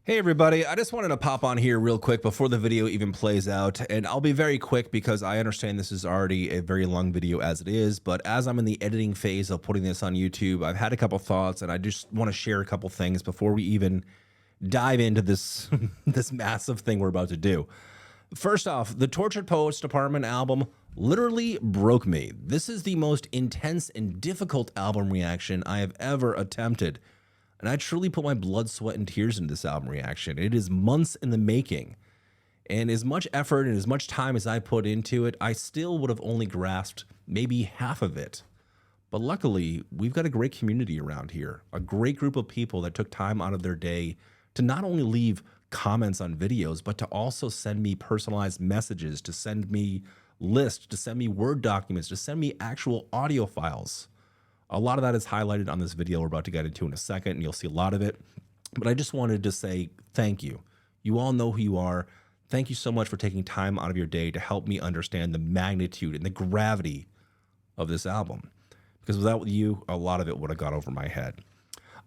Hey everybody, I just wanted to pop on here real quick before the video even plays out, and I'll be very quick because I understand this is already a very long video as it is, but as I'm in the editing phase of putting this on YouTube, I've had a couple thoughts and I just want to share a couple things before we even dive into this this massive thing we're about to do. First off, the Tortured Poets Department album literally broke me. This is the most intense and difficult album reaction I have ever attempted. And I truly put my blood, sweat, and tears into this album reaction. It is months in the making. And as much effort and as much time as I put into it, I still would have only grasped maybe half of it. But luckily, we've got a great community around here. A great group of people that took time out of their day to not only leave comments on videos, but to also send me personalized messages, to send me lists, to send me Word documents, to send me actual audio files. A lot of that is highlighted on this video we're about to get into in a second, and you'll see a lot of it. But I just wanted to say thank you. You all know who you are. Thank you so much for taking time out of your day to help me understand the magnitude and the gravity of this album. Because without you, a lot of it would have gone over my head.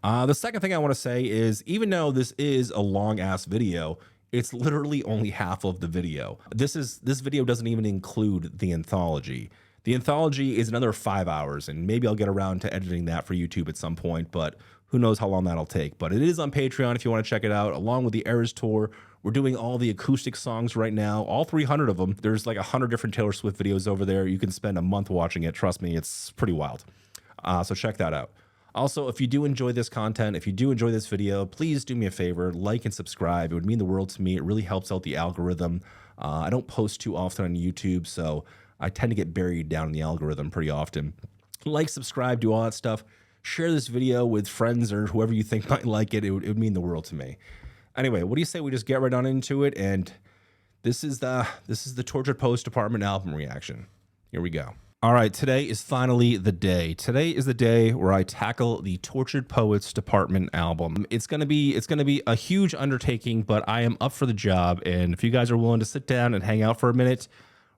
The second thing I want to say is, even though this is a long-ass video, it's literally only half of the video. This video doesn't even include the anthology. The anthology is another 5 hours, and maybe I'll get around to editing that for YouTube at some point, but who knows how long that'll take. But it is on Patreon if you want to check it out, along with the Eras Tour. We're doing all the acoustic songs right now, all 300 of them. There's like 100 different Taylor Swift videos over there. You can spend a month watching it. Trust me, it's pretty wild. So check that out. Also, if you do enjoy this content, if you do enjoy this video, please do me a favor, like and subscribe. It would mean the world to me. It really helps out the algorithm. I don't post too often on YouTube, so I tend to get buried down in the algorithm pretty often. Like, subscribe, do all that stuff. Share this video with friends or whoever you think might like it. It would mean the world to me. Anyway, what do you say we just get right on into it? And this is the Tortured Poets Department album reaction. Here we go. All right, today is finally the day. Today is the day where I tackle the Tortured Poets Department album. It's gonna be a huge undertaking, but I am up for the job. And if you guys are willing to sit down and hang out for a minute,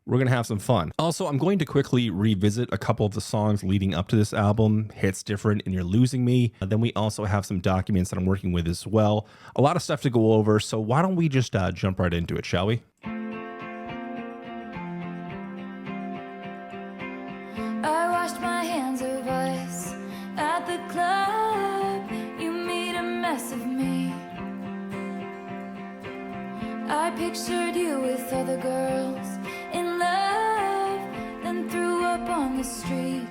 we're going to have some fun. Also, I'm going to quickly revisit a couple of the songs leading up to this album, Hits Different and You're Losing Me. And then we also have some documents that I'm working with as well. A lot of stuff to go over, so why don't we just jump right into it, shall we? I washed my hands of ice at the club. You made a mess of me. I pictured you with other girls in love, then threw up on the street,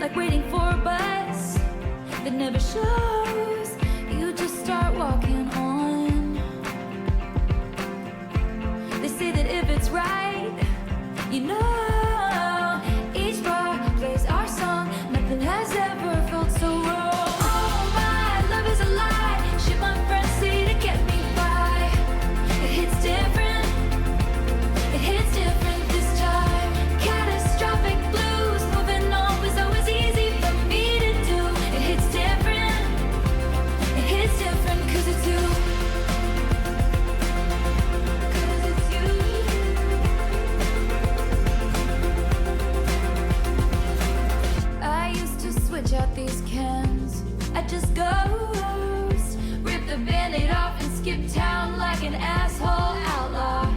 like waiting for a bus that never shows. You just start walking on. They say that if it's right, you know, each bar plays our song. Nothing has ever felt so wrong. Oh, my love is a lie. Shit my friends say to get me by. It hits different. It hits different this time. Catastrophic blues. Moving on was always easy for me to do. It hits different. It hits different 'cause it's you. 'Cause it's you. I used to switch out these cans. I just ghost, rip the band-aid off and skip town like an asshole outlaw.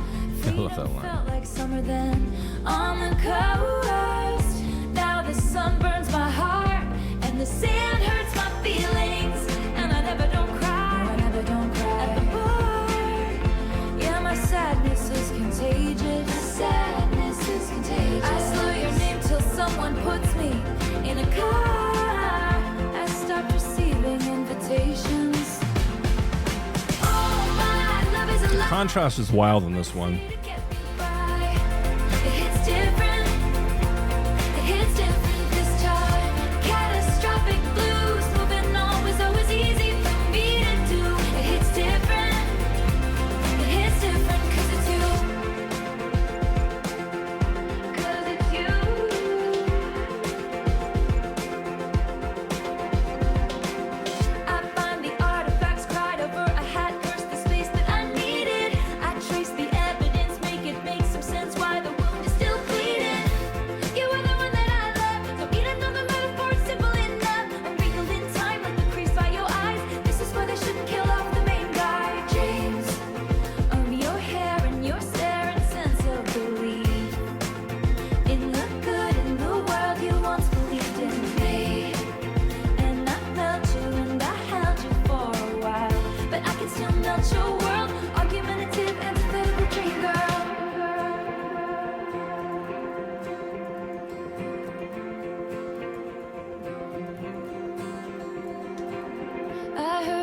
I love that line. Felt like summer then on the coast. Now the sun burns my heart and the sand hurts my feelings. And I never don't cry. No, I never don't cry at the bar. Yeah, my sadness is contagious. My sadness is contagious. I slur your name till someone puts me in a car. I stopped receiving invitations. Oh, my love is a lie. Contrast is wild in this one. It hits different. It hits different this time. Catastrophic blues. Moving on was always easy for me to do. It hits different. It hits different 'cause it's you. 'Cause it's you. I find the artifacts cried over. I had cursed the space that I needed. I trace the evidence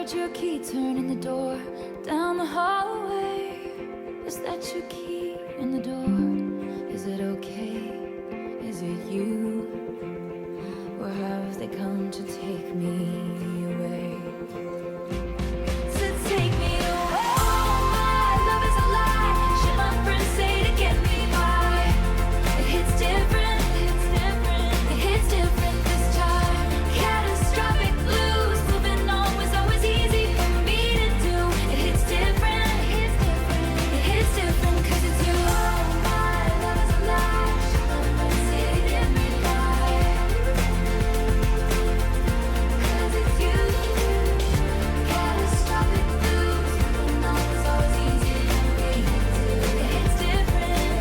heard your key turn in the door down the hallway. Is that your key in the door? Is it okay? Is it you? Or have they come to take me away? To take me away. Oh, my love is a lie. Should my friends say to get me by? It hits different. It hits different this time. Catastrophic blues. Moving on was always easy for me to do. It hits different. It hits different 'cause it's you. Oh, my love is a lie. Should my friends say to get me by? 'Cause it's you. Catastrophic blues. Moving on was always easy for me to do. It hits different.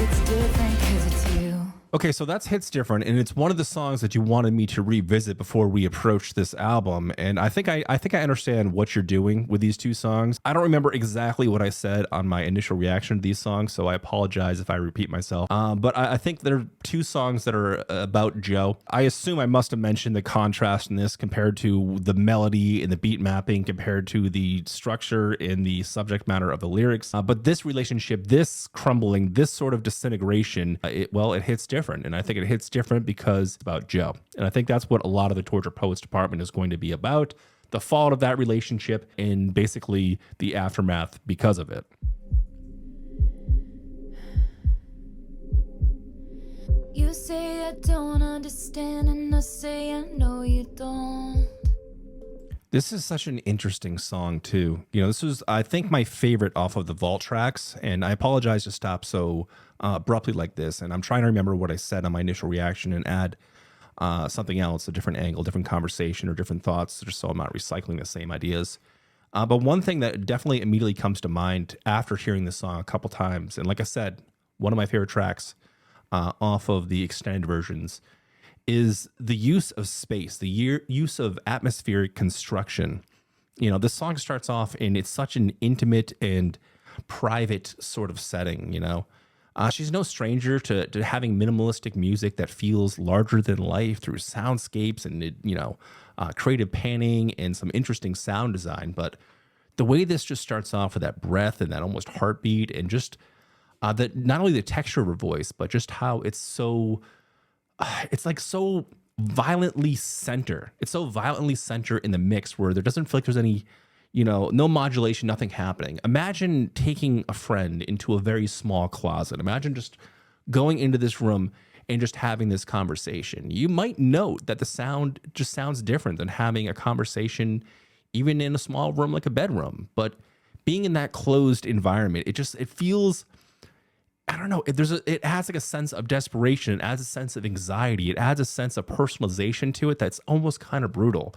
It's different 'cause it's you. Okay, so that's Hits Different, and it's one of the songs that you wanted me to revisit before we approach this album. And I think I understand what you're doing with these two songs. I don't remember exactly what I said on my initial reaction to these songs, so I apologize if I repeat myself. But I think they're two songs that are about Joe. I assume I must have mentioned the contrast in this compared to the melody and the beat mapping, compared to the structure and the subject matter of the lyrics. But this relationship, this crumbling, this sort of disintegration, it hits different. And I think it hits different because it's about Joe. And I think that's what a lot of the Tortured Poets Department is going to be about. The fallout of that relationship and basically the aftermath because of it. You say I don't understand, and I say I know you don't. This is such an interesting song too. You know, this was, I think, my favorite off of the Vault tracks, and I apologize to stop so abruptly like this. And I'm trying to remember what I said on my initial reaction and add something else, a different angle, different conversation, or different thoughts, just so I'm not recycling the same ideas. But one thing that definitely immediately comes to mind after hearing this song a couple times, and like I said, one of my favorite tracks off of the extended versions, is the use of space, the use of atmospheric construction. You know, this song starts off and it's such an intimate and private sort of setting, you know. She's no stranger to having minimalistic music that feels larger than life through soundscapes and, creative panning and some interesting sound design. But the way this just starts off with that breath and that almost heartbeat, and just that not only the texture of her voice, but just how it's so... it's like so violently center. It's so violently center in the mix where there doesn't feel like there's any, no modulation, nothing happening. Imagine taking a friend into a very small closet. Imagine just going into this room and just having this conversation. You might note that the sound just sounds different than having a conversation even in a small room like a bedroom. But being in that closed environment, it feels... I don't know. It adds like a sense of desperation. It adds a sense of anxiety. It adds a sense of personalization to it that's almost kind of brutal.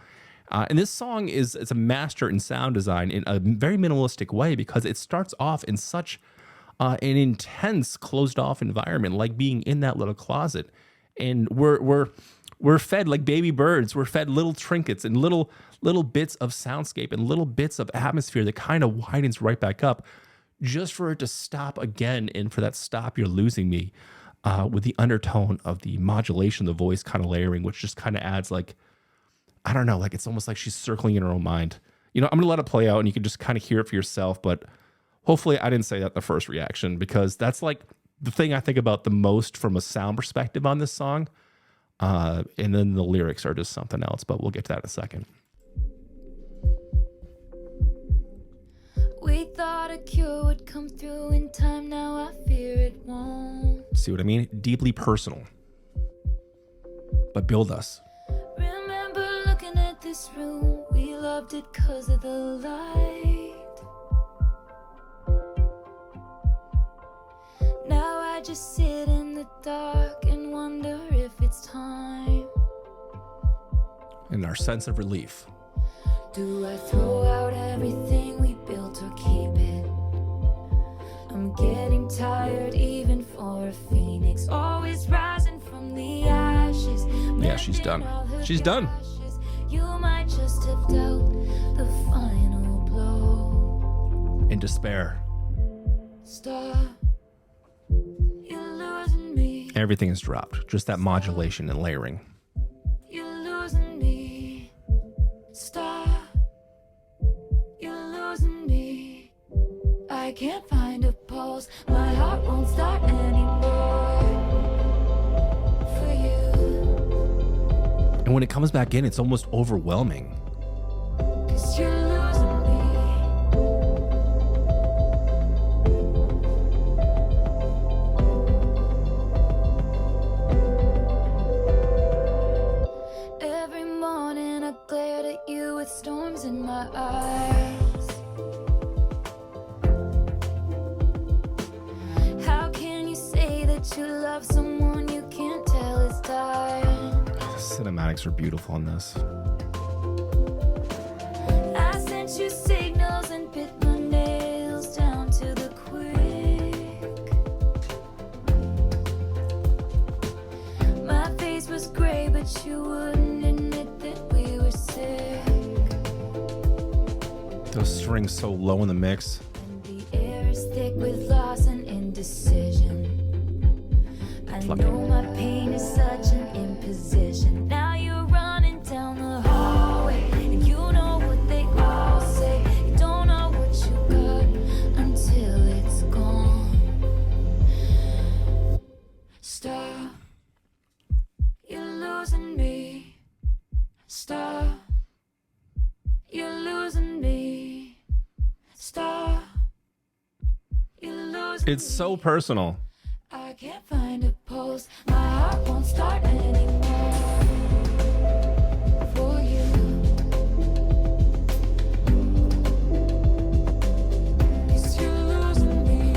And this song it's a master in sound design in a very minimalistic way, because it starts off in such an intense, closed off environment, like being in that little closet. And we're fed like baby birds. We're fed little trinkets and little bits of soundscape and little bits of atmosphere that kind of widens right back up, just for it to stop again, and for that stop, you're losing me, with the undertone of the modulation, the voice kind of layering, which just kind of adds like, I don't know, like it's almost like she's circling in her own mind. I'm going to let it play out and you can just kind of hear it for yourself. But hopefully I didn't say that in the first reaction, because that's like the thing I think about the most from a sound perspective on this song. And then the lyrics are just something else, but we'll get to that in a second. We thought a cure would come through in time, now I fear it won't. See what I mean? Deeply personal, but build us. Remember looking at this room, we loved it 'cause of the light. Now I just sit in the dark and wonder if it's time. And our sense of relief. Do I throw out everything we built or keep it? I'm getting tired even for a phoenix, always rising from the ashes. Yeah, she's done. She's done. You might just have dealt the final blow. In despair. Stop. You're losing me. Everything is dropped. Just that modulation and layering. You're losing me. Stop. can't find a pulse. My heart won't start anymore for you. And when it comes back in, it's almost overwhelming. 'Cause you're losing me. Every morning I glared at you with storms in my eyes. How can you say that you love someone you can't tell is dying? The cinematics are beautiful in this. I sent you signals and bit my nails down to the quick. My face was gray, but you wouldn't admit that we were sick. Those strings so low in the mix. And the air is thick with loss and indecision. I know my pain is such an imposition. Now you're running down the hallway, and you know what they all say. You don't know what you got until it's gone. Stop, you're losing me. Stop, you're losing me. Stop, you're losing me. It's so personal. I can't find a pulse. My heart won't start anymore for you. 'Cause you're losing me.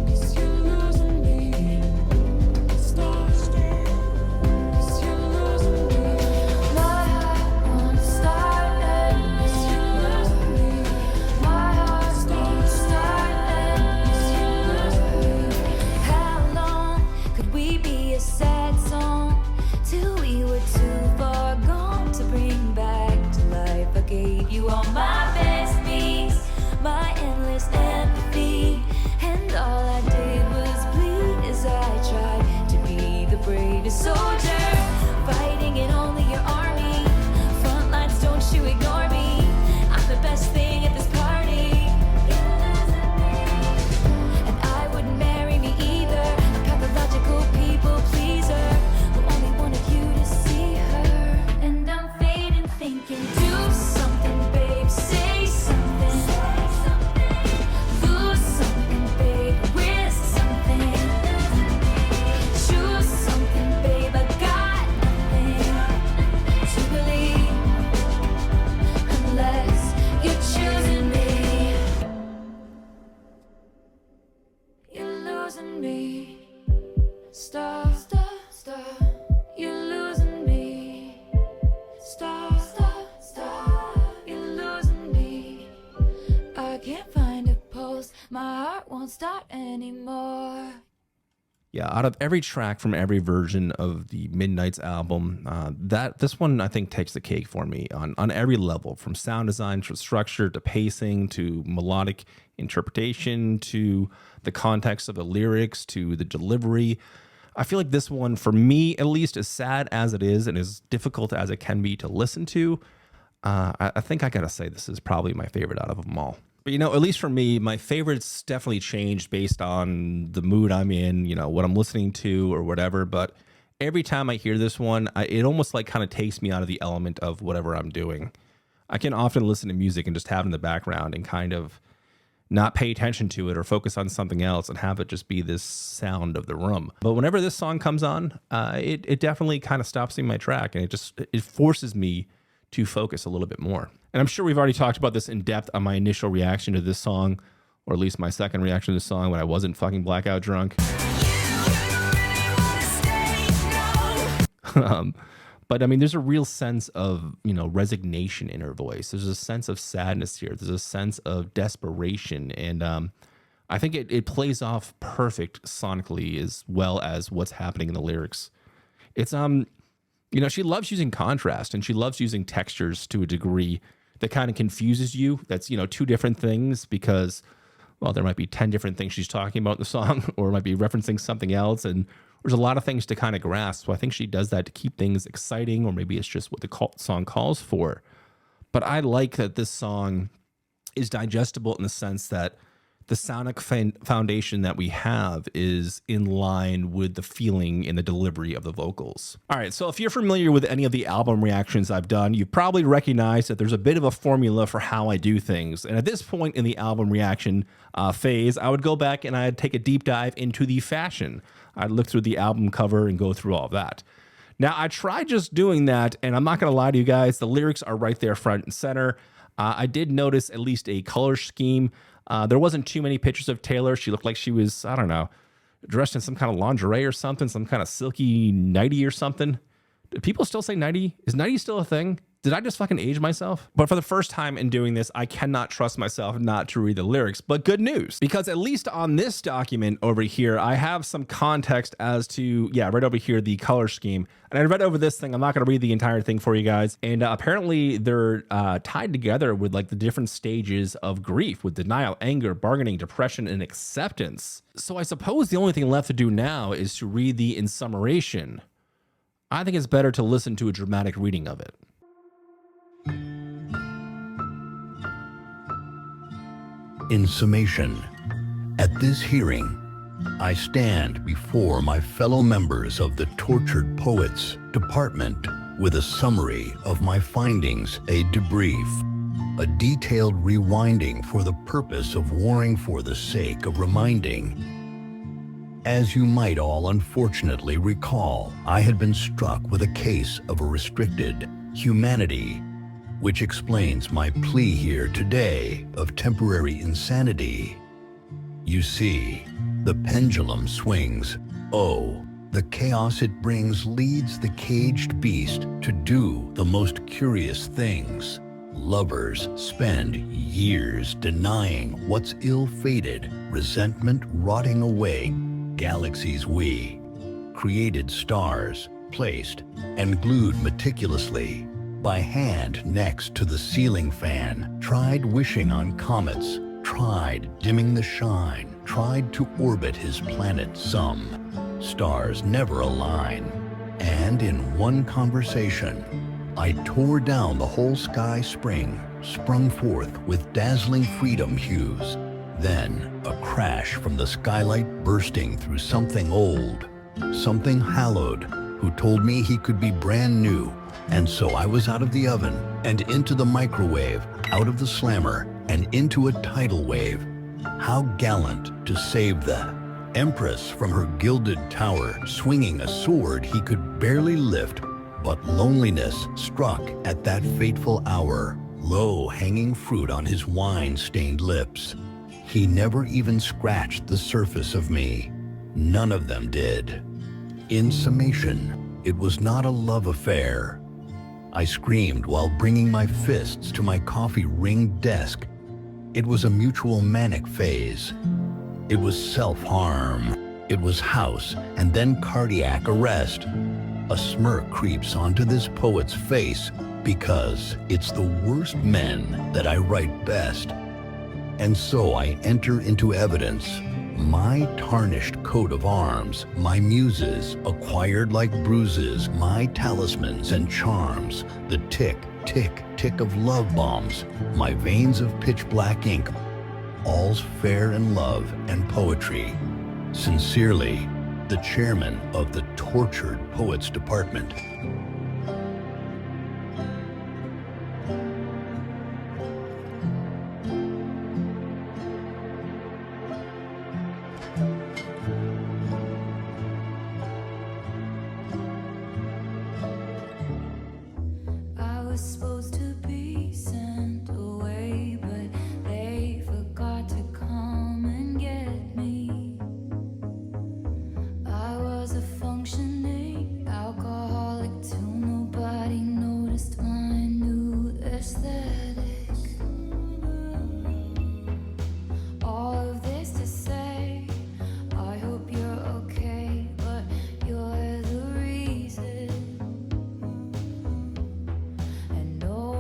'Cause you're losing me. Stop. 'Cause you're losing me. My heart won't start because you're losing me. My heart won't start because you're losing me. How long could we be a sad song till we were too far gone to bring back to life? I gave you all my best beats, my endless empathy, and all I did was bleed as I tried to be the bravest soldier, fighting in only your army. Front lines, don't you ignore me. I'm the best thing at this party. And I wouldn't marry me either. A pathological people pleaser who only wanted you to see her. And I'm fading, thinking, do something, babe, say something. Lose something, babe, risk something. Choose something, babe, I got nothing to believe unless you're choosing me. You're losing me. Stop, stop, stop. You're losing me. Stop, stop, stop. You're losing me. I can't find a pulse. My heart won't start anymore. Yeah, out of every track from every version of the Midnights album, this one I think takes the cake for me on every level, from sound design to structure to pacing to melodic interpretation to the context of the lyrics to the delivery. I feel like this one, for me at least, as sad as it is and as difficult as it can be to listen to, I think I gotta say this is probably my favorite out of them all. But, you know, at least for me, my favorites definitely changed based on the mood I'm in, you know, what I'm listening to or whatever. But every time I hear this one, it almost like kind of takes me out of the element of whatever I'm doing. I can often listen to music and just have it in the background and kind of not pay attention to it or focus on something else and have it just be this sound of the room. But whenever this song comes on, it definitely kind of stops me in my track, and it forces me to focus a little bit more. And I'm sure we've already talked about this in depth on my initial reaction to this song, or at least my second reaction to this song when I wasn't fucking blackout drunk. But I mean, there's a real sense of, you know, resignation in her voice. There's a sense of sadness here. There's a sense of desperation. And I think it plays off perfect sonically as well as what's happening in the lyrics. It's, you know, she loves using contrast and she loves using textures to a degree that kind of confuses you. That's, you know, two different things because, well, there might be 10 different things she's talking about in the song, or it might be referencing something else. And there's a lot of things to kind of grasp. So I think she does that to keep things exciting, or maybe it's just what the song calls for. But I like that this song is digestible in the sense that the sonic foundation that we have is in line with the feeling and the delivery of the vocals. All right, so if you're familiar with any of the album reactions I've done, you probably recognize that there's a bit of a formula for how I do things. And at this point in the album reaction phase, I would go back and I'd take a deep dive into the fashion. I'd look through the album cover and go through all of that. Now, I tried just doing that, and I'm not going to lie to you guys, the lyrics are right there front and center. I did notice at least a color scheme. There wasn't too many pictures of Taylor. She looked like she was, I don't know, dressed in some kind of lingerie or something, some kind of silky nightie or something. Do people still say nightie? Is nightie still a thing? Did I just fucking age myself? But for the first time in doing this, I cannot trust myself not to read the lyrics. But good news, because at least on this document over here, I have some context as to, yeah, right over here, the color scheme. And I read over this thing. I'm not going to read the entire thing for you guys. And apparently they're tied together with like the different stages of grief, with denial, anger, bargaining, depression, and acceptance. So I suppose the only thing left to do now is to read the insummeration. I think it's better to listen to a dramatic reading of it. In summation, at this hearing, I stand before my fellow members of the Tortured Poets Department with a summary of my findings, a debrief, a detailed rewinding for the purpose of warring for the sake of reminding. As you might all unfortunately recall, I had been struck with a case of a restricted humanity, which explains my plea here today of temporary insanity. You see, the pendulum swings. Oh, the chaos it brings leads the caged beast to do the most curious things. Lovers spend years denying what's ill-fated, resentment rotting away. Galaxies we created, stars placed and glued meticulously by hand next to the ceiling fan, tried wishing on comets, tried dimming the shine, tried to orbit his planet. Some stars never align. And in one conversation, I tore down the whole sky spring, sprung forth with dazzling freedom hues. Then a crash from the skylight bursting through something old, something hallowed, who told me he could be brand new. And so I was out of the oven and into the microwave, out of the slammer and into a tidal wave. How gallant to save the Empress from her gilded tower, swinging a sword he could barely lift. But loneliness struck at that fateful hour, low-hanging fruit on his wine-stained lips. He never even scratched the surface of me. None of them did. In summation, it was not a love affair. I screamed while bringing my fists to my coffee-ringed desk. It was a mutual manic phase. It was self-harm. It was house and then cardiac arrest. A smirk creeps onto this poet's face because it's the worst men that I write best. And so I enter into evidence. My tarnished coat of arms, my muses, acquired like bruises, my talismans and charms, the tick, tick, tick of love bombs, my veins of pitch black ink, all's fair in love and poetry. Sincerely, the chairman of the Tortured Poets Department. I was supposed to be sent away, but they forgot to come and get me. I was a functioning alcoholic till nobody noticed my new aesthetic. All of this to say, I hope you're okay, but you're the reason. And no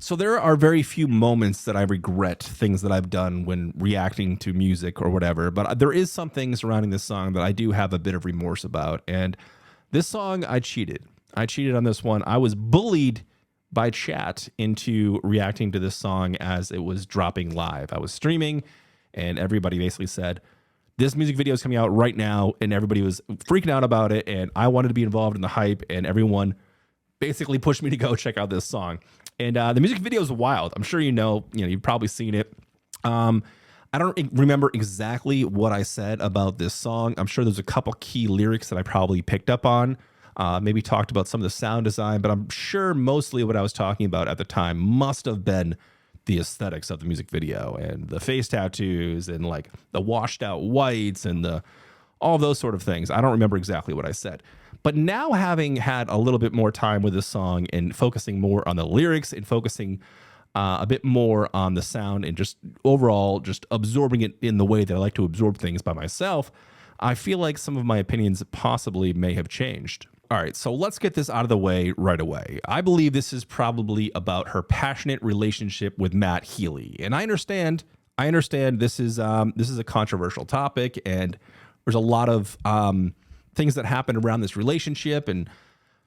So there are very few moments that I regret things that I've done when reacting to music or whatever, but there is some things surrounding this song that I do have a bit of remorse about. And this song, I cheated. I cheated on this one. I was bullied by chat into reacting to this song as it was dropping live. I was streaming and everybody basically said, this music video is coming out right now, and everybody was freaking out about it, and I wanted to be involved in the hype, and everyone basically pushed me to go check out this song. And the music video is wild. I'm sure you've probably seen it. I don't remember exactly what I said about this song. I'm sure there's a couple key lyrics that I probably picked up on, maybe talked about some of the sound design, but I'm sure mostly what I was talking about at the time must have been the aesthetics of the music video and the face tattoos and like the washed out whites and all of those sort of things. I don't remember exactly what I said, but now having had a little bit more time with this song and focusing more on the lyrics and focusing a bit more on the sound and just overall just absorbing it in the way that I like to absorb things by myself, I feel like some of my opinions possibly may have changed. All right, so let's get this out of the way right away. I believe this is probably about her passionate relationship with Matt Healy. And I understand this is a controversial topic, and there's a lot of things that happen around this relationship. And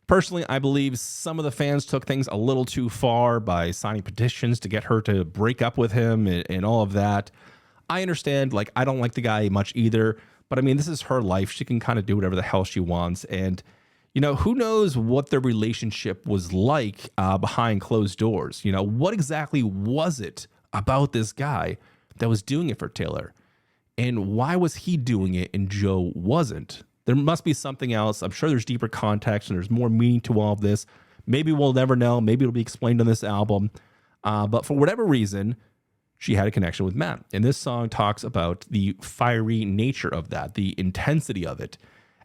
personally, I believe some of the fans took things a little too far by signing petitions to get her to break up with him and all of that. I understand, like, I don't like the guy much either, but I mean, this is her life. She can kind of do whatever the hell she wants. And who knows what their relationship was like behind closed doors? What exactly was it about this guy that was doing it for Taylor? And why was he doing it and Joe wasn't? There must be something else. I'm sure there's deeper context and there's more meaning to all of this. Maybe we'll never know. Maybe it'll be explained on this album. But for whatever reason, she had a connection with Matt. And this song talks about the fiery nature of that, the intensity of it.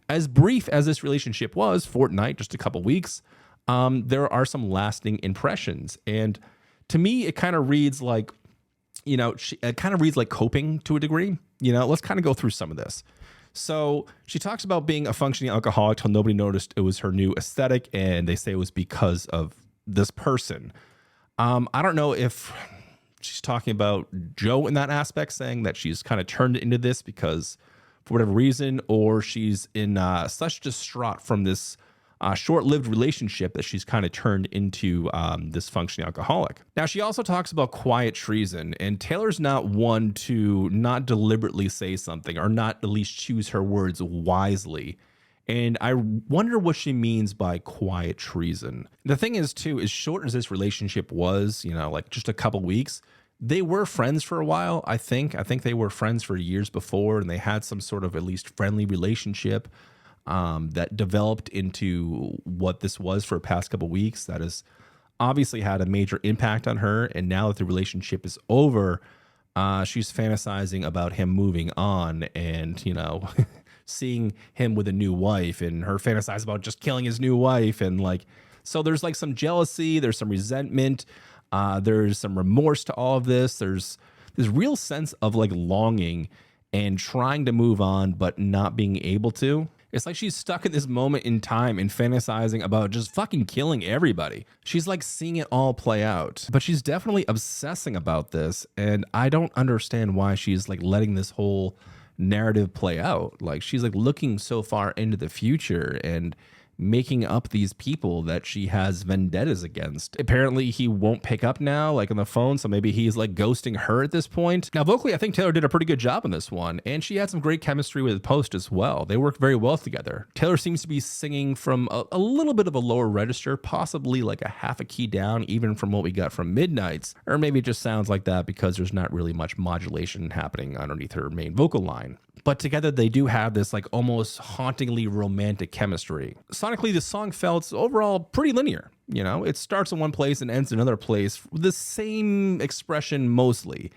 As brief as this relationship was, fortnight, just a couple weeks, there are some lasting impressions. And to me, it kind of reads like, it kind of reads like coping to a degree. Let's kind of go through some of this. So she talks about being a functioning alcoholic till nobody noticed it was her new aesthetic, and they say it was because of this person. I don't know if she's talking about Joe in that aspect, saying that she's kind of turned into this because for whatever reason, or she's in such distraught from this short-lived relationship that she's kind of turned into this functioning alcoholic. Now, she also talks about quiet treason, and Taylor's not one to not deliberately say something or not at least choose her words wisely. And I wonder what she means by quiet treason. The thing is, too, as short as this relationship was, like just a couple weeks, they were friends for a while, I think. I think they were friends for years before, and they had some sort of at least friendly relationship that developed into what this was for the past couple weeks. That has obviously had a major impact on her. And now that the relationship is over, she's fantasizing about him moving on and, seeing him with a new wife, and her fantasize about just killing his new wife. And so there's like some jealousy, there's some resentment. There's some remorse to all of this. There's this real sense of like longing and trying to move on, but not being able to. It's like she's stuck in this moment in time and fantasizing about just fucking killing everybody. She's like seeing it all play out, but she's definitely obsessing about this. And I don't understand why she's like letting this whole narrative play out. Like she's like looking so far into the future and making up these people that she has vendettas against. Apparently he won't pick up now, like on the phone, so maybe he's like ghosting her at this point. Now vocally, I think Taylor did a pretty good job on this one, and she had some great chemistry with Post as well. They worked very well together. Taylor seems to be singing from a little bit of a lower register, possibly like a half a key down, even from what we got from Midnights, or maybe it just sounds like that because there's not really much modulation happening underneath her main vocal line. But together they do have this like almost hauntingly romantic chemistry. Sonically, the song felt overall pretty linear. It starts in one place and ends in another place with the same expression mostly.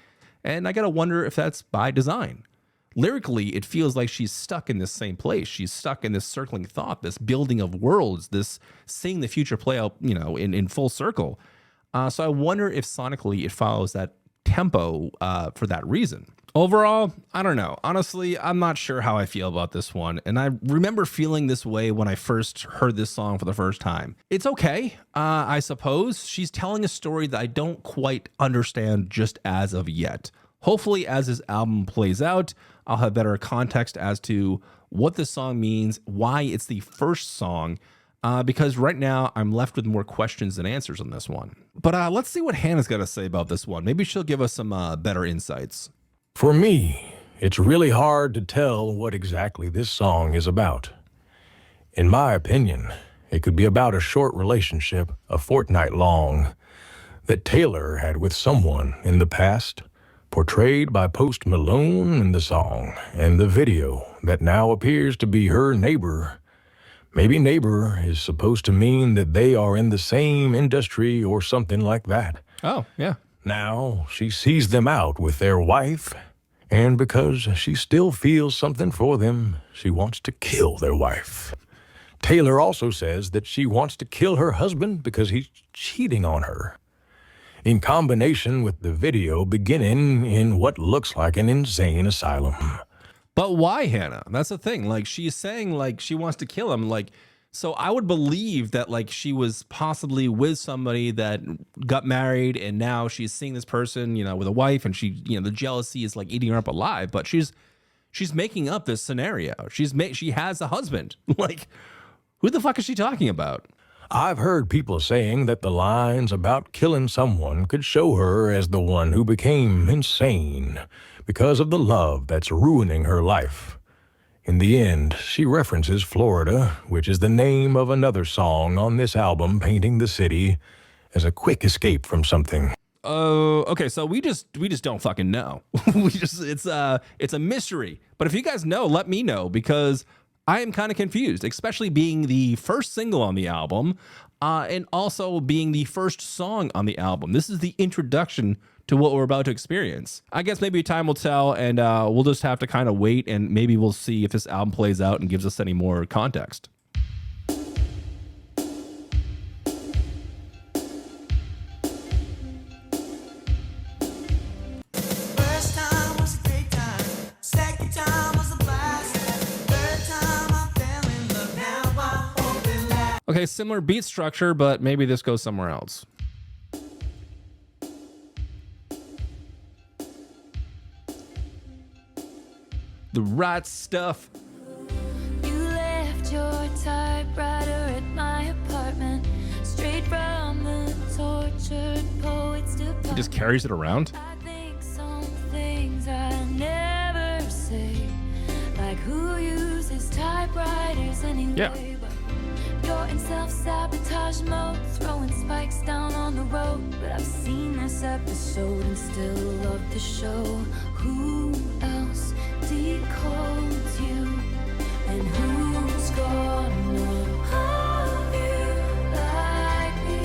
And I gotta wonder if that's by design. Lyrically, it feels like she's stuck in this same place. She's stuck in this circling thought, this building of worlds, this seeing the future play out, in full circle. So I wonder if sonically it follows that tempo for that reason. Overall, I don't know. Honestly, I'm not sure how I feel about this one. And I remember feeling this way when I first heard this song for the first time. It's okay, I suppose. She's telling a story that I don't quite understand just as of yet. Hopefully, as this album plays out, I'll have better context as to what this song means, why it's the first song, because right now I'm left with more questions than answers on this one. But let's see what Hannah's got to say about this one. Maybe she'll give us some better insights. For me, it's really hard to tell what exactly this song is about. In my opinion, it could be about a short relationship, a fortnight long, that Taylor had with someone in the past, portrayed by Post Malone in the song and the video that now appears to be her neighbor. Maybe neighbor is supposed to mean that they are in the same industry or something like that. Oh, yeah. Now she sees them out with their wife, and because she still feels something for them, she wants to kill their wife. Taylor also says that she wants to kill her husband because he's cheating on her. In combination with the video beginning in what looks like an insane asylum. But why, Hannah? That's the thing. Like, she's saying, like, she wants to kill him. Like, so I would believe that, like, she was possibly with somebody that got married and now she's seeing this person, you know, with a wife, and she, you know, the jealousy is like eating her up alive. But she's making up this scenario. She has a husband. Like, who the fuck is she talking about? I've heard people saying that the lines about killing someone could show her as the one who became insane because of the love that's ruining her life. In the end, she references Florida, which is the name of another song on this album painting the city as a quick escape from something. Okay, so we just don't fucking know. It's a mystery. But if you guys know, let me know, because I am kind of confused, especially being the first single on the album, and also being the first song on the album. This is the introduction to what we're about to experience. I guess maybe time will tell, and we'll just have to kind of wait, and maybe we'll see if this album plays out and gives us any more context. First time was a great time. Second time was a blast. Third time I fell in love. Now I hope it lasts. Okay, similar beat structure, but maybe this goes somewhere else. The right stuff. You left your typewriter at my apartment, straight from the tortured poets department. He just carries it around. I think some things I never say, like who uses typewriters anyway. Yeah. But you're in self-sabotage mode, throwing spikes down on the road. But I've seen this episode and still love the show. Who else decodes you, and who's gonna hold you like me,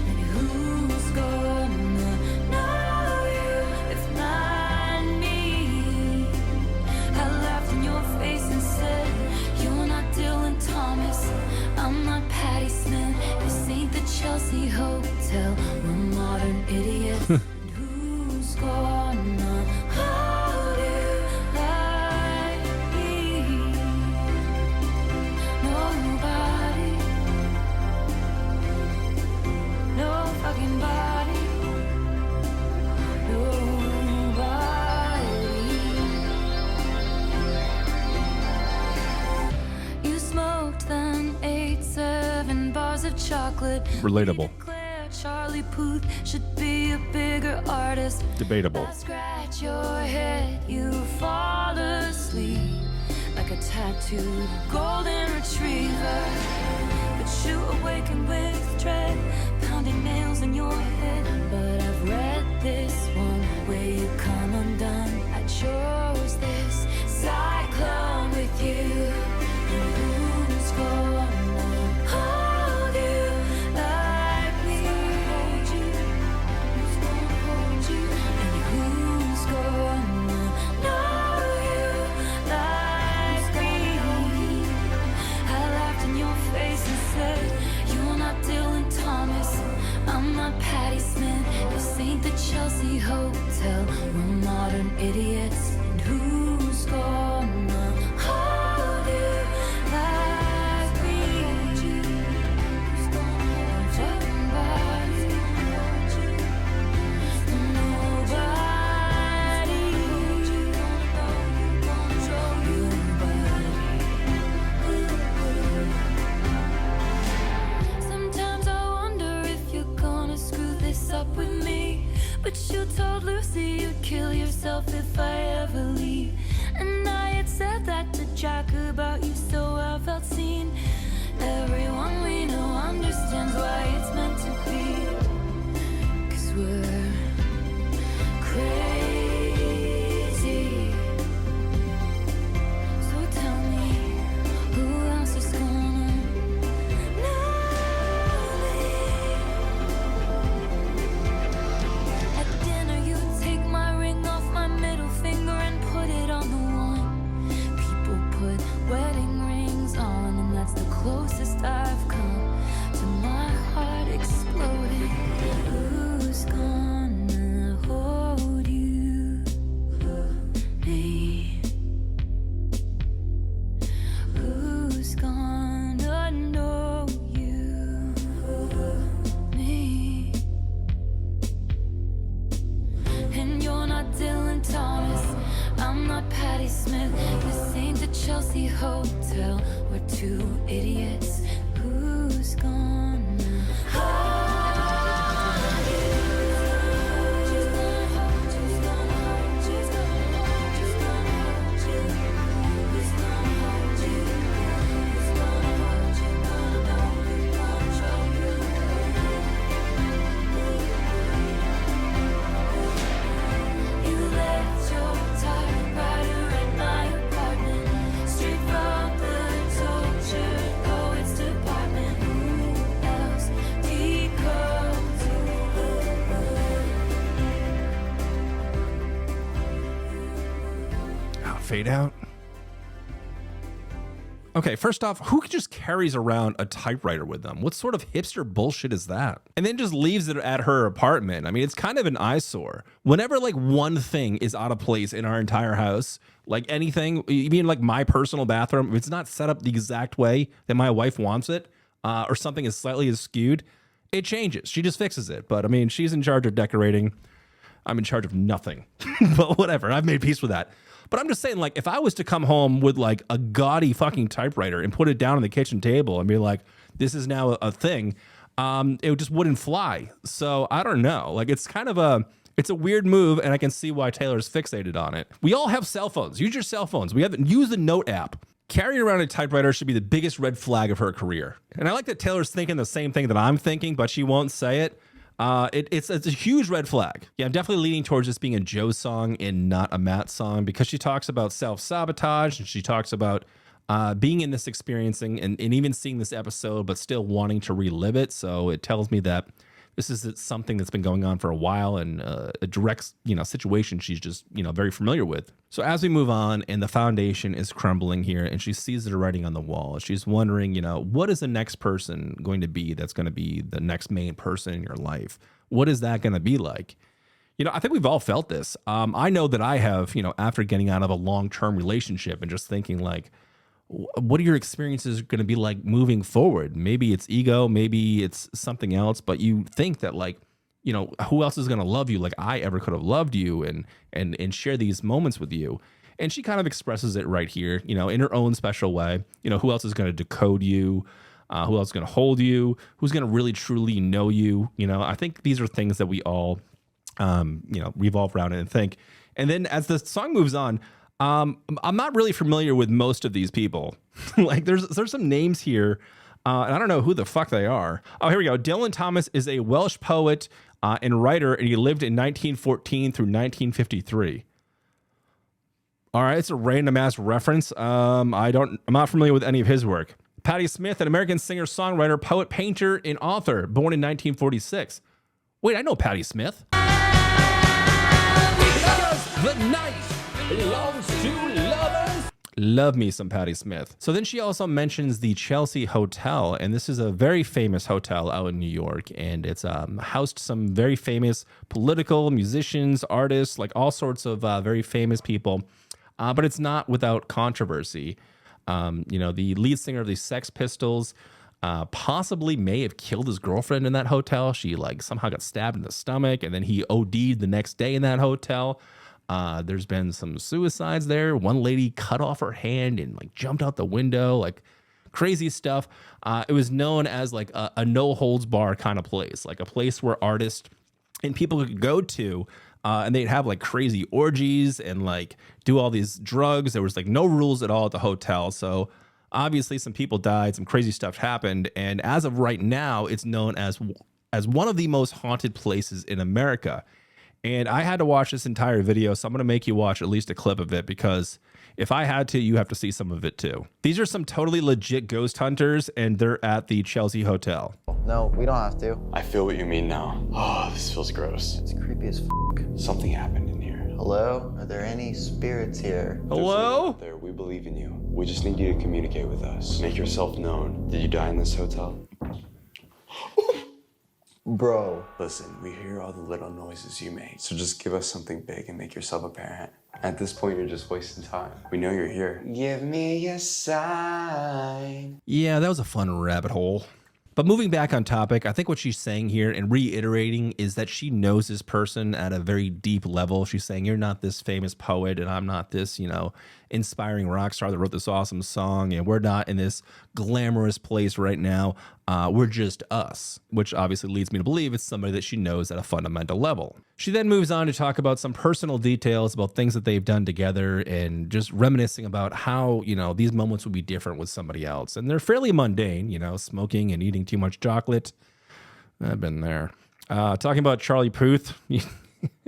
and who's gonna know you if not me? I laughed in your face and said, you're not Dylan Thomas, I'm not Patti Smith, this ain't the Chelsea Hotel, we're modern idiots. Gonna hold you like me. Nobody, no fucking body, nobody. You smoked then, ate 7 bars of chocolate. Relatable. Charlie Puth should be a bigger artist. Debatable. I scratch your head, you fall asleep like a tattooed golden retriever. But you awaken with dread, pounding nails in your head. But I've read this one where you come undone. I chose this cyclone with you. And who's gonna hold you like me? Who's gonna hold you? And who's gonna know you like me? I laughed in your face and said, you're not Dylan Thomas, I'm not Patti Smith, this ain't the Chelsea Chelsea hotel. We're modern idiots, and who's gonna hold you like me? Who's gonna hold your body? Nobody. Sometimes I wonder if you're gonna screw this up with me. But you told Lucy you'd kill yourself if I ever leave. And I had said that to Jack about you, so I felt seen. Everyone we know understands why it's meant to be. 'Cause we're crazy. So tell me, who else is gonna know me? At dinner you take my ring off my middle finger and put it on the one. People put wedding rings on, and that's the closest I've come to my heart exploding. Who's gonna hold you? Me. Who's gonna know you? Me. And you're not Dylan Thomas, I'm not Patti Smith. This ain't the Chelsea Hotel, we're two idiots. Who's gonna hold you? Who's gonna hold you? Who's gonna hold you? Who's gonna hold you? Who's gonna hold you? Who's gonna hold you? Gonna know you, gonna show you. You left your typewriter in my apartment, straight from the tortured poets department. Who else decodes you? Fade out. Okay, first off, who just carries around a typewriter with them? What sort of hipster bullshit is that? And then just leaves it at her apartment. I mean, it's kind of an eyesore. Whenever like one thing is out of place in our entire house, like anything, even like my personal bathroom, if it's not set up the exact way that my wife wants it, or something is slightly skewed, it changes. She just fixes it. But I mean, she's in charge of decorating. I'm in charge of nothing. But whatever, I've made peace with that. But I'm just saying, like, if I was to come home with like a gaudy fucking typewriter and put it down on the kitchen table and be like, this is now a thing, it just wouldn't fly. So I don't know. Like, it's kind of it's a weird move, and I can see why Taylor's fixated on it. We all have cell phones. Use your cell phones. Use the Note app. Carrying around a typewriter should be the biggest red flag of her career. And I like that Taylor's thinking the same thing that I'm thinking, but she won't say it. It's a huge red flag. Yeah, I'm definitely leaning towards this being a Joe song and not a Matt song, because she talks about self-sabotage, and she talks about being in this experiencing and even seeing this episode, but still wanting to relive it. So it tells me that this is something that's been going on for a while, and a direct, situation she's just, very familiar with. So as we move on and the foundation is crumbling here, and she sees the writing on the wall, she's wondering, what is the next person going to be that's going to be the next main person in your life? What is that going to be like? I think we've all felt this. I know that I have, after getting out of a long-term relationship and just thinking like, what are your experiences going to be like moving forward? Maybe it's ego, maybe it's something else, but you think that like, who else is going to love you like I ever could have loved you and share these moments with you? And she kind of expresses it right here, in her own special way. Who else is going to decode you? Who else is going to hold you? Who's going to really truly know you? I think these are things that we all, revolve around and think. And then as the song moves on, I'm not really familiar with most of these people. Like there's some names here, and I don't know who the fuck they are. Oh, here we go. Dylan Thomas is a Welsh poet and writer, and he lived in 1914 through 1953. All right, it's a random ass reference. I'm not familiar with any of his work. Patti Smith, an American singer, songwriter, poet, painter, and author, born in 1946. Wait, I know Patti Smith. Because the night belongs to lovers. Love me some Patti Smith. So then she also mentions the Chelsea Hotel, and this is a very famous hotel out in New York, and it's housed some very famous political musicians, artists, like all sorts of very famous people, but it's not without controversy. You know, the lead singer of the Sex Pistols possibly may have killed his girlfriend in that hotel. She like somehow got stabbed in the stomach, and then he OD'd the next day in that hotel. There's been some suicides there. One lady cut off her hand and like jumped out the window, like crazy stuff. It was known as like a no holds bar kind of place, like a place where artists and people could go to, and they'd have like crazy orgies and like do all these drugs. There was like no rules at all at the hotel. So obviously some people died, some crazy stuff happened. And as of right now, it's known as one of the most haunted places in America. And I had to watch this entire video, so I'm going to make you watch at least a clip of it, because if I had to, you have to see some of it too. These are some totally legit ghost hunters, and they're at the Chelsea Hotel. No, we don't have to. I feel what you mean now. Oh, this feels gross. It's creepy as f***. Something happened in here. Hello? Are there any spirits here? Hello? Out there, we believe in you. We just need you to communicate with us. Make yourself known. Did you die in this hotel? Bro. Listen, we hear all the little noises you make, so just give us something big and make yourself apparent. At this point, you're just wasting time. We know you're here. Give me a sign. Yeah, that was a fun rabbit hole. But moving back on topic, I think what she's saying here and reiterating is that she knows this person at a very deep level. She's saying, you're not this famous poet, and I'm not this, you know, inspiring rock star that wrote this awesome song, and we're not in this glamorous place right now. We're just us, which obviously leads me to believe it's somebody that she knows at a fundamental level. She then moves on to talk about some personal details about things that they've done together, and just reminiscing about how, you know, these moments would be different with somebody else. And they're fairly mundane, you know, smoking and eating too much chocolate. I've been there. Talking about Charlie Puth.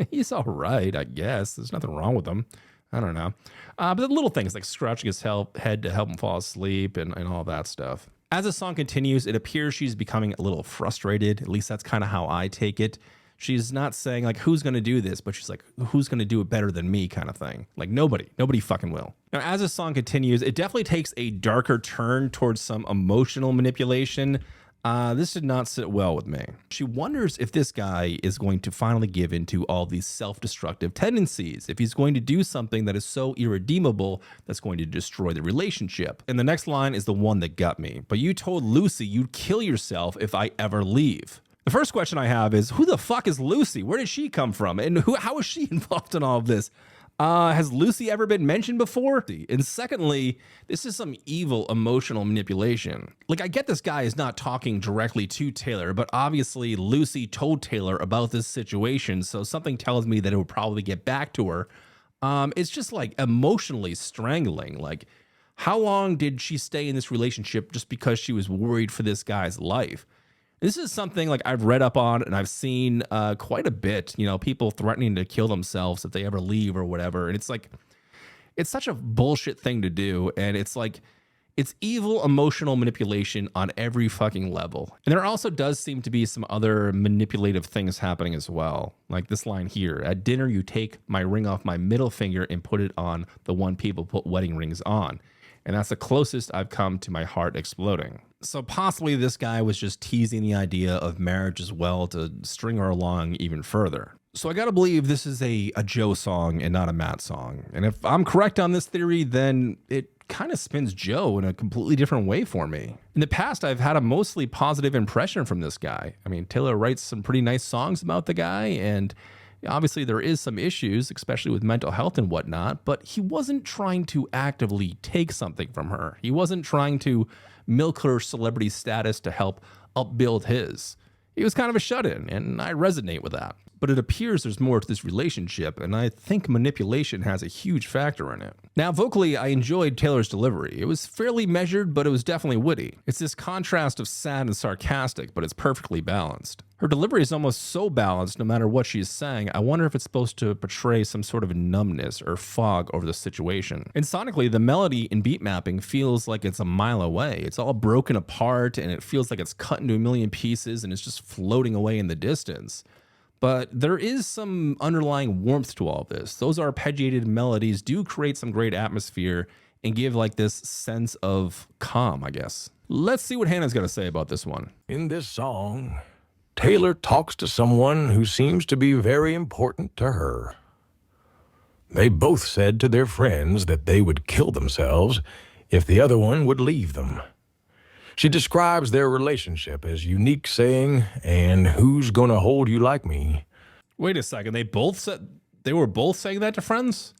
He's all right, I guess. There's nothing wrong with him. I don't know. But the little things like scratching his head to help him fall asleep and all that stuff. As the song continues, it appears she's becoming a little frustrated. At least that's kind of how I take it. She's not saying like, who's going to do this? But she's like, who's going to do it better than me kind of thing. Like nobody fucking will. Now, as the song continues, it definitely takes a darker turn towards some emotional manipulation. This did not sit well with me. She wonders if this guy is going to finally give into all these self-destructive tendencies, if he's going to do something that is so irredeemable that's going to destroy the relationship. And the next line is the one that got me. But you told Lucy you'd kill yourself if I ever leave. The first question I have is, who the fuck is Lucy? Where did she come from? And how is she involved in all of this? Has Lucy ever been mentioned before? And secondly, this is some evil emotional manipulation. Like, I get this guy is not talking directly to Taylor, but obviously Lucy told Taylor about this situation, so something tells me that it would probably get back to her. It's just like emotionally strangling. Like, how long did she stay in this relationship just because she was worried for this guy's life? This is something like I've read up on and I've seen quite a bit, you know, people threatening to kill themselves if they ever leave or whatever. And it's like, it's such a bullshit thing to do. And it's like, it's evil emotional manipulation on every fucking level. And there also does seem to be some other manipulative things happening as well. Like this line here, at dinner, you take my ring off my middle finger and put it on the one people put wedding rings on. And that's the closest I've come to my heart exploding. So possibly this guy was just teasing the idea of marriage as well to string her along even further. So I gotta believe this is a Joe song and not a Matt song. And if I'm correct on this theory, then it kind of spins Joe in a completely different way for me. In the past, I've had a mostly positive impression from this guy. I mean, Taylor writes some pretty nice songs about the guy, and obviously there is some issues, especially with mental health and whatnot, but he wasn't trying to actively take something from her. He wasn't trying to milk her celebrity status to help upbuild his. He was kind of a shut-in, and I resonate with that. But it appears there's more to this relationship, and I think manipulation has a huge factor in it. Now, vocally, I enjoyed Taylor's delivery. It was fairly measured, but it was definitely witty. It's this contrast of sad and sarcastic, but it's perfectly balanced. Her delivery is almost so balanced no matter what she's saying. I wonder if it's supposed to portray some sort of numbness or fog over the situation. And sonically, the melody and beat mapping feels like it's a mile away. It's all broken apart, and it feels like it's cut into a million pieces, and it's just floating away in the distance. But there is some underlying warmth to all this. Those arpeggiated melodies do create some great atmosphere, and give like this sense of calm, I guess. Let's see what Hannah's got to say about this one. In this song, Taylor talks to someone who seems to be very important to her. They both said to their friends that they would kill themselves if the other one would leave them. She describes their relationship as unique, saying, "And who's gonna hold you like me?" Wait a second. They were both saying that to friends?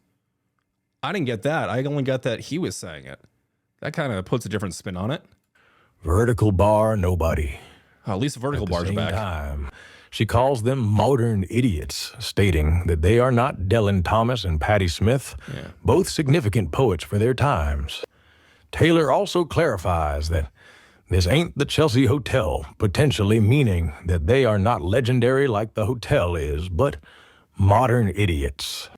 I didn't get that. I only got that he was saying it. That kind of puts a different spin on it. Vertical bar, nobody. Oh, at least the vertical At the bars are same back. time, she calls them modern idiots, stating that they are not Dylan Thomas and Patti Smith, both significant poets for their times. Taylor also clarifies that this ain't the Chelsea Hotel, potentially meaning that they are not legendary like the hotel is, but modern idiots.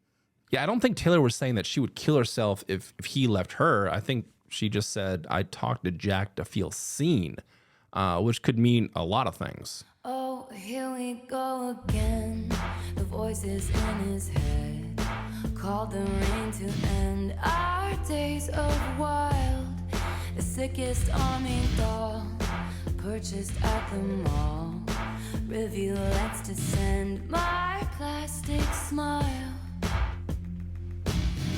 Yeah, I don't think Taylor was saying that she would kill herself if he left her. I think she just said, I talked to Jack to feel seen, which could mean a lot of things. Oh, here we go again. The voices in his head called the rain to end our days of wild. The sickest army doll purchased at the mall. Rivulets to send my plastic smile.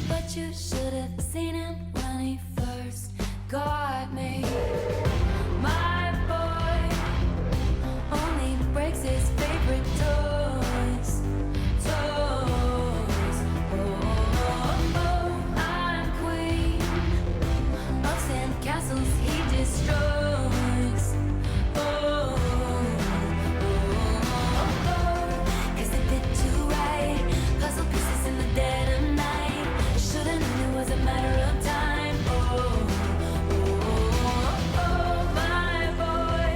But you should have seen him when he first got me. My boy only breaks his favorite toys. Toys. Oh, I'm queen of sand castles he destroys. Oh, 'cause it did too right. Puzzle pieces in the dead of night. Should've known it was a matter of time. My boy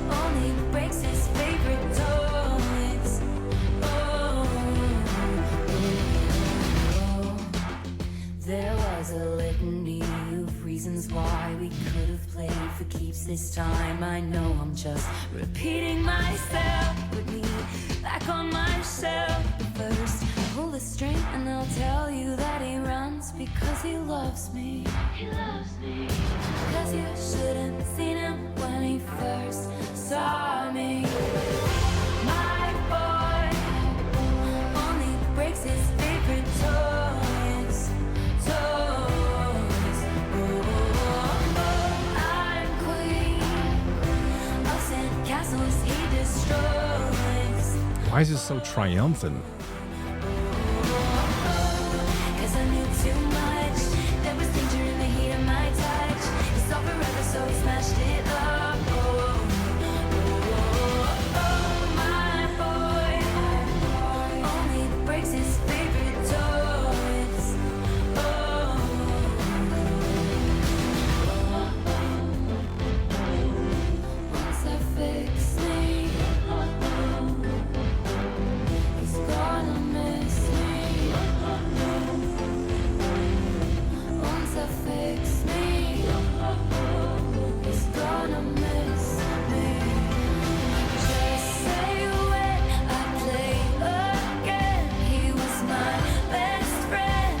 only breaks his favorite toys. There was a litany of reasons why we could have played for keeps this time. I know I'm just repeating myself. Put me back on my shelf. But first, pull the string and I'll tell you that he runs because he loves me. He loves me. Cause you shouldn't seen him when he first saw me. My boy only breaks his favorite toys. Toys. I'm queen of sand castles he destroys. Why is this so triumphant? Cause I knew too much. There was danger in the heat of my touch. He saw forever, so he smashed it up. My boy only breaks his favorite toys. Once I fix me, he's gonna miss me. Once I fix me, he's gonna miss me. Just say when I play again, he was my best friend.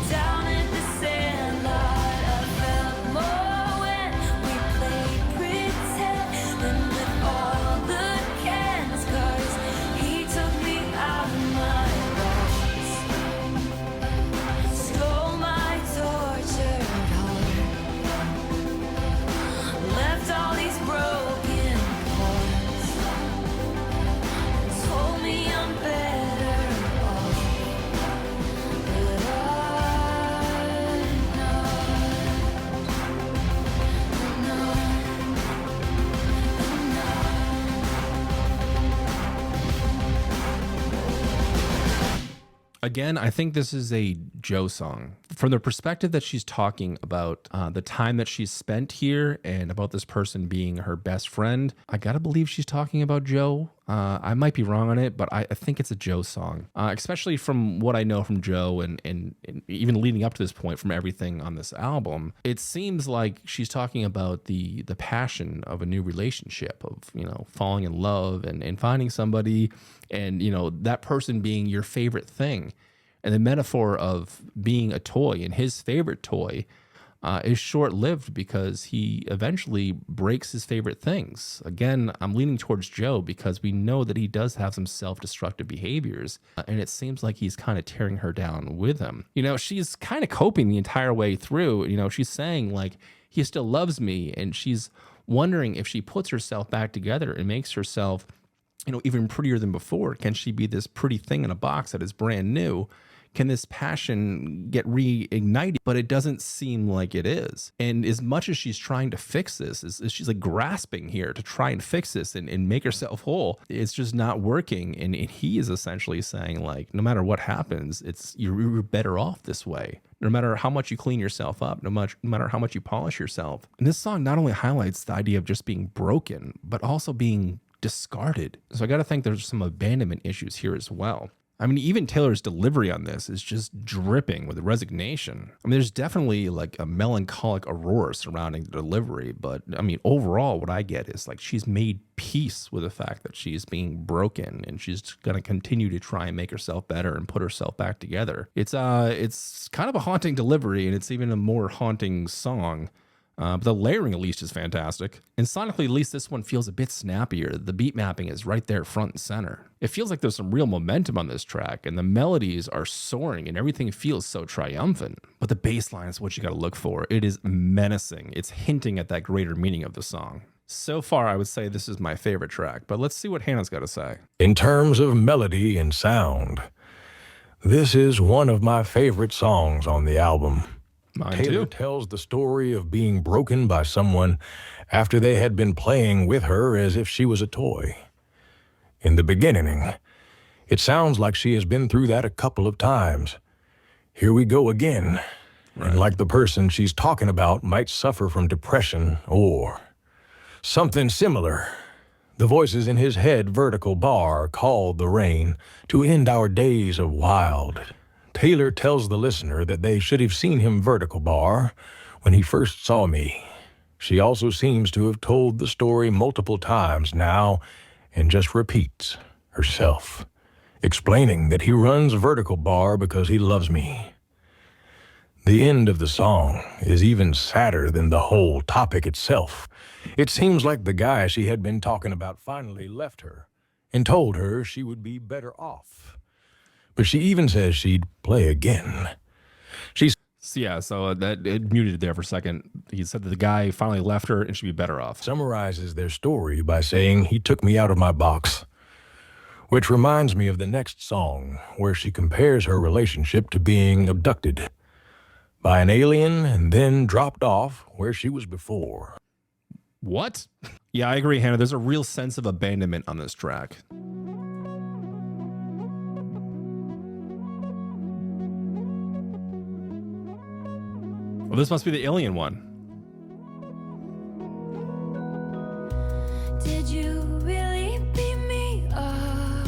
Down at the Sandlot, I felt more when we played pretend than with all the cans. 'Cause he took me out of my box, stole my tortured heart, left all these broken parts, told me I'm better off. But Again, I think this is a Joe song. From the perspective that she's talking about the time that she's spent here and about this person being her best friend, I gotta believe she's talking about Joe. I might be wrong on it, but I think it's a Joe song, especially from what I know from Joe and even leading up to this point from everything on this album. It seems like she's talking about the passion of a new relationship, of, you know, falling in love and finding somebody and, you know, that person being your favorite thing. And the metaphor of being a toy and his favorite toy is short-lived because he eventually breaks his favorite things. Again, I'm leaning towards Joe because we know that he does have some self-destructive behaviors, and it seems like he's kind of tearing her down with him. You know, she's kind of coping the entire way through. You know, she's saying like, he still loves me, and she's wondering if she puts herself back together and makes herself, you know, even prettier than before. Can she be this pretty thing in a box that is brand new? Can this passion get reignited? But it doesn't seem like it is. And as much as she's trying to fix this, as she's like grasping here to try and fix this and make herself whole, it's just not working. And he is essentially saying like, no matter what happens, you're better off this way. No matter how much you clean yourself up, no matter how much you polish yourself. And this song not only highlights the idea of just being broken, but also being discarded. So I got to think there's some abandonment issues here as well. I mean, even Taylor's delivery on this is just dripping with resignation. I mean, there's definitely like a melancholic aurora surrounding the delivery, but I mean, overall, what I get is like she's made peace with the fact that she's being broken, and she's going to continue to try and make herself better and put herself back together. It's kind of a haunting delivery, and it's even a more haunting song. But the layering at least is fantastic. And sonically, at least this one feels a bit snappier. The beat mapping is right there front and center. It feels like there's some real momentum on this track, and the melodies are soaring and everything feels so triumphant. But the bass line is what you got to look for. It is menacing. It's hinting at that greater meaning of the song. So far, I would say this is my favorite track, but let's see what Hannah's got to say. In terms of melody and sound, this is one of my favorite songs on the album. Mine Taylor too. tells the story of being broken by someone after they had been playing with her as if she was a toy. In the beginning, it sounds like she has been through that a couple of times. Here we go again. Right. And like the person she's talking about might suffer from depression or something similar. The voices in his head vertical bar called the rain to end our days of wild. Taylor tells the listener that they should have seen him vertical bar when he first saw me. She also seems to have told the story multiple times now and just repeats herself, explaining that he runs vertical bar because he loves me. The end of the song is even sadder than the whole topic itself. It seems like the guy she had been talking about finally left her and told her she would be better off. But she even says she'd play again. So that it muted there for a second. He said that the guy finally left her and she'd be better off. Summarizes their story by saying he took me out of my box, which reminds me of the next song where she compares her relationship to being abducted by an alien and then dropped off where she was before. What? Yeah, I agree, Hannah. There's a real sense of abandonment on this track. Well, this must be the alien one. Did you really beat me up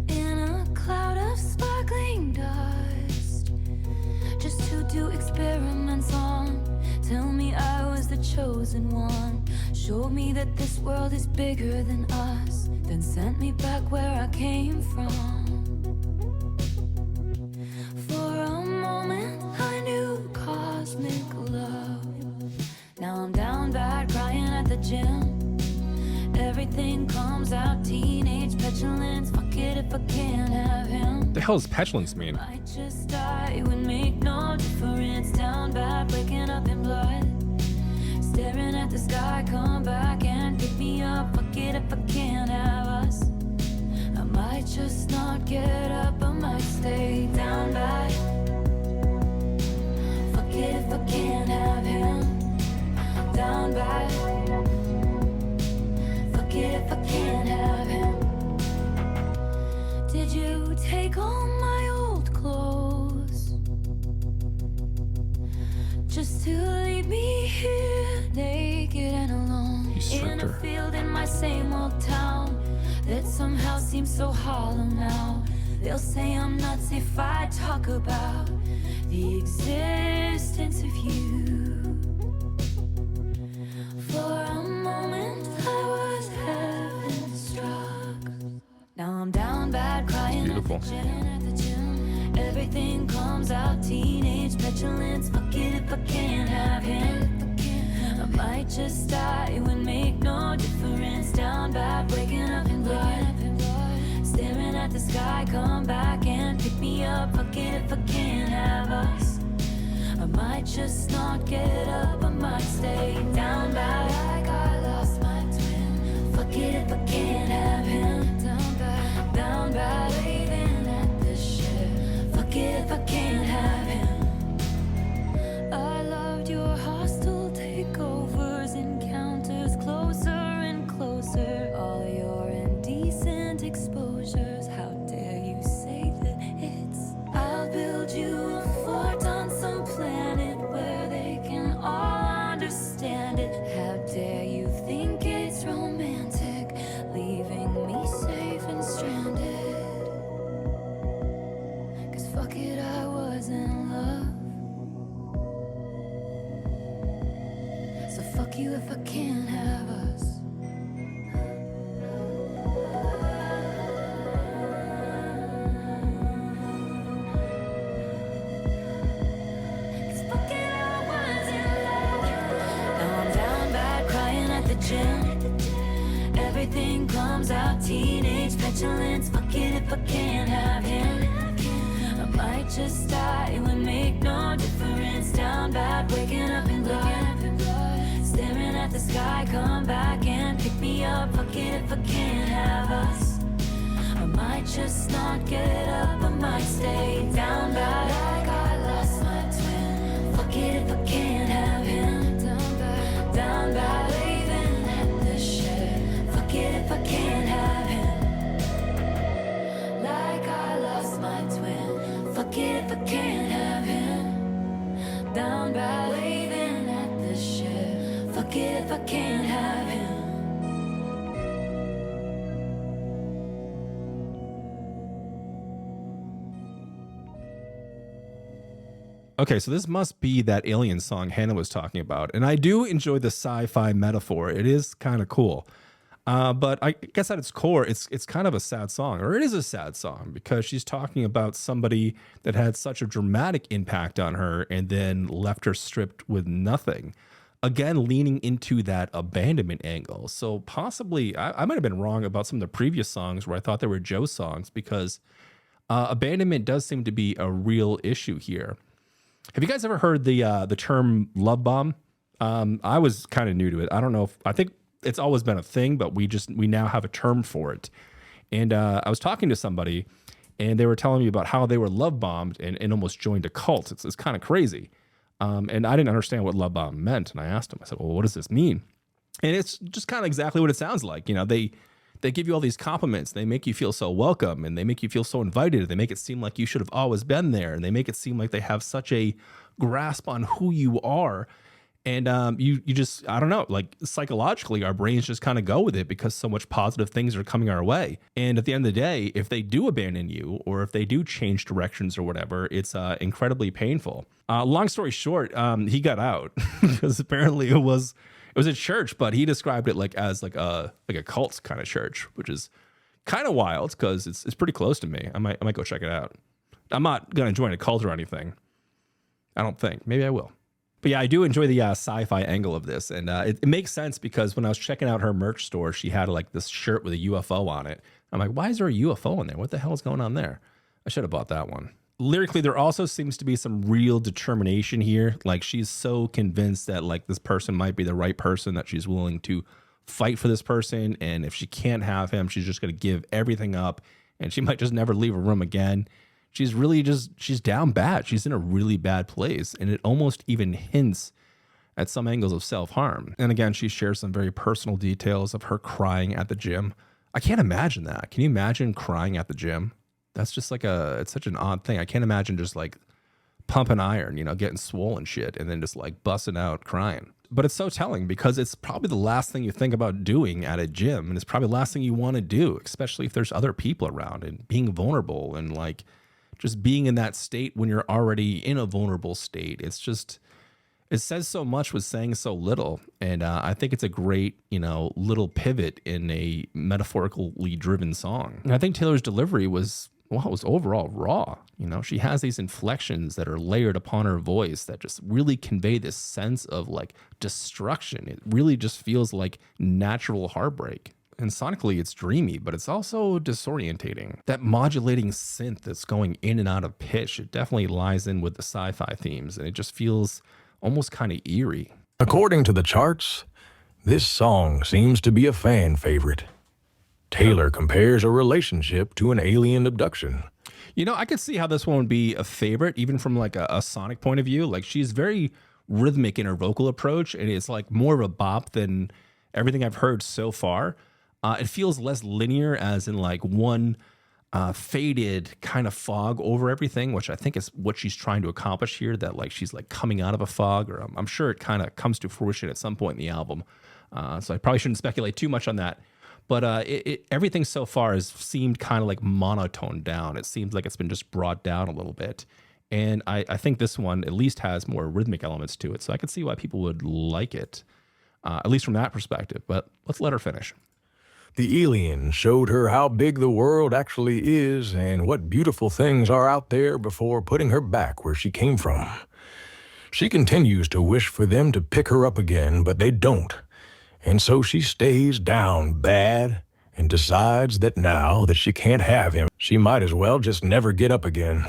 in a cloud of sparkling dust just to do experiments on? Tell me I was the chosen one. Showed me that this world is bigger than us, then sent me back where I came from. Now I'm down bad, crying at the gym. Everything comes out, teenage petulance. Fuck it if I can't have him. What the hell does petulance mean? Might just die, it would make no difference. Down bad, waking up in blood. Staring at the sky, come back and pick me up. Fuck it if I can't have us. I might just not get up, I might stay down bad. Fuck it if I can't have him. Down bad. Fuck it if I can't have him. Did you take all my old clothes just to leave me here naked and alone in a field in my same old town that somehow seems so hollow now? They'll say I'm nuts if I talk about the existence of you. For a moment I was heaven struck. Now I'm down down bad, crying Beautiful. at the gym. Everything comes out, teenage petulance. Fuck it if I can't have him. I might just die, it would make no difference. Down bad, waking up in blood. Staring at the sky, come back and pick me up. Fuck it if I can't have us. I might just not get up, I might stay down bad. Like I lost my twin. Fuck it if I can't have him. Down bad, waving at the ship. Fuck it if I can't have him. I loved your hostile takeovers, encounters closer and closer. All your indecent exposures. How dare you say that it's? I'll build you a fort on some planet where they can all understand it. How dare you think it's romantic, leaving me safe and stranded? 'Cause fuck it, I was in love. So fuck you if I can't have us. Everything comes out, teenage petulance. Fuck it if I can't have him. I might just die, it would make no difference. Down bad, waking up in blood. Staring at the sky, come back and pick me up. Fuck it if I can't have us. I might just not get up, I might stay down bad. Like I lost my twin. Fuck it if I can't have him. Down bad, waving at the ship. Fuck it if I can't have him. Like I lost my twin. Fuck it if I can't have him. Down bad, waving at the ship. Fuck it if I can't have him. Okay, so this must be that alien song Hannah was talking about. And I do enjoy the sci-fi metaphor. It is kind of cool. But I guess at its core, it's kind of a sad song, or it is a sad song, because she's talking about somebody that had such a dramatic impact on her and then left her stripped with nothing. Again, leaning into that abandonment angle. So possibly, I might have been wrong about some of the previous songs where I thought they were Joe songs, because abandonment does seem to be a real issue here. Have you guys ever heard the term love bomb? I was kind of new to it. I don't know I think it's always been a thing, but we now have a term for it. And I was talking to somebody, and they were telling me about how they were love bombed and almost joined a cult. It's kind of crazy. And I didn't understand what love bomb meant. And I asked him, I said, well, what does this mean? And it's just kind of exactly what it sounds like. You know, they give you all these compliments. They make you feel so welcome, and they make you feel so invited. They make it seem like you should have always been there. And they make it seem like they have such a grasp on who you are. And you just, I don't know, like psychologically, our brains just kind of go with it because so much positive things are coming our way. And at the end of the day, if they do abandon you, or if they do change directions or whatever, it's incredibly painful. Long story short, he got out because apparently it was a church, but he described it like as like a cult kind of church, which is kind of wild because it's pretty close to me. I might go check it out. I'm not gonna join a cult or anything. I don't think. Maybe I will. But yeah, I do enjoy the sci-fi angle of this, and it makes sense because when I was checking out her merch store, she had like this shirt with a UFO on it. I'm like, why is there a UFO in there? What the hell is going on there? I should have bought that one. Lyrically, there also seems to be some real determination here. Like she's so convinced that like this person might be the right person that she's willing to fight for this person. And if she can't have him, she's just going to give everything up, and she might just never leave a room again. She's really she's down bad. She's in a really bad place. And it almost even hints at some angles of self-harm. And again, she shares some very personal details of her crying at the gym. I can't imagine that. Can you imagine crying at the gym? That's just like it's such an odd thing. I can't imagine just like pumping iron, you know, getting swollen shit and then just like busting out crying. But it's so telling because it's probably the last thing you think about doing at a gym. And it's probably the last thing you want to do, especially if there's other people around, and being vulnerable and like just being in that state when you're already in a vulnerable state. It's It says so much with saying so little, and I think it's a great, little pivot in a metaphorically driven song. And I think Taylor's delivery was overall raw. She has these inflections that are layered upon her voice that just really convey this sense of like destruction. It really just feels like natural heartbreak. And sonically, it's dreamy, but it's also disorientating. That modulating synth that's going in and out of pitch, it definitely lies in with the sci-fi themes, and it just feels almost kind of eerie. According to the charts, this song seems to be a fan favorite. Taylor compares a relationship to an alien abduction. I could see how this one would be a favorite, even from like a sonic point of view. Like, she's very rhythmic in her vocal approach, and it's like more of a bop than everything I've heard so far. It feels less linear, as in like one faded kind of fog over everything, which I think is what she's trying to accomplish here, that like she's like coming out of a fog, or I'm sure it kind of comes to fruition at some point in the album. So I probably shouldn't speculate too much on that. But everything so far has seemed kind of like monotoned down. It seems like it's been just brought down a little bit. And I think this one at least has more rhythmic elements to it. So I could see why people would like it, at least from that perspective. But let's let her finish. The alien showed her how big the world actually is and what beautiful things are out there before putting her back where she came from. She continues to wish for them to pick her up again, but they don't. And so she stays down bad and decides that now that she can't have him, she might as well just never get up again.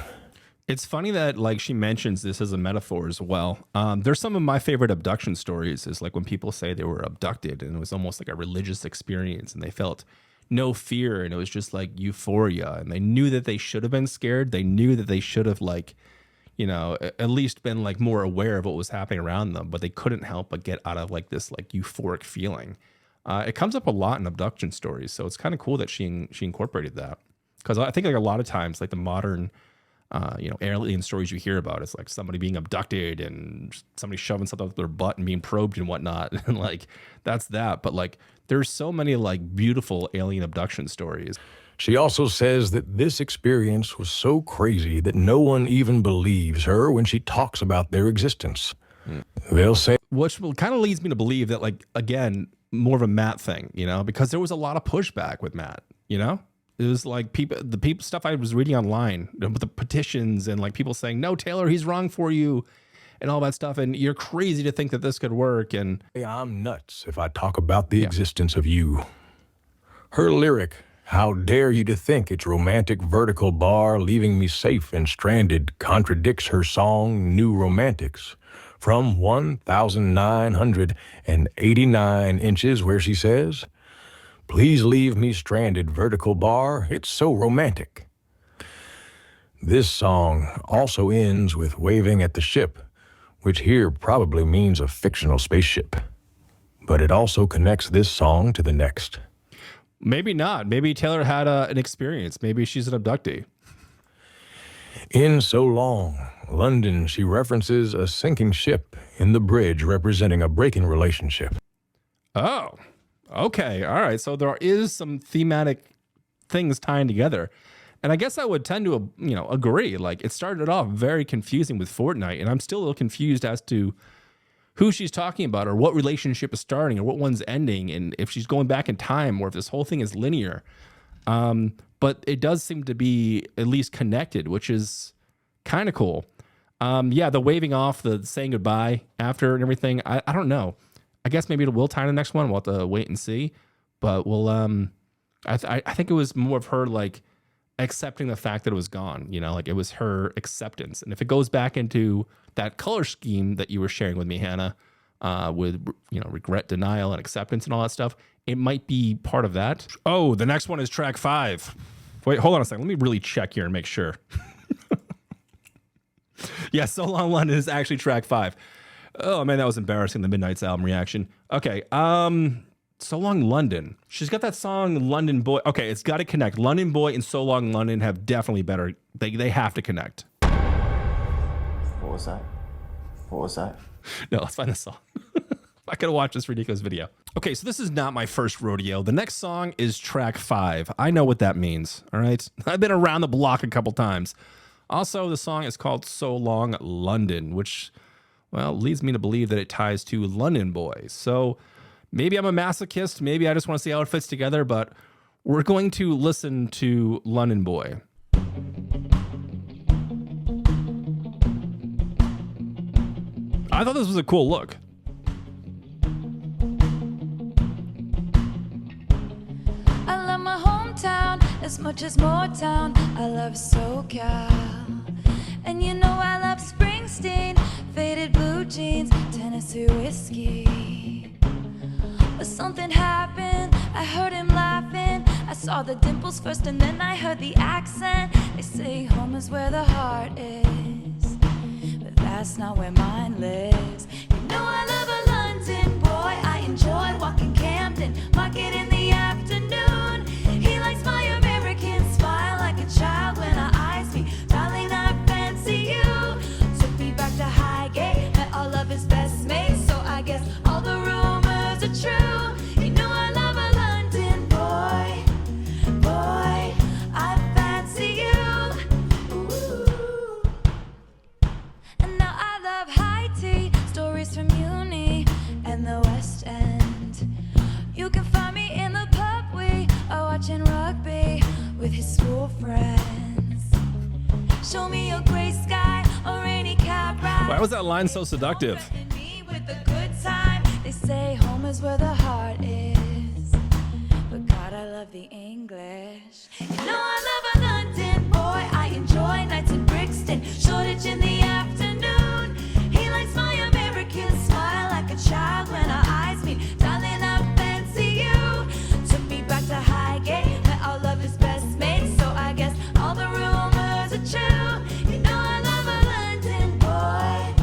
It's funny that like she mentions this as a metaphor as well. There's some of my favorite abduction stories is like when people say they were abducted and it was almost like a religious experience and they felt no fear and it was just like euphoria, and they knew that they should have been scared. They knew that they should have like, at least been like more aware of what was happening around them, but they couldn't help but get out of like this like euphoric feeling. It comes up a lot in abduction stories. So it's kind of cool that she incorporated that, because I think like a lot of times like the modern alien stories you hear about, it's like somebody being abducted and somebody shoving something up their butt and being probed and whatnot. And like, that's that. But like, there's so many like beautiful alien abduction stories. She also says that this experience was so crazy that no one even believes her when she talks about their existence. They'll say, which kind of leads me to believe that like, again, more of a Matt thing, because there was a lot of pushback with Matt, It was like the people stuff I was reading online with the petitions and like people saying, no, Taylor, he's wrong for you and all that stuff. And you're crazy to think that this could work. And I'm nuts if I talk about the existence of you. Her lyric, how dare you to think it's romantic vertical bar leaving me safe and stranded, contradicts her song, New Romantics, from 1,989 inches, where she says, please leave me stranded, vertical bar, it's so romantic. This song also ends with waving at the ship, which here probably means a fictional spaceship. But it also connects this song to the next. Maybe not. Maybe Taylor had an experience. Maybe she's an abductee. In So Long, London, she references a sinking ship in the bridge representing a breaking relationship. Oh, okay. All right. So there is some thematic things tying together. And I guess I would tend to, agree. Like, it started off very confusing with Fortnite, and I'm still a little confused as to who she's talking about or what relationship is starting or what one's ending, and if she's going back in time or if this whole thing is linear. But it does seem to be at least connected, which is kind of cool. The waving off, the saying goodbye after and everything, I don't know. I guess maybe it will tie to the next one. We'll have to wait and see. But we'll, I think it was more of her like accepting the fact that it was gone, like it was her acceptance. And if it goes back into that color scheme that you were sharing with me, Hannah, with, regret, denial, and acceptance and all that stuff, it might be part of that. Oh, the next one is track 5. Wait, hold on a second. Let me really check here and make sure. Yeah, So Long London is actually track 5. Oh man, that was embarrassing, the Midnight's album reaction. Okay, So Long London. She's got that song London Boy. Okay, it's got to connect. London Boy and So Long London have definitely better. They have to connect. What was that? What was that? No, let's find the song. I gotta watch this ridiculous video. Okay, so this is not my first rodeo. The next song is track 5. I know what that means. All right, I've been around the block a couple times. Also, the song is called So Long London, which well, leads me to believe that it ties to London Boy. So maybe I'm a masochist. Maybe I just want to see how it fits together, but we're going to listen to London Boy. I thought this was a cool look. I love my hometown as much as Motown. I love SoCal. And you know I love Springsteen, faded blue jeans, Tennessee whiskey. But something happened, I heard him laughing. I saw the dimples first and then I heard the accent. They say home is where the heart is, but that's not where mine lives. You know I love a London boy. I enjoy walking Camden Market in the afternoon. He likes my American smile like a child when I eyes me. Darling, I fancy you. Took me back to Highgate, met all of his best mates. So I guess all the rumors are true. You know I love a London boy. Boy, I fancy you. Ooh. And now I love high tea, stories from uni and the West End. You can find me in the pub, we are watching rugby with his school friends. Show me a gray sky, a rainy cab ride. Why was that line so seductive? Threatening me with a good time. They say home is where the heart is, but God, I love the English. You know I love a London boy. I enjoy nights in Brixton, Shoreditch in the afternoon. He likes my American smile like a child when our eyes meet. Darling, I fancy you. Took me back to Highgate, met all of his best mates. So I guess all the rumors are true. You know I love a London boy.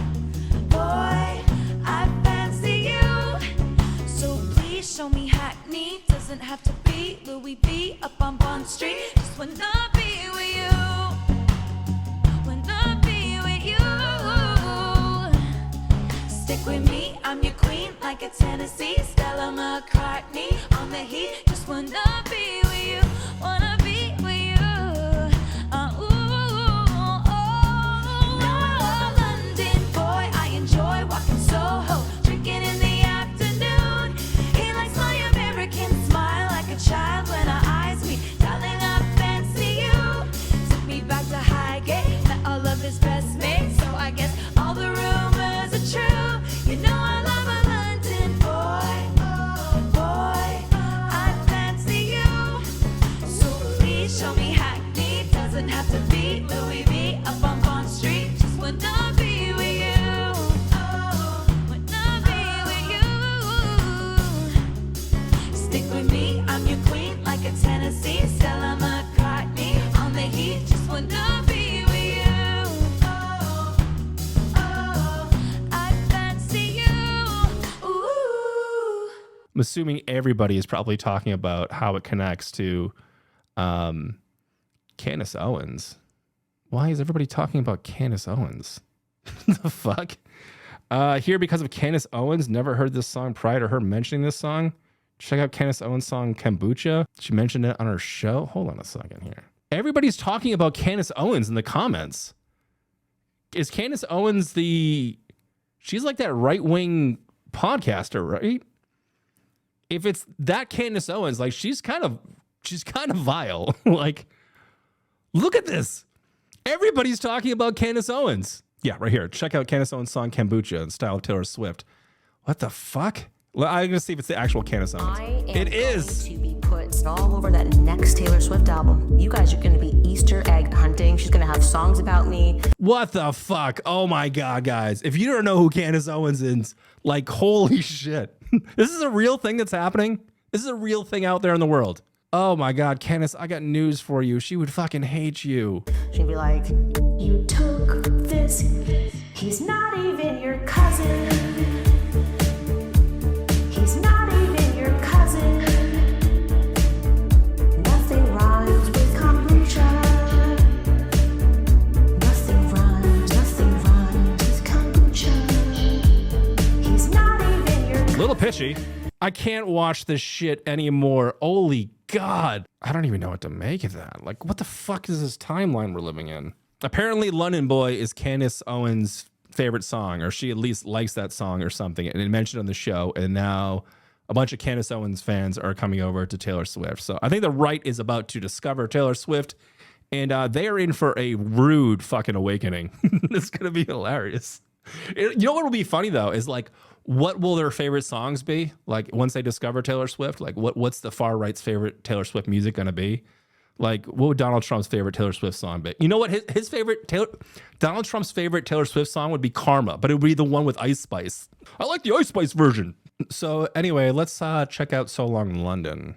Boy, I fancy you. So please show me Hackney. Doesn't have to be Louis V up on Bond Street. Just wanna be with you. Wanna be with you. Stick with me, I'm your queen, like a Tennessee Stella McCartney on the heat. Just wanna be with you, wanna be with you. London boy, I enjoy walking Soho, drinking in the afternoon. He likes my American smile like a child when our eyes meet. Darling, I fancy you. Took me back to Highgate, met all of his best mates. So I guess all the rumors are true. You know I love a London boy. Boy, I fancy you. So please show me Hackney. Doesn't have to be Louis V up on Bond Street. Just wanna be with you. Wanna be with you. Stick with me, I'm your queen, like a Tennessee Stella McCartney on the heat. Just wanna be with you. I fancy you. Ooh. I'm assuming everybody is probably talking about how it connects to Candace Owens. Why is everybody talking about Candace Owens? The fuck? Here because of Candace Owens. Never heard this song prior to her mentioning this song. Check out Candace Owens' song Kombucha. She mentioned it on her show. Hold on a second here. Everybody's talking about Candace Owens in the comments. Is Candace Owens she's like that right-wing podcaster, right? If it's that Candace Owens, like she's kind of vile. Like, look at this. Everybody's talking about Candace Owens. Yeah, right here. Check out Candace Owens' song Kombucha in style of Taylor Swift. What the fuck? Well, I'm gonna see if it's the actual Candace Owens. It is. To be put all over that next Taylor Swift album. You guys are gonna be Easter egg hunting. She's gonna have songs about me. What the fuck? Oh my God, guys. If you don't know who Candace Owens is, like, holy shit. This is a real thing that's happening. This is a real thing out there in the world. Oh my God, Candace, I got news for you. She would fucking hate you. She'd be like, you took this. He's not even your cousin. He's not even your cousin. Nothing rhymes with kombucha. Nothing rhymes with kombucha. He's not even your cousin. Little pitchy. I can't watch this shit anymore. Holy God. I don't even know what to make of that. Like, what the fuck is this timeline we're living in? Apparently, London Boy is Candace Owens' favorite song, or she at least likes that song or something, and it mentioned on the show, and now a bunch of Candace Owens fans are coming over to Taylor Swift. So I think the right is about to discover Taylor Swift, and they are in for a rude fucking awakening. It's going to be hilarious. You know what will be funny, though, is like, what will their favorite songs be? Like, once they discover Taylor Swift, like, what's the far right's favorite Taylor Swift music going to be? Like, what would Donald Trump's favorite Taylor Swift song be? You know what? His favorite Donald Trump's favorite Taylor Swift song would be Karma, but it would be the one with Ice Spice. I like the Ice Spice version. So anyway, let's check out So Long in London.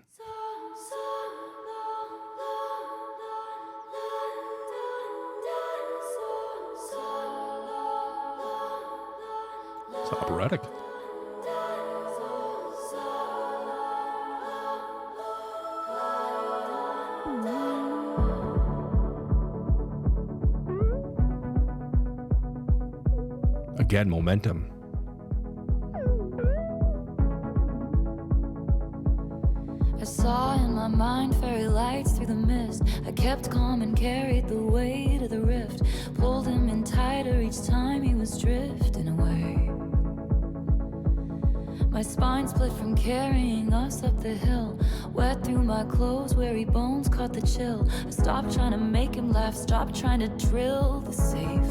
It's operatic. Again, momentum. I saw in my mind fairy lights through the mist. I kept calm and carried the weight of the rift. Pulled him in tighter each time he was drifting away. My spine split from carrying us up the hill. Wet through my clothes, weary bones caught the chill. I stopped trying to make him laugh, stopped trying to drill the safe.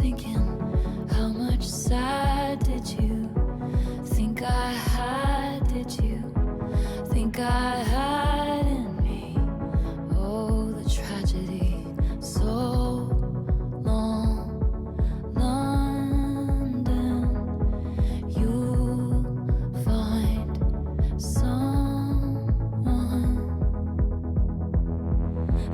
Thinking, how much sad did you think I had? Did you think I had in me? Oh, the tragedy. So long, London. You find someone.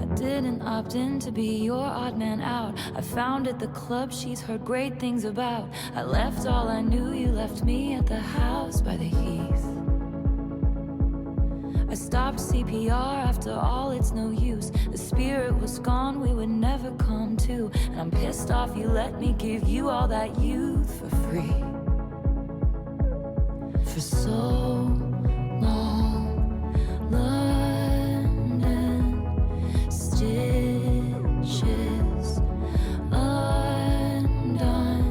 I didn't opt in to be your odd man out. I found at the club she's heard great things about. I left all I knew, you left me at the house by the heath. I stopped CPR after all, it's no use. The spirit was gone, we would never come to. And I'm pissed off you let me give you all that youth for free. For so long, London, stitches undone,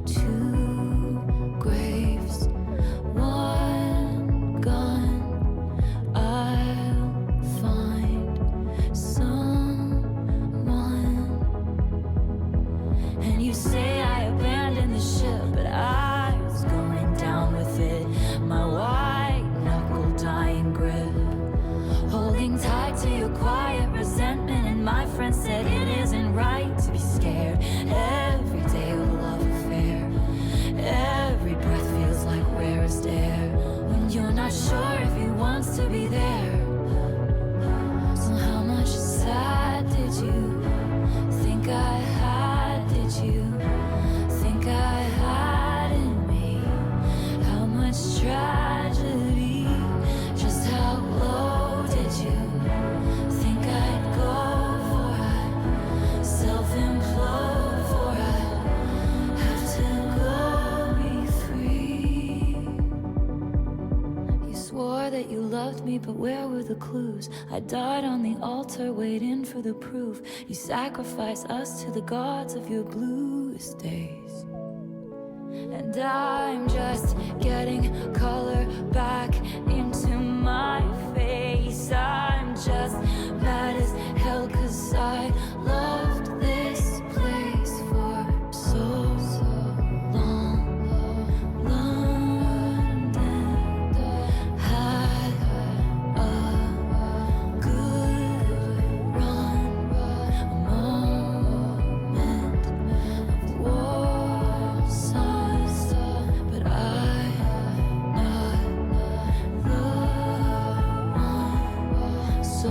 2 graves, 1 gun. I'll find someone. And you say I abandoned the ship, but I was going down with it. My white knuckle dying grip, holding tight to your quiet resentment. And my friend said it isn't right to be scared. Every day a love affair, every breath feels like rarest air. When you're not sure if he wants to be there. So how much sad did you think I had? Did you think I had in me? How much tragedy? Just how low did you think I'd go for? I'd self-implode for I'd have to go be free. You swore that you loved me, but where were the clues? I died on the altar waiting for the proof. You sacrificed us to the gods of your bluest days. And I'm just getting color back into my face. I'm just mad as hell 'cause I loved this place for so long. London had a good run, a moment of war size, but I'm not the one. So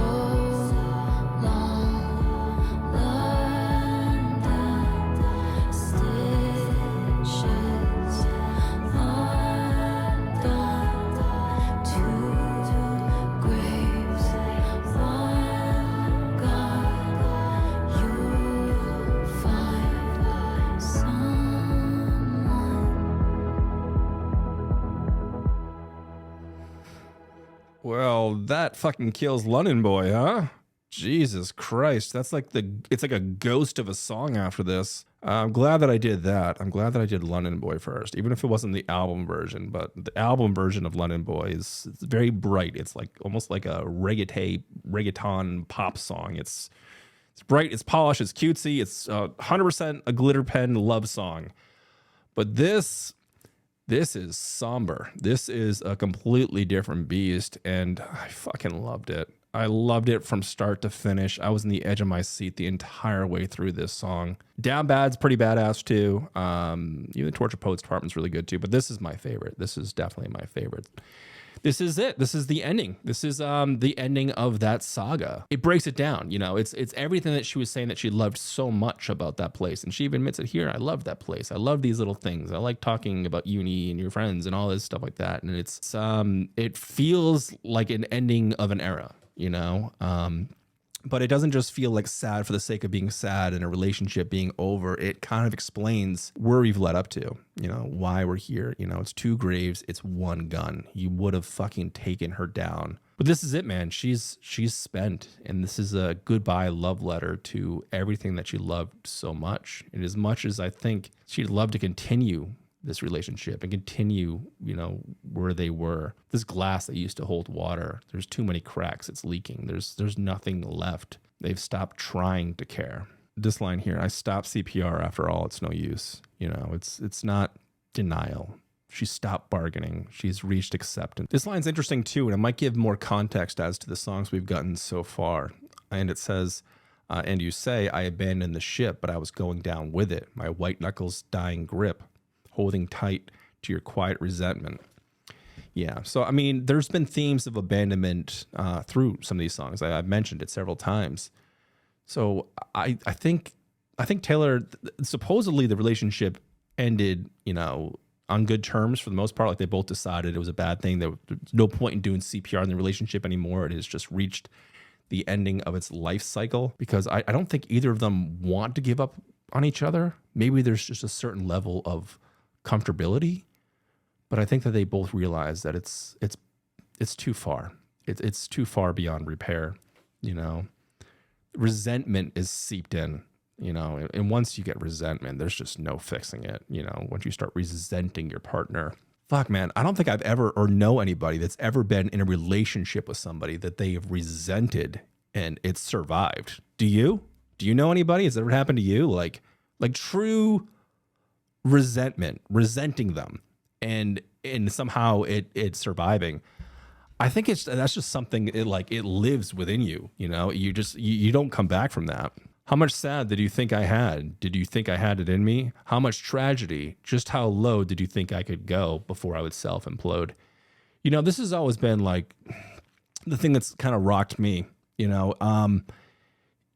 long, London, stitches undone, 2 graves, 1 gun. You'll find someone. Well, that fucking kills London Boy, huh? Jesus Christ, that's like it's like a ghost of a song after this. I'm glad that I did that. I'm glad that I did London Boy first, even if it wasn't the album version. But the album version of London Boy is it's very bright. It's like almost like a reggaeton pop song. It's bright, it's polished, it's cutesy, it's 100% a glitter pen love song. But this is somber. This is a completely different beast, and I fucking loved it. I loved it from start to finish. I was in the edge of my seat the entire way through this song. Down Bad's pretty badass too. Even the Tortured Poets Department's really good too, but this is my favorite. This is definitely my favorite. This is it. This is the ending. This is the ending of that saga. It breaks it down. You know, it's everything that she was saying that she loved so much about that place. And she even admits it here. I love that place. I love these little things. I like talking about uni and your friends and all this stuff like that. And it's it feels like an ending of an era, you know? But it doesn't just feel like sad for the sake of being sad and a relationship being over. It kind of explains where we've led up to, you know, why we're here. You know, it's 2 graves, it's 1 gun. You would have fucking taken her down. But this is it, man. She's spent, and this is a goodbye love letter to everything that she loved so much. And as much as I think she'd love to continue this relationship and continue, you know, where they were. This glass that used to hold water, there's too many cracks, it's leaking. There's nothing left. They've stopped trying to care. This line here, I stopped CPR after all, it's no use. You know, it's not denial. She stopped bargaining. She's reached acceptance. This line's interesting too, and it might give more context as to the songs we've gotten so far. And it says, and you say, I abandoned the ship, but I was going down with it. My white knuckles dying grip, holding tight to your quiet resentment. Yeah, so I mean, there's been themes of abandonment through some of these songs. I've mentioned it several times. So I think Taylor, supposedly the relationship ended, you know, on good terms for the most part. Like they both decided it was a bad thing. There's no point in doing CPR in the relationship anymore. It has just reached the ending of its life cycle because I don't think either of them want to give up on each other. Maybe there's just a certain level of comfortability, but I think that they both realize that it's too far. It's too far beyond repair. You know, resentment is seeped in. You know, and once you get resentment, there's just no fixing it. You know, once you start resenting your partner, fuck, man, I don't think I've ever or know anybody that's ever been in a relationship with somebody that they have resented and it's survived. Do you? Do you know anybody? Has that ever happened to you? Like true resentment, resenting them, and somehow it's surviving. I think that's just something it lives within you. You know, you don't come back from that. How much sad did you think I had? Did you think I had it in me? How much tragedy? Just how low did you think I could go before I would self-implode? You know, this has always been like the thing that's kind of rocked me. You know,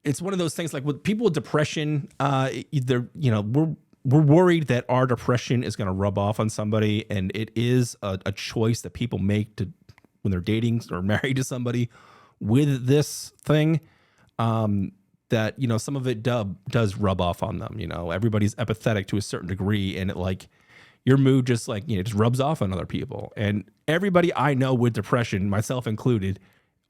it's one of those things like with people with depression. We're worried that our depression is going to rub off on somebody, and it is a choice that people make to when they're dating or married to somebody with this thing. That, you know, some of it does rub off on them. You know, everybody's empathetic to a certain degree, and it like your mood just like, you know, just rubs off on other people. And everybody I know with depression, myself included,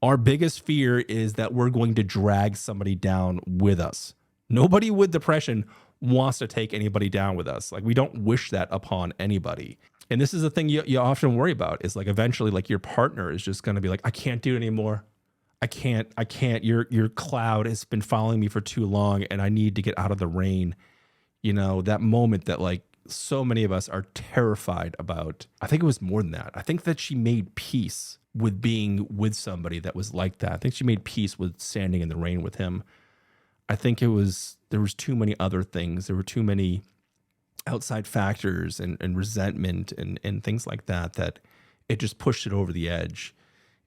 our biggest fear is that we're going to drag somebody down with us. Nobody with depression wants to take anybody down with us. Like we don't wish that upon anybody. And this is the thing you often worry about is like eventually like your partner is just going to be like, I can't do it anymore. I can't, your cloud has been following me for too long and I need to get out of the rain. You know, that moment that like so many of us are terrified about. I think it was more than that. I think that she made peace with being with somebody that was like that. I think she made peace with standing in the rain with him. I think there was too many other things. There were too many outside factors and resentment and things like that it just pushed it over the edge.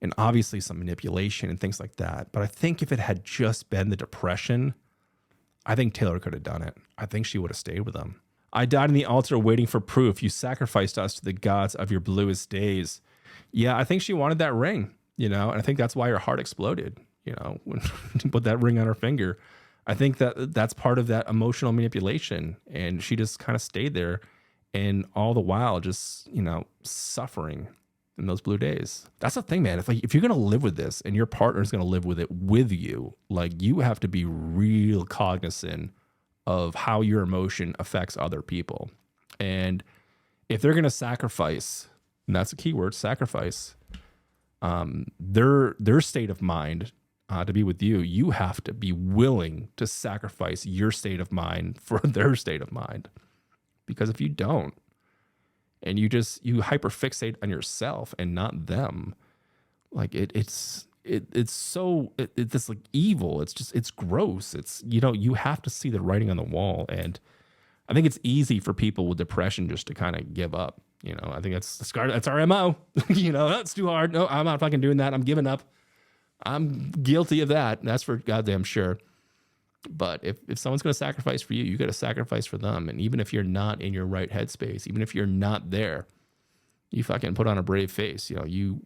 And obviously some manipulation and things like that. But I think if it had just been the depression, I think Taylor could have done it. I think she would have stayed with him. I died on the altar waiting for proof. You sacrificed us to the gods of your bluest days. Yeah, I think she wanted that ring, you know, and I think that's why her heart exploded, you know, when she put that ring on her finger. I think that's part of that emotional manipulation. And she just kind of stayed there and all the while just, you know, suffering in those blue days. That's the thing, man. If you're gonna live with this and your partner's gonna live with it with you, like you have to be real cognizant of how your emotion affects other people. And if they're gonna sacrifice, and that's a key word, sacrifice, their state of mind to be with you, you have to be willing to sacrifice your state of mind for their state of mind. Because if you don't, and you hyperfixate on yourself and not them, like it's like evil. It's gross. It's, you have to see the writing on the wall. And I think it's easy for people with depression just to kind of give up. I think that's our MO. That's too hard. No, I'm not fucking doing that. I'm giving up. I'm guilty of that. That's for goddamn sure. But if someone's going to sacrifice for you, you got to sacrifice for them. And even if you're not in your right headspace, even if you're not there, you fucking put on a brave face. You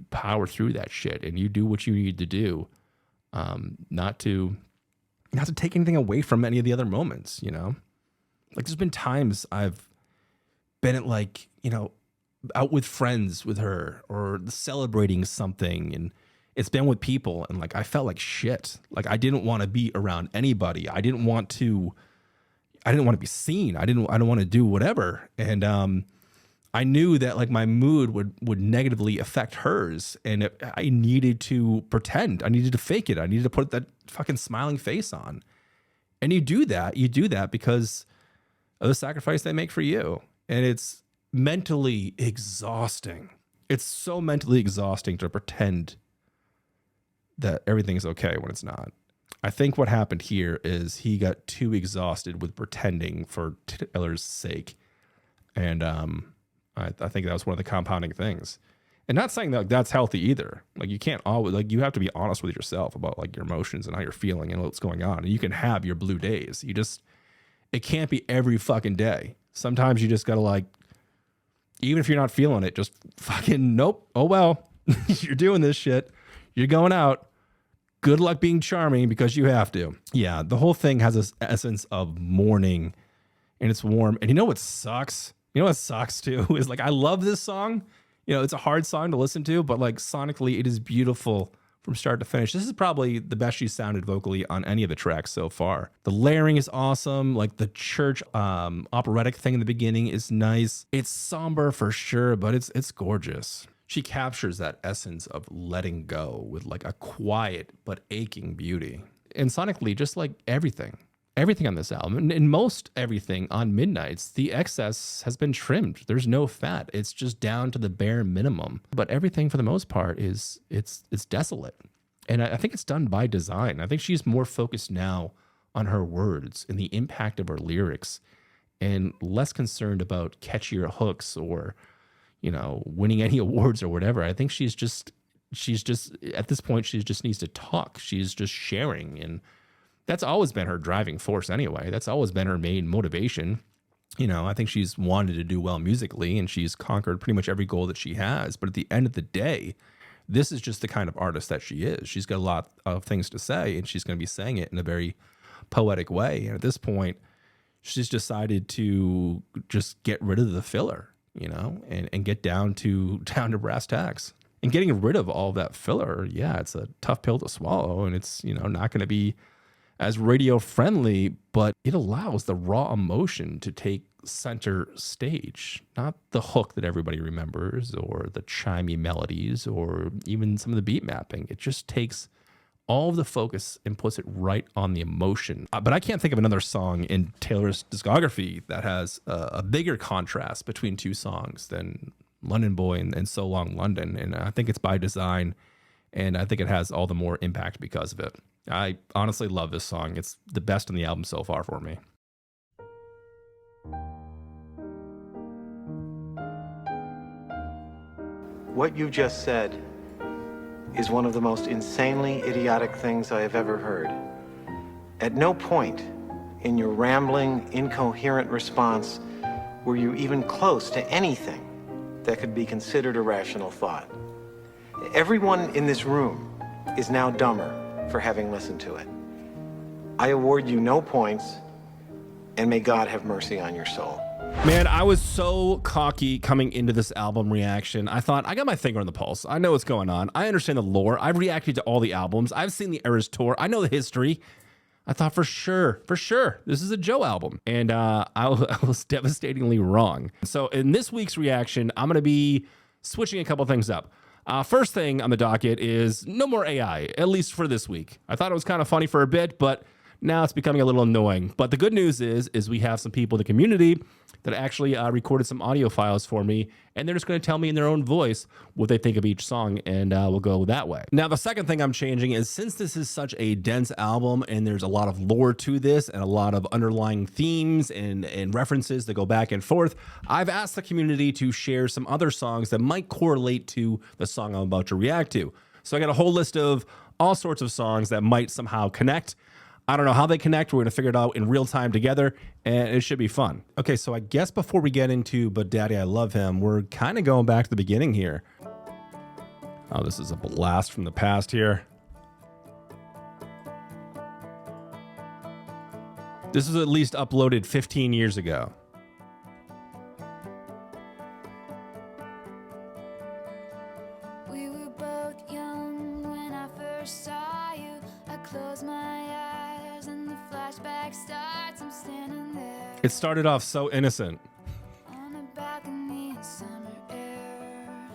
power through that shit and you do what you need to do, not to take anything away from any of the other moments. Like there's been times I've been at out with friends with her or celebrating something, and it's been with people, and like I felt like shit. Like I didn't want to be around anybody. I didn't want to be seen. I didn't want to do whatever. And I knew that like my mood would negatively affect hers, and I needed to pretend. I needed to fake it. I needed to put that fucking smiling face on. And you do that because of the sacrifice they make for you. And it's mentally exhausting. It's so mentally exhausting to pretend that everything's okay when it's not. I think what happened here is he got too exhausted with pretending for Taylor's sake. And I think that was one of the compounding things. And not saying that like, that's healthy either. Like you can't always, like you have to be honest with yourself about like your emotions and how you're feeling and what's going on. And you can have your blue days. It can't be every fucking day. Sometimes you just gotta like, even if you're not feeling it, just fucking nope. Oh well, you're doing this shit. You're going out. Good luck being charming because you have to. Yeah, the whole thing has this essence of mourning, and it's warm. And you know what sucks? You know what sucks too is like I love this song. It's a hard song to listen to, but like sonically, it is beautiful from start to finish. This is probably the best she's sounded vocally on any of the tracks so far. The layering is awesome. Like the church operatic thing in the beginning is nice. It's somber for sure, but it's gorgeous. She captures that essence of letting go with like a quiet but aching beauty. And sonically, just like everything on this album, and most everything on Midnights, the excess has been trimmed. There's no fat. It's just down to the bare minimum. But everything for the most part it's desolate. And I think it's done by design. I think she's more focused now on her words and the impact of her lyrics and less concerned about catchier hooks or winning any awards or whatever. I think she's just at this point, she just needs to talk. She's just sharing. And that's always been her driving force anyway. That's always been her main motivation. I think she's wanted to do well musically and she's conquered pretty much every goal that she has. But at the end of the day, this is just the kind of artist that she is. She's got a lot of things to say and she's going to be saying it in a very poetic way. And at this point, she's decided to just get rid of the filler. And get down to brass tacks. And getting rid of all that filler, yeah, it's a tough pill to swallow, and it's not going to be as radio friendly, but it allows the raw emotion to take center stage, not the hook that everybody remembers or the chimey melodies or even some of the beat mapping. It just takes all of the focus and puts it right on the emotion. But I can't think of another song in Taylor's discography that has a bigger contrast between two songs than London Boy and So Long London. And I think it's by design, and I think it has all the more impact because of it. I honestly love this song. It's the best on the album so far for me. What you just said is one of the most insanely idiotic things I have ever heard. At no point in your rambling, incoherent response were you even close to anything that could be considered a rational thought. Everyone in this room is now dumber for having listened to it. I award you no points, and may God have mercy on your soul. Man, I was so cocky coming into this album reaction. I thought, I got my finger on the pulse. I know what's going on. I understand the lore. I've reacted to all the albums. I've seen the Eras tour. I know the history. I thought for sure, this is a Joe album. And I was devastatingly wrong. So in this week's reaction, I'm going to be switching a couple things up. First thing on the docket is no more AI, at least for this week. I thought it was kind of funny for a bit, but now it's becoming a little annoying. But the good news is we have some people in the community that actually recorded some audio files for me, and they're just going to tell me in their own voice what they think of each song, and we'll go that way. Now, the second thing I'm changing is, since this is such a dense album and there's a lot of lore to this and a lot of underlying themes and references that go back and forth, I've asked the community to share some other songs that might correlate to the song I'm about to react to. So I got a whole list of all sorts of songs that might somehow connect. I don't know how they connect. We're going to figure it out in real time together, and it should be fun. Okay, so I guess before we get into But Daddy, I Love Him, we're kind of going back to the beginning here. Oh, this is a blast from the past here. This was at least uploaded 15 years ago. We were both young when I first saw you. I close my eyes and the flashback starts. I'm standing there It started off so innocent. on a balcony in summer air.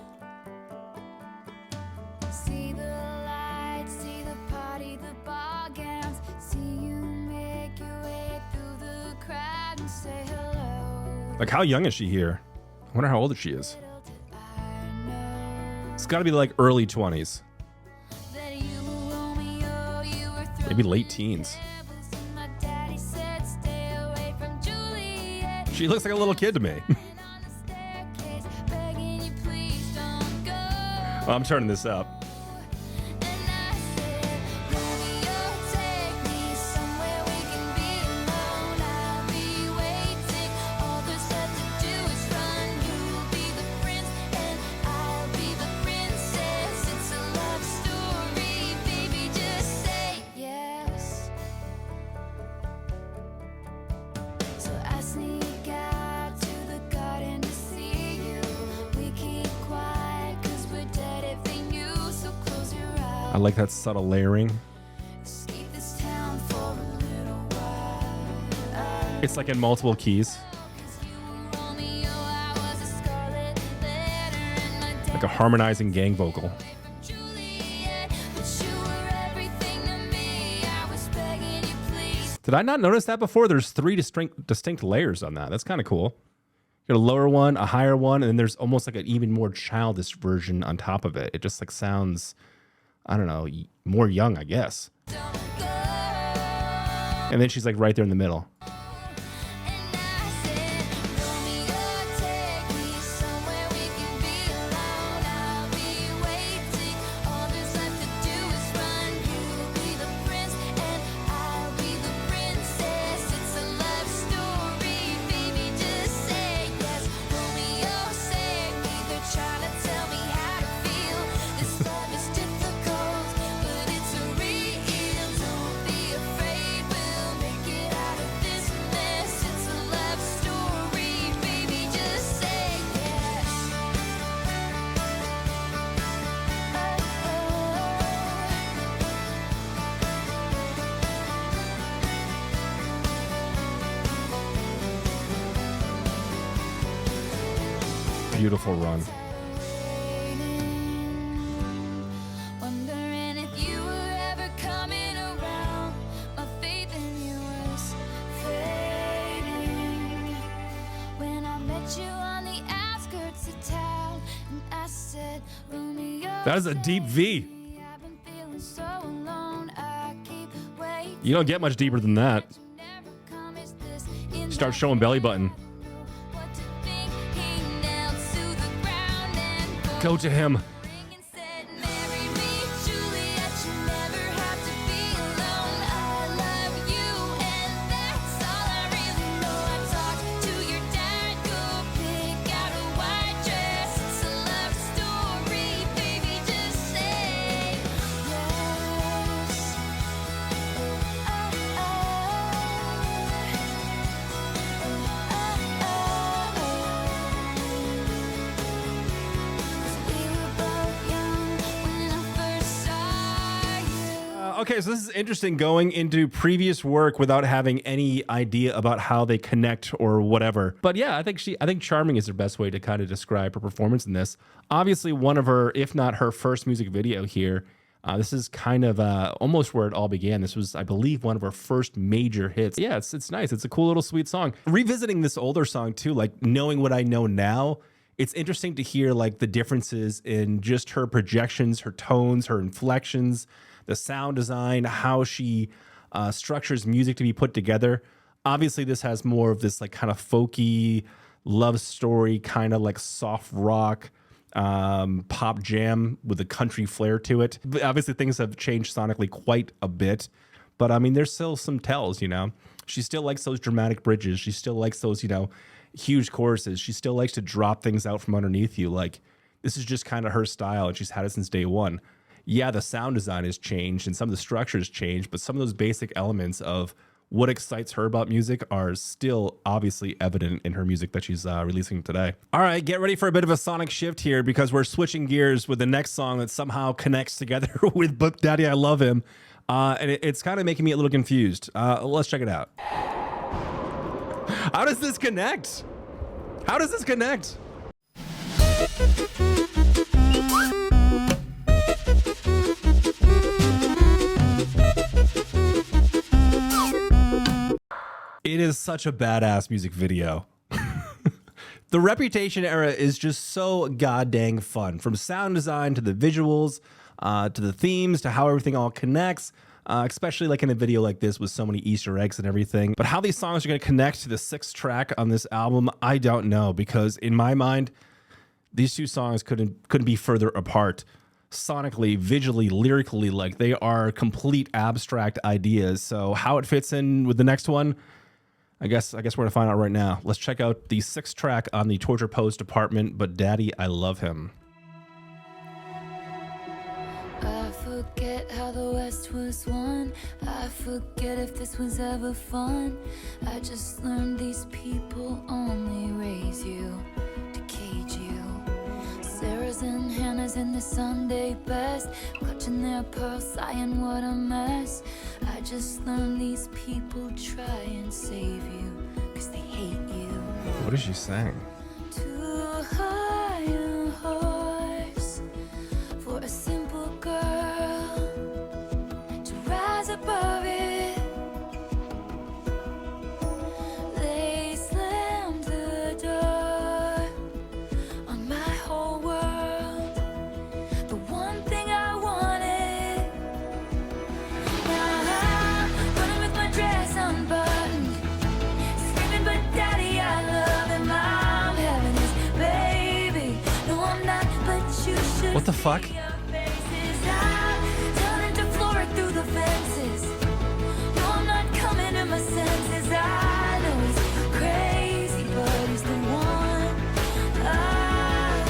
See the lights, see the party, the ball gowns. See you make your way through the crowd and say hello. Like, how young is she here? I wonder how old she is. Little did I know It's got to be like early 20s, that you were Romeo, you were through maybe late teens. devils, and my daddy said stay away from Juliet. She looks like a little kid to me. On the staircase, begging you please don't go. Oh, I'm turning this up. And I said, Romeo, take me somewhere we can be alone. I'll be waiting. All there's left to do is run. You'll be the prince and I'll be the princess. It's a love story, baby. Just say yes. So I sneak out to the garden to see you. We keep quiet 'cause we're dead if they knew. So close your eyes. I like that subtle layering. Escape this town for a little while. It's like in multiple keys, 'Cause you were Romeo, I was a scarlet letter, and my dad like a harmonizing gang vocal. away from Juliet. But you were everything to me. I was begging you please. Did I not notice that before? There's three distinct layers on that. That's kind of cool. You got a lower one, a higher one, and then there's almost like an even more childish version on top of it. It just like sounds, I don't know, more young, I guess. Don't go. And then she's like right there in the middle. And I said, Romeo, take me somewhere we can be alone. I'll be waiting. All there's left to do is run. You'll be the prince and I'll be the princess. It's a love story, baby. Just say yes. Romeo, save me. They're trying to tell me how to feel. This love is difficult, but it's real. Don't be afraid. We'll make it out of this mess. It's a love story, baby. Just say yes. Beautiful run. Wondering if you were ever coming around. My faith in you was fading. When I met you on the outskirts of town, and I said, Romeo, That is a deep V. I've been feeling so alone. I keep waiting. You don't get much deeper than that. You never come. Is this in Start the showing belly button. what to think? He knelt to the ground and Go to him. ring and said, marry me, Juliet. You never have to be alone. I love you, and that's all I really know. I talked to your dad. Go pick out a white dress. It's a love story, baby. Just say yes. Oh, oh, oh. Okay, so this is interesting, going into previous work without having any idea about how they connect or whatever. But yeah, I think charming is the best way to kind of describe her performance in this. Obviously, one of her, if not her first music video here. This is kind of almost where it all began. This was, I believe, one of her first major hits. Yeah, it's nice. It's a cool little sweet song. Revisiting this older song too, like knowing what I know now, it's interesting to hear like the differences in just her projections, her tones, her inflections, the sound design, how she structures music to be put together. Obviously, this has more of this like kind of folky love story, kind of like soft rock, pop jam with a country flair to it. But obviously, things have changed sonically quite a bit. But I mean, there's still some tells, you know. She still likes those dramatic bridges. She still likes those, you know, huge choruses. She still likes to drop things out from underneath you. Like, this is just kind of her style, and she's had it since day one. Yeah, the sound design has changed and some of the structures changed, but some of those basic elements of what excites her about music are still obviously evident in her music that she's releasing today. All right, get ready for a bit of a sonic shift here, because we're switching gears with the next song that somehow connects together with Book Daddy I Love Him. And it's kind of making me a little confused. Let's check it out. How does this connect? How does this connect? It is such a badass music video. The Reputation era is just so goddamn fun. From sound design to the visuals, to the themes, to how everything all connects, especially like in a video like this with so many Easter eggs and everything. But how these songs are going to connect to the 6th track on this album, I don't know, because in my mind, these two songs couldn't be further apart. Sonically, visually, lyrically, like they are complete abstract ideas. So how it fits in with the next one, I guess we're gonna find out right now. Let's check out the 6th track on the Torture Pose Department, But Daddy I Love Him. I forget how the West was won. I forget if this was ever fun. I just learned these people only raise you to cage you. Sarah's and Hannah's in the Sunday best, clutching their pearls, sighing what a mess. I just learned these people try and save you, cause they hate you. What is she saying? To hire a horse for a simple girl to rise above it. They slammed the door on my whole world, the one thing I wanted. Now I'm running with my dress unbuttoned, screaming, but daddy I love him. I'm having his baby. No, I'm not, but you should. What the fuck? See your faces. I'm turning to Flora through the fences. No, I'm not coming to my senses. I know he's crazy, but he's the one I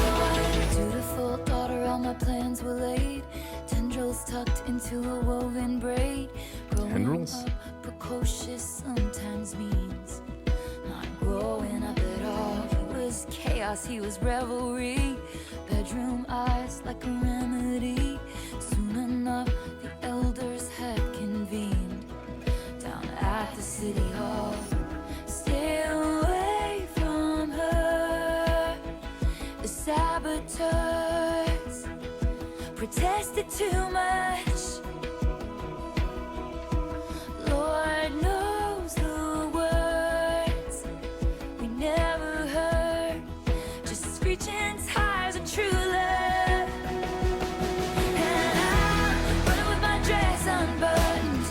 want. Dutiful daughter, all my plans were laid. Tendrils tucked into a woven braid. Growing Tendrils? up precocious sometimes means not growing up at all. He was chaos, he was revelry. Bedroom eyes like a remedy. Soon enough, the elders had convened down at the city hall. Stay away from her. The saboteurs protested too much. Lord knows the words we never heard. Just screeching tires of true love. And I'm running with my dress unbuttoned,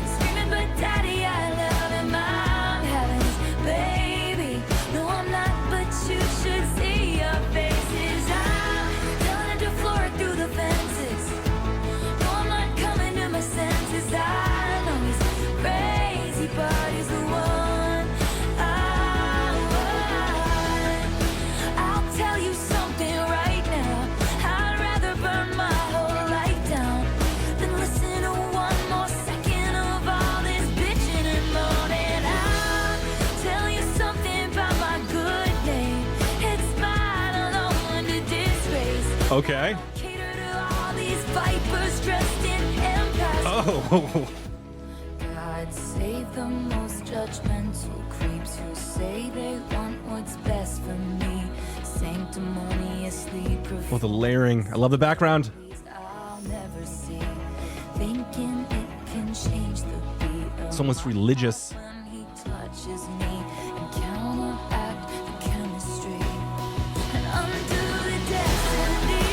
screaming, but daddy I love him. I'm having his baby. No, I'm not, but you should see your faces. I'm telling it to Flora through the fences. No, I'm not coming to my senses. I know he's crazy, but he's the one I want. I'll tell you something right now. I'd rather burn my whole life down than listen to one more second of all this bitching and moaning. I'll tell you something about my good name. It's mine alone to disgrace. Okay. Cater to all these vipers dressed in empire Oh. God save the most judgmental creeps who say they want what's best for me. Sanctimoniously Oh, the layering. I love the background. I'll never see. Thinking it can change the beat. It's almost religious. When he touches me and counteract the chemistry and undo the destiny.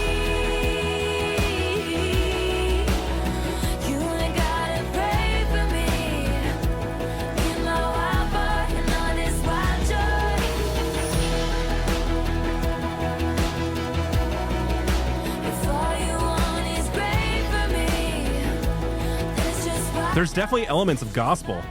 You ain't gotta pray for me. In my wild part and on this wild joy. If all you want is great for me, then it's just wild. There's definitely elements of gospel.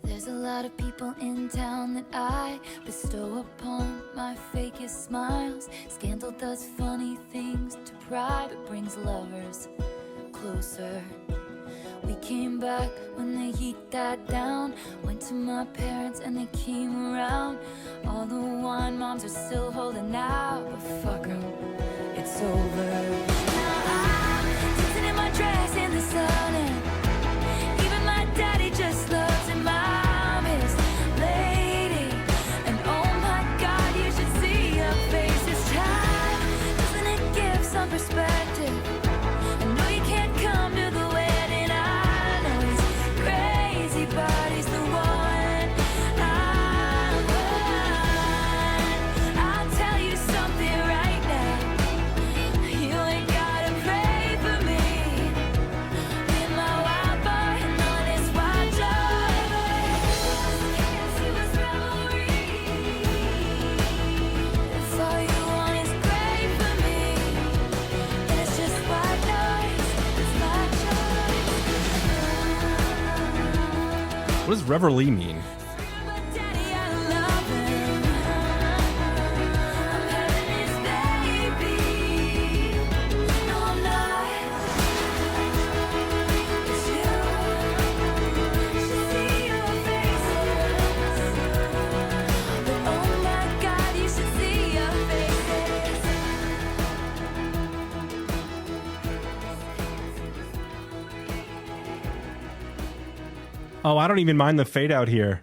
There's a lot of people in town that I bestow upon my fakest smiles. Scandal does funny things to pride, but brings lovers closer. We came back when the heat died down. Went to my parents and they came around. All the wine moms are still holding out, but fuck 'em, it's over. Now I'm dancing in my dress in the sun, and even my daddy just loves him. I'm his lady, and oh my God, you should see her face this time. Doesn't it give some perspective? I know you can't come to the wedding. I know he's crazy, but he's the one I want. I'll tell you something right now. You ain't gotta pray for me. In my wild bar and on this wild joy. Can't see what's revelry. If all you want is great for me, then it's just white noise. It's my choice. What does reveille mean? But daddy, I love him. I'm having his baby. No, I'm not. It's you. Should see your faces. But oh my God, you should see your faces. Oh, I don't even mind the fade out here.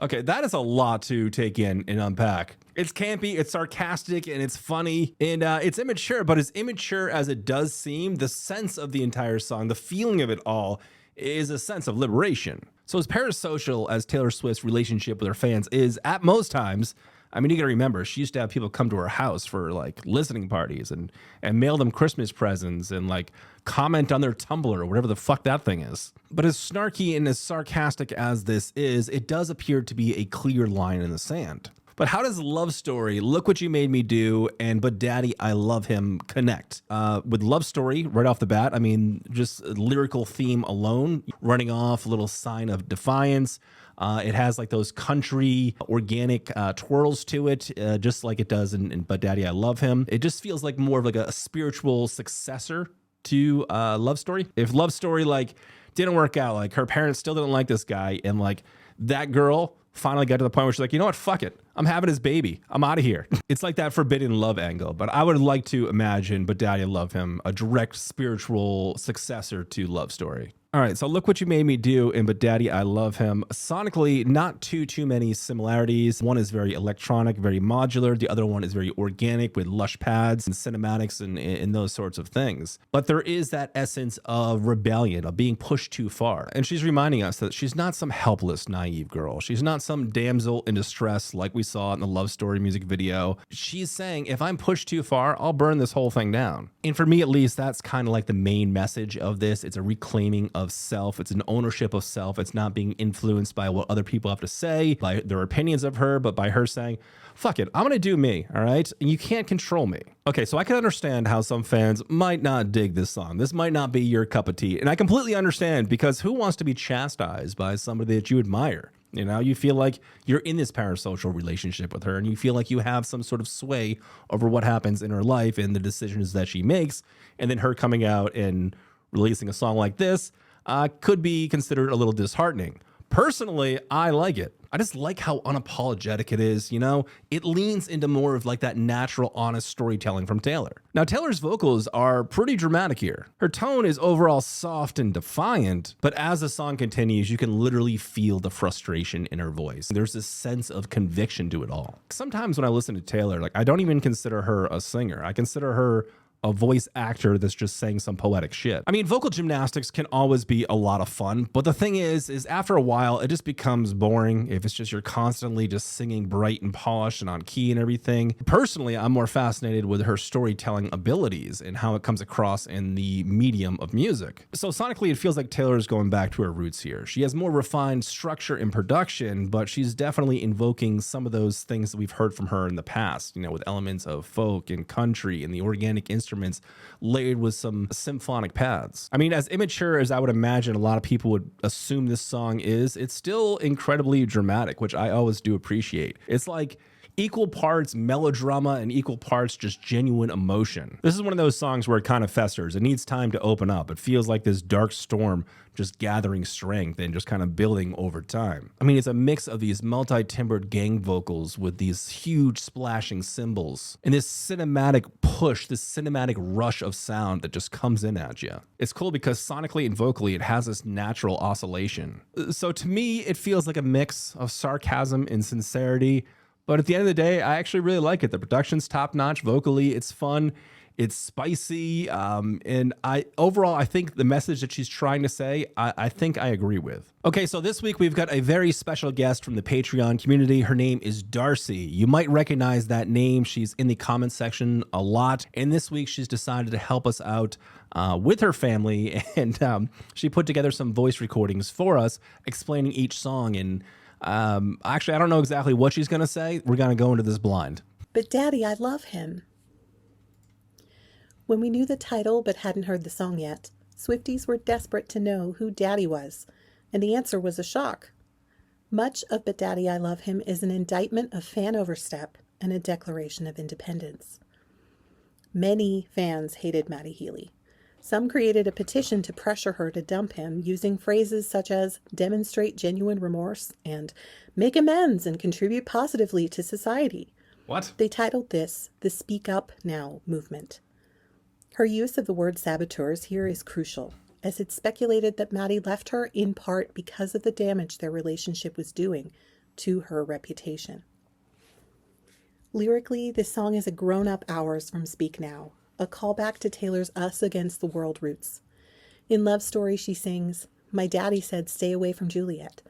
Okay, that is a lot to take in and unpack. It's campy, it's sarcastic, and it's funny, and it's immature, but as immature as it does seem, the sense of the entire song, the feeling of it all, is a sense of liberation. So as parasocial as Taylor Swift's relationship with her fans is at most times, I mean, you gotta remember, she used to have people come to her house for like listening parties and mail them Christmas presents and like comment on their Tumblr or whatever the fuck that thing is. But as snarky and as sarcastic as this is, it does appear to be a clear line in the sand. But how does Love Story, Look What You Made Me Do, and But Daddy, I Love Him connect? With Love Story, right off the bat, I mean, just lyrical theme alone, running off, a little sign of defiance. It has like those country organic twirls to it, just like it does in But Daddy, I Love Him. It just feels like more of like a spiritual successor to Love Story. If Love Story like didn't work out, like her parents still didn't like this guy, and like that girl finally got to the point where she's like, you know what, fuck it, I'm having his baby, I'm out of here. It's like that forbidden love angle, but I would like to imagine But Daddy, I Love Him, a direct spiritual successor to Love Story. All right, so Look What You Made Me Do and But Daddy, I Love Him. Sonically, not too many similarities. One is very electronic, very modular. The other one is very organic with lush pads and cinematics and those sorts of things. But there is that essence of rebellion, of being pushed too far. And she's reminding us that she's not some helpless, naive girl. She's not some damsel in distress like we saw in the Love Story music video. She's saying, if I'm pushed too far, I'll burn this whole thing down. And for me, at least, that's kind of like the main message of this. It's a reclaiming of self. It's an ownership of self. It's not being influenced by what other people have to say, by their opinions of her, but by her saying, fuck it, I'm going to do me, all right? And you can't control me. Okay, so I can understand how some fans might not dig this song. This might not be your cup of tea. And I completely understand, because who wants to be chastised by somebody that you admire? You know, you feel like you're in this parasocial relationship with her, and you feel like you have some sort of sway over what happens in her life and the decisions that she makes. And then her coming out and releasing a song like this could be considered a little disheartening. Personally, I like it. I just like how unapologetic it is, you know? It leans into more of like that natural, honest storytelling from Taylor. Now, Taylor's vocals are pretty dramatic here. Her tone is overall soft and defiant, but as the song continues, you can literally feel the frustration in her voice. There's this sense of conviction to it all. Sometimes when I listen to Taylor, like I don't even consider her a singer. I consider her a voice actor that's just saying some poetic shit. I mean, vocal gymnastics can always be a lot of fun, but the thing is after a while, it just becomes boring if it's just you're constantly just singing bright and polished and on key and everything. Personally, I'm more fascinated with her storytelling abilities and how it comes across in the medium of music. So sonically, it feels like Taylor's going back to her roots here. She has more refined structure in production, but she's definitely invoking some of those things that we've heard from her in the past, you know, with elements of folk and country and the organic instruments layered with some symphonic paths. I mean, as immature as I would imagine a lot of people would assume this song is, it's still incredibly dramatic, which I always do appreciate. It's like equal parts melodrama and equal parts just genuine emotion. This is one of those songs where it kind of festers. It needs time to open up. It feels like this dark storm just gathering strength and just kind of building over time. I mean, it's a mix of these multi-timbered gang vocals with these huge splashing cymbals and this cinematic push, this cinematic rush of sound that just comes in at you. It's cool because sonically and vocally, it has this natural oscillation. So to me, it feels like a mix of sarcasm and sincerity. But at the end of the day, I actually really like it. The production's top notch vocally. It's fun. It's spicy. And overall, I think the message that she's trying to say, I think I agree with. Okay, so this week we've got a very special guest from the Patreon community. Her name is Darcy. You might recognize that name. She's in the comment section a lot. And this week she's decided to help us out with her family. And she put together some voice recordings for us explaining each song. And actually, I don't know exactly what she's going to say. We're going to go into this blind. But Daddy, I love him. When we knew the title but hadn't heard the song yet, Swifties were desperate to know who Daddy was, and the answer was a shock. Much of But Daddy, I Love Him is an indictment of fan overstep and a declaration of independence. Many fans hated Matty Healy. Some created a petition to pressure her to dump him using phrases such as demonstrate genuine remorse and make amends and contribute positively to society. What? They titled this the Speak Up Now movement. Her use of the word saboteurs here is crucial, as it's speculated that Matty left her in part because of the damage their relationship was doing to her reputation. Lyrically, this song is a grown-up hours from Speak Now, a callback to Taylor's Us Against the World roots. In Love Story, she sings, "My daddy said stay away from Juliet."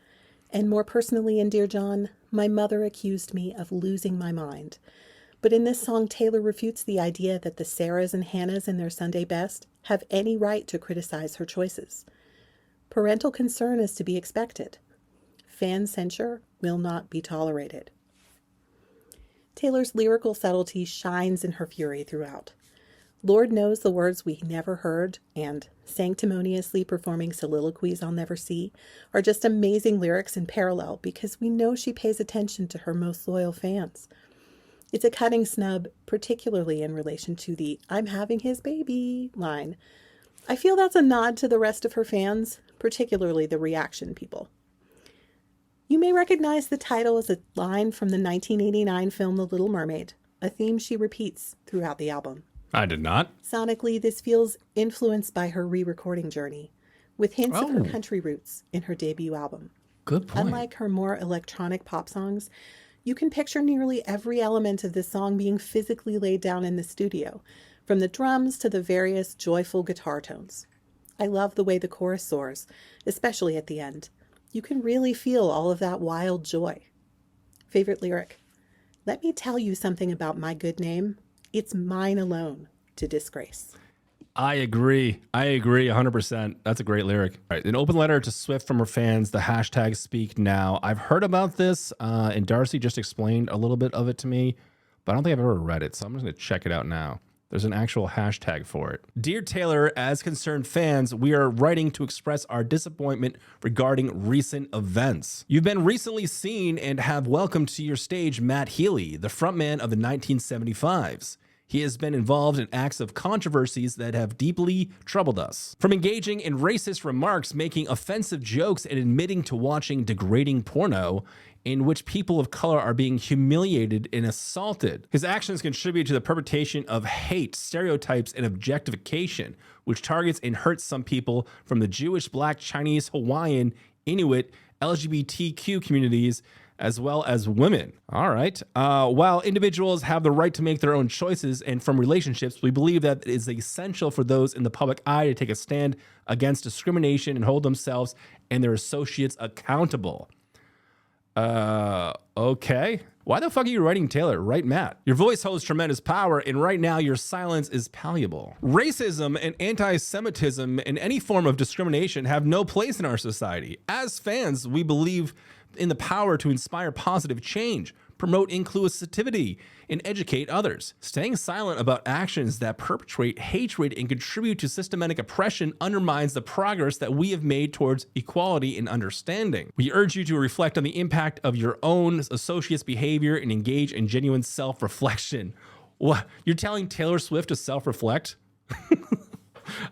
And more personally in Dear John, "My mother accused me of losing my mind." But in this song, Taylor refutes the idea that the Sarahs and Hannahs in their Sunday best have any right to criticize her choices. Parental concern is to be expected. Fan censure will not be tolerated. Taylor's lyrical subtlety shines in her fury throughout. Lord Knows the Words We Never Heard and Sanctimoniously Performing Soliloquies I'll Never See are just amazing lyrics in parallel because we know she pays attention to her most loyal fans. It's a cutting snub, particularly in relation to the "I'm having his baby" line. I feel that's a nod to the rest of her fans, particularly the reaction people. You may recognize the title as a line from the 1989 film The Little Mermaid, a theme she repeats throughout the album. I did not. Sonically, this feels influenced by her re-recording journey, with hints of her country roots in her debut album. Good point. Unlike her more electronic pop songs, you can picture nearly every element of this song being physically laid down in the studio, from the drums to the various joyful guitar tones. I love the way the chorus soars, especially at the end. You can really feel all of that wild joy. Favorite lyric: "Let me tell you something about my good name. It's mine alone to disgrace." I agree 100%. That's a great lyric. All right, an open letter to Swift from her fans, the hashtag Speak Now. I've heard about this, and Darcy just explained a little bit of it to me, but I don't think I've ever read it, so I'm just going to check it out now. There's an actual hashtag for it. Dear Taylor, as concerned fans, we are writing to express our disappointment regarding recent events. You've been recently seen and have welcomed to your stage Matt Healy, the frontman of the 1975s. He has been involved in acts of controversies that have deeply troubled us. From engaging in racist remarks, making offensive jokes, and admitting to watching degrading porno in which people of color are being humiliated and assaulted. His actions contribute to the perpetration of hate, stereotypes, and objectification, which targets and hurts some people from the Jewish, Black, Chinese, Hawaiian, Inuit, LGBTQ communities, as well as women. All right. While individuals have the right to make their own choices, and from relationships, we believe that it is essential for those in the public eye to take a stand against discrimination and hold themselves and their associates accountable. Okay. Why the fuck are you writing Taylor? Write Matt. Your voice holds tremendous power, and right now your silence is palpable. Racism and anti-Semitism and any form of discrimination have no place in our society. As fans, we believe in the power to inspire positive change, promote inclusivity, and educate others. Staying silent about actions that perpetrate hatred and contribute to systematic oppression undermines the progress that we have made towards equality and understanding. We urge you to reflect on the impact of your own associates' behavior and engage in genuine self-reflection. What? You're telling Taylor Swift to self-reflect?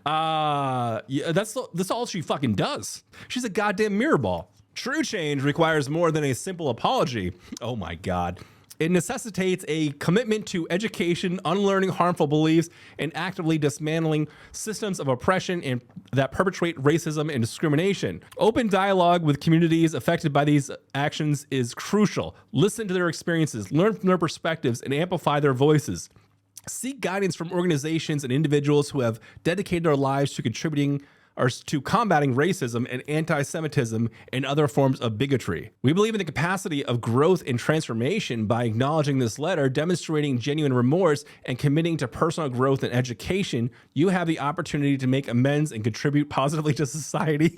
Yeah, that's all she fucking does. She's a goddamn mirror ball. True change requires more than a simple apology. Oh my God. It necessitates a commitment to education, unlearning harmful beliefs, and actively dismantling systems of oppression and that perpetrate racism and discrimination. Open dialogue with communities affected by these actions is crucial. Listen to their experiences, learn from their perspectives, and amplify their voices. Seek guidance from organizations and individuals who have dedicated their lives to contributing or to combating racism and anti-Semitism and other forms of bigotry. We believe in the capacity of growth and transformation by acknowledging this letter, demonstrating genuine remorse, and committing to personal growth and education. You have the opportunity to make amends and contribute positively to society.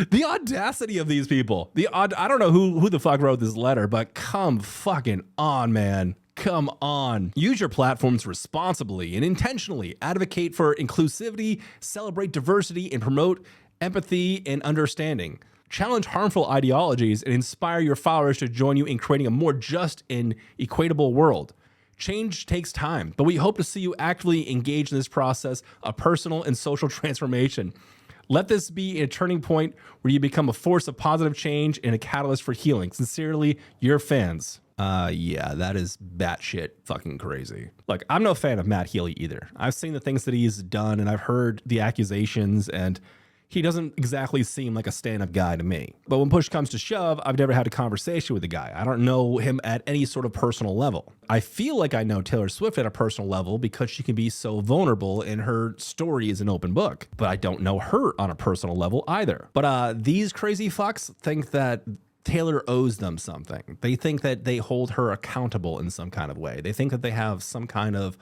The audacity of these people. I don't know who the fuck wrote this letter, but come fucking on, man. Come on. Use your platforms responsibly and intentionally. Advocate for inclusivity, celebrate diversity, and promote empathy and understanding. Challenge harmful ideologies and inspire your followers to join you in creating a more just and equitable world. Change takes time, but we hope to see you actively engage in this process of personal and social transformation. Let this be a turning point where you become a force of positive change and a catalyst for healing. Sincerely, your fans. Yeah, that is batshit fucking crazy. Like, I'm no fan of Matt Healy either. I've seen the things that he's done and I've heard the accusations, and he doesn't exactly seem like a stand-up guy to me. But when push comes to shove, I've never had a conversation with the guy. I don't know him at any sort of personal level. I feel like I know Taylor Swift at a personal level because she can be so vulnerable and her story is an open book. But I don't know her on a personal level either. But these crazy fucks think that Taylor owes them something. They think that they hold her accountable in some kind of way. They think that they have some kind of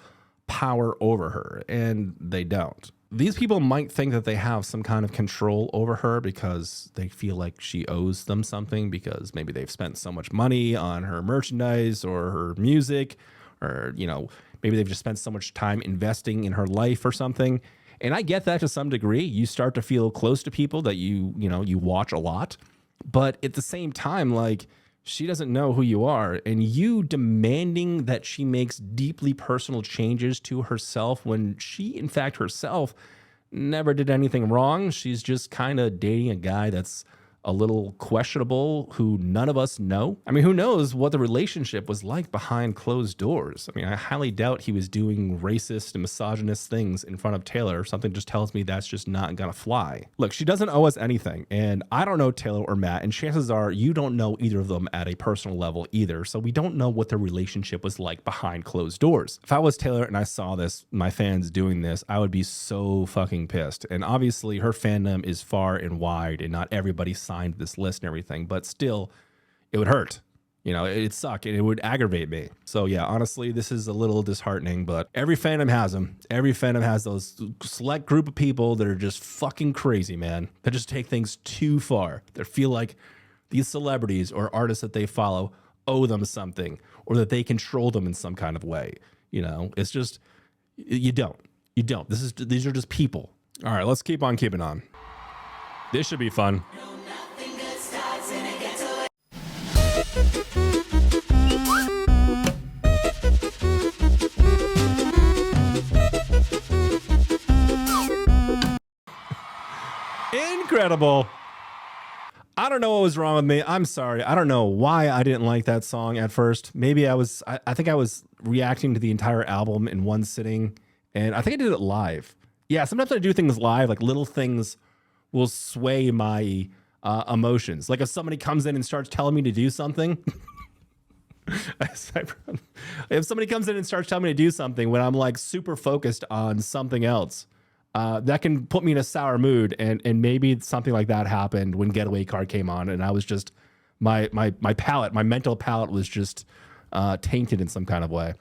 power over her, and they don't. These people might think that they have some kind of control over her because they feel like she owes them something, because maybe they've spent so much money on her merchandise or her music, or, you know, maybe they've just spent so much time investing in her life or something. And I get that to some degree. You start to feel close to people that you watch a lot. But at the same time, like, she doesn't know who you are, and you demanding that she makes deeply personal changes to herself when she, in fact, herself never did anything wrong. She's just kind of dating a guy that's a little questionable, who none of us know. I mean, who knows what the relationship was like behind closed doors? I mean, I highly doubt he was doing racist and misogynist things in front of Taylor. Something just tells me that's just not gonna fly. Look, she doesn't owe us anything, and I don't know Taylor or Matt, and chances are you don't know either of them at a personal level either, so we don't know what their relationship was like behind closed doors. If I was Taylor and I saw this, my fans doing this, I would be so fucking pissed. And obviously her fandom is far and wide, and not everybody signed this list and everything, but still, it would hurt. You know, it'd suck and it would aggravate me. So yeah, honestly, this is a little disheartening, but every fandom has them. Every fandom has those select group of people that are just fucking crazy, man. That just take things too far. That feel like these celebrities or artists that they follow owe them something, or that they control them in some kind of way. You know, it's just, you don't. These are just people. All right, let's keep on keeping on. This should be fun. Incredible. I don't know what was wrong with me. I'm sorry. I don't know why I didn't like that song at first. Maybe I think I was reacting to the entire album in one sitting, and I think I did it live. Yeah, sometimes I do things live, like little things will sway my emotions. Like if somebody comes in and starts telling me to do something, if somebody comes in and starts telling me to do something when I'm like super focused on something else, that can put me in a sour mood, and maybe something like that happened when Getaway Car came on, and I was just my palate, my mental palate was just tainted in some kind of way.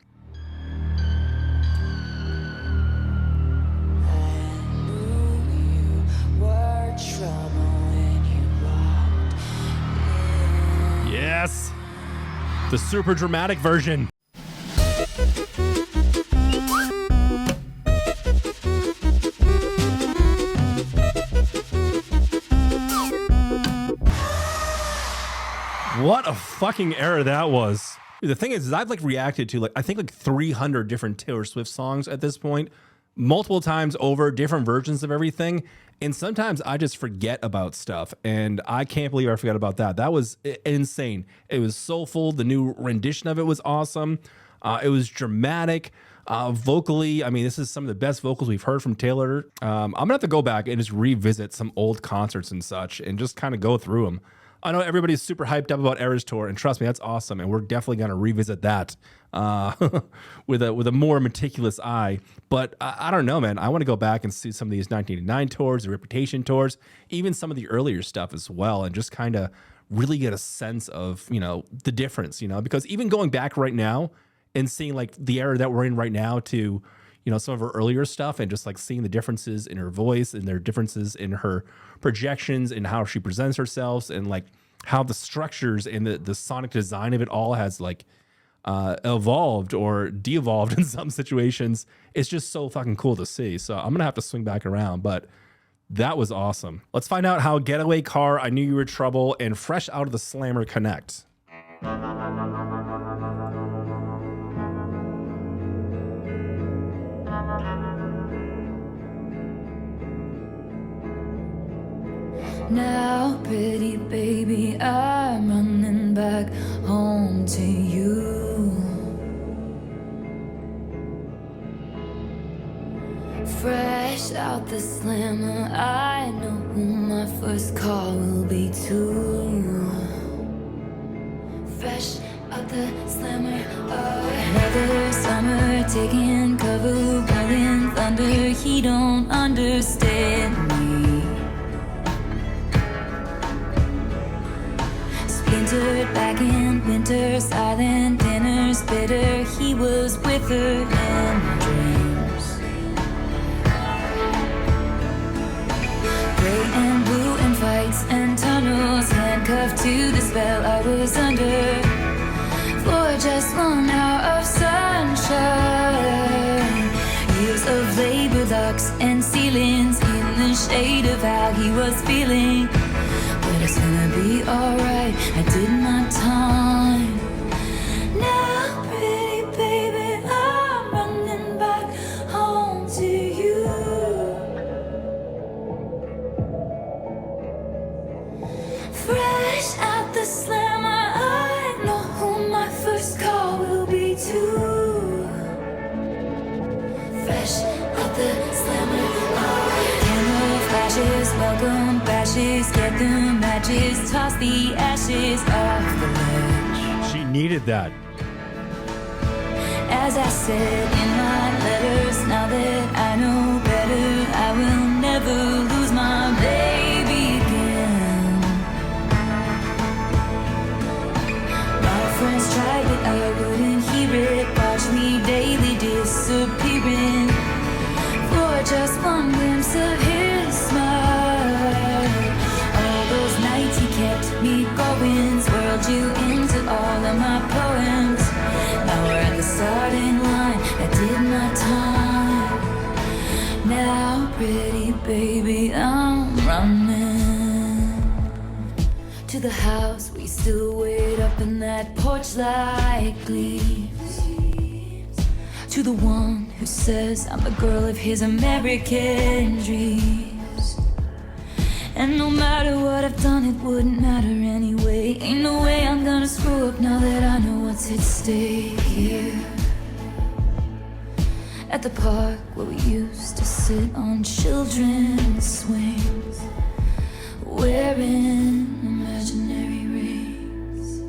Yes, the super dramatic version. What a fucking era that was. The thing is I've like reacted to I think 300 different Taylor Swift songs at this point, multiple times over, different versions of everything. And sometimes I just forget about stuff, and I can't believe I forgot about that. That was insane. It was soulful. The new rendition of it was awesome. It was dramatic. Vocally, I mean, this is some of the best vocals we've heard from Taylor. I'm gonna have to go back and just revisit some old concerts and such and just kind of go through them. I know everybody's super hyped up about Eras Tour, and trust me, that's awesome. And we're definitely going to revisit that with a more meticulous eye. But I don't know, man. I want to go back and see some of these 1989 tours, the Reputation tours, even some of the earlier stuff as well, and just kind of really get a sense of, the difference, because even going back right now and seeing like the era that we're in right now to, some of her earlier stuff, and just like seeing the differences in her voice and their differences in her projections and how she presents herself, and like how the structures and the sonic design of it all has like evolved or de-evolved in some situations. It's just so fucking cool to see. So I'm gonna have to swing back around, but that was awesome. Let's find out how Getaway Car, I Knew You Were Trouble, and Fresh Out of the Slammer connect. Now, pretty baby, I'm running back home to you. Fresh out the slammer, I know who my first call will be too. Fresh out the slammer, another summer taking cover, burning thunder. He don't understand me. Splintered back in winter, silent dinners, bitter. He was with her in dreams. Gray and blue and fights and tunnels, handcuffed to the spell I was under. For just 1 hour of sunshine, years of labor, locks and ceilings, in the shade of how he was feeling. But it's gonna be alright, I did my time. Now, pretty baby, I'm running back home to you. Fresh out the slammer, I know who my first call will be too. Fresh out the slammer, camera flashes, welcome bashes, get the matches, toss the ashes off the ledge. She needed that. As I said in my letters, now that I know better, I will never lose my baby again. My friends tried, but I wouldn't hear it. Watch me daily disappearing for just one glimpse of his smile. All those nights he kept me going, swirled you into all of my poems. Now we're at the starting line, I did my time. Now, pretty baby, I'm running to the house. We still wait up in that porch like leaves. To the one who says I'm the girl of his American dreams. And no matter what I've done, it wouldn't matter anyway. Ain't no way I'm gonna screw up now that I know what's at stake here. At the park where we used to sit on children's swings, wearing imaginary rings.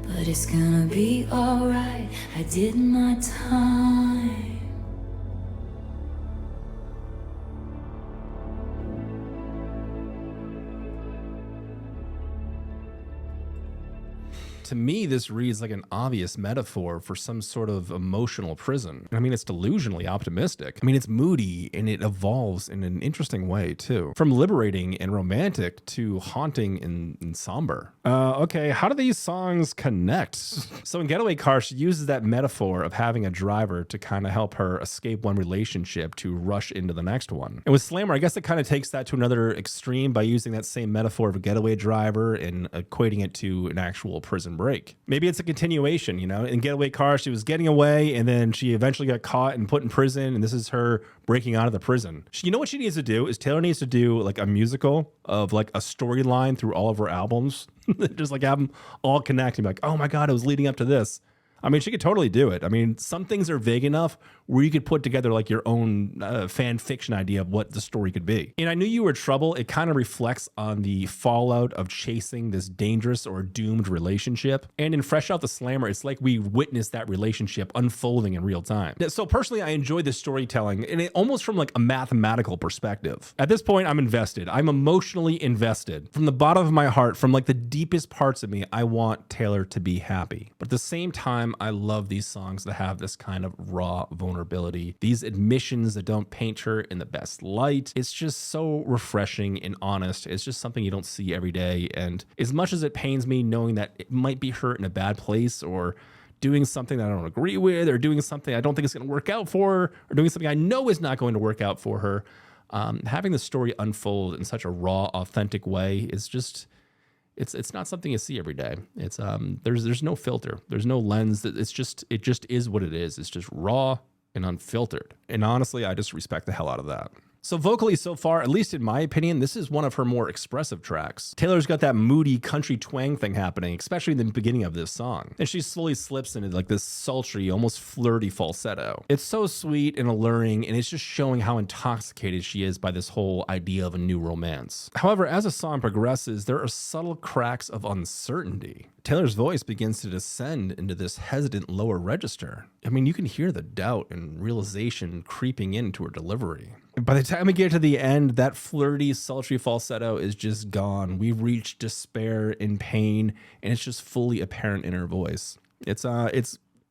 But it's gonna be alright, I did my time. To me, this reads like an obvious metaphor for some sort of emotional prison. I mean, it's delusionally optimistic. I mean, it's moody and it evolves in an interesting way, too. From liberating and romantic to haunting and somber. Okay, how do these songs connect? So in Getaway Car, she uses that metaphor of having a driver to kind of help her escape one relationship to rush into the next one. And with Slammer, I guess it kind of takes that to another extreme by using that same metaphor of a getaway driver and equating it to an actual prison break. Maybe it's a continuation, you know. In Getaway Car, she was getting away and then she eventually got caught and put in prison, and this is her breaking out of the prison. You know what she needs to do is Taylor needs to do like a musical of like a storyline through all of her albums. Just like have them all connect and be like, oh my God, it was leading up to this. I mean, she could totally do it. I mean, some things are vague enough where you could put together like your own fan fiction idea of what the story could be. And I Knew You Were Trouble, it kind of reflects on the fallout of chasing this dangerous or doomed relationship. And in Fresh Out the Slammer, it's like we witnessed that relationship unfolding in real time. So personally, I enjoy this storytelling, and it almost from like a mathematical perspective. At this point, I'm invested. I'm emotionally invested. From the bottom of my heart, from like the deepest parts of me, I want Taylor to be happy. But at the same time, I love these songs that have this kind of raw vulnerability, these admissions that don't paint her in the best light. It's just so refreshing and honest. It's just something you don't see every day. And as much as it pains me knowing that it might be her in a bad place or doing something that I don't agree with or doing something I don't think is going to work out for her or doing something I know is not going to work out for her, having the story unfold in such a raw, authentic way is just... It's not something you see every day. It's there's no filter. There's no lens. It just is what it is. It's just raw and unfiltered. And honestly, I just respect the hell out of that. So vocally so far, at least in my opinion, this is one of her more expressive tracks. Taylor's got that moody country twang thing happening, especially in the beginning of this song. And she slowly slips into like this sultry, almost flirty falsetto. It's so sweet and alluring, and it's just showing how intoxicated she is by this whole idea of a new romance. However, as the song progresses, there are subtle cracks of uncertainty. Taylor's voice begins to descend into this hesitant lower register. I mean, you can hear the doubt and realization creeping into her delivery. By the time we get to the end, that flirty, sultry falsetto is just gone. We've reached despair and pain, and it's just fully apparent in her voice. It's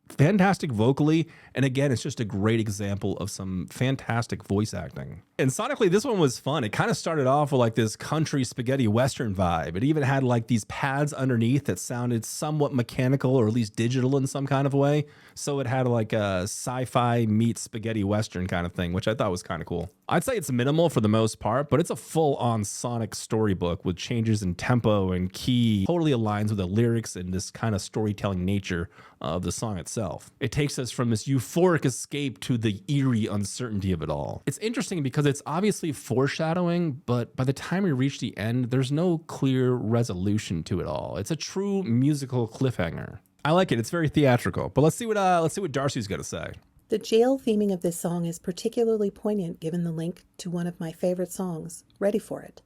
fantastic vocally, and again, it's just a great example of some fantastic voice acting. And sonically, this one was fun. It kind of started off with like this country spaghetti western vibe. It even had like these pads underneath that sounded somewhat mechanical or at least digital in some kind of way. So it had like a sci-fi meets spaghetti western kind of thing, which I thought was kind of cool. I'd say it's minimal for the most part, but it's a full-on sonic storybook with changes in tempo and key. Totally aligns with the lyrics and this kind of storytelling nature of the song itself. It takes us from this euphoric escape to the eerie uncertainty of it all. It's interesting because it's obviously foreshadowing, but by the time we reach the end, there's no clear resolution to it all. It's a true musical cliffhanger. I like it. It's very theatrical. But let's see what Darcy's got to say. The jail theming of this song is particularly poignant given the link to one of my favorite songs, Ready for It,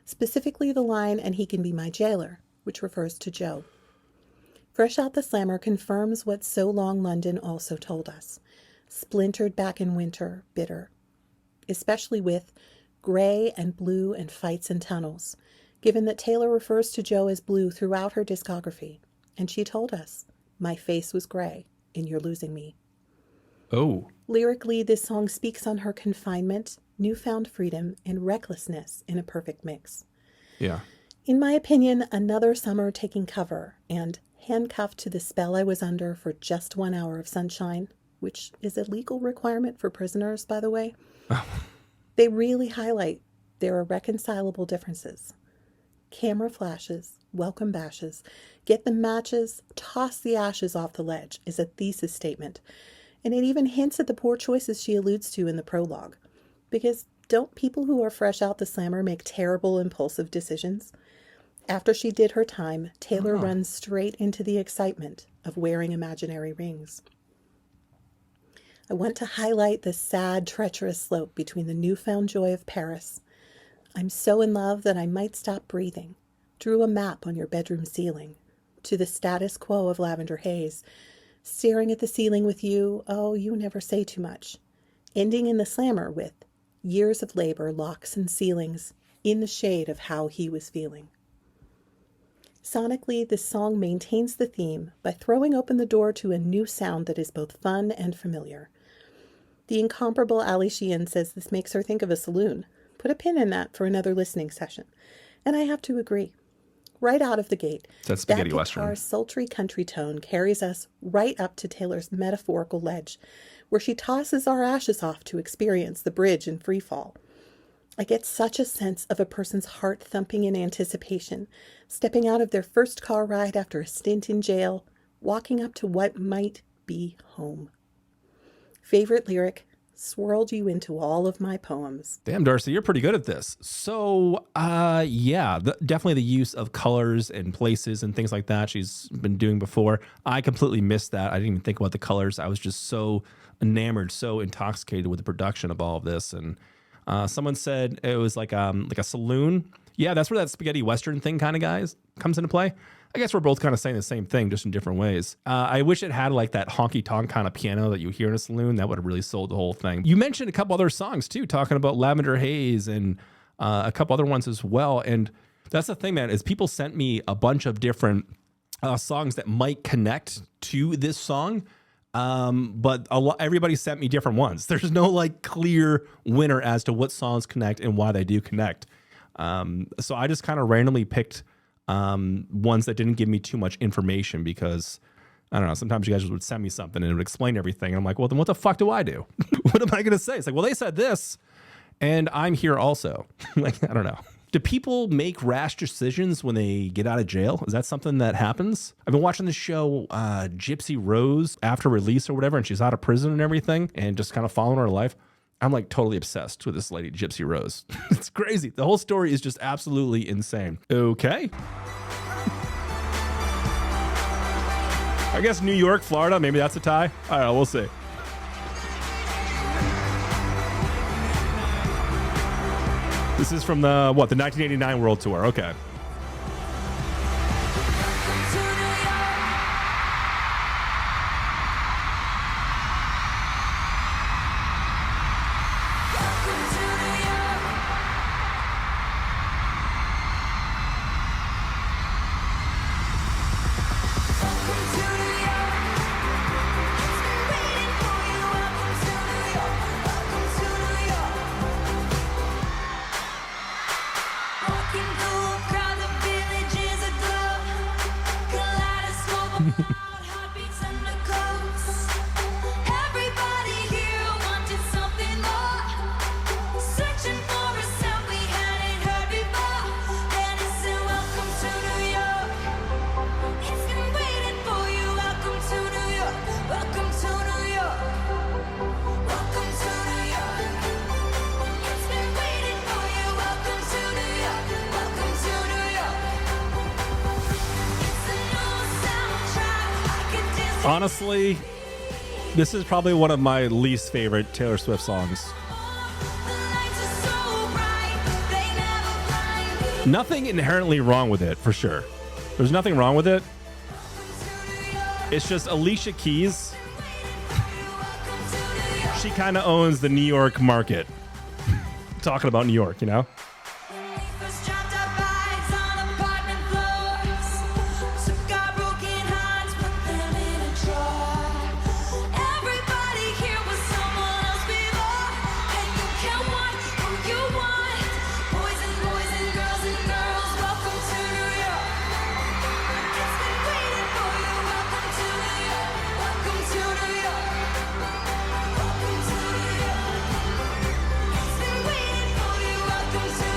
specifically the line, "And he can be my jailer," which refers to Joe. Fresh Out the Slammer confirms what So Long London also told us. Splintered back in winter, bitter. Especially with gray and blue and fights and tunnels, given that Taylor refers to Joe as blue throughout her discography. And she told us, "My face was gray, and you're losing me." Oh. Lyrically, this song speaks on her confinement, newfound freedom, and recklessness in a perfect mix. Yeah. In my opinion, another summer taking cover and handcuffed to the spell I was under for just 1 hour of sunshine, which is a legal requirement for prisoners, by the way. They really highlight their irreconcilable differences. Camera flashes, welcome bashes, get the matches, toss the ashes off the ledge is a thesis statement. And it even hints at the poor choices she alludes to in the prologue. Because don't people who are fresh out the slammer make terrible impulsive decisions? After she did her time, Taylor runs straight into the excitement of wearing imaginary rings. I want to highlight the sad, treacherous slope between the newfound joy of Paris. I'm so in love that I might stop breathing. Drew a map on your bedroom ceiling. To the status quo of Lavender Haze. Staring at the ceiling with you, oh, you never say too much. Ending in the slammer with years of labor, locks and ceilings, in the shade of how he was feeling. Sonically, this song maintains the theme by throwing open the door to a new sound that is both fun and familiar. The incomparable Ali Sheehan says this makes her think of a saloon. Put a pin in that for another listening session. And I have to agree. Right out of the gate, That's spaghetti that western. guitar's sultry country tone carries us right up to Taylor's metaphorical ledge, where she tosses our ashes off to experience the bridge in free fall. I get such a sense of a person's heart thumping in anticipation, stepping out of their first car ride after a stint in jail, walking up to what might be home. Favorite lyric, swirled you into all of my poems. Damn, Darcy, you're pretty good at this. So, yeah, definitely the use of colors and places and things like that she's been doing before. I completely missed that. I didn't even think about the colors. I was just so enamored, so intoxicated with the production of all of this. And someone said it was like a saloon. Yeah, that's where that spaghetti western thing kind of guys comes into play. I guess we're both kind of saying the same thing, just in different ways. I wish it had like that honky-tonk kind of piano that you hear in a saloon. That would have really sold the whole thing. You mentioned a couple other songs too, talking about Lavender Haze and a couple other ones as well. And that's the thing, man, is people sent me a bunch of different songs that might connect to this song. But everybody sent me different ones. There's no like clear winner as to what songs connect and why they do connect. So I just kind of randomly picked ones that didn't give me too much information because I don't know, sometimes you guys would send me something and it would explain everything. And I'm like, well, then what the fuck do I do? What am I going to say? It's like, well, they said this and I'm here also. Like, I don't know. Do people make rash decisions when they get out of jail? Is that something that happens? I've been watching the show Gypsy Rose after release or whatever, and she's out of prison and everything and just kind of following her life. I'm like totally obsessed with this lady, Gypsy Rose. It's crazy. The whole story is just absolutely insane. Okay. I guess New York, Florida, maybe that's a tie. I don't know, we'll see. This is from the 1989 World Tour. Okay. Honestly, this is probably one of my least favorite Taylor Swift songs. Nothing inherently wrong with it, for sure. There's nothing wrong with it. It's just Alicia Keys. She kind of owns the New York market. Talking about New York, you know? Welcome to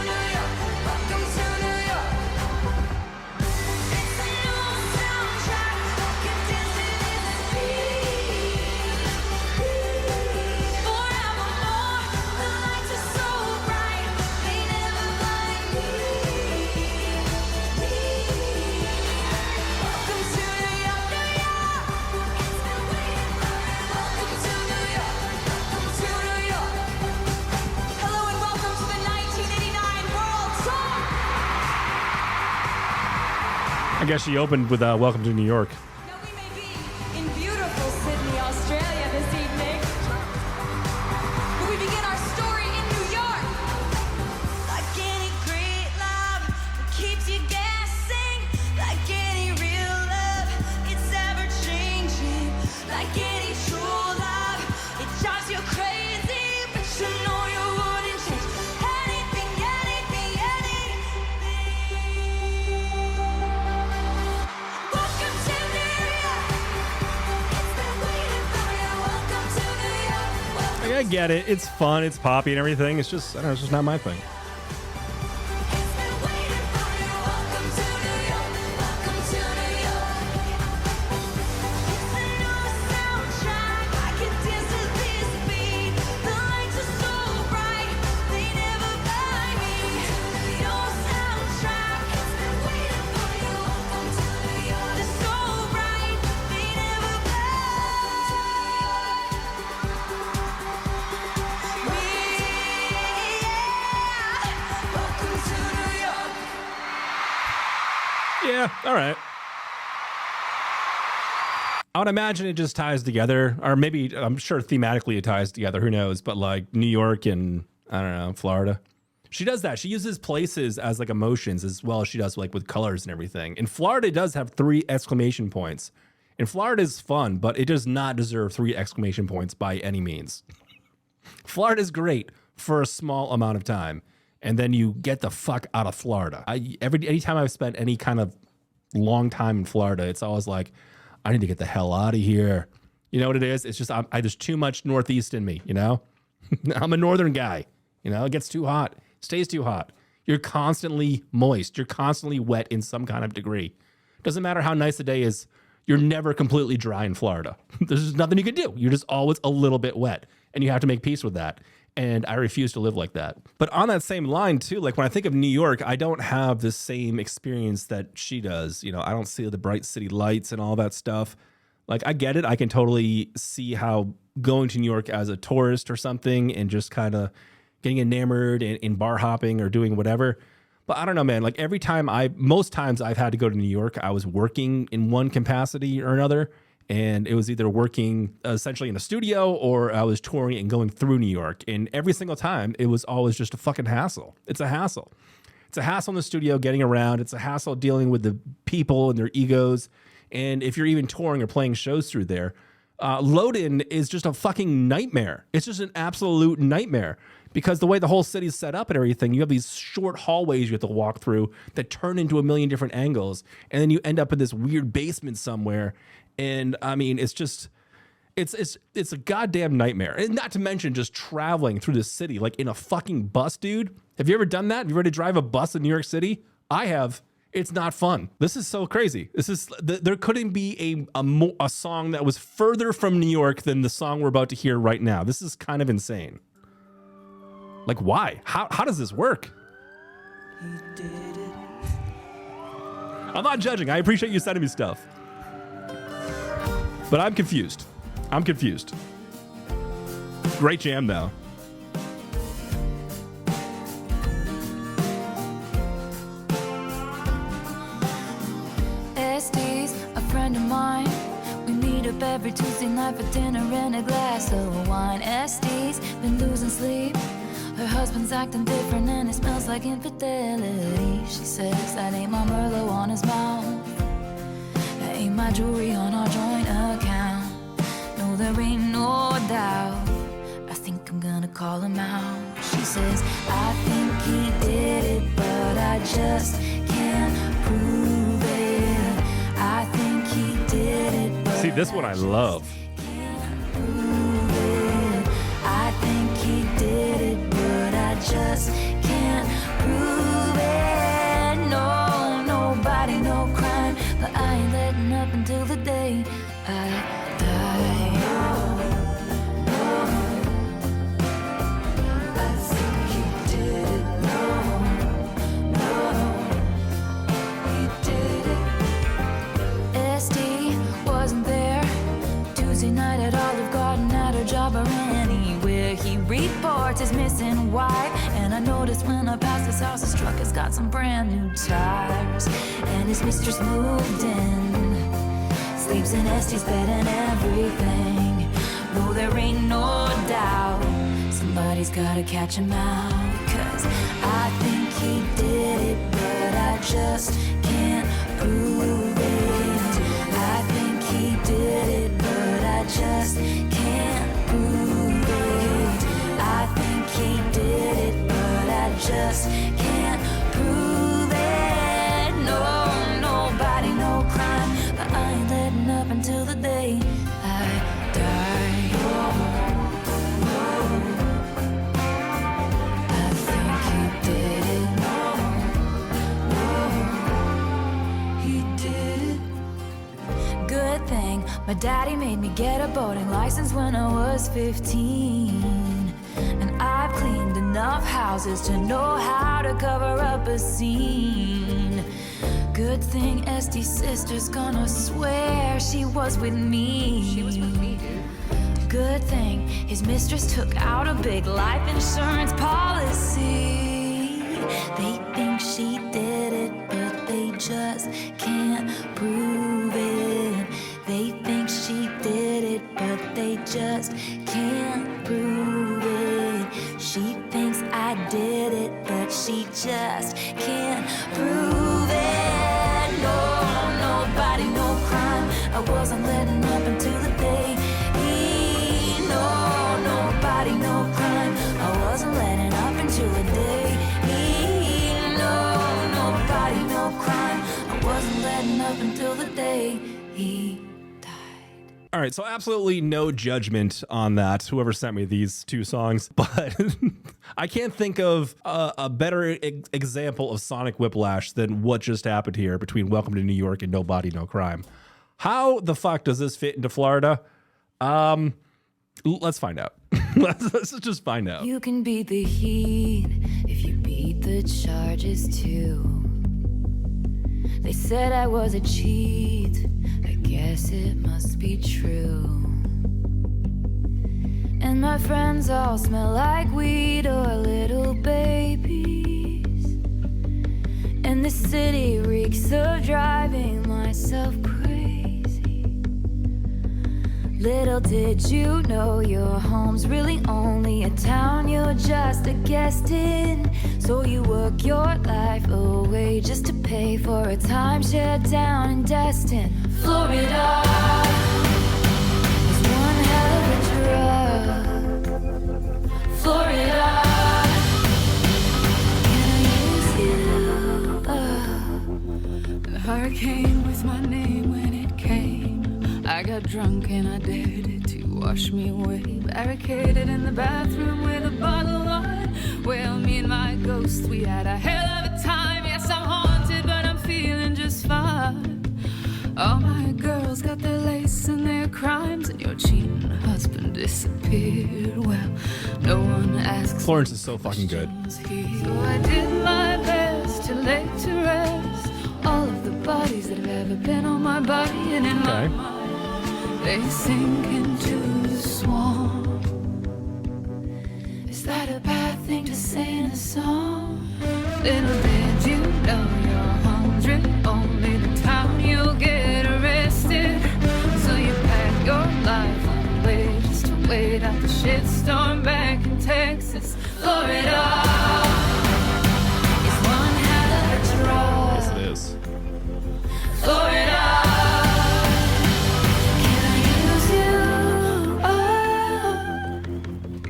I guess she opened with Welcome to New York. Now we may be in beautiful Sydney, Australia this evening, but we begin our story in New York. Like any great love that keeps you guessing, like any real love, it's ever changing. Like any true love, it drives you crazy, but you know you wouldn't change anything, anything, anything. Welcome to New York. It's been waiting for you. Welcome to New York. Welcome Like, I get it. It's fun. It's poppy and everything. It's just, I don't know, it's just not my thing. It's been waiting for you. Welcome to New York. Welcome to New York. It's a new soundtrack. I can dance to this beat. The lights are so bright, they never buy me. Your soundtrack. It's been waiting for you. Welcome to New York. They're so bright, they never Welcome to New York. Yeah, all right. I would imagine it just ties together, or maybe I'm sure thematically it ties together. Who knows? But like New York and I don't know, Florida. She does that. She uses places as like emotions as well as she does like with colors and everything. And Florida does have 3 exclamation points. And Florida is fun, but it does not deserve 3 exclamation points by any means. Florida is great for a small amount of time, and then you get the fuck out of Florida. Anytime I've spent any kind of long time in Florida, it's always like, I need to get the hell out of here. You know what it is? It's just there's too much Northeast in me. You know, I'm a Northern guy. You know, it gets too hot, stays too hot. You're constantly moist. You're constantly wet in some kind of degree. Doesn't matter how nice the day is. You're never completely dry in Florida. There's nothing you can do. You're just always a little bit wet, and you have to make peace with that. And I refuse to live like that. But on that same line too, like when I think of New York, I don't have the same experience that she does. You know, I don't see the bright city lights and all that stuff. Like, I get it. I can totally see how going to New York as a tourist or something and just kind of getting enamored in bar hopping or doing whatever. But I don't know, man. Like most times I've had to go to New York, I was working in one capacity or another. And it was either working essentially in a studio or I was touring and going through New York. And every single time, it was always just a fucking hassle. It's a hassle. It's a hassle in the studio getting around. It's a hassle dealing with the people and their egos. And if you're even touring or playing shows through there, load-in is just a fucking nightmare. It's just an absolute nightmare. Because the way the whole city's set up and everything, you have these short hallways you have to walk through that turn into a million different angles. And then you end up in this weird basement somewhere. And I mean, it's just, it's a goddamn nightmare. And not to mention just traveling through the city, like in a fucking bus, dude. Have you ever done that? Have you ever had to drive a bus in New York City? I have. It's not fun. This is so crazy. There couldn't be a song that was further from New York than the song we're about to hear right now. This is kind of insane. Like, why? How does this work? I'm not judging. I appreciate you sending me stuff. But I'm confused. Great jam, though. Estes, a friend of mine. We meet up every Tuesday night for dinner and a glass of wine. Estes been losing sleep. Her husband's acting different and it smells like infidelity. She says that ain't my Merlot on his mouth. That ain't my jewelry on our joint account. No, there ain't no doubt. I think I'm gonna call him out. She says, I think he did it, but I just can't prove it. I think he did it, but See, this one I love. can't prove it. I think he did it, but I just can't prove it. No, nobody, no crime, but I ain't letting up until the day I die. I think he did it. No, he did it. SD wasn't there. Tuesday he reports his missing wife. And I noticed when I passed his house, his truck has got some brand new tires. And his mistress moved in, sleeps in Este's bed and everything. No, there ain't no doubt somebody's gotta catch him out. 'Cause I think he did it, but I just can't prove it. I think he did it, but I just can't prove it. I think he did it, but I just can't prove it. No, nobody, no crime, but I ain't letting up until the day I die. I think he did it. He did it. Good thing my daddy made me get a boating license when I was 15. And I've cleaned enough houses to know how to cover up a scene. Good thing Este's sister's gonna swear she was with me. She was with me, dude. Good thing his mistress took out a big life insurance policy. They think she did it, but they just can't prove it. They think she did it, but they just can't prove it. She thinks I did it, but she just can't prove it. No, nobody, no crime, I wasn't letting up until the day. No, nobody, no crime, I wasn't letting up until the day. No, nobody, no crime, I wasn't letting up until the day he died. All right, so absolutely no judgment on that, whoever sent me these two songs, but I can't think of a better example of sonic whiplash than what just happened here between Welcome to New York and Nobody, No Crime. How the fuck does this fit into Florida? Let's find out. Let's just find out. You can beat the heat if you beat the charges too. They said I was a cheat, I guess it must be true. And my friends all smell like weed or little babies. And the city reeks of driving myself crazy. Little did you know your home's really only a town you're just a guest in. So you work your life away just to pay for a timeshare down in Destin, Florida. Is one hell of a drug, Florida. Can I use you? The hurricane with my name when it came. I got drunk and I dared it to wash me away. Barricaded in the bathroom with a bottle of wine. Well, me and my ghost, we had a hell of a time. Yes, I'm haunted, but I'm feeling just fine. All my girls got their lace and their crimes, and your cheating husband disappeared. Well, no one asks. Florence is so fucking good. So I did my best to lay to rest all of the bodies that have ever been on my body, and in my mind they sink into the swamp. Is that a bad thing to say in a song? Little did you know you're hungry, only the time you'll get arrested. So you pack your life away just to wait out the shitstorm back in Texas, Florida. Is one hell of a draw. Yes, it is. Florida.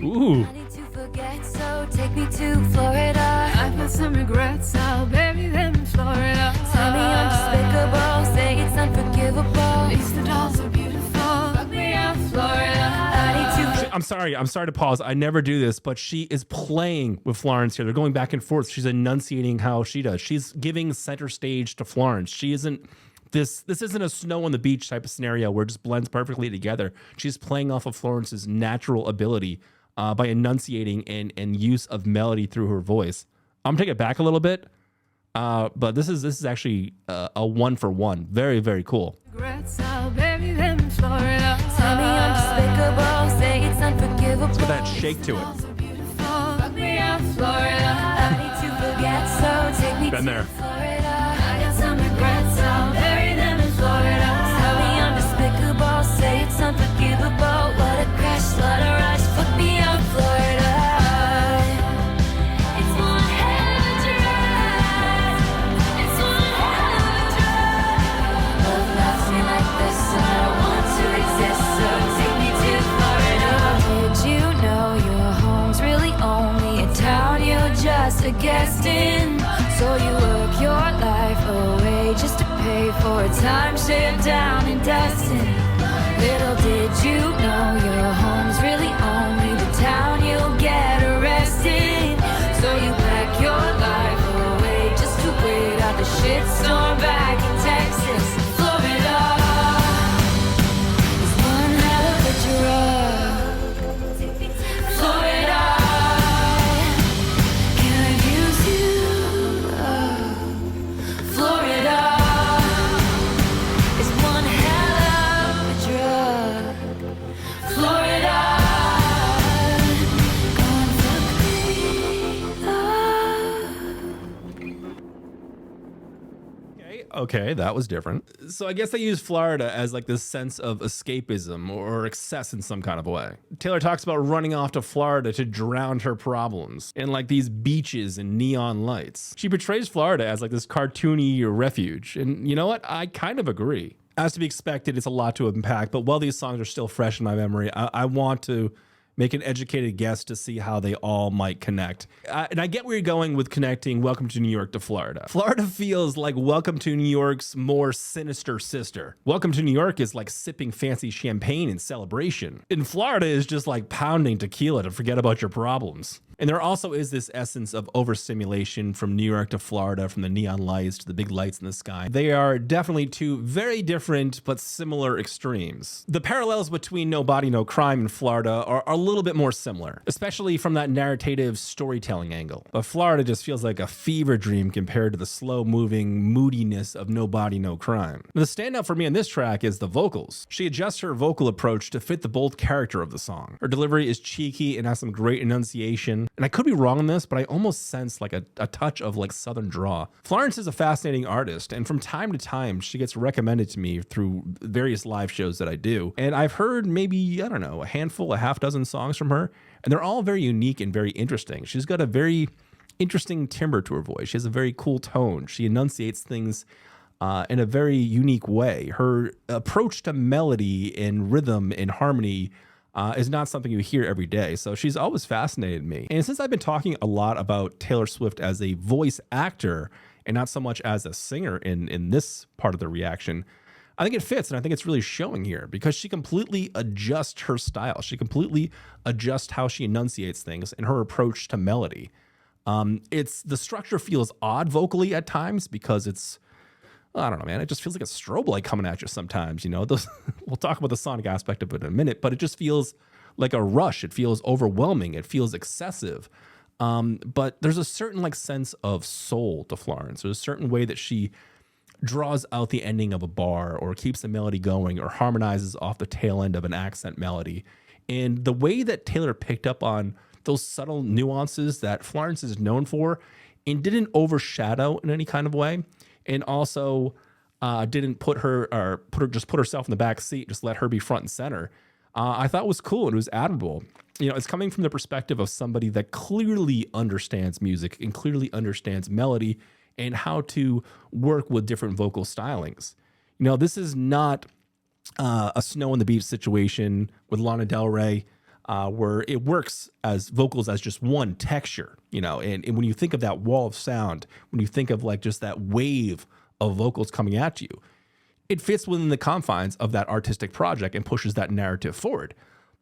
Ooh. I need to forget, so take me to Florida. I've got some regrets, I'll bury them in Florida. Tell me I'm despicable, say it's unforgivable. At least the dolls are beautiful. Fuck me out, Florida. I need to. I'm sorry to pause. I never do this, but she is playing with Florence here. They're going back and forth. She's enunciating how she does. She's giving center stage to Florence. She isn't. This isn't a snow on the beach type of scenario where it just blends perfectly together. She's playing off of Florence's natural ability by enunciating and use of melody through her voice. I'm gonna take it back a little bit, but this is actually a 1-for-1. Very, very cool. Regrets, I'll bury them in Florida. Tell me I'm despicable, say it's unforgivable. unforgivable. It's got that shake to it. Fuck me up, Florida. I need to forget, so take me Been to there. Florida. I got some regrets, I'll bury them in Florida. Tell me I'm despicable, say it's unforgivable. What a crash, what a rush. Fuck me up, Florida. It's one hell of a drive. It's one hell of a drive. Love loves me like this, and I don't want to exist, so take me to Florida. Did you know your home's really only a town you're just a guest in? So you work your life away just to pay for a timeshare down in Dustin. Little did you know your home's really only the town you'll get arrested. So you pack your life away just to wait out the shitstorm back in Texas. Florida is one hell of a drug. Florida, can I use you? Florida is one hell of a drug. Florida, go and fuck me up. Okay, that was different. So I guess they use Florida as like this sense of escapism or excess in some kind of way. Taylor talks about running off to Florida to drown her problems in like these beaches and neon lights. She portrays Florida as like this cartoony refuge. And you know what? I kind of agree. As to be expected, it's a lot to unpack, but while these songs are still fresh in my memory, I want to make an educated guess to see how they all might connect. And I get where you're going with connecting Welcome to New York to Florida. Florida feels like Welcome to New York's more sinister sister. Welcome to New York is like sipping fancy champagne in celebration. And Florida is just like pounding tequila to forget about your problems. And there also is this essence of overstimulation from New York to Florida, from the neon lights to the big lights in the sky. They are definitely two very different but similar extremes. The parallels between No Body, No Crime and Florida are a little bit more similar, especially from that narrative storytelling angle. But Florida just feels like a fever dream compared to the slow-moving moodiness of No Body, No Crime. The standout for me on this track is the vocals. She adjusts her vocal approach to fit the bold character of the song. Her delivery is cheeky and has some great enunciation. And I could be wrong on this, but I almost sense like a touch of like Southern draw. Florence is a fascinating artist, and from time to time, she gets recommended to me through various live shows that I do. And I've heard maybe, I don't know, a handful, a half dozen songs from her, and they're all very unique and very interesting. She's got a very interesting timbre to her voice. She has a very cool tone. She enunciates things in a very unique way. Her approach to melody and rhythm and harmony is not something you hear every day. So she's always fascinated me. And since I've been talking a lot about Taylor Swift as a voice actor and not so much as a singer in this part of the reaction, I think it fits, and I think it's really showing here because she completely adjusts her style. She completely adjusts how she enunciates things and her approach to melody. The structure feels odd vocally at times because it's, I don't know, man. It just feels like a strobe light coming at you sometimes, you know. We'll talk about the sonic aspect of it in a minute, but it just feels like a rush. It feels overwhelming. It feels excessive. But there's a certain like sense of soul to Florence. There's a certain way that she draws out the ending of a bar or keeps the melody going or harmonizes off the tail end of an accent melody. And the way that Taylor picked up on those subtle nuances that Florence is known for and didn't overshadow in any kind of way, and also didn't put herself in the back seat, just let her be front and center, I thought was cool and it was admirable. You know, it's coming from the perspective of somebody that clearly understands music and clearly understands melody and how to work with different vocal stylings. You know, this is not a Snow on the Beach situation with Lana Del Rey, where it works as vocals as just one texture, you know, and when you think of that wall of sound, when you think of like just that wave of vocals coming at you, it fits within the confines of that artistic project and pushes that narrative forward.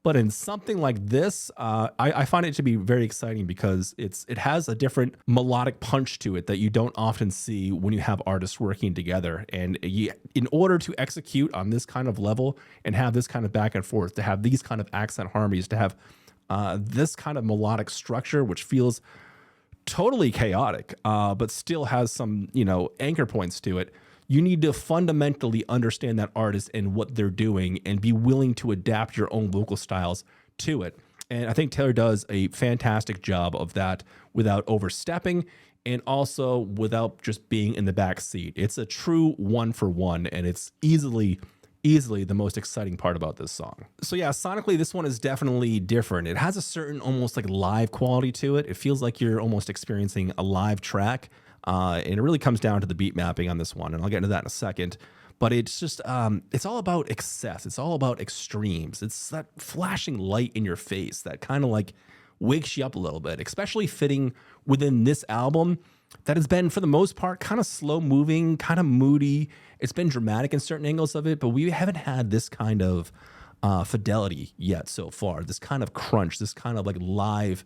But in something like this, I find it to be very exciting because it has a different melodic punch to it that you don't often see when you have artists working together. And in order to execute on this kind of level and have this kind of back and forth, to have these kind of accent harmonies, to have this kind of melodic structure, which feels totally chaotic, but still has some, you know, anchor points to it, you need to fundamentally understand that artist and what they're doing and be willing to adapt your own vocal styles to it. And I think Taylor does a fantastic job of that without overstepping and also without just being in the back seat. It's a true 1-for-1, and it's easily the most exciting part about this song. So yeah, sonically, this one is definitely different. It has a certain almost like live quality to it. It feels like you're almost experiencing a live track. And it really comes down to the beat mapping on this one. And I'll get into that in a second. But it's just, it's all about excess. It's all about extremes. It's that flashing light in your face that kind of like wakes you up a little bit, especially fitting within this album that has been, for the most part, kind of slow moving, kind of moody. It's been dramatic in certain angles of it, but we haven't had this kind of fidelity yet so far, this kind of crunch, this kind of like live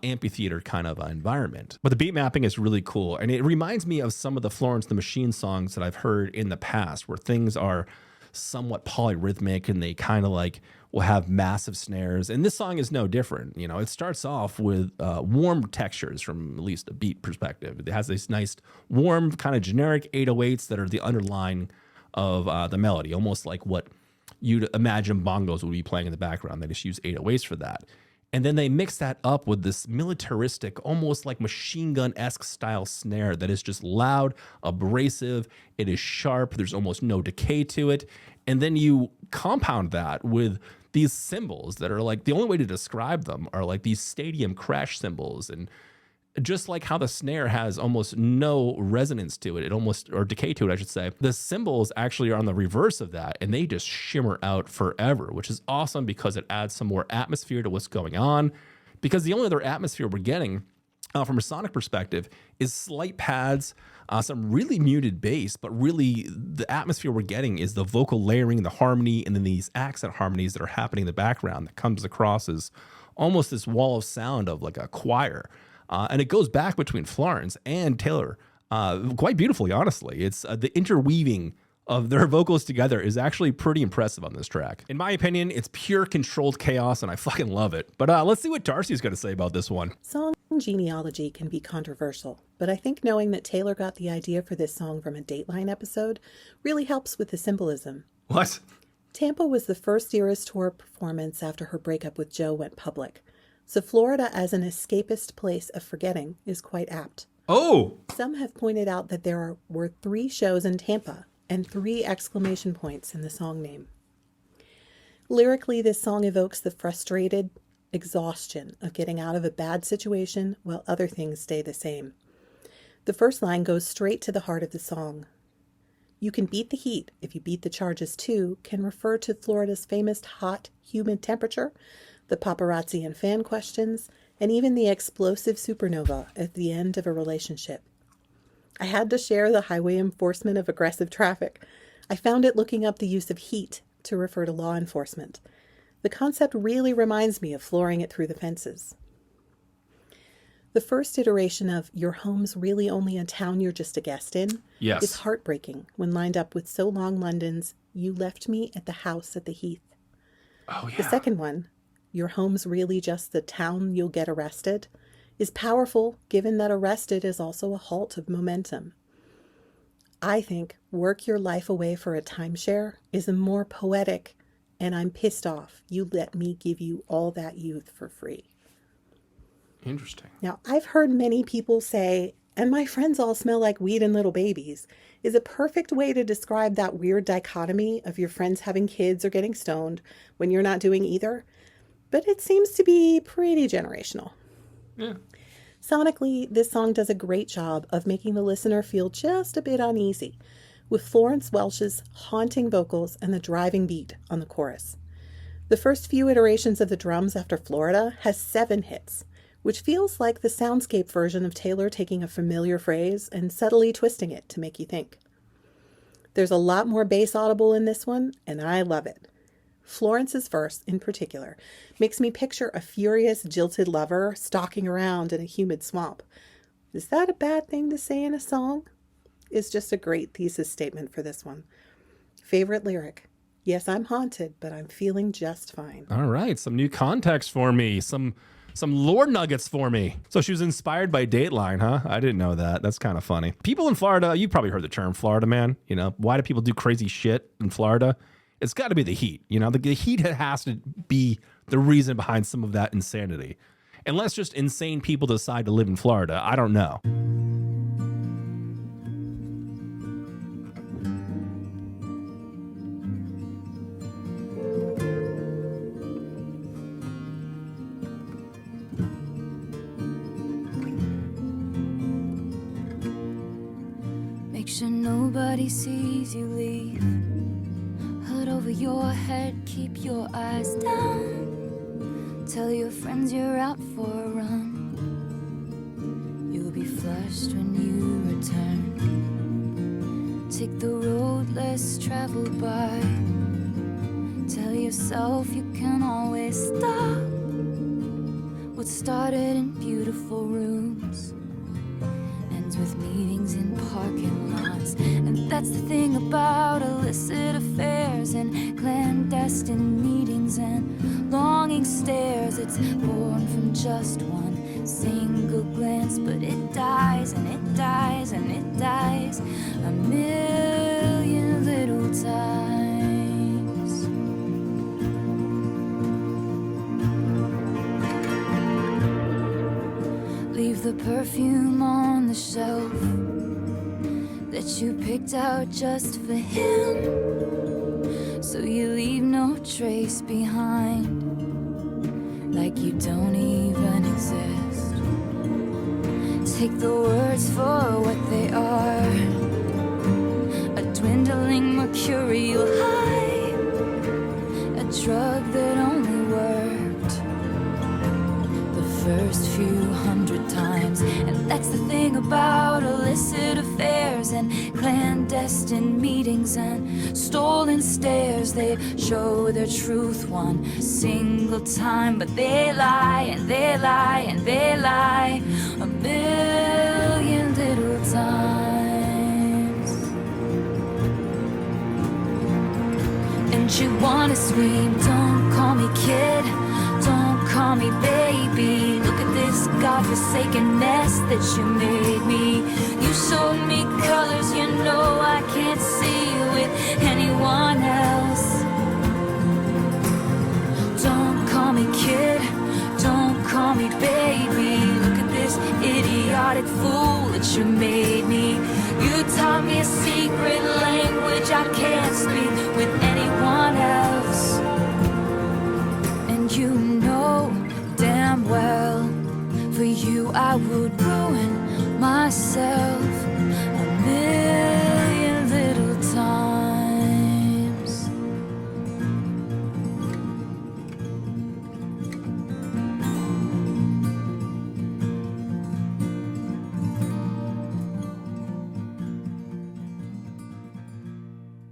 amphitheater kind of environment. But the beat mapping is really cool. And it reminds me of some of the Florence the Machine songs that I've heard in the past, where things are somewhat polyrhythmic and they kind of like will have massive snares. And this song is no different. You know, it starts off with warm textures from at least a beat perspective. It has these nice warm kind of generic 808s that are the underline of the melody, almost like what you'd imagine bongos would be playing in the background. They just use 808s for that. And then they mix that up with this militaristic, almost like machine gun-esque style snare that is just loud, abrasive, it is sharp, there's almost no decay to it. And then you compound that with these cymbals that are like, the only way to describe them are like these stadium crash cymbals. And just like how the snare has almost no resonance to it, or decay to it, I should say, the cymbals actually are on the reverse of that, and they just shimmer out forever, which is awesome because it adds some more atmosphere to what's going on. Because the only other atmosphere we're getting from a sonic perspective is slight pads, some really muted bass, but really the atmosphere we're getting is the vocal layering, the harmony, and then these accent harmonies that are happening in the background that comes across as almost this wall of sound of like a choir. And it goes back between Florence and Taylor quite beautifully, honestly. It's the interweaving of their vocals together is actually pretty impressive on this track. In my opinion, it's pure controlled chaos, and I fucking love it. But let's see what Darcy's going to say about this one. Song genealogy can be controversial, but I think knowing that Taylor got the idea for this song from a Dateline episode really helps with the symbolism. What? Tampa was the first Eras Tour performance after her breakup with Joe went public. So Florida as an escapist place of forgetting is quite apt. Oh! Some have pointed out that there were 3 shows in Tampa and 3 exclamation points in the song name. Lyrically, this song evokes the frustrated exhaustion of getting out of a bad situation while other things stay the same. The first line goes straight to the heart of the song. You can beat the heat if you beat the charges too can refer to Florida's famous hot, humid temperature, the paparazzi and fan questions, and even the explosive supernova at the end of a relationship. I had to share the highway enforcement of aggressive traffic. I found it looking up the use of heat to refer to law enforcement. The concept really reminds me of flooring it through the fences. The first iteration of "your home's really only a town you're just a guest in" Yes. is heartbreaking when lined up with So Long London's "you left me at the house at the Heath." Oh, yeah. The second one, "your home's really just the town you'll get arrested," is powerful given that arrested is also a halt of momentum. I think "work your life away for a timeshare" is a more poetic "and I'm pissed off you let me give you all that youth for free." Interesting. Now, I've heard many people say, "and my friends all smell like weed and little babies," is a perfect way to describe that weird dichotomy of your friends having kids or getting stoned when you're not doing either. But it seems to be pretty generational. Yeah. Sonically, this song does a great job of making the listener feel just a bit uneasy, with Florence Welch's haunting vocals and the driving beat on the chorus. The first few iterations of the drums after Florida has 7 hits, which feels like the soundscape version of Taylor taking a familiar phrase and subtly twisting it to make you think. There's a lot more bass audible in this one, and I love it. Florence's verse, in particular, makes me picture a furious, jilted lover stalking around in a humid swamp. Is that a bad thing to say in a song? It's just a great thesis statement for this one. Favorite lyric: "Yes, I'm haunted, but I'm feeling just fine." All right. Some new context for me. Some lore nuggets for me. So she was inspired by Dateline, huh? I didn't know that. That's kind of funny. People in Florida, you've probably heard the term Florida man. You know, why do people do crazy shit in Florida? It's got to be the heat. You know, the heat has to be the reason behind some of that insanity. Unless just insane people decide to live in Florida. I don't know. Make sure nobody sees you leave. Hood over your head, keep your eyes down. Tell your friends you're out for a run. You'll be flushed when you return. Take the road less traveled by. Tell yourself you can always stop. What started in beautiful rooms ends with meetings in parking lots. And that's the thing about illicit affairs and clandestine meetings and longing stares. It's born from just one single glance, but it dies and it dies and it dies a million little times. Leave the perfume on the shelf that you picked out just for him, so you leave no trace behind, like you don't even exist. Take the words for what they are, a dwindling mercurial high, a drug that only worked the first few hundred times. And that's the thing about illicit affairs and clandestine meetings and stolen stares. They show their truth one single time, but they lie and they lie and they lie a million little times. And you wanna scream, don't call me kid, don't call me baby. Look at this godforsaken mess that you made me. You showed me colors you know I can't see with anyone else. Don't call me kid, don't call me baby. Look at this idiotic fool that you made me. You taught me a secret language I can't speak with anyone else. And you know damn well, for you I would ruin myself a million little times.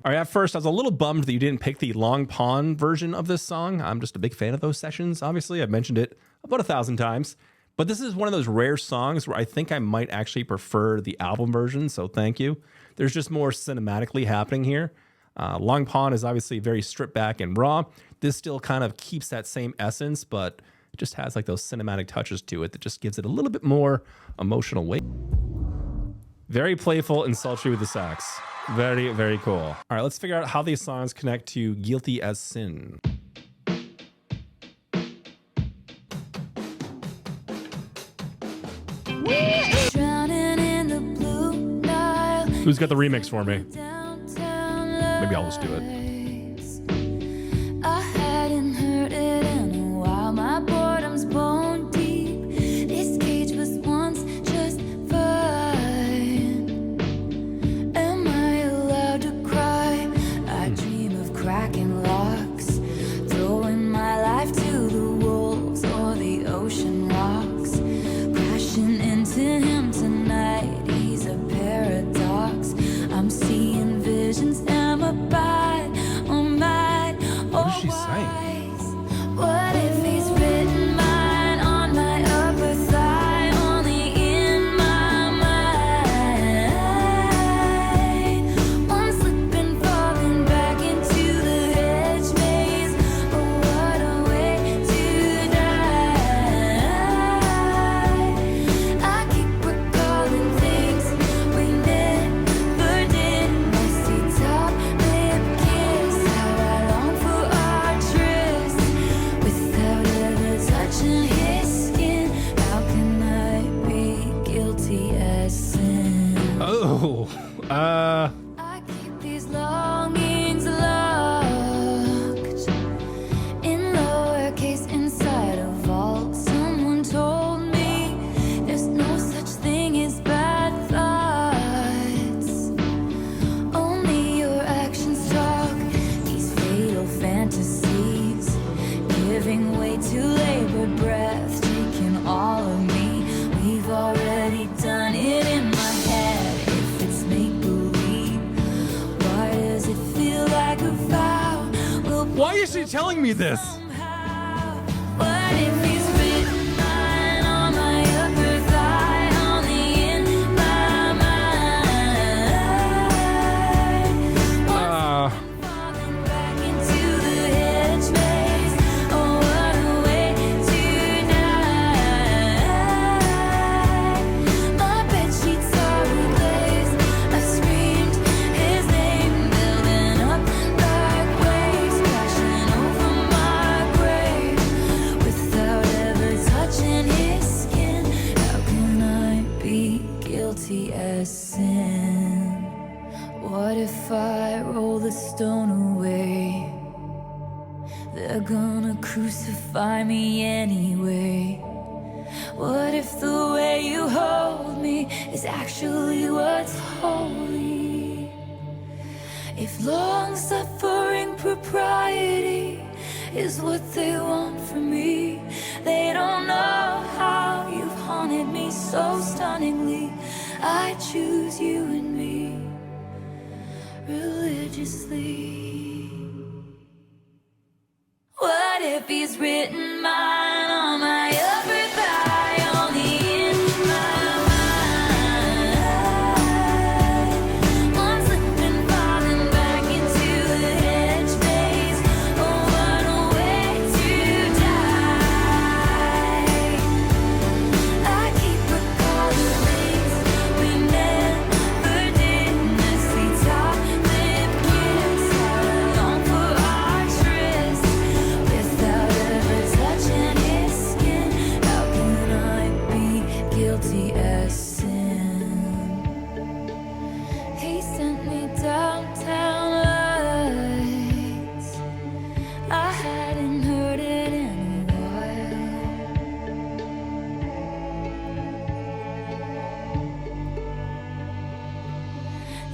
All right, at first, I was a little bummed that you didn't pick the Long Pond version of this song. I'm just a big fan of those sessions, obviously. I've mentioned it about 1,000 times. But this is one of those rare songs where I think I might actually prefer the album version, so thank you. There's just more cinematically happening here. Long Pond is obviously very stripped back and raw. This still kind of keeps that same essence, but it just has like those cinematic touches to it that just gives it a little bit more emotional weight. Very playful and sultry with the sax. Very, very cool. All right, let's figure out how these songs connect to Guilty as Sin. Who's got the remix for me? Maybe I'll just do it. I hadn't heard it in a while. My boredom's bone deep. This cage was once just fine. Am I allowed to cry? I dream of cracking locks, throwing my life to the wolves or the ocean rocks, crashing into him tonight. He's a paradox. I'm seeing visions. Am I bad? telling me this? What if he's written mine on my upper thigh, only in my mind? Falling back into the headspace. Oh, what a way to die. My bedsheets are ablaze. I screamed his name, building up like waves, crashing over my grave. Without ever touching his skin, how can I be guilty as sin? What if I roll the stone away? They're gonna crucify me anyway. What if the way you hold me is actually what's holy? If long-suffering propriety is what they want from me, they don't know how you've haunted me so stunningly. I choose you and me religiously. What if he's written mine on my upper thigh, only in my mind? One slip and falling back into the headspace. Oh, what a way to die. I keep recalling things we never did. Messy top lip kiss, how I long for our tryst. Without ever touching his skin, how can I be guilty as sin? He sent me downtown lights. I hadn't heard it in a while.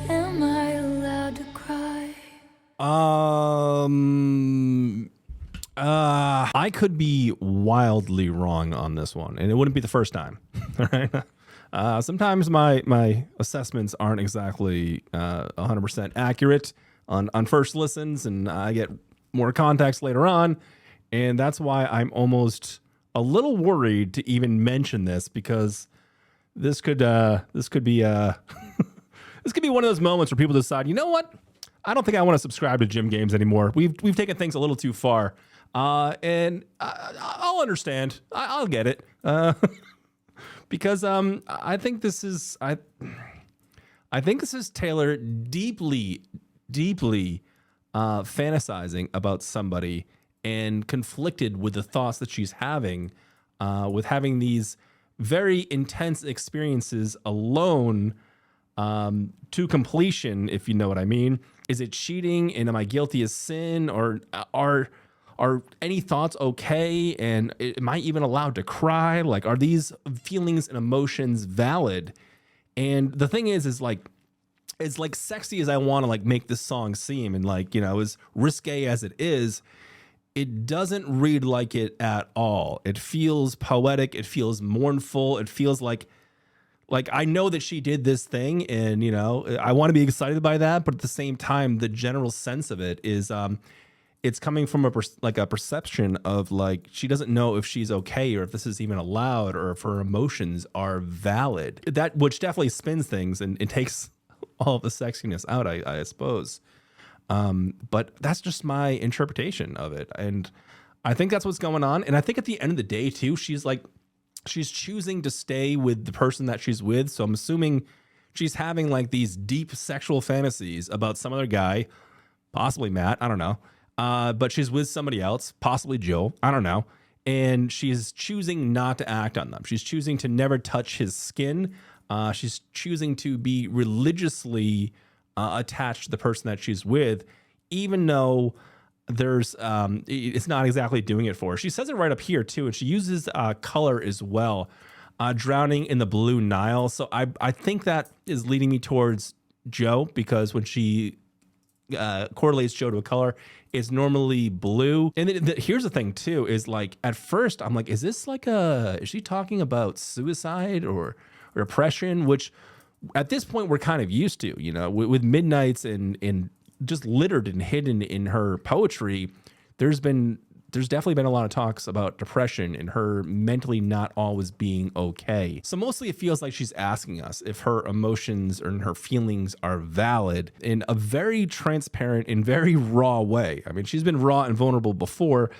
Am I allowed to cry? I could be wildly wrong on this one, and it wouldn't be the first time. All right. Sometimes my assessments aren't exactly 100% accurate on first listens, and I get more context later on, and that's why I'm almost a little worried to even mention this, because this could be this could be one of those moments where people decide, you know what? I don't think I want to subscribe to Jim Games anymore. We've taken things a little too far, and I'll understand. I'll get it, because I think this is Taylor deeply fantasizing about somebody and conflicted with the thoughts that she's having, with having these very intense experiences alone, to completion, if you know what I mean. Is it cheating, and am I guilty as sin, or are any thoughts okay, and am I even allowed to cry? Like, are these feelings and emotions valid? And the thing is like, it's like sexy as I want to like make this song seem, and like, you know, as risque as it is, it doesn't read like it at all. It feels poetic, it feels mournful, it feels like I know that she did this thing, and, you know, I want to be excited by that, but at the same time, the general sense of it is, it's coming from a perception of like, she doesn't know if she's okay, or if this is even allowed, or if her emotions are valid. That, which definitely spins things and it takes all of the sexiness out, I suppose. But that's just my interpretation of it, and I think that's what's going on. And I think at the end of the day too, she's choosing to stay with the person that she's with. So I'm assuming she's having like these deep sexual fantasies about some other guy, possibly Matt, I don't know. But she's with somebody else, possibly Joe, I don't know. And she's choosing not to act on them. She's choosing to never touch his skin. She's choosing to be religiously attached to the person that she's with, even though there's it's not exactly doing it for her. She says it right up here too, and she uses color as well, drowning in the blue Nile. So I think that is leading me towards Joe, because when she correlates Joe to a color, it's normally blue. And then here's the thing too, is like, at first I'm like, is she talking about suicide or depression, which at this point we're kind of used to, you know, with Midnights and just littered and hidden in her poetry, there's definitely been a lot of talks about depression and her mentally not always being okay. So mostly it feels like she's asking us if her emotions and her feelings are valid in a very transparent and very raw way. I mean, she's been raw and vulnerable before,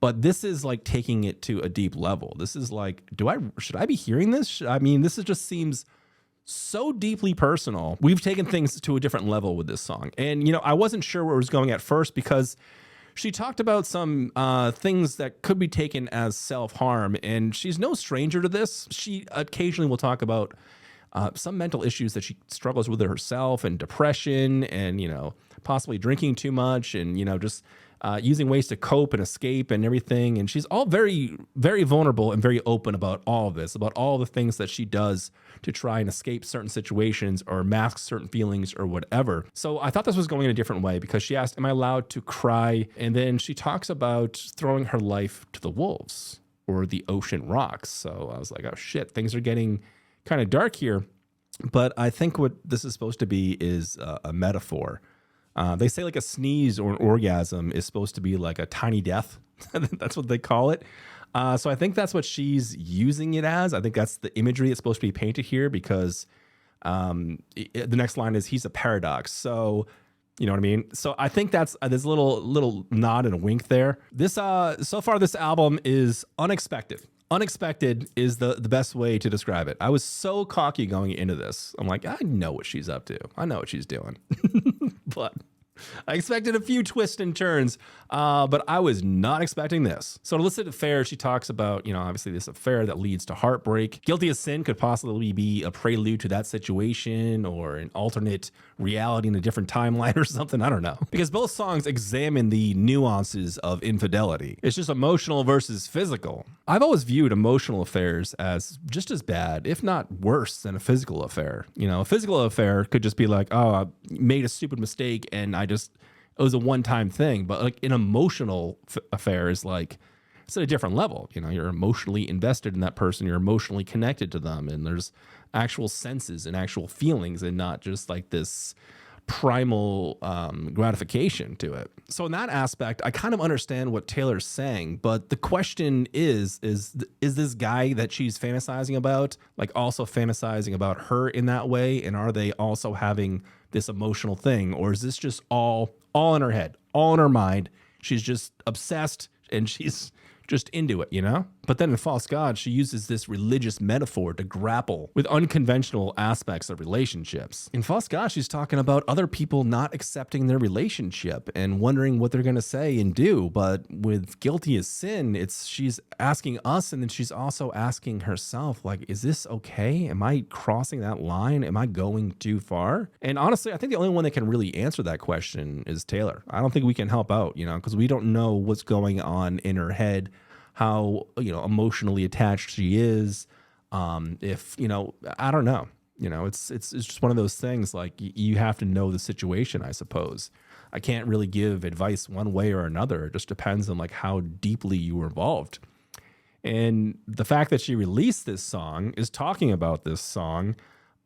but this is like taking it to a deep level. This is like, should I be hearing this? I mean, this just seems so deeply personal. We've taken things to a different level with this song. And, I wasn't sure where it was going at first because she talked about some things that could be taken as self-harm, and she's no stranger to this. She occasionally will talk about some mental issues that she struggles with herself, and depression, and possibly drinking too much, and just using ways to cope and escape and everything. And she's all very, very vulnerable and very open about all of this, about all the things that she does to try and escape certain situations or mask certain feelings or whatever. So I thought this was going in a different way because she asked, am I allowed to cry? And then she talks about throwing her life to the wolves or the ocean rocks. So I was like, oh shit, things are getting kind of dark here. But I think what this is supposed to be is a metaphor. They say like a sneeze or an orgasm is supposed to be like a tiny death. That's what they call it. So I think that's what she's using it as. I think that's the imagery that's supposed to be painted here because the next line is he's a paradox. So, you know what I mean? So I think that's there's a little nod and a wink there. This so far this album is unexpected. Unexpected is the best way to describe it. I was so cocky going into this. I'm like, I know what she's up to. I know what she's doing. But I expected a few twists and turns, but I was not expecting this. So illicit affair, she talks about, obviously this affair that leads to heartbreak. Guilty as Sin could possibly be a prelude to that situation or an alternate reality in a different timeline or something. I don't know. Because both songs examine the nuances of infidelity. It's just emotional versus physical. I've always viewed emotional affairs as just as bad, if not worse than a physical affair. A physical affair could just be like, oh, I made a stupid mistake and it was a one-time thing. But like an emotional affair is like, it's at a different level. You're emotionally invested in that person. You're emotionally connected to them. And there's actual senses and actual feelings and not just like this primal gratification to it. So in that aspect, I kind of understand what Taylor's saying, but the question is this guy that she's fantasizing about, like also fantasizing about her in that way? And are they also having this emotional thing? Or is this just all in her head, all in her mind? She's just obsessed and she's just into it, But then in False God, she uses this religious metaphor to grapple with unconventional aspects of relationships. In False God, she's talking about other people not accepting their relationship and wondering what they're going to say and do. But with Guilty as Sin, she's asking us, and then she's also asking herself, like, is this okay? Am I crossing that line? Am I going too far? And honestly, I think the only one that can really answer that question is Taylor. I don't think we can help out, because we don't know what's going on in her head, how emotionally attached she is. If I don't know. It's just one of those things. Like you have to know the situation, I suppose. I can't really give advice one way or another. It just depends on like how deeply you were involved. And the fact that she released this song is talking about this song.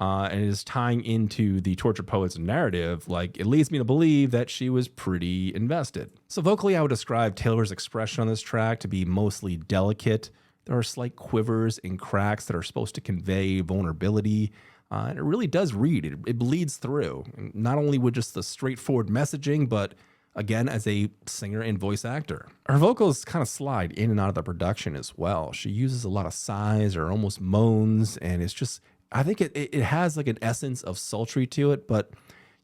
And is tying into the Tortured Poets narrative, like it leads me to believe that she was pretty invested. So vocally, I would describe Taylor's expression on this track to be mostly delicate. There are slight quivers and cracks that are supposed to convey vulnerability. And it really does read. It bleeds through, not only with just the straightforward messaging, but again, as a singer and voice actor. Her vocals kind of slide in and out of the production as well. She uses a lot of sighs or almost moans, and it's just, I think it has like an essence of sultry to it, but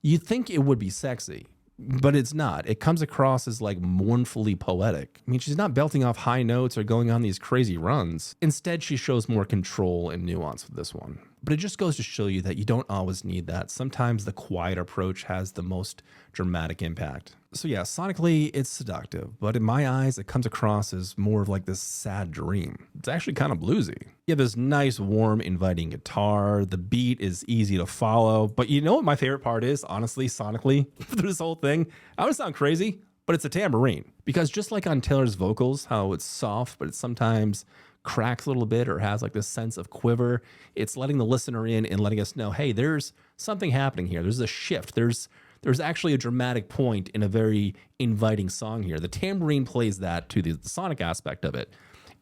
you think it would be sexy, but it's not. It comes across as like mournfully poetic. I mean, she's not belting off high notes or going on these crazy runs. Instead, she shows more control and nuance with this one. But it just goes to show you that you don't always need that. Sometimes the quiet approach has the most dramatic impact. So yeah, sonically, it's seductive, but in my eyes, it comes across as more of like this sad dream. It's actually kind of bluesy. You have this nice, warm, inviting guitar. The beat is easy to follow. But you know what my favorite part is, honestly, sonically, through this whole thing? I would sound crazy, but it's a tambourine. Because just like on Taylor's vocals, how it's soft, but it sometimes cracks a little bit or has like this sense of quiver, it's letting the listener in and letting us know, hey, there's something happening here. There's a shift. There's there's actually a dramatic point in a very inviting song here. The tambourine plays that to the sonic aspect of it.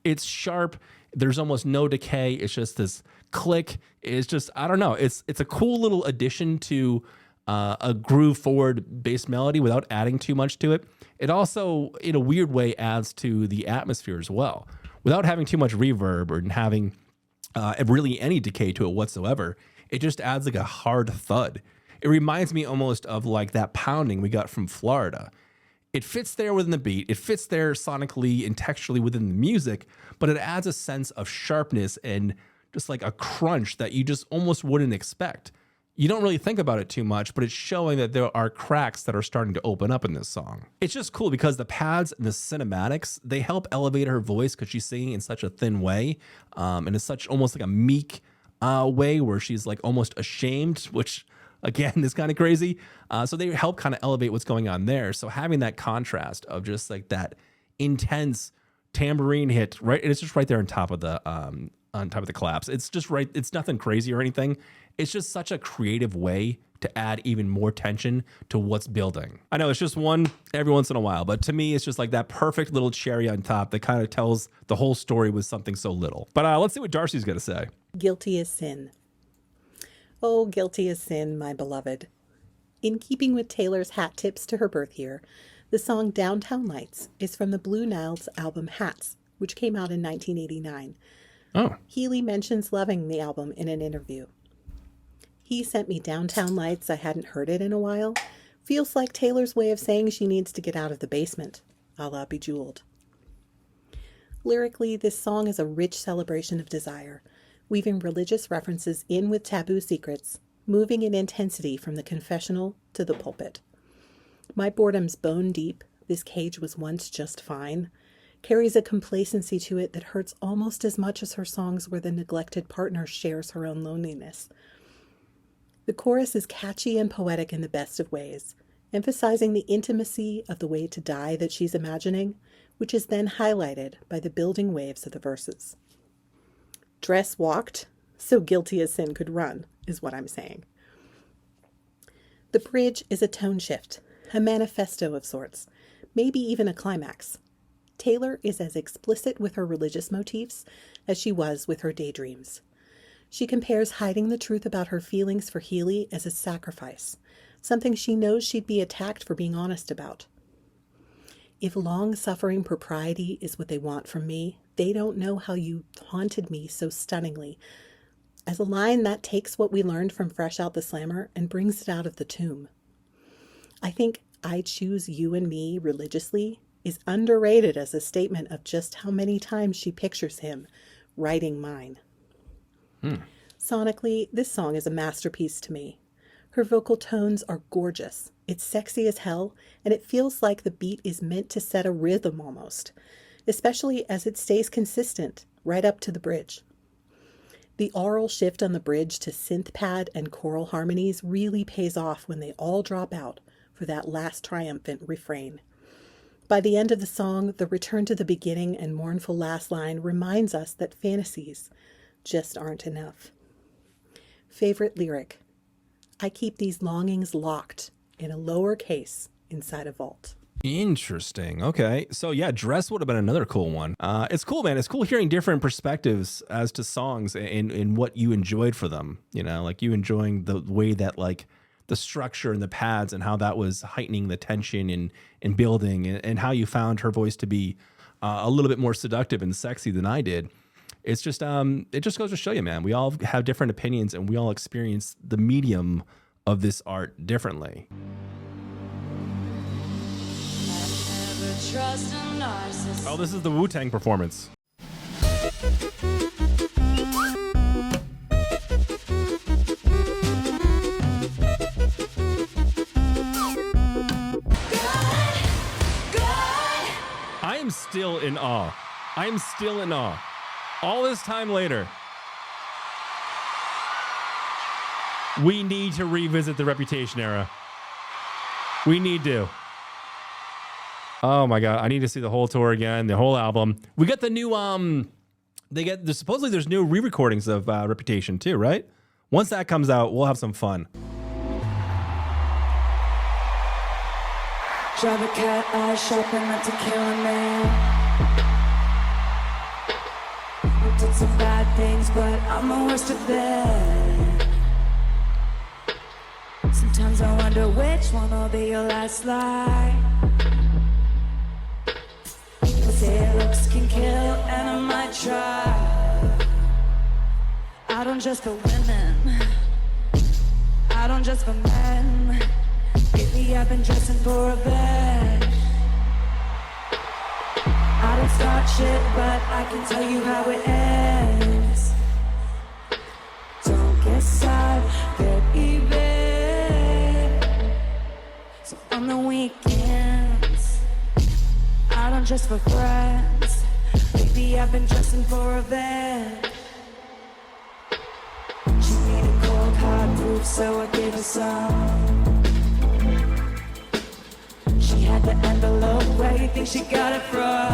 It's sharp. There's almost no decay. It's just this click. It's just, I don't know. It's a cool little addition to a groove forward bass melody without adding too much to it. It also, in a weird way, adds to the atmosphere as well, without having too much reverb or having really any decay to it whatsoever. It just adds like a hard thud. It reminds me almost of like that pounding we got from Florida. It fits there within the beat. It fits there sonically and texturally within the music, but it adds a sense of sharpness and just like a crunch that you just almost wouldn't expect. You don't really think about it too much, but it's showing that there are cracks that are starting to open up in this song. It's just cool because the pads and the cinematics, they help elevate her voice because she's singing in such a thin way. And it's such almost like a meek way where she's like almost ashamed, which again is kind of crazy. So they help kind of elevate what's going on there. So having that contrast of just like that intense tambourine hit, right? And it's just right there on top of the claps. It's just right. It's nothing crazy or anything. It's just such a creative way to add even more tension to what's building. I know it's just one every once in a while, but to me, it's just like that perfect little cherry on top that kind of tells the whole story with something so little. But let's see what Darcy's going to say. Guilty as sin. Oh, guilty as sin, my beloved. In keeping with Taylor's hat tips to her birth year, the song Downtown Lights is from the Blue Nile's album Hats, which came out in 1989. Oh. Healy mentions loving the album in an interview. He sent me Downtown Lights. I hadn't heard it in a while. Feels like Taylor's way of saying she needs to get out of the basement, a la Bejeweled. Lyrically, this song is a rich celebration of desire, weaving religious references in with taboo secrets, moving in intensity from the confessional to the pulpit. My boredom's bone deep, this cage was once just fine, carries a complacency to it that hurts almost as much as her songs where the neglected partner shares her own loneliness. The chorus is catchy and poetic in the best of ways, emphasizing the intimacy of the way to die that she's imagining, which is then highlighted by the building waves of the verses. Dress walked, so guilty as sin could run, is what I'm saying. The bridge is a tone shift, a manifesto of sorts, maybe even a climax. Taylor is as explicit with her religious motifs as she was with her daydreams. She compares hiding the truth about her feelings for Healy as a sacrifice, something she knows she'd be attacked for being honest about. If long-suffering propriety is what they want from me, they don't know how you haunted me so stunningly. As a line that takes what we learned from Fresh Out the Slammer and brings it out of the tomb. I think I choose you and me religiously is underrated as a statement of just how many times she pictures him writing mine. Sonically, this song is a masterpiece to me. Her vocal tones are gorgeous. It's sexy as hell, and it feels like the beat is meant to set a rhythm almost, especially as it stays consistent right up to the bridge. The aural shift on the bridge to synth pad and choral harmonies really pays off when they all drop out for that last triumphant refrain. By the end of the song, the return to the beginning and mournful last line reminds us that fantasies just aren't enough. Favorite lyric: I keep these longings locked in a lower case inside a vault. Interesting. Okay. So yeah, Dress would have been another cool one. It's cool, man. It's cool hearing different perspectives as to songs and what you enjoyed for them. You know, like you enjoying the way that like the structure and the pads and how that was heightening the tension and building and how you found her voice to be a little bit more seductive and sexy than I did. It's just, it just goes to show you, man, we all have different opinions and we all experience the medium of this art differently. Oh, this is the Wu-Tang performance. I am still in awe. I am still in awe. All this time later, we need to revisit the Reputation era. We need to. Oh my God, I need to see the whole tour again, the whole album. We got the new, supposedly there's new re-recordings of Reputation too, right? Once that comes out, we'll have some fun. Drive a cat eye shopping not to kill a man. We did some bad things, but I'm the worst of them. Sometimes I wonder which one will be your last lie. People say looks can kill, and I might try. I don't just for women, I don't just for men. Lately I've been dressing for revenge. I don't start shit, but I can tell you how it ends. Don't get sad, get even. So on the weekends, I don't dress for friends. Lately I've been dressing for revenge. She needed cold hard proof, so I gave her some. She had the envelope, where you think she got it from?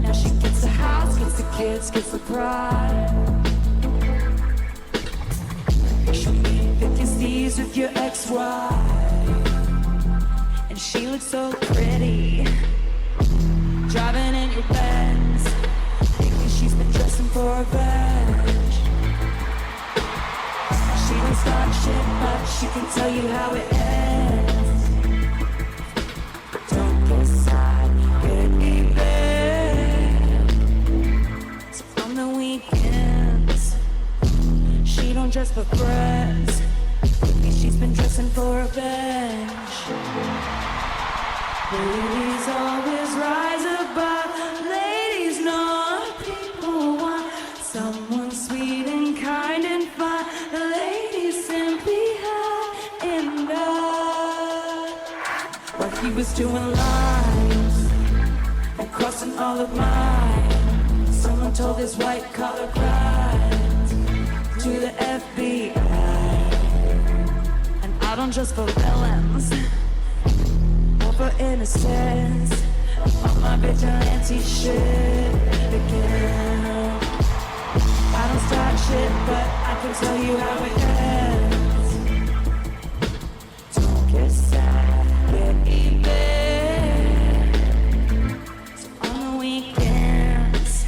Now she gets the house, gets the kids, gets the pride. She eat 50 C's with your ex-wife, and she looks so pretty, driving in your Benz. Lately she's been dressing for revenge. She don't start shit, but she can tell you how it ends. Don't get sad, get even. So on the weekends, she don't dress for friends. Lately she's been dressing for revenge. Ladies always rise above. Ladies know people want someone sweet and kind and fun. The ladies simply high enough. What he was doing lies and crossing all of mine. Someone told his white collar crimes to the FBI. And I don't just for villains, or for innocence. On my vigilante shit again. I don't start shit, but I can tell you how it ends. Don't get sad, get even. So on the weekends,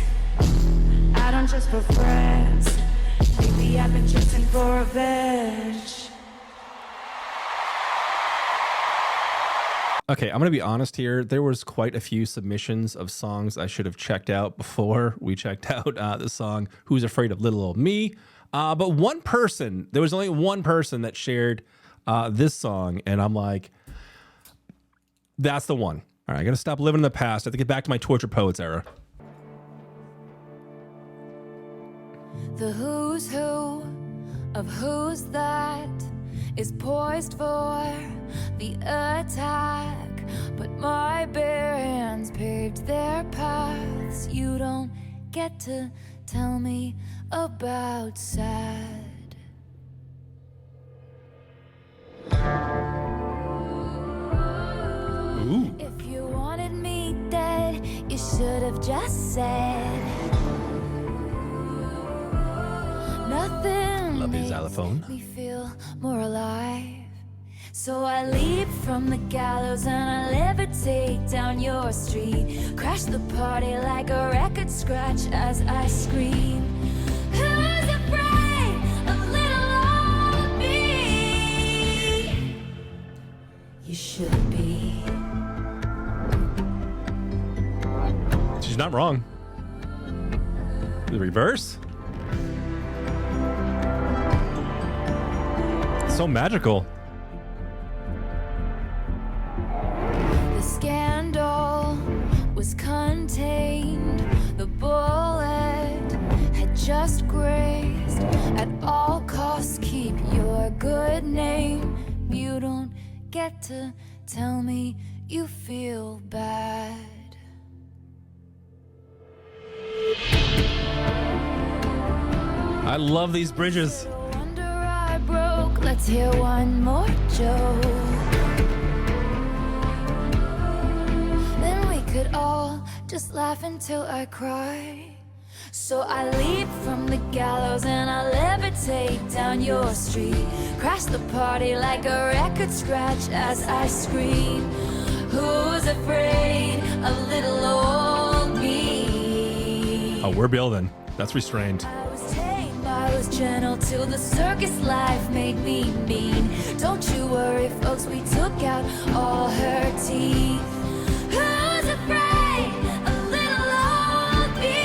I don't just for friends. Lately I've been dressing for revenge. Okay, I'm going to be honest here. There was quite a few submissions of songs I should have checked out before we checked out the song Who's Afraid of Little Old Me. But one person, there was only one person that shared this song, and I'm like, that's the one. All right, I got to stop living in the past. I have to get back to my Tortured Poets era. The who's who of who's that is poised for the attack, but my bare hands paved their paths. You don't get to tell me about sad. Ooh. If you wanted me dead, you should have just said nothing. Love the makes xylophone. me feel more alive. So I leap from the gallows and I levitate down your street. Crash the party like a record scratch as I scream. Who's afraid of little old me? You should be. She's not wrong. The reverse? It's so magical. The scandal was contained. The bullet had just grazed. At all costs, keep your good name. You don't get to tell me you feel bad. I love these bridges. Wonder I broke. Let's hear one more joke. Then we could all just laugh until I cry. So I leap from the gallows and I levitate down your street. Crash the party like a record scratch as I scream. Who's afraid of little old me? Oh, we're building. That's restrained. I was tame, I was gentle till the circus life made me mean. Don't you worry, folks, we took out all her teeth. Who's afraid of little old me?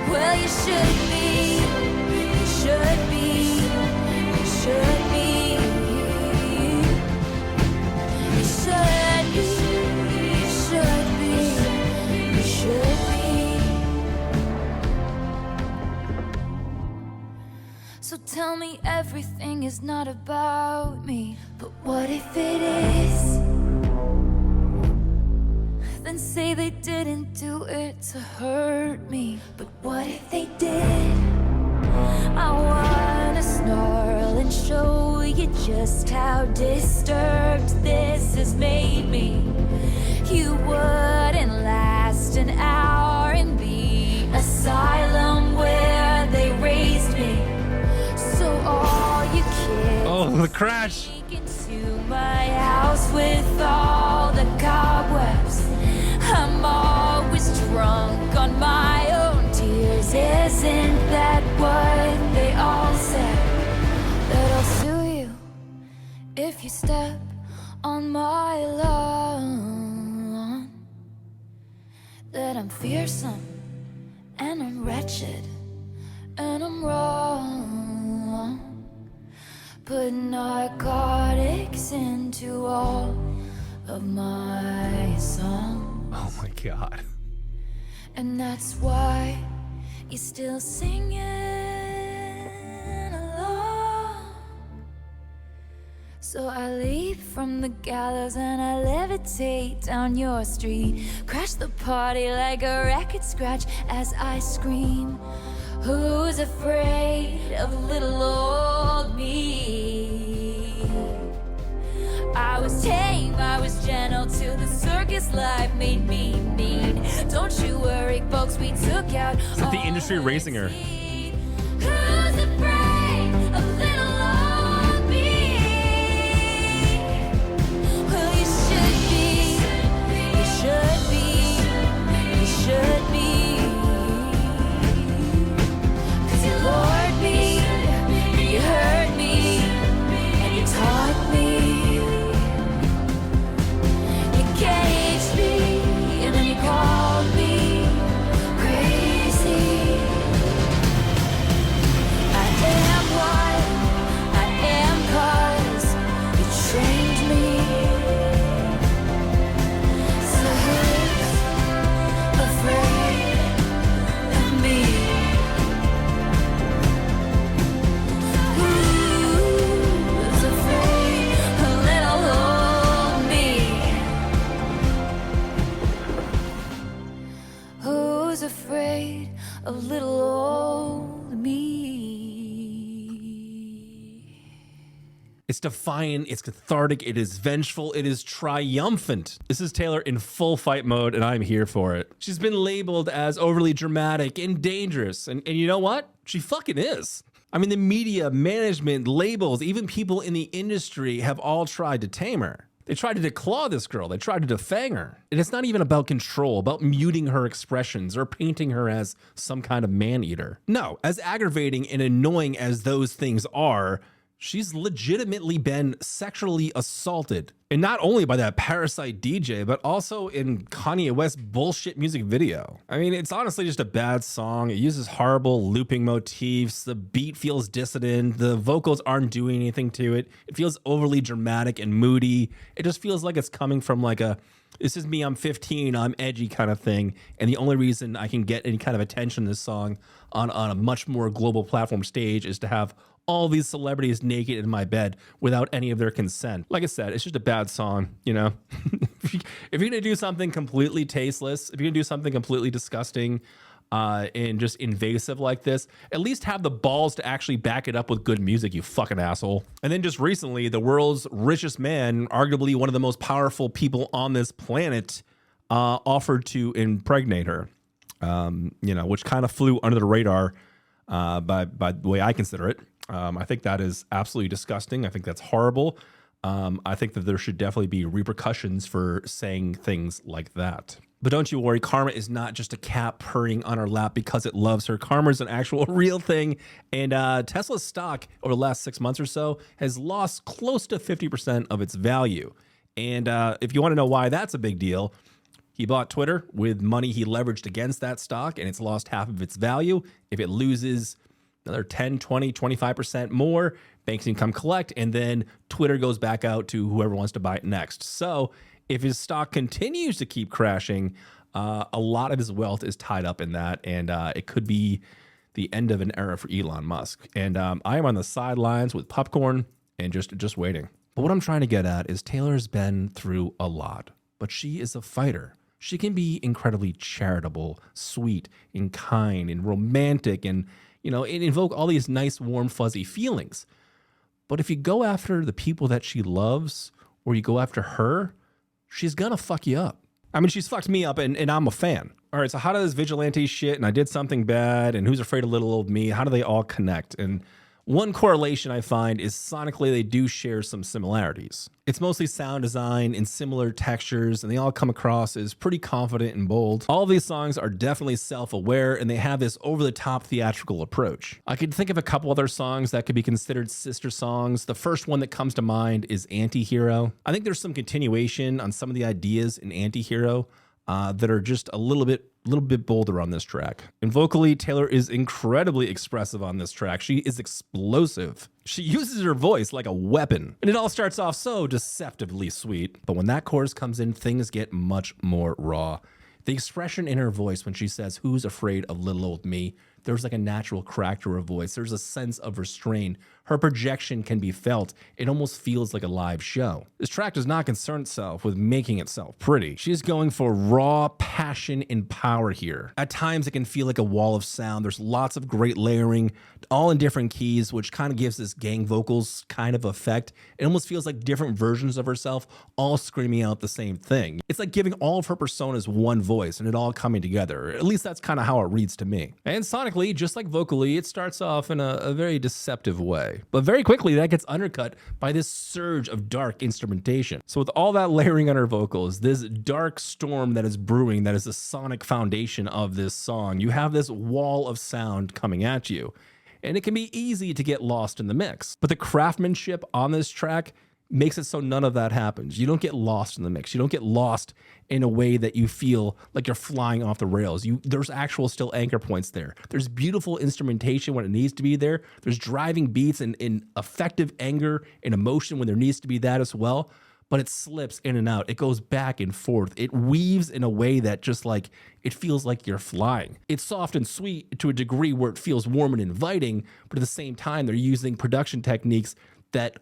Well, you should be, you should be, you should be. You should be, you should be, you should be. So tell me everything is not about me. But what if it is? Then say they didn't do it to hurt me. But what if they did? I wanna snarl and show you just how disturbed this has made me. You wouldn't last an hour in the asylum where they raised me. So all you kids, Oh, the crash. sneak into my house with all the cobwebs. I'm always drunk on my own tears. Isn't that what they all said? That I'll sue you if you step on my lawn. That I'm fearsome and I'm wretched and I'm wrong. Put narcotics into all of my songs. Oh my God. And that's why you're still singing along. So I leap from the gallows and I levitate down your street. Crash the party like a record scratch as I scream. Who's afraid of little old me? I was tame, I was gentle till the circus life made me mean. Don't you worry, folks, we took out Is that the all industry her racing her? teeth. Who's afraid of little old me? Well, you should be, you should be, you should be. 'Cause you lured me, you hurt me, and you taught me. Caged me, and then you called me crazy. I am what I am 'cause you trained me. So who's afraid of me? Who's afraid of little old me? Who's afraid of little old me? It's defiant, it's cathartic, it is vengeful, it is triumphant. This is Taylor in full fight mode, and I'm here for it. She's been labeled as overly dramatic and dangerous, and you know what? She fucking is. I mean, the media, management, labels, even people in the industry have all tried to tame her. They tried to declaw this girl. They tried to defang her. And it's not even about control, about muting her expressions or painting her as some kind of man-eater. No, as aggravating and annoying as those things are, she's legitimately been sexually assaulted. And not only by that parasite DJ, but also in Kanye West's bullshit music video. I mean, it's honestly just a bad song. It uses horrible looping motifs. The beat feels dissonant. The vocals aren't doing anything to it. It feels overly dramatic and moody. It just feels like it's coming from like a, this is me, I'm 15, I'm edgy kind of thing. And the only reason I can get any kind of attention in this song on a much more global platform stage is to have all these celebrities naked in my bed without any of their consent. Like I said, it's just a bad song, you know? If you're gonna do something completely tasteless, if you're gonna do something completely disgusting and just invasive like this, at least have the balls to actually back it up with good music, you fucking asshole. And then just recently, the world's richest man, arguably one of the most powerful people on this planet, offered to impregnate her. which kind of flew under the radar by the way I consider it. I think that is absolutely disgusting. I think that's horrible. I think that there should definitely be repercussions for saying things like that. But don't you worry, Karma is not just a cat purring on our lap because it loves her. Karma is an actual real thing. And Tesla's stock over the last 6 months or so has lost close to 50% of its value. And if you want to know why that's a big deal, he bought Twitter with money he leveraged against that stock, and it's lost half of its value. If it loses another 10, 20, 25% more, banks can come collect, and then Twitter goes back out to whoever wants to buy it next. So if his stock continues to keep crashing, a lot of his wealth is tied up in that, and it could be the end of an era for Elon Musk. And I am on the sidelines with popcorn and just waiting. But what I'm trying to get at is Taylor's been through a lot, but she is a fighter. She can be incredibly charitable, sweet, and kind, and romantic, and invoke all these nice, warm, fuzzy feelings. But if you go after the people that she loves, or you go after her, she's gonna fuck you up. I mean, she's fucked me up, and I'm a fan. All right, so how does vigilante shit, and I did something bad, and who's afraid of little old me, how do they all connect? And one correlation I find is sonically they do share some similarities. It's mostly sound design and similar textures, and they all come across as pretty confident and bold. All of these songs are definitely self-aware, and they have this over-the-top theatrical approach. I could think of a couple other songs that could be considered sister songs. The first one that comes to mind is Anti-Hero. I think there's some continuation on some of the ideas in Anti-Hero that are just a little bit bolder on this track. And vocally, Taylor is incredibly expressive on this track. She is explosive. She uses her voice like a weapon. And it all starts off so deceptively sweet. But when that chorus comes in, things get much more raw. The expression in her voice when she says, "Who's afraid of little old me?" There's like a natural crack to her voice. There's a sense of restraint. Her projection can be felt. It almost feels like a live show. This track does not concern itself with making itself pretty. She is going for raw passion and power here. At times, it can feel like a wall of sound. There's lots of great layering, all in different keys, which kind of gives this gang vocals kind of effect. It almost feels like different versions of herself, all screaming out the same thing. It's like giving all of her personas one voice and it all coming together. At least that's kind of how it reads to me. And sonically, just like vocally, it starts off in a very deceptive way. But very quickly, that gets undercut by this surge of dark instrumentation. So with all that layering on her vocals, this dark storm that is brewing, that is the sonic foundation of this song, you have this wall of sound coming at you. And it can be easy to get lost in the mix. But the craftsmanship on this track makes it so none of that happens. You don't get lost in the mix. You don't get lost in a way that you feel like you're flying off the rails. There's actual still anchor points there. There's beautiful instrumentation when it needs to be there. There's driving beats and effective anger and emotion when there needs to be that as well. But it slips in and out. It goes back and forth. It weaves in a way that just like, it feels like you're flying. It's soft and sweet to a degree where it feels warm and inviting, but at the same time, they're using production techniques that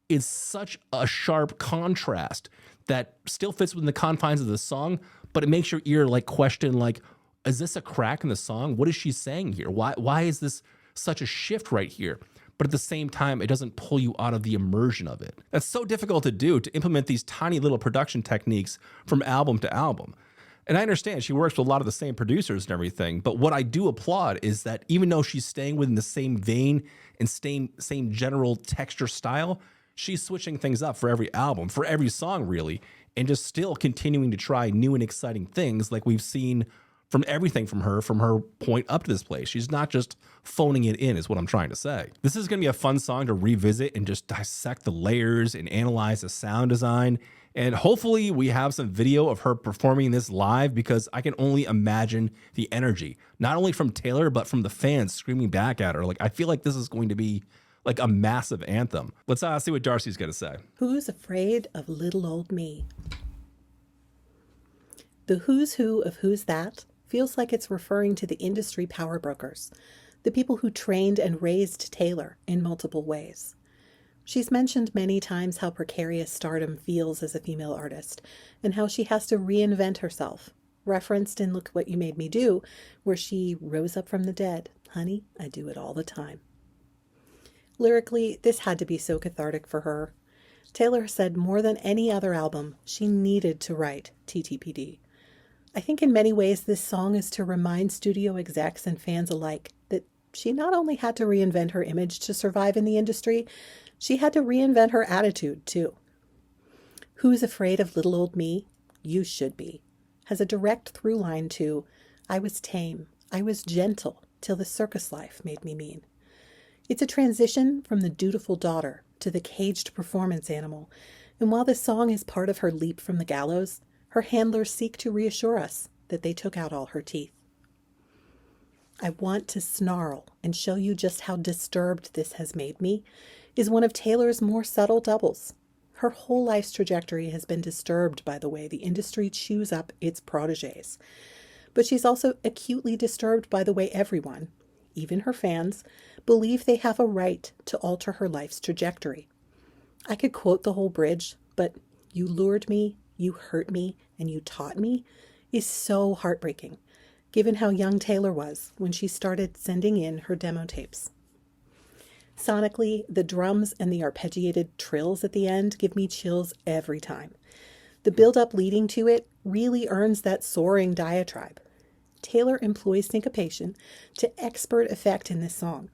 is such a sharp contrast that still fits within the confines of the song, but it makes your ear like question, like, is this a crack in the song? What is she saying here? Why is this such a shift right here? But at the same time, it doesn't pull you out of the immersion of it. That's so difficult to do, to implement these tiny little production techniques from album to album. And I understand she works with a lot of the same producers and everything, but what I do applaud is that even though she's staying within the same vein and same general texture style, she's switching things up for every album, for every song really, and just still continuing to try new and exciting things like we've seen from everything from her point up to this place. She's not just phoning it in, is what I'm trying to say. This is going to be a fun song to revisit and just dissect the layers and analyze the sound design. And hopefully we have some video of her performing this live, because I can only imagine the energy, not only from Taylor, but from the fans screaming back at her. Like, I feel like this is going to be like a massive anthem. Let's see what Darcy's gonna say. Who's afraid of little old me? The who's who of who's that feels like it's referring to the industry power brokers, the people who trained and raised Taylor in multiple ways. She's mentioned many times how precarious stardom feels as a female artist, and how she has to reinvent herself, referenced in Look What You Made Me Do, where she rose up from the dead. Honey, I do it all the time. Lyrically, this had to be so cathartic for her. Taylor said more than any other album, she needed to write TTPD. I think in many ways this song is to remind studio execs and fans alike that she not only had to reinvent her image to survive in the industry, she had to reinvent her attitude too. Who's Afraid of Little Old Me? You Should Be has a direct through line to I was tame, I was gentle, till the circus life made me mean. It's a transition from the dutiful daughter to the caged performance animal, and while this song is part of her leap from the gallows, her handlers seek to reassure us that they took out all her teeth. I Want to Snarl and Show You Just How Disturbed This Has Made Me is one of Taylor's more subtle doubles. Her whole life's trajectory has been disturbed by the way the industry chews up its protégés. But she's also acutely disturbed by the way everyone, even her fans, believe they have a right to alter her life's trajectory. I could quote the whole bridge, but you lured me, you hurt me, and you taught me is so heartbreaking, given how young Taylor was when she started sending in her demo tapes. Sonically, the drums and the arpeggiated trills at the end give me chills every time. The build-up leading to it really earns that soaring diatribe. Taylor employs syncopation to expert effect in this song,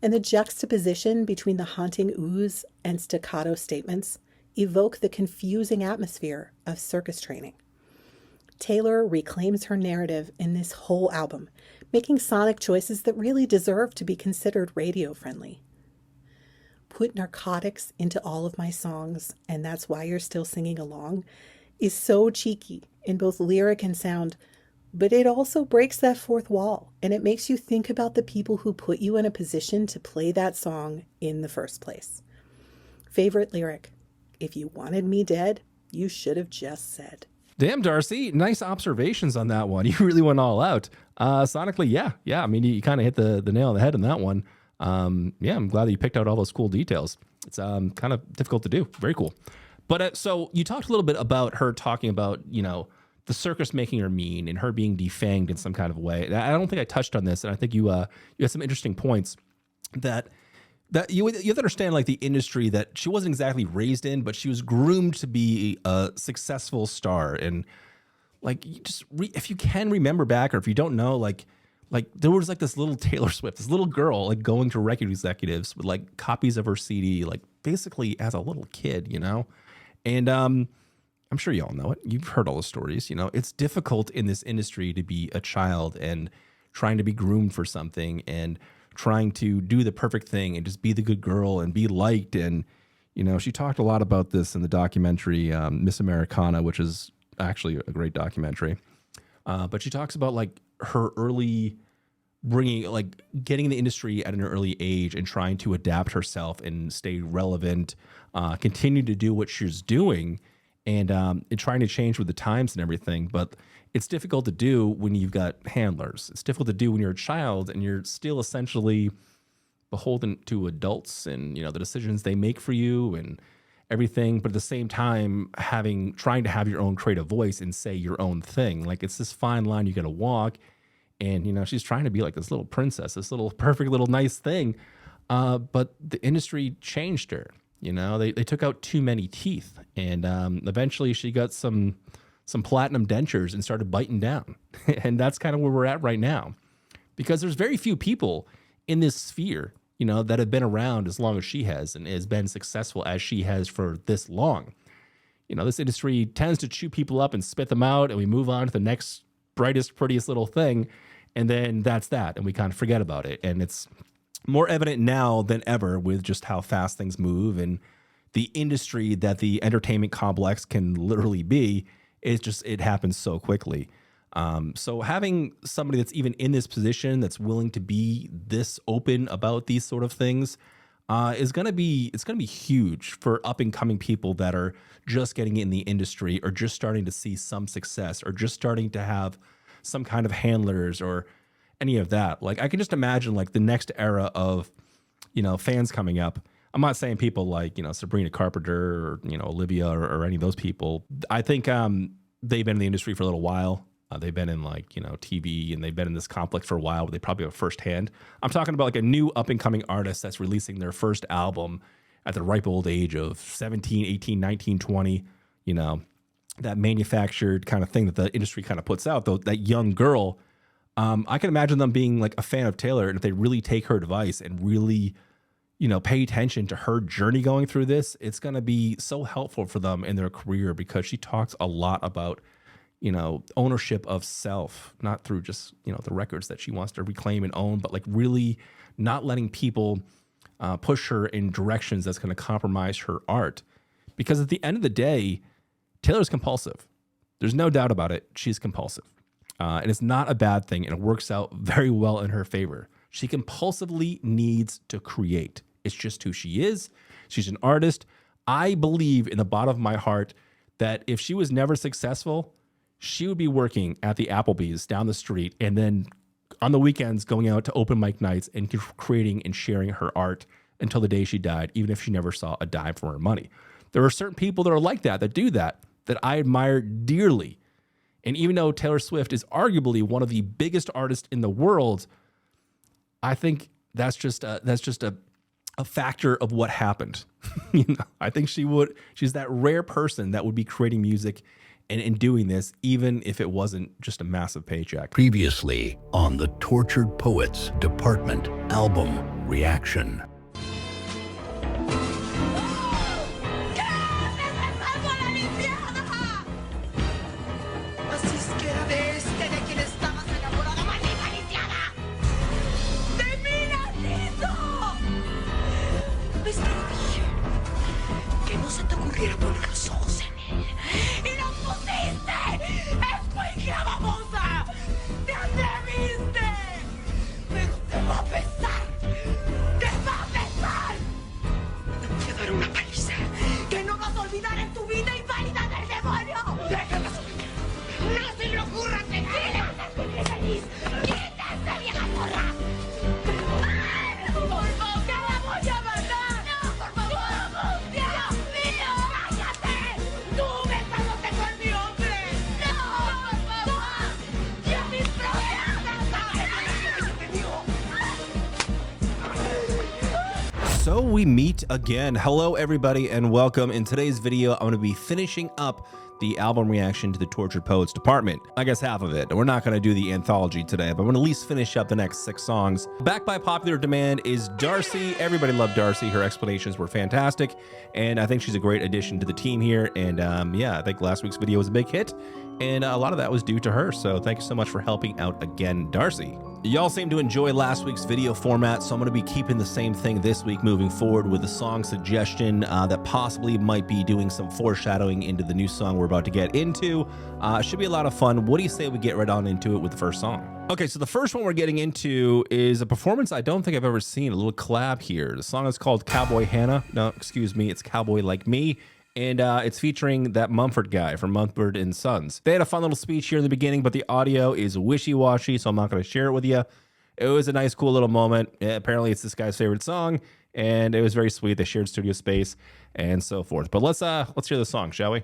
and the juxtaposition between the haunting oohs and staccato statements evoke the confusing atmosphere of circus training. Taylor reclaims her narrative in this whole album, making sonic choices that really deserve to be considered radio-friendly. Put narcotics into all of my songs, and that's why you're still singing along, is so cheeky in both lyric and sound, but it also breaks that fourth wall, and it makes you think about the people who put you in a position to play that song in the first place. Favorite lyric: if you wanted me dead, you should have just said. Damn, Darcy, nice observations on that one. You really went all out. Sonically, yeah. I mean, you kind of hit the nail on the head on that one. Yeah, I'm glad that you picked out all those cool details. It's kind of difficult to do. Very cool. But so you talked a little bit about her talking about, the circus making her mean and her being defanged in some kind of way. I don't think I touched on this, and I think you had some interesting points that you have to understand, like the industry that she wasn't exactly raised in, but she was groomed to be a successful star. And like, you just if you can remember back, or if you don't know, like there was like this little Taylor Swift, this little girl, like going to record executives with like copies of her CD, like basically as a little kid, and I'm sure you all know it. You've heard all the stories. It's difficult in this industry to be a child and trying to be groomed for something and trying to do the perfect thing and just be the good girl and be liked. And, she talked a lot about this in the documentary Miss Americana, which is actually a great documentary. But she talks about like her early getting in the industry at an early age and trying to adapt herself and stay relevant, continue to do what she's doing, and trying to change with the times and everything. But it's difficult to do when you've got handlers. It's difficult to do when you're a child and you're still essentially beholden to adults and, the decisions they make for you and everything. But at the same time, trying to have your own creative voice and say your own thing. Like, it's this fine line you got to walk. And, she's trying to be like this little princess, this little perfect little nice thing. But the industry changed her. They took out too many teeth, and eventually she got some platinum dentures and started biting down. And that's kind of where we're at right now, because there's very few people in this sphere, that have been around as long as she has and has been successful as she has for this long. This industry tends to chew people up and spit them out, and we move on to the next brightest, prettiest little thing. And then that's that. And we kind of forget about it. And it's more evident now than ever with just how fast things move and the industry that the entertainment complex can literally be. It happens so quickly. So having somebody that's even in this position that's willing to be this open about these sort of things it's going to be huge for up and coming people that are just getting in the industry or just starting to see some success or just starting to have some kind of handlers or any of that. Like, I can just imagine like the next era of, fans coming up. I'm not saying people like, Sabrina Carpenter or, Olivia or any of those people. I think they've been in the industry for a little while. They've been in like, TV, and they've been in this complex for a while, but they probably have firsthand. I'm talking about like a new up and coming artist that's releasing their first album at the ripe old age of 17, 18, 19, 20, that manufactured kind of thing that the industry kind of puts out, though, that young girl, I can imagine them being like a fan of Taylor, and if they really take her advice and really, you know, pay attention to her journey going through this, it's going to be so helpful for them in their career, because she talks a lot about, you know, ownership of self, not through just, you know, the records that she wants to reclaim and own, but like really not letting people push her in directions that's going to compromise her art. Because at the end of the day, Taylor's compulsive. There's no doubt about it. She's compulsive. And it's not a bad thing, and it works out very well in her favor. She compulsively needs to create. It's just who she is. She's an artist. I believe in the bottom of my heart that if she was never successful, she would be working at the Applebee's down the street, and then on the weekends going out to open mic nights and creating and sharing her art until the day she died, even if she never saw a dime from her money. There are certain people that are like that do that I admire dearly. And even though Taylor Swift is arguably one of the biggest artists in the world, I think that's just a factor of what happened. You know, I think she's that rare person that would be creating music and doing this, even if it wasn't just a massive paycheck. Previously on the Tortured Poets Department album reaction. So we meet again. Hello, everybody, and welcome. In today's video, I'm going to be finishing up the album reaction to the Tortured Poets Department. I guess half of it. We're not going to do the anthology today, but I'm going to at least finish up the next 6 songs. Back by popular demand is Darcy. Everybody loved Darcy. Her explanations were fantastic, and I think she's a great addition to the team here. And yeah, I think last week's video was a big hit, and a lot of that was due to her. So thank you so much for helping out again, Darcy. Y'all seem to enjoy last week's video format, so I'm going to be keeping the same thing this week moving forward with a song suggestion that possibly might be doing some foreshadowing into the new song we're about to get into. Should be a lot of fun. What do you say we get right on into it with the first song? Okay, so the first one we're getting into is a performance I don't think I've ever seen, a little collab here. The song is called Cowboy Hannah. No, excuse me, it's Cowboy Like Me. And it's featuring that Mumford guy from Mumford & Sons. They had a fun little speech here in the beginning, but the audio is wishy-washy, so I'm not going to share it with you. It was a nice, cool little moment. Apparently, it's this guy's favorite song, and it was very sweet. They shared studio space and so forth. But let's hear the song, shall we?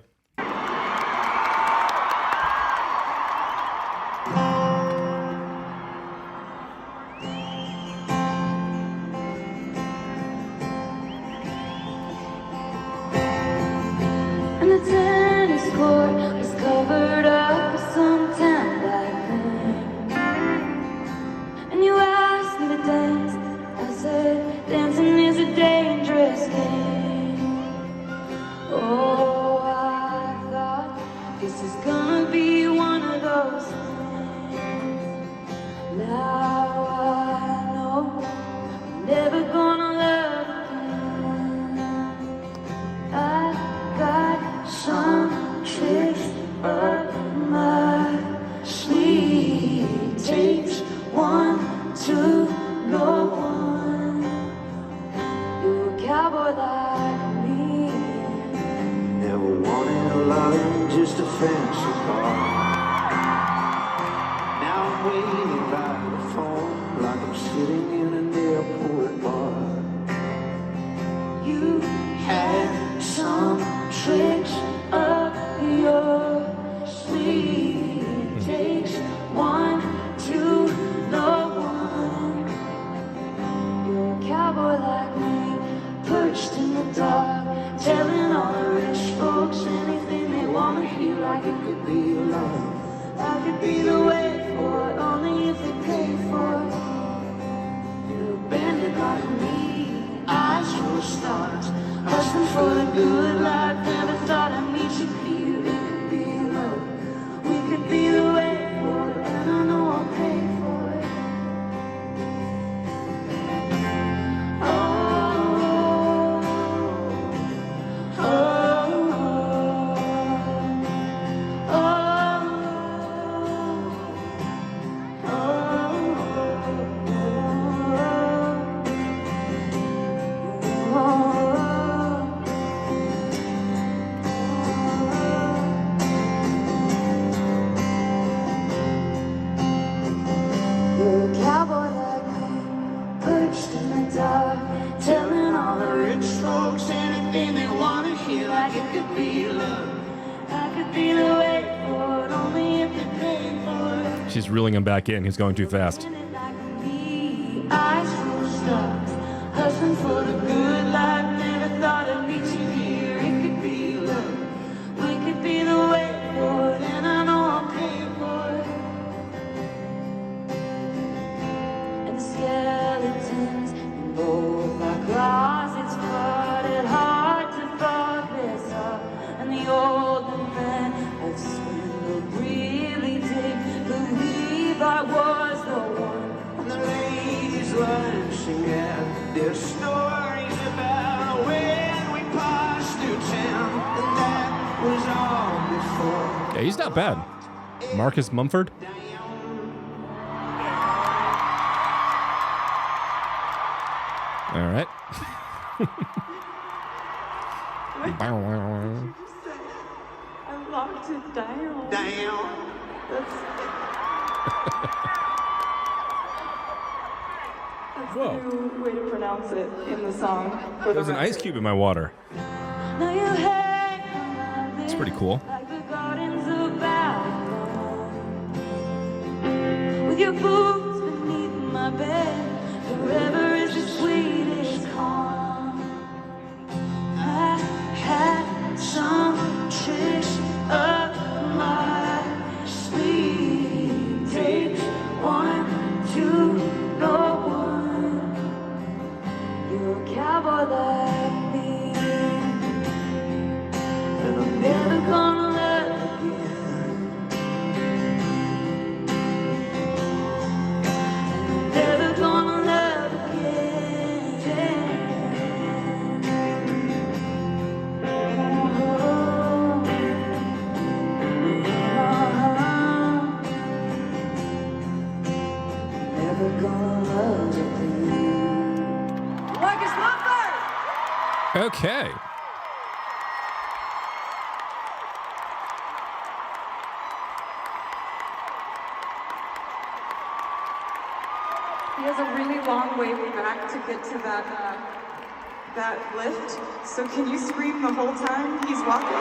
Just a fancy car. Now I'm waiting by the phone like I'm sitting in an airport bar. You had some tricks up your sleeve. It takes one to know one. You're a cowboy like me, perched in the dark, telling all the rich folks anything they want to hear. Like it could be love, I could be the way for it, only if they pay for it. She's reeling him back in. He's going too fast. Eyes full of stars, hustling for the good life. Never thought I'd meet you here. It could be love, we could be the way for it, and I know I'll pay for it. And the skeletons in both our closets fought it hard to forget up. And the older men have swindled really did believe I was the one. And the ladies lunching at their stories about when we passed through town. And that was all before. Yeah, he's not bad. Marcus Mumford. All right. I locked it down. That's Whoa. the new way to pronounce it in the song. For There's the an ice record. cube in my water. Now you hang around It's pretty cool. like the gardens of Babylon. With your boots beneath my bed, forever is the sweetest calm. I had some tricks up my sleeve. Takes one to know one. You're a cowboy like me. I'm never gonna love again. Never gonna love again. Never gonna love again. Marcus Mumford! Okay. He has a really long way back to get to that lift. So can you scream the whole time he's walking?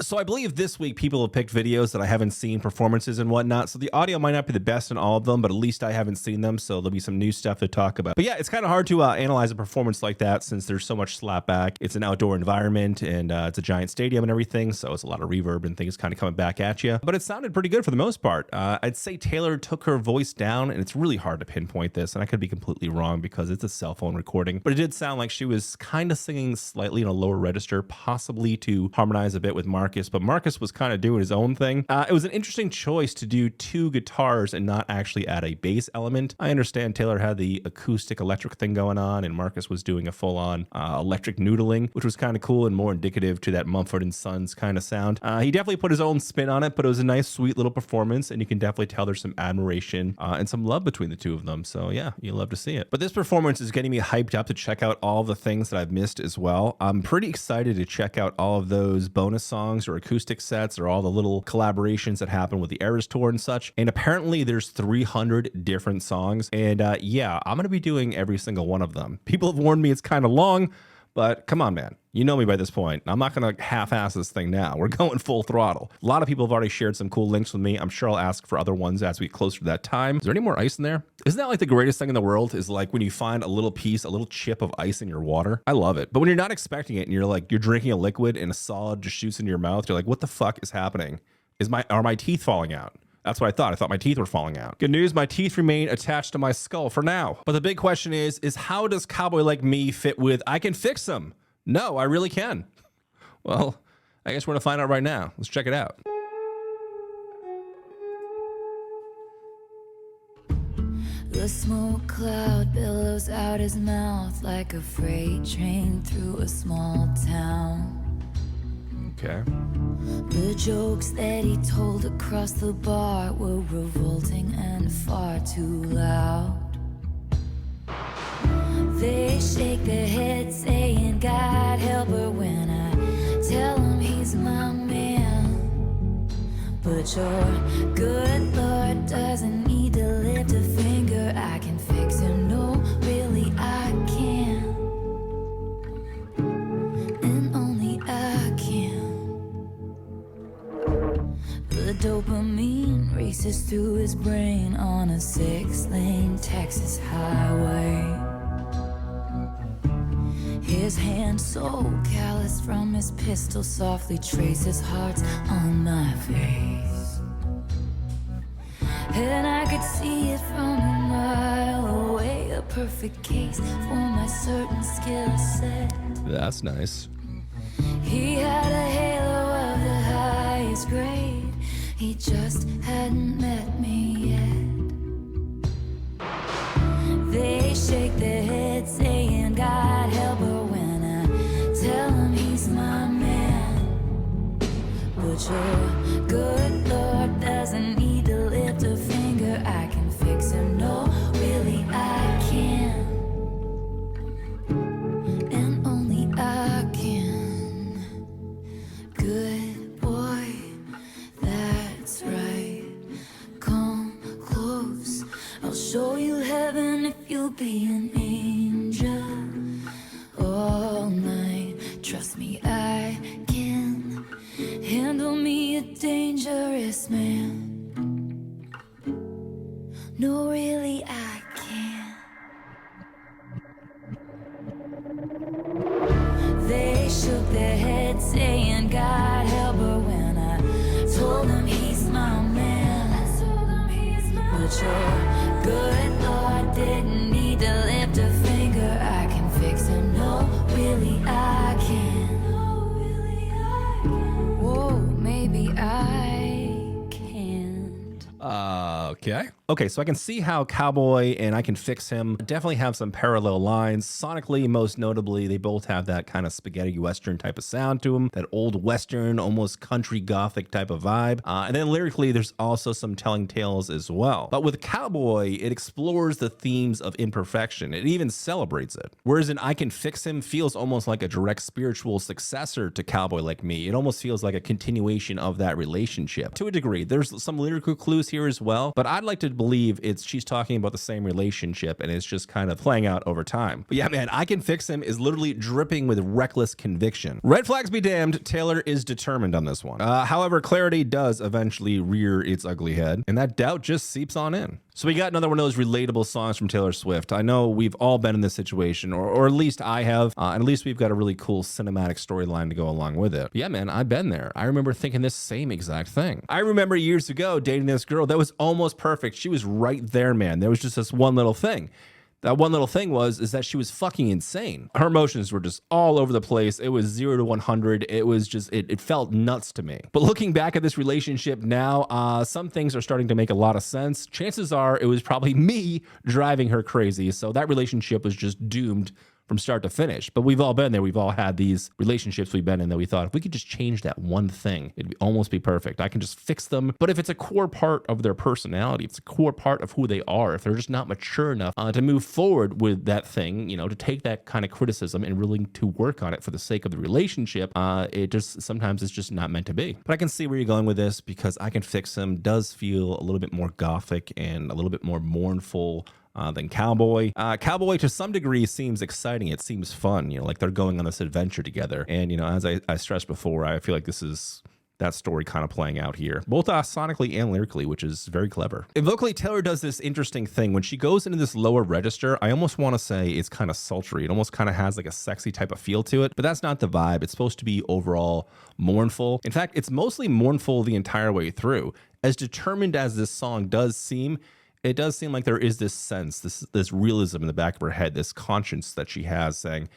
So I believe this week people have picked videos that I haven't seen, performances and whatnot. So the audio might not be the best in all of them, but at least I haven't seen them. So there'll be some new stuff to talk about. But yeah, it's kind of hard to analyze a performance like that since there's so much slapback. It's an outdoor environment and it's a giant stadium and everything. So it's a lot of reverb and things kind of coming back at you. But it sounded pretty good for the most part. I'd say Taylor took her voice down, and it's really hard to pinpoint this. And I could be completely wrong because it's a cell phone recording. But it did sound like she was kind of singing slightly in a lower register, possibly to harmonize a bit with Marcus. But Marcus was kind of doing his own thing. It was an interesting choice to do two guitars and not actually add a bass element. I understand Taylor had the acoustic electric thing going on, and Marcus was doing a full-on electric noodling, which was kind of cool and more indicative to that Mumford & Sons kind of sound. He definitely put his own spin on it, but it was a nice, sweet little performance, and you can definitely tell there's some admiration and some love between the two of them. So yeah, you love to see it. But this performance is getting me hyped up to check out all the things that I've missed as well. I'm pretty excited to check out all of those bonus songs or acoustic sets or all the little collaborations that happen with the Eras Tour and such. And apparently there's 300 different songs. And yeah, I'm going to be doing every single one of them. People have warned me it's kind of long, but come on, man. You know me by this point. I'm not going to half-ass this thing now. We're going full throttle. A lot of people have already shared some cool links with me. I'm sure I'll ask for other ones as we get closer to that time. Is there any more ice in there? Isn't that like the greatest thing in the world is like when you find a little piece, a little chip of ice in your water? I love it. But when you're not expecting it and you're like, you're drinking a liquid and a solid just shoots into your mouth, you're like, what the fuck is happening? Are my teeth falling out? That's what I thought. I thought my teeth were falling out. Good news, my teeth remain attached to my skull for now. But the big question is how does Cowboy Like Me fit with I Can Fix Them? No, I really can. Well, I guess we're going to find out right now. Let's check it out. The smoke cloud billows out his mouth like a freight train through a small town. Okay. The jokes that he told across the bar were revolting and far too loud. They shake their heads saying, God help her when I tell him he's my man. But your good Lord does races through his brain on a 6-lane Texas highway. His hand so callous from his pistol softly traces hearts on my face. And I could see it from a mile away, a perfect case for my certain skill set. That's nice. He had a halo of the highest grade, he just hadn't met me yet. They shake their heads saying God help her when I tell him he's my man. But your good Lord doesn't need to lift a finger, I can fix him, no, really I can. And only I can. Good boy, that's right. Come close, I'll show you heaven if you'll be an angel. All night, trust me, I can handle me a dangerous man. No, really, I can. They shook their heads saying God help her when I told them he's my man. But your good Lord didn't need to lift a finger, I can fix him, no, really I can. Whoa, maybe I can't. Okay, so I can see how Cowboy and I Can Fix Him definitely have some parallel lines. Sonically, most notably, they both have that kind of spaghetti western type of sound to them, that old western, almost country gothic type of vibe. And then lyrically, there's also some telling tales as well. But with Cowboy, it explores the themes of imperfection. It even celebrates it. Whereas in I Can Fix Him feels almost like a direct spiritual successor to Cowboy Like Me. It almost feels like a continuation of that relationship. To a degree, there's some lyrical clues here as well, but I'd like to believe she's talking about the same relationship and it's just kind of playing out over time. But yeah, man, I Can Fix Him is literally dripping with reckless conviction. Red flags be damned, Taylor is determined on this one. However, clarity does eventually rear its ugly head, and that doubt just seeps on in. So we got another one of those relatable songs from Taylor Swift. I know we've all been in this situation, or at least I have, and at least we've got a really cool cinematic storyline to go along with it. But yeah, man, I've been there. I remember thinking this same exact thing. I remember years ago dating this girl that was almost perfect. She was right there, man. There was just this one little thing. That one little thing is that she was fucking insane. Her emotions were just all over the place. It was 0 to 100. It was just, it felt nuts to me. But looking back at this relationship now, some things are starting to make a lot of sense. Chances are it was probably me driving her crazy. So that relationship was just doomed from start to finish. But we've all been there. We've all had these relationships we've been in that we thought if we could just change that one thing, it'd almost be perfect. I can just fix them. But if it's a core part of their personality, if it's a core part of who they are, if they're just not mature enough to move forward with that thing, you know, to take that kind of criticism and really to work on it for the sake of the relationship, it just sometimes it's just not meant to be. But I can see where you're going with this because I Can Fix Him does feel a little bit more gothic and a little bit more mournful than Cowboy. Cowboy to some degree seems exciting. It seems fun, you know, like they're going on this adventure together. And, you know, as I stressed before, I feel like this is that story kind of playing out here, both sonically and lyrically, which is very clever. And vocally, Taylor does this interesting thing. When she goes into this lower register, I almost want to say it's kind of sultry. It almost kind of has like a sexy type of feel to it, but that's not the vibe. It's supposed to be overall mournful. In fact, it's mostly mournful the entire way through. As determined as this song does seem, it does seem like there is this sense, this realism in the back of her head, this conscience that she has saying,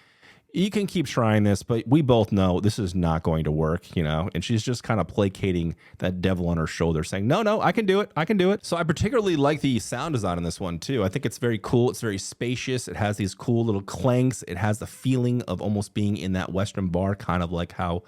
you can keep trying this, but we both know this is not going to work, you know? And she's just kind of placating that devil on her shoulder saying, no, I can do it. I can do it. So I particularly like the sound design on this one too. I think it's very cool. It's very spacious. It has these cool little clanks. It has the feeling of almost being in that Western bar, kind of like how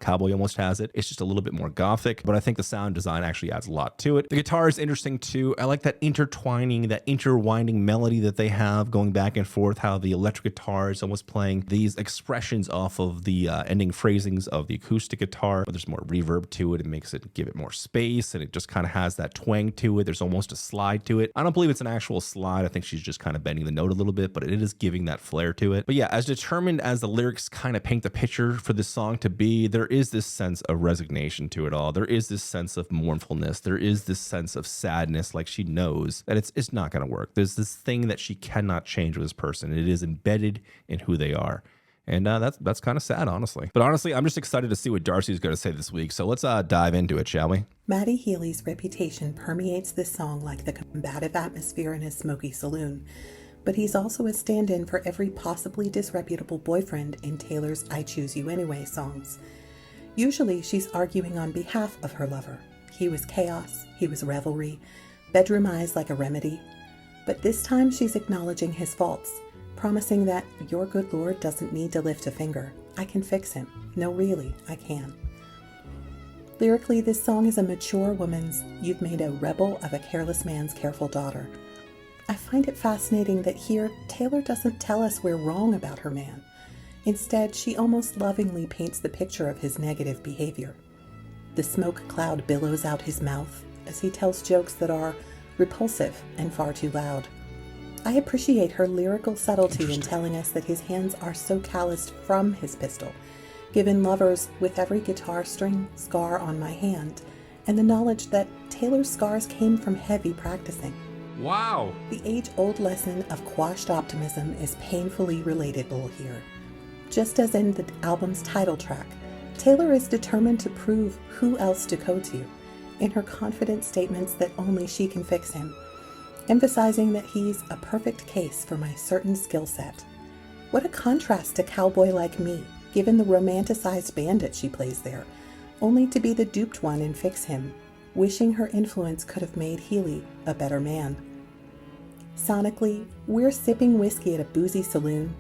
Cowboy almost has it. It's just a little bit more gothic, but I think the sound design actually adds a lot to it. The guitar is interesting too. I like that intertwining, that interwinding melody that they have going back and forth, how the electric guitar is almost playing these expressions off of the ending phrasings of the acoustic guitar, but there's more reverb to it. It makes it give it more space, and it just kind of has that twang to it. There's almost a slide to it. I don't believe it's an actual slide. I think she's just kind of bending the note a little bit, but it is giving that flair to it. But yeah, as determined as the lyrics kind of paint the picture for this song to be, there is this sense of resignation to it all. There is this sense of mournfulness. There is this sense of sadness, like she knows that it's not going to work. There's this thing that she cannot change with this person. It is embedded in who they are. And that's kind of sad, honestly. But honestly, I'm just excited to see what Darcy's going to say this week. So let's dive into it, shall we? Matty Healy's reputation permeates this song like the combative atmosphere in his smoky saloon. But he's also a stand-in for every possibly disreputable boyfriend in Taylor's I Choose You Anyway songs. Usually, she's arguing on behalf of her lover. He was chaos, he was revelry, bedroom eyes like a remedy. But this time, she's acknowledging his faults, promising that your good Lord doesn't need to lift a finger. I can fix him. No, really, I can. Lyrically, this song is a mature woman's "you've made a rebel of a careless man's careful daughter." I find it fascinating that here, Taylor doesn't tell us we're wrong about her man. Instead, she almost lovingly paints the picture of his negative behavior. The smoke cloud billows out his mouth as he tells jokes that are repulsive and far too loud. I appreciate her lyrical subtlety in telling us that his hands are so calloused from his pistol, given lovers with every guitar string scar on my hand, and the knowledge that Taylor's scars came from heavy practicing. Wow. The age-old lesson of quashed optimism is painfully relatable here. Just as in the album's title track, Taylor is determined to prove who else to go to, in her confident statements that only she can fix him, emphasizing that he's a perfect case for my certain skill set. What a contrast to Cowboy Like Me, given the romanticized bandit she plays there, only to be the duped one and fix him, wishing her influence could have made Healy a better man. Sonically, we're sipping whiskey at a boozy saloon,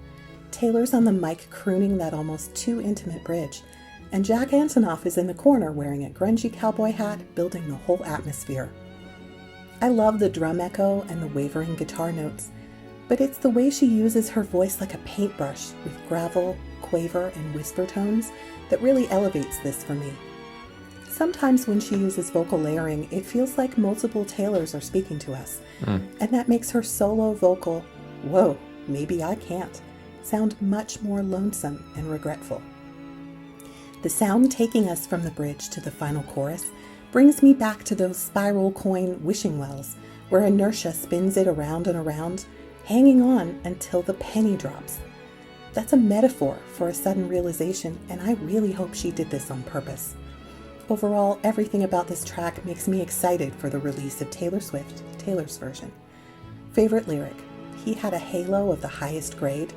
Taylor's on the mic crooning that almost too intimate bridge, and Jack Antonoff is in the corner wearing a grungy cowboy hat, building the whole atmosphere. I love the drum echo and the wavering guitar notes, but it's the way she uses her voice like a paintbrush with gravel, quaver, and whisper tones that really elevates this for me. Sometimes when she uses vocal layering, it feels like multiple Taylors are speaking to us, and that makes her solo vocal, "Whoa, maybe I can't," sound much more lonesome and regretful. The sound taking us from the bridge to the final chorus brings me back to those spiral coin wishing wells, where inertia spins it around and around, hanging on until the penny drops. That's a metaphor for a sudden realization, and I really hope she did this on purpose. Overall, everything about this track makes me excited for the release of Taylor Swift, Taylor's version. Favorite lyric: he had a halo of the highest grade.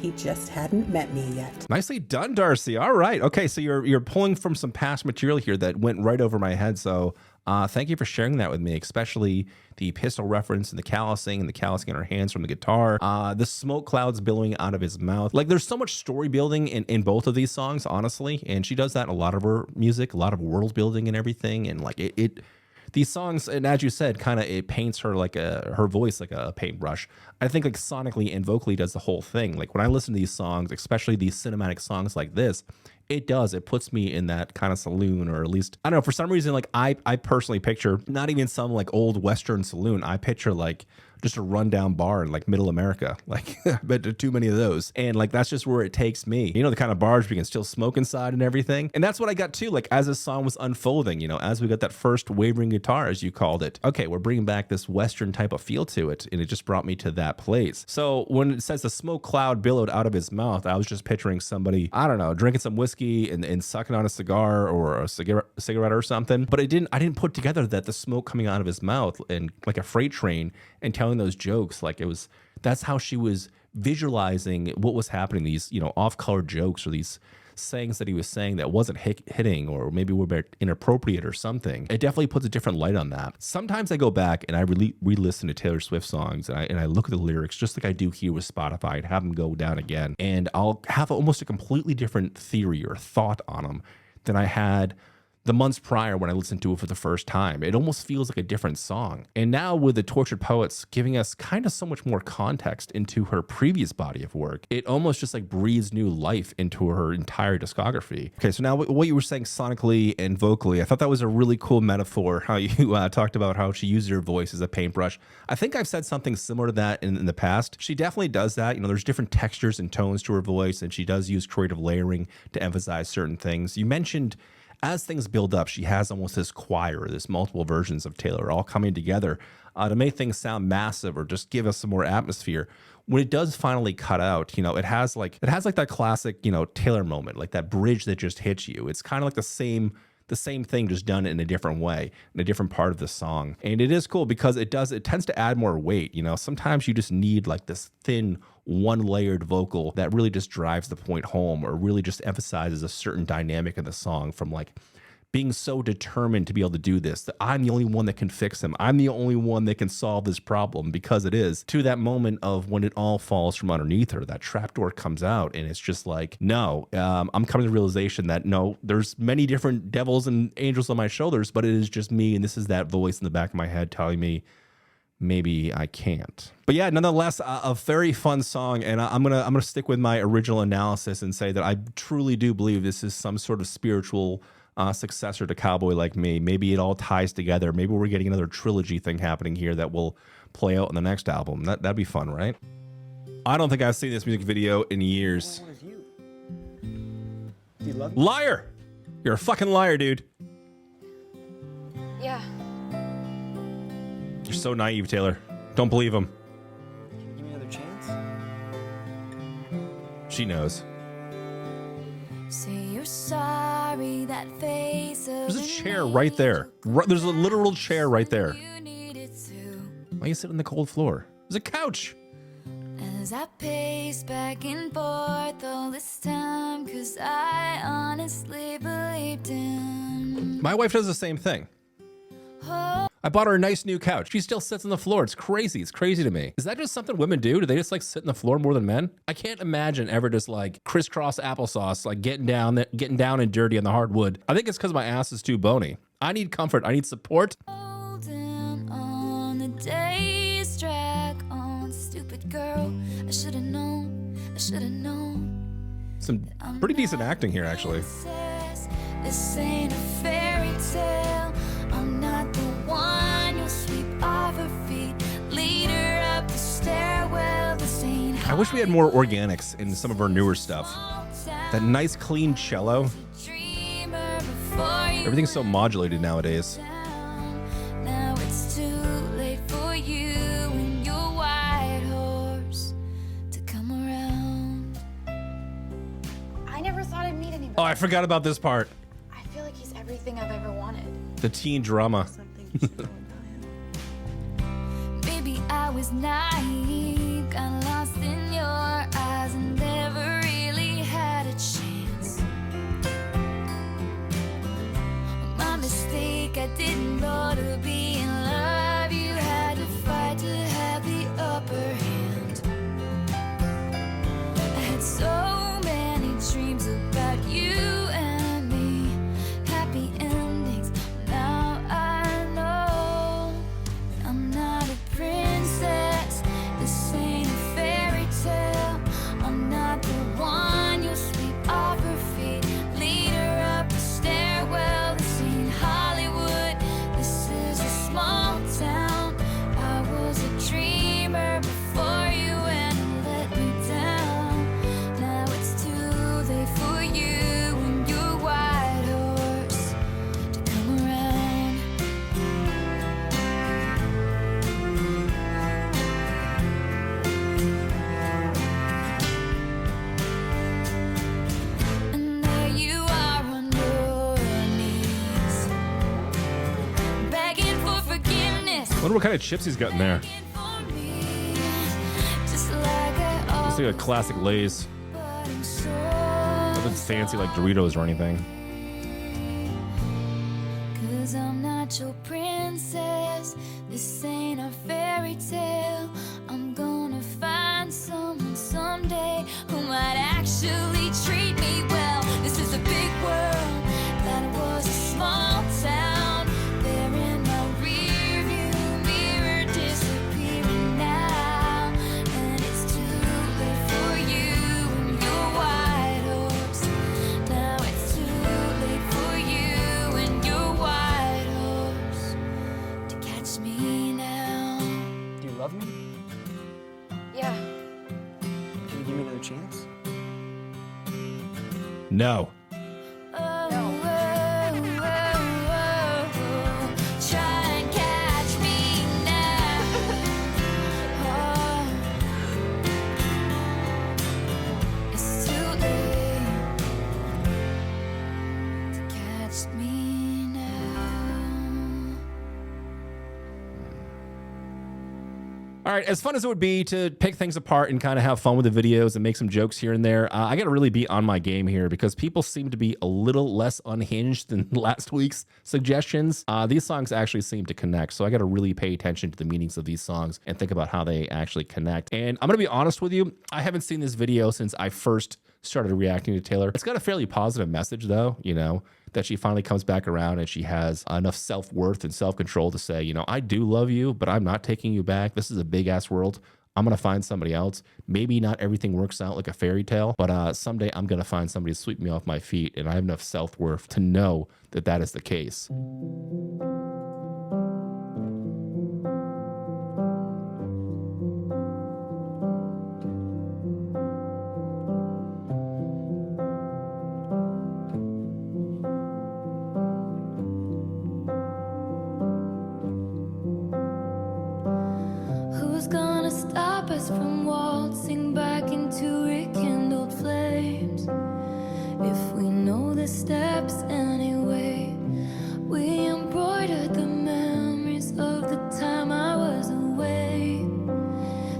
He just hadn't met me yet. Nicely done, Darcy. All right. Okay, so you're pulling from some past material here that went right over my head. So thank you for sharing that with me, especially the pistol reference and the callousing in her hands from the guitar. The smoke clouds billowing out of his mouth. Like, there's so much story building in both of these songs, honestly. And she does that in a lot of her music, a lot of world building and everything. And like these songs, and as you said, kind of it paints her like her voice like a paintbrush. I think like sonically and vocally does the whole thing. Like when I listen to these songs, especially these cinematic songs like this, it puts me in that kind of saloon, or at least, I don't know, for some reason, like I personally picture not even some like old Western saloon. I picture like just a rundown bar in like middle America. Like, I bet there are too many of those. And like, that's just where it takes me. You know, the kind of bars where you can still smoke inside and everything. And that's what I got too, like as this song was unfolding, you know, as we got that first wavering guitar, as you called it. Okay, we're bringing back this Western type of feel to it. And it just brought me to that place. So when it says the smoke cloud billowed out of his mouth, I was just picturing somebody, I don't know, drinking some whiskey and sucking on a cigar or a cigarette or something. But I didn't put together that the smoke coming out of his mouth and like a freight train and telling those jokes, like that's how she was visualizing what was happening, these, you know, off-color jokes or these sayings that he was saying that wasn't hitting or maybe were a bit inappropriate or something. It definitely puts a different light on that. Sometimes I go back and I re-listen to Taylor Swift songs and I look at the lyrics just like I do here with Spotify and have them go down again, and I'll have almost a completely different theory or thought on them than I had the months prior when I listened to it for the first time. It almost feels like a different song. And now with the Tortured Poets giving us kind of so much more context into her previous body of work, it almost just like breathes new life into her entire discography. Okay, so now what you were saying sonically and vocally, I thought that was a really cool metaphor, how you talked about how she uses her voice as a paintbrush. I think I've said something similar to that in the past. She definitely does that. You know, there's different textures and tones to her voice, and she does use creative layering to emphasize certain things. You mentioned as things build up, she has almost this choir, this multiple versions of Taylor all coming together to make things sound massive or just give us some more atmosphere. When it does finally cut out, you know, it has like that classic, you know, Taylor moment, like that bridge that just hits you. It's kind of like the same thing, just done in a different way, in a different part of the song. And it is cool because it tends to add more weight. You know, sometimes you just need like this thin, one layered vocal that really just drives the point home or really just emphasizes a certain dynamic of the song, from like being so determined to be able to do this, that I'm the only one that can fix him. I'm the only one that can solve this problem, because it is, to that moment of when it all falls from underneath her, that trapdoor comes out and it's just like, no, I'm coming to the realization that no, there's many different devils and angels on my shoulders, but it is just me. And this is that voice in the back of my head telling me, maybe I can't. But yeah, nonetheless, a very fun song, and I'm gonna stick with my original analysis and say that I truly do believe this is some sort of spiritual successor to Cowboy Like Me. Maybe it all ties together. Maybe we're getting another trilogy thing happening here that will play out in the next album. That'd be fun, right? I don't think I've seen this music video in years. Liar! You're a fucking liar, dude. Yeah. You're so naive, Taylor. Don't believe him. Can you give me another chance? She knows. Say you're sorry, that face of There's a chair right there. There's a literal chair right there. Why are you sitting on the cold floor? There's a couch. As I pace back and forth all this time, 'cause I honestly believed in. My wife does the same thing. I bought her a nice new couch. She still sits on the floor. It's crazy. It's crazy to me. Is that just something women do? Do they just like sit on the floor more than men? I can't imagine ever just like crisscross applesauce, like getting down and dirty on the hardwood. I think it's because my ass is too bony. I need comfort. I need support. Holding on the days drag on, stupid girl. I should have known. I should have known. Some pretty decent acting here, actually. This ain't a fairy tale. I'm not the one you'll sweep off her feet, lead her up the stairwell. This ain't I wish we had more organics in some of our newer stuff. That nice clean cello. Everything's so modulated nowadays. Now it's too late for you and your white horse to come around. I never thought I'd meet anybody. Oh, I forgot about this part. I feel like he's everything I've ever wanted. The teen drama. Maybe I was naive, got lost in your eyes and never really had a chance. My mistake, I didn't know to be in love. You had to fight to have the upper hand. I had so many dreams about you and me, happy endings. Now I know I'm not a princess. This ain't a fairy tale. I'm not the one you'll sweep off her feet, lead her up the stairwell. This ain't Hollywood. This is a small town. I was a dreamer before you and it let me down. Now it's too late for you and your white horse to come around. And there you are on your knees, begging for forgiveness. I wonder what kind of chips he's got in there. Just like I Looks like a classic Lay's. Nothing fancy like Doritos or anything. 'Cause I'm not your princess. This ain't a fairy tale. I'm gonna find someone someday who might actually treat me well. This is a big world that was a small love me? Yeah. Can you give me another chance? No. Try and catch me now. It's too late to catch me now. All right, as fun as it would be to pick things apart and kind of have fun with the videos and make some jokes here and there, I got to really be on my game here because people seem to be a little less unhinged than last week's suggestions. These songs actually seem to connect, so I got to really pay attention to the meanings of these songs and think about how they actually connect. And I'm going to be honest with you, I haven't seen this video since I first started reacting to Taylor. It's got a fairly positive message though, you know, that she finally comes back around and she has enough self-worth and self-control to say, you know, I do love you, but I'm not taking you back. This is a big ass world. I'm going to find somebody else. Maybe not everything works out like a fairy tale, but someday I'm going to find somebody to sweep me off my feet. And I have enough self-worth to know that that is the case. Who's gonna stop us from waltzing back into rekindled flames? If we know the steps anyway, we embroidered the memories of the time I was away.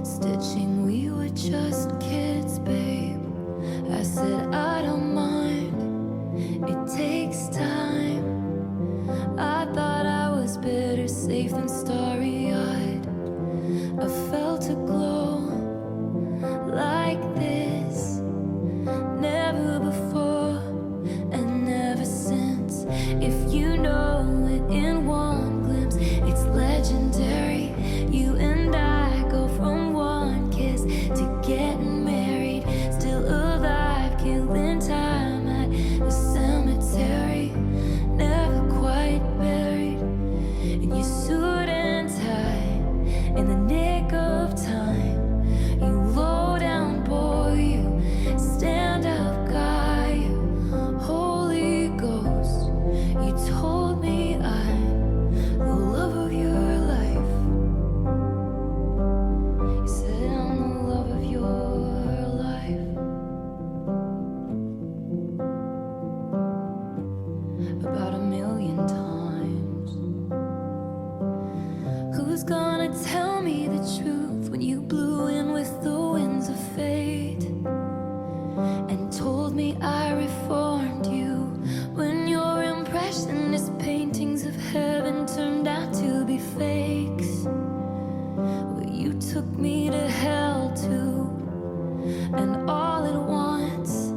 Stitching, we were just kids, babe. I said I don't mind, it takes time. I thought I was better safe than starry-eyed. I felt a glow like this, never before and never since. If you know it in one glimpse, it's legendary. You and I go from one kiss to getting married, still alive, killing time at the cemetery, never quite buried in your suit and tie. In the nick of time, you low down boy, you stand up guy, you Holy Ghost, you told me I'm the love of your life. You said I'm the love of your life. About 1,000,000 times. Who's gonna tell me the truth when you blew in with the winds of fate and told me I reformed you when your impressionist paintings of heaven turned out to be fakes? Well, you took me to hell too, and all at once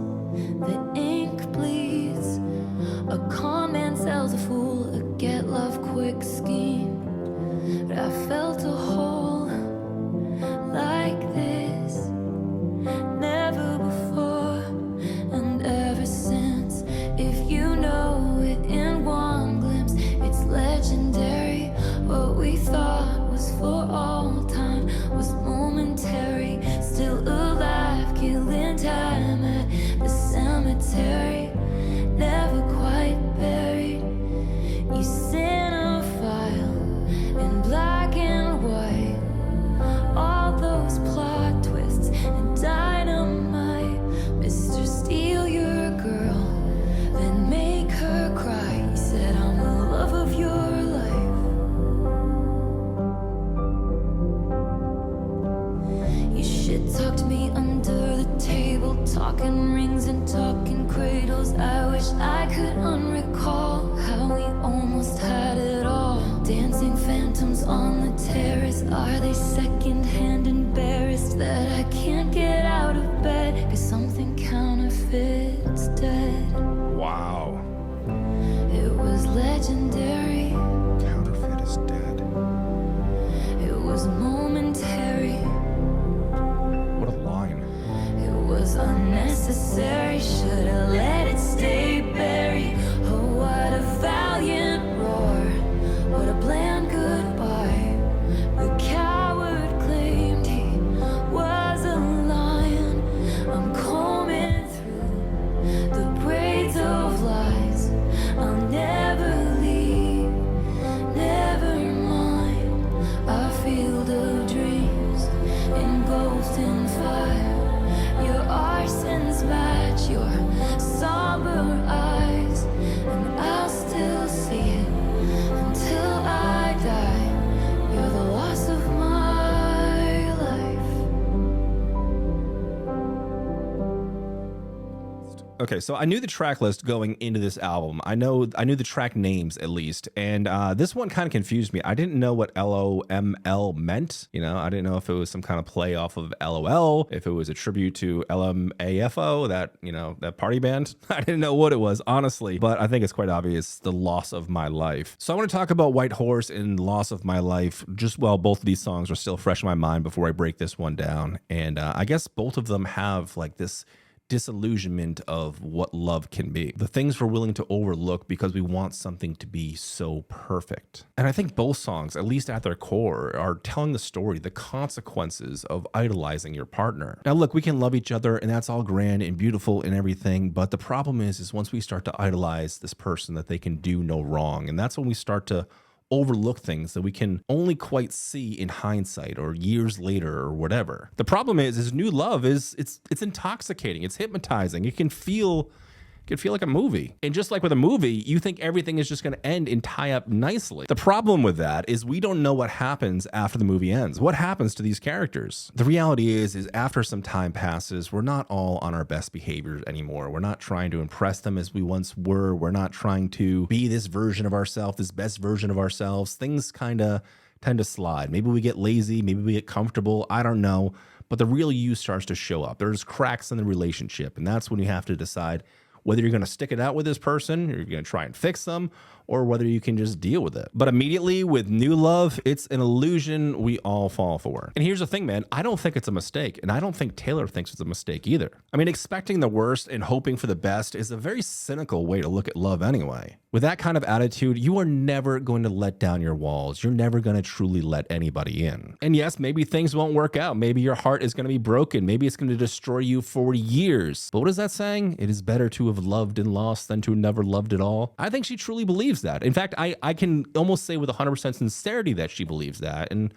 the ink bleeds. A con man sells a fool a get love quick scheme. But I felt a hole like this, never before and ever since. If you know it in one glimpse, it's legendary. What we thought was for all time was momentary, still alive, killing time at the cemetery, never quite buried. You sent a file in black and white, all those plot twists and dynamite. Mr. Steal your girl, then make her cry. You said I'm the love of your life. You shit talked me under the table, talking rings and talking cradles. I wish I could unrecall how we almost had it all. Dancing phantoms on the terrace, are they secondhand embarrassed that I can't get out of bed? Cause something counterfeit's dead. Wow. It was legendary. Counterfeit is dead. It was momentary. What a line. It was unnecessary. Should've let it stay buried. Oh, what a valiant roar. Okay, so I knew the track list going into this album. I knew the track names at least, and this one kind of confused me. I didn't know what LOML meant. You know, I didn't know if it was some kind of play off of LOL, if it was a tribute to LMAFO, that, you know, that party band. I didn't know what it was, honestly, but I think it's quite obvious, The Loss of My Life. So I want to talk about White Horse and Loss of My Life, just while both of these songs are still fresh in my mind before I break this one down. And I guess both of them have like this disillusionment of what love can be, the things we're willing to overlook because we want something to be so perfect. And I think both songs, at least at their core, are telling the story, the consequences of idolizing your partner. Now look, we can love each other and that's all grand and beautiful and everything, but the problem is once we start to idolize this person, that they can do no wrong, and that's when we start to overlook things that we can only quite see in hindsight or years later or whatever. The problem is new love is it's intoxicating, it's hypnotizing. It can feel like a movie. And just like with a movie, you think everything is just going to end and tie up nicely. The problem with that is we don't know what happens after the movie ends. What happens to these characters? The reality is after some time passes, we're not all on our best behavior anymore. We're not trying to impress them as we once were. We're not trying to be this version of ourselves, this best version of ourselves. Things kind of tend to slide. Maybe we get lazy, maybe we get comfortable, I don't know. But the real you starts to show up. There's cracks in the relationship, and that's when you have to decide whether you're going to stick it out with this person, or you're going to try and fix them, or whether you can just deal with it. But immediately with new love, it's an illusion we all fall for. And here's the thing, man, I don't think it's a mistake, and I don't think Taylor thinks it's a mistake either. I mean, expecting the worst and hoping for the best is a very cynical way to look at love anyway. With that kind of attitude, you are never going to let down your walls. You're never going to truly let anybody in. And yes, maybe things won't work out. Maybe your heart is going to be broken. Maybe it's going to destroy you for years. But what is that saying? It is better to have loved and lost than to have never loved at all. I think she truly believes that. In fact, I can almost say with 100% sincerity that she believes that, and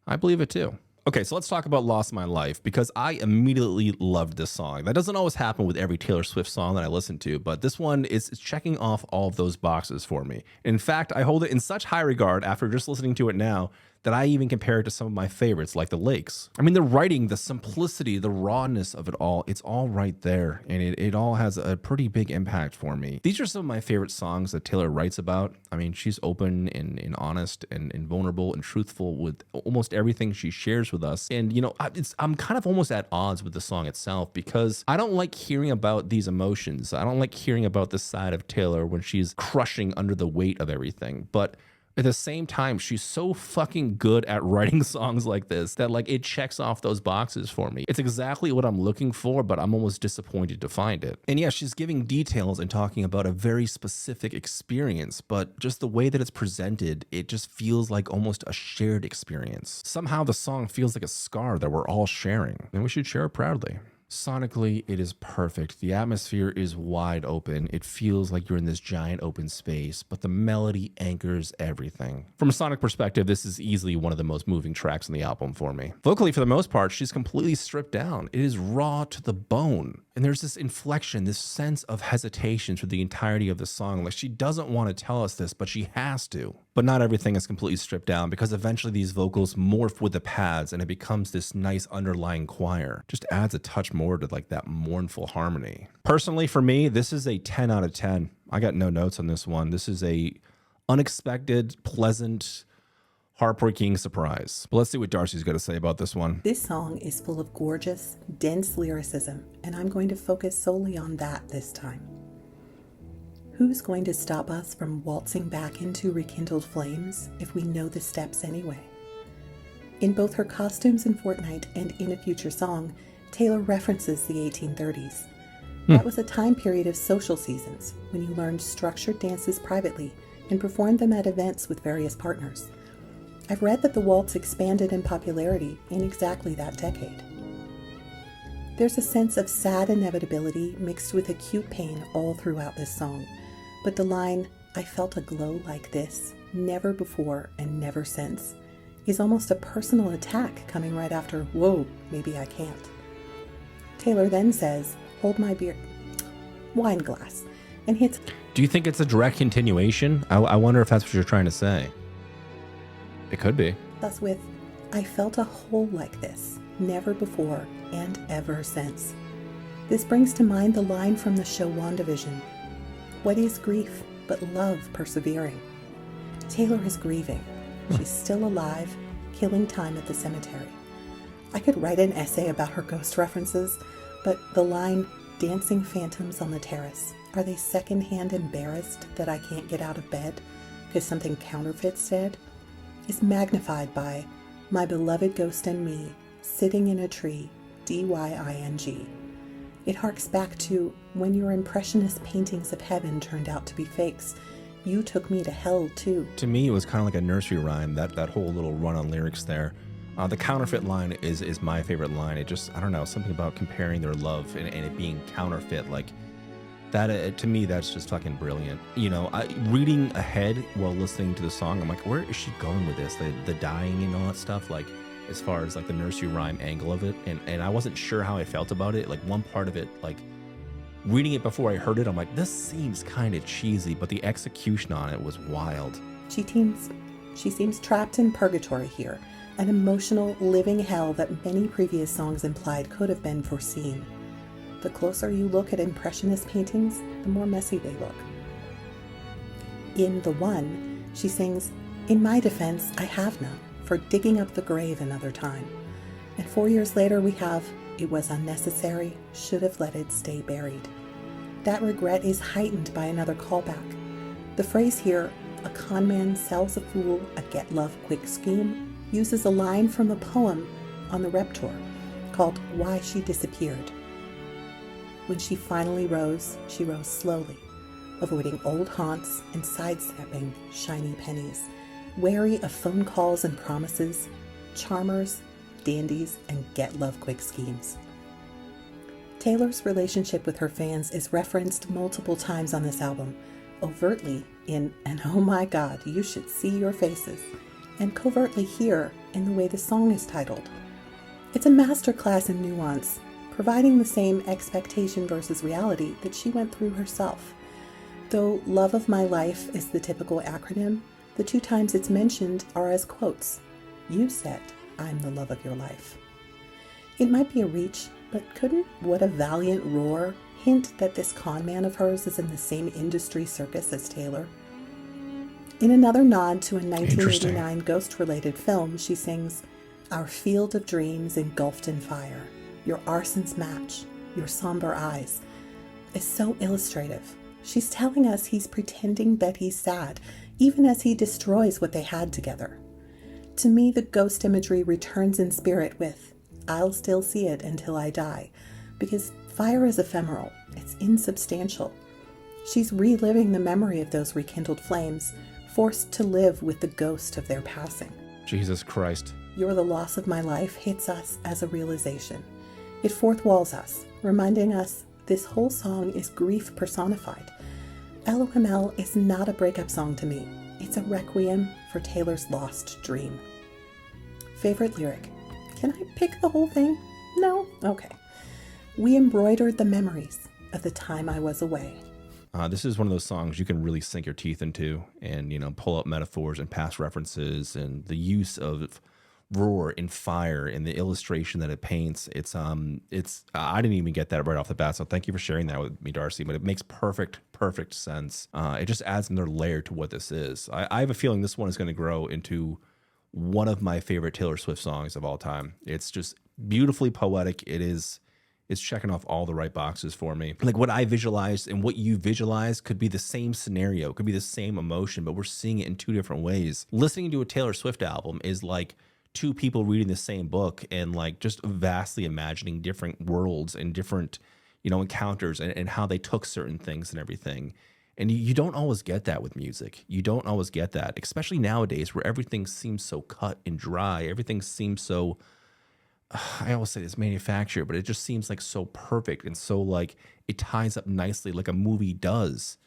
I believe it too. Okay, so let's talk about Lost My Life, because I immediately loved this song. That doesn't always happen with every Taylor Swift song that I listen to, but this one is checking off all of those boxes for me. In fact, I hold it in such high regard after just listening to it now that I even compare it to some of my favorites, like The Lakes. I mean, the writing, the simplicity, the rawness of it all, it's all right there, and it all has a pretty big impact for me. These are some of my favorite songs that Taylor writes about. I mean, she's open and honest and vulnerable and truthful with almost everything she shares with us. And, you know, I'm kind of almost at odds with the song itself, because I don't like hearing about these emotions. I don't like hearing about this side of Taylor when she's crushing under the weight of everything. But at the same time, she's so fucking good at writing songs like this that like it checks off those boxes for me. It's exactly what I'm looking for, but I'm almost disappointed to find it. And yeah, she's giving details and talking about a very specific experience, but just the way that it's presented, it just feels like almost a shared experience. Somehow the song feels like a scar that we're all sharing, and we should share it proudly. Sonically, it is perfect. The atmosphere is wide open. It feels like you're in this giant open space, but the melody anchors everything. From a sonic perspective, this is easily one of the most moving tracks on the album for me. Vocally, for the most part, she's completely stripped down. It is raw to the bone. And there's this inflection, this sense of hesitation through the entirety of the song. Like, she doesn't want to tell us this, but she has to. But not everything is completely stripped down, because eventually these vocals morph with the pads and it becomes this nice underlying choir. Just adds a touch more to like that mournful harmony. Personally, for me, this is a 10 out of 10. I got no notes on this one. This is a unexpected, pleasant, heartbreaking surprise. But let's see what Darcy's got to say about this one. This song is full of gorgeous, dense lyricism, and I'm going to focus solely on that this time. Who's going to stop us from waltzing back into rekindled flames if we know the steps anyway? In both her costumes in Fortnite and in a future song, Taylor references the 1830s. That was a time period of social seasons when you learned structured dances privately and performed them at events with various partners. I've read that the waltz expanded in popularity in exactly that decade. There's a sense of sad inevitability mixed with acute pain all throughout this song, but the line, "I felt a glow like this, never before and never since," is almost a personal attack coming right after, "Whoa, maybe I can't." Taylor then says, "Hold my beer, wine glass," and hits. Do you think it's a direct continuation? I wonder if that's what you're trying to say. It could be. Us with, "I felt a hole like this, never before and ever since." This brings to mind the line from the show WandaVision. What is grief but love persevering? Taylor is grieving. She's still alive, killing time at the cemetery. I could write an essay about her ghost references, but the line, dancing phantoms on the terrace, are they secondhand embarrassed that I can't get out of bed because something counterfeit said, is magnified by my beloved ghost and me sitting in a tree, DYING. It harks back to when your impressionist paintings of heaven turned out to be fakes. You took me to hell too. To me, it was kind of like a nursery rhyme, that whole little run on lyrics there. The counterfeit line is my favorite line. It just, I don't know, something about comparing their love and it being counterfeit. Like, that, to me, that's just fucking brilliant. You know, reading ahead while listening to the song, I'm like, where is she going with this? The dying and all that stuff, like, as far as like the nursery rhyme angle of it. And I wasn't sure how I felt about it. Like, one part of it, like, reading it before I heard it, I'm like, this seems kind of cheesy, but the execution on it was wild. She seems trapped in purgatory here, an emotional living hell that many previous songs implied could have been foreseen. The closer you look at Impressionist paintings, the more messy they look. In The One, she sings, "In my defense, I have none, for digging up the grave another time." And 4 years later we have, "It was unnecessary, should have let it stay buried." That regret is heightened by another callback. The phrase here, "A con man sells a fool a get-love-quick scheme," uses a line from a poem on the Rep Tour called "Why She Disappeared." When she finally rose, she rose slowly, avoiding old haunts and sidestepping shiny pennies, wary of phone calls and promises, charmers, dandies, and get-love-quick schemes. Taylor's relationship with her fans is referenced multiple times on this album, overtly in "And oh my God, you should see your faces," and covertly here in the way the song is titled. It's a masterclass in nuance, providing the same expectation versus reality that she went through herself. Though "Love of My Life" is the typical acronym, the 2 times it's mentioned are as quotes. You said, "I'm the love of your life." It might be a reach, but couldn't "What a Valiant Roar" hint that this con man of hers is in the same industry circus as Taylor? In another nod to a 1989 ghost-related film, she sings, "Our field of dreams engulfed in fire, your arsons match, your somber eyes," is so illustrative. She's telling us he's pretending that he's sad, even as he destroys what they had together. To me, the ghost imagery returns in spirit with, "I'll still see it until I die," because fire is ephemeral, it's insubstantial. She's reliving the memory of those rekindled flames, forced to live with the ghost of their passing. Jesus Christ. "You're the loss of my life" hits us as a realization. It fourth walls us, reminding us this whole song is grief personified. LOML is not a breakup song to me. It's a requiem for Taylor's lost dream. Favorite lyric? Can I pick the whole thing? No? Okay. "We embroidered the memories of the time I was away." This is one of those songs you can really sink your teeth into and, you know, pull up metaphors and past references and the use of roar and fire and the illustration that it paints. I didn't even get that right off the bat. So thank you for sharing that with me, Darcy, but it makes perfect sense. It just adds another layer to what this is. I have a feeling this one is going to grow into one of my favorite Taylor Swift songs of all time. It's just beautifully poetic. It's checking off all the right boxes for me. Like what I visualized and what you visualize could be the same scenario, could be the same emotion, but we're seeing it in 2 different ways. Listening to a Taylor Swift album is like 2 people reading the same book and like just vastly imagining different worlds and different, you know, encounters and how they took certain things and everything. And you don't always get that with music. You don't always get that, especially nowadays where everything seems so cut and dry. Everything seems so, I always say this, manufactured, but it just seems like so perfect and so like it ties up nicely like a movie does.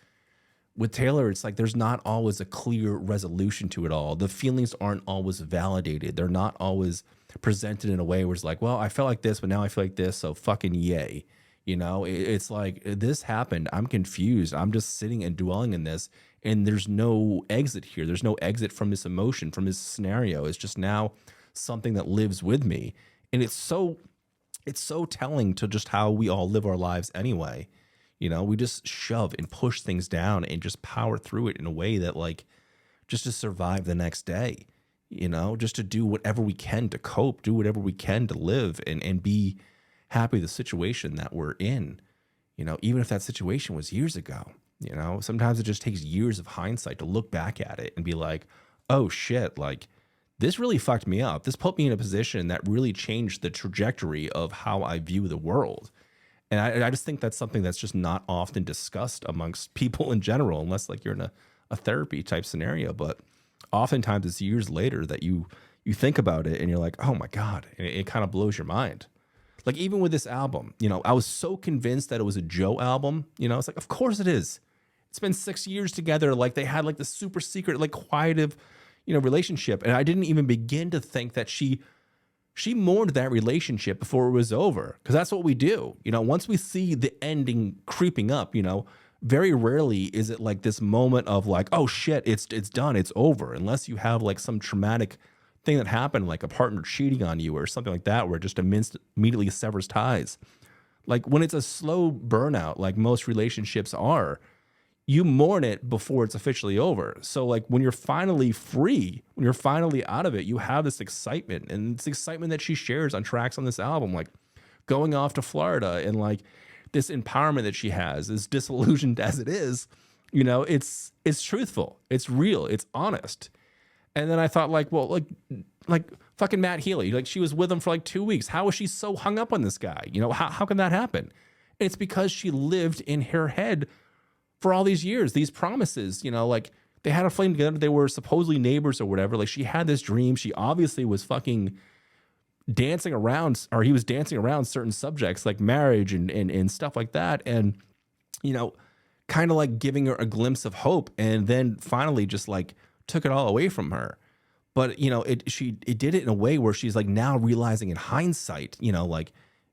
With Taylor, it's like there's not always a clear resolution to it all. The feelings aren't always validated. They're not always presented in a way where it's like, well, I felt like this, but now I feel like this, so fucking yay. You know, it's like this happened. I'm confused. I'm just sitting and dwelling in this, and there's no exit here. There's no exit from this emotion, from this scenario. It's just now something that lives with me. And it's so it's so telling to just how we all live our lives anyway. You know, we just shove and push things down and just power through it in a way that, like, just to survive the next day, you know, just to do whatever we can to cope, do whatever we can to live and be happy with the situation that we're in, you know, even if that situation was years ago. You know, sometimes it just takes years of hindsight to look back at it and be like, oh shit, like this really fucked me up. This put me in a position that really changed the trajectory of how I view the world. And I just think that's something that's just not often discussed amongst people in general, unless like you're in a therapy type scenario. But oftentimes it's years later that you think about it and you're like, oh my God, and it kind of blows your mind. Like even with this album, you know, I was so convinced that it was a Joe album. You know, it's like, of course it is. It's been 6 years together. Like they had like the super secret, like quiet, you know, relationship. And I didn't even begin to think that she mourned that relationship before it was over. Cause that's what we do. You know, once we see the ending creeping up, you know, very rarely is it like this moment of like, oh shit, it's done. It's over. Unless you have like some traumatic thing that happened, like a partner cheating on you or something like that, where it just immediately severs ties. Like when it's a slow burnout, like most relationships are, you mourn it before it's officially over. So like when you're finally free, when you're finally out of it, you have this excitement, and it's excitement that she shares on tracks on this album, like going off to Florida and like this empowerment that she has, as disillusioned as it is, you know, it's truthful, it's real, it's honest. And then I thought like, well, like fucking Matt Healy, like she was with him for like 2 weeks. How is she so hung up on this guy? You know, how can that happen? It's because she lived in her head for all these years, these promises, you know, like they had a flame together. They were supposedly neighbors or whatever. Like she had this dream. She obviously was fucking dancing around, or he was dancing around certain subjects like marriage and stuff like that. And, you know, kind of like giving her a glimpse of hope, and then finally just like took it all away from her. But, you know, it did it in a way where she's like now realizing in hindsight, you know, like,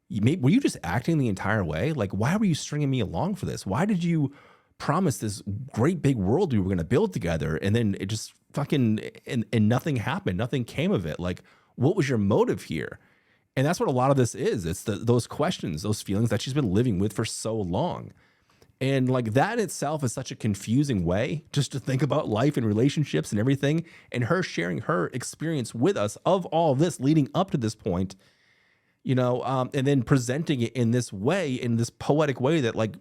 were you just acting the entire way? Like, why were you stringing me along for this? Why did you promise this great big world we were going to build together, and then it just fucking and nothing happened, nothing came of it? Like, what was your motive here? And that's what a lot of this is. It's those questions, those feelings that she's been living with for so long. And like that itself is such a confusing way just to think about life and relationships and everything, and her sharing her experience with us of all this leading up to this point, you know, and then presenting it in this way, in this poetic way that like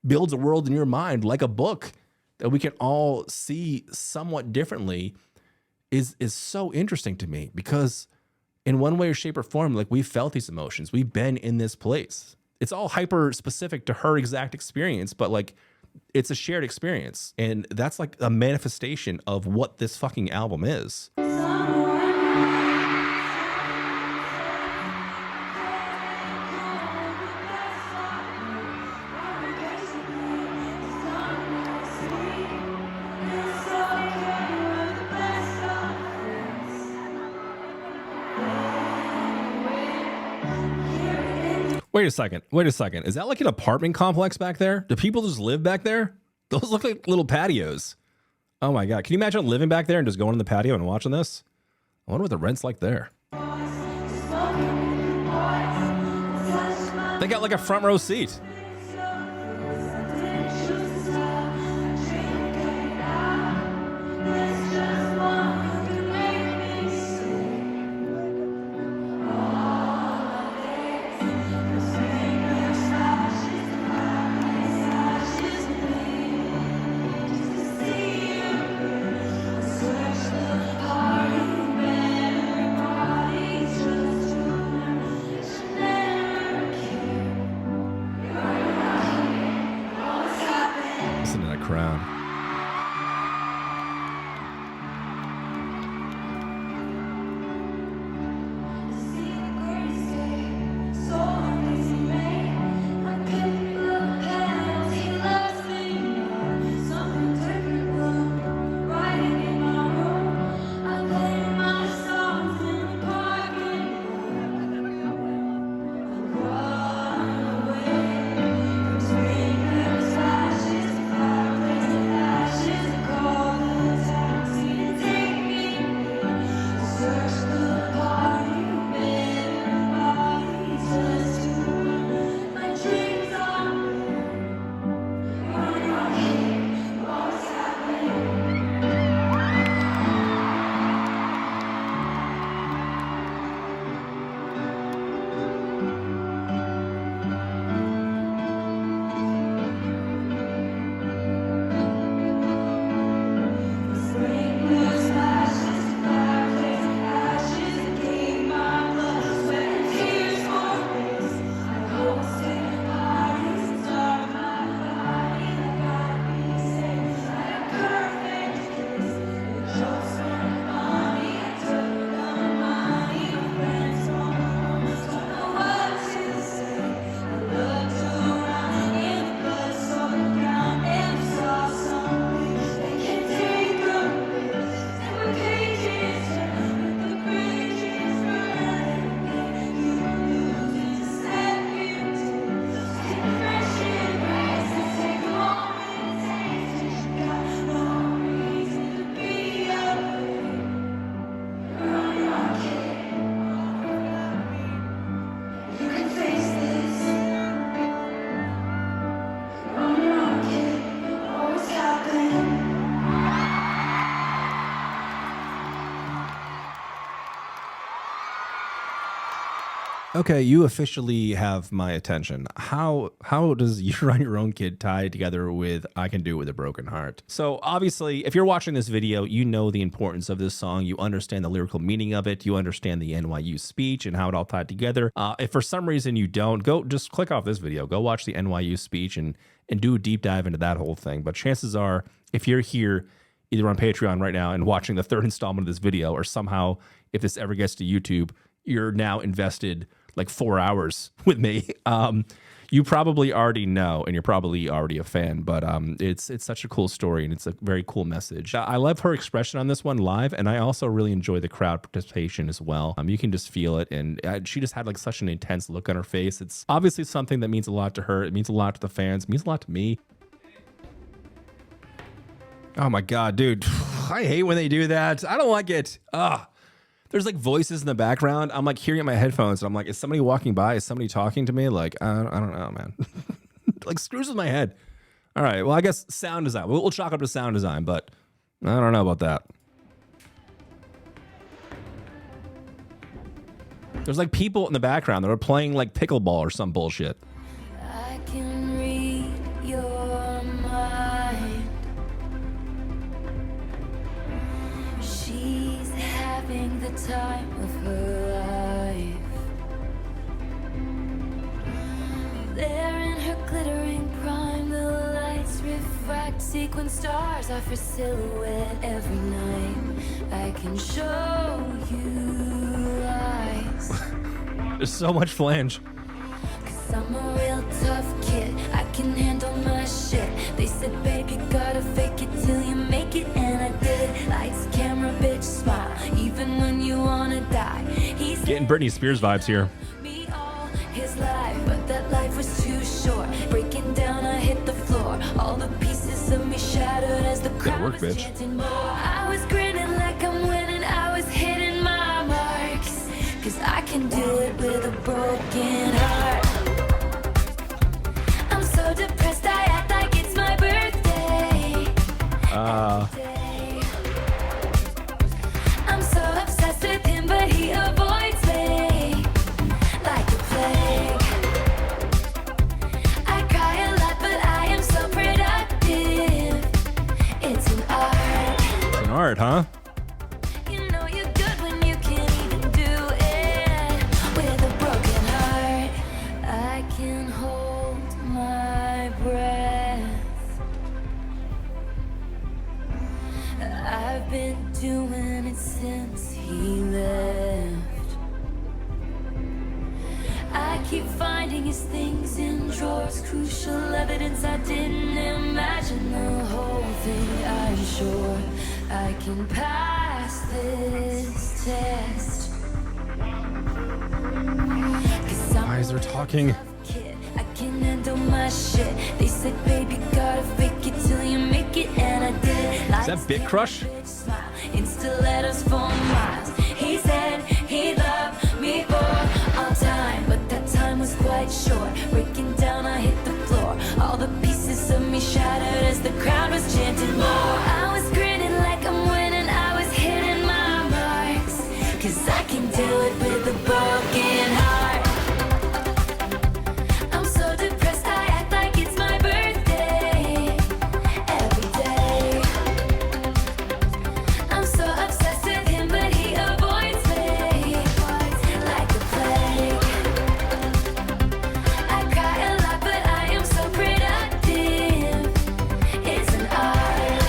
builds a world in your mind like a book that we can all see somewhat differently, is so interesting to me, because in one way or shape or form, like we felt these emotions, we've been in this place. It's all hyper specific to her exact experience, but like it's a shared experience, and that's like a manifestation of what this fucking album is. Wait a second. Is that like an apartment complex back there? Do people just live back there? Those look like little patios. Oh my God. Can you imagine living back there and just going in the patio and watching this? I wonder what the rent's like there. They got like a front row seat. Okay, you officially have my attention. How does You're on Your Own Kid tie together with I Can Do It With a Broken Heart? So obviously, if you're watching this video, you know the importance of this song. You understand the lyrical meaning of it. You understand the NYU speech and how it all tied together. If for some reason you don't, just click off this video. Go watch the NYU speech and do a deep dive into that whole thing. But chances are, if you're here either on Patreon right now and watching the third installment of this video, or somehow if this ever gets to YouTube, you're now invested like 4 hours with me. You probably already know, and you're probably already a fan, but it's such a cool story and it's a very cool message. I love her expression on this one live, and I also really enjoy the crowd participation as well. You can just feel it, and she just had like such an intense look on her face. It's obviously something that means a lot to her. It means a lot to the fans. It means a lot to me. Oh my God, dude. I hate when they do that. I don't like it. There's like voices in the background. I'm like hearing it in my headphones. And I'm like, is somebody walking by? Is somebody talking to me? Like, I don't know, man. Like screws with my head. All right. Well, I guess sound design. We'll chalk up to sound design, but I don't know about that. There's like people in the background that are playing like pickleball or some bullshit. I can read your mind. She's having the time of her life. There in her glittering prime, the lights refract sequin stars off her silhouette every night. I can show you lies. There's so much flange. Cause I'm a real tough kid, I can handle my shit. They said, babe, you gotta fake it till you make it, and I did. Lights, camera, bitch, smile, even when you wanna die. He's getting Britney Spears vibes here. me all his life, but that life was too short. Breaking down, I hit the floor. All the pieces of me shattered as the crowd work, was bitch. chanting more. I was grinning like I'm winning, I was hitting my marks. Cause I can do it with a broken heart. I'm so depressed, I act like it's my birthday. I'm so obsessed with him, but he avoids me like a plague. I cry a lot, but I am so productive. It's an art. It's an art, huh? You know you're good when you can't even do it with a broken heart. I can hold my breath. I've been doing it since he left. I keep finding his things in drawers, crucial evidence I didn't imagine. The whole thing, I'm sure I can pass this test. Why is there talking? Kid, I can handle my shit. They said, baby, gotta fake it till you make it, and I did. Is that Bit Crush? Smile in stilettos for miles. He said he loved me for all time, but that time was quite short. Breaking down, I hit the floor. All the pieces of me shattered as the crowd was chanting more. I was grinning like I'm winning, I was hitting my marks. Cause I can do it with a broken heart. I'm so depressed, I act like it's my birthday every day. I'm so obsessed with him, but he avoids me like a plague. I cry a lot, but I am so productive. It's an art.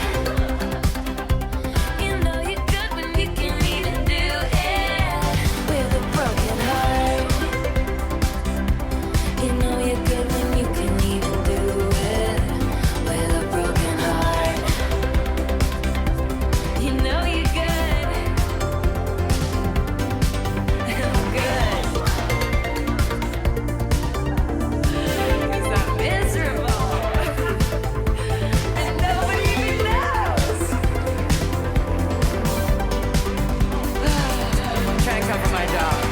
You know you're good when you can't even do it with a broken heart. You know you're good when you can't even do it with a broken heart. You know you're good. I'm good. 'Cause I'm miserable. And nobody even knows. Trying to cover my dog.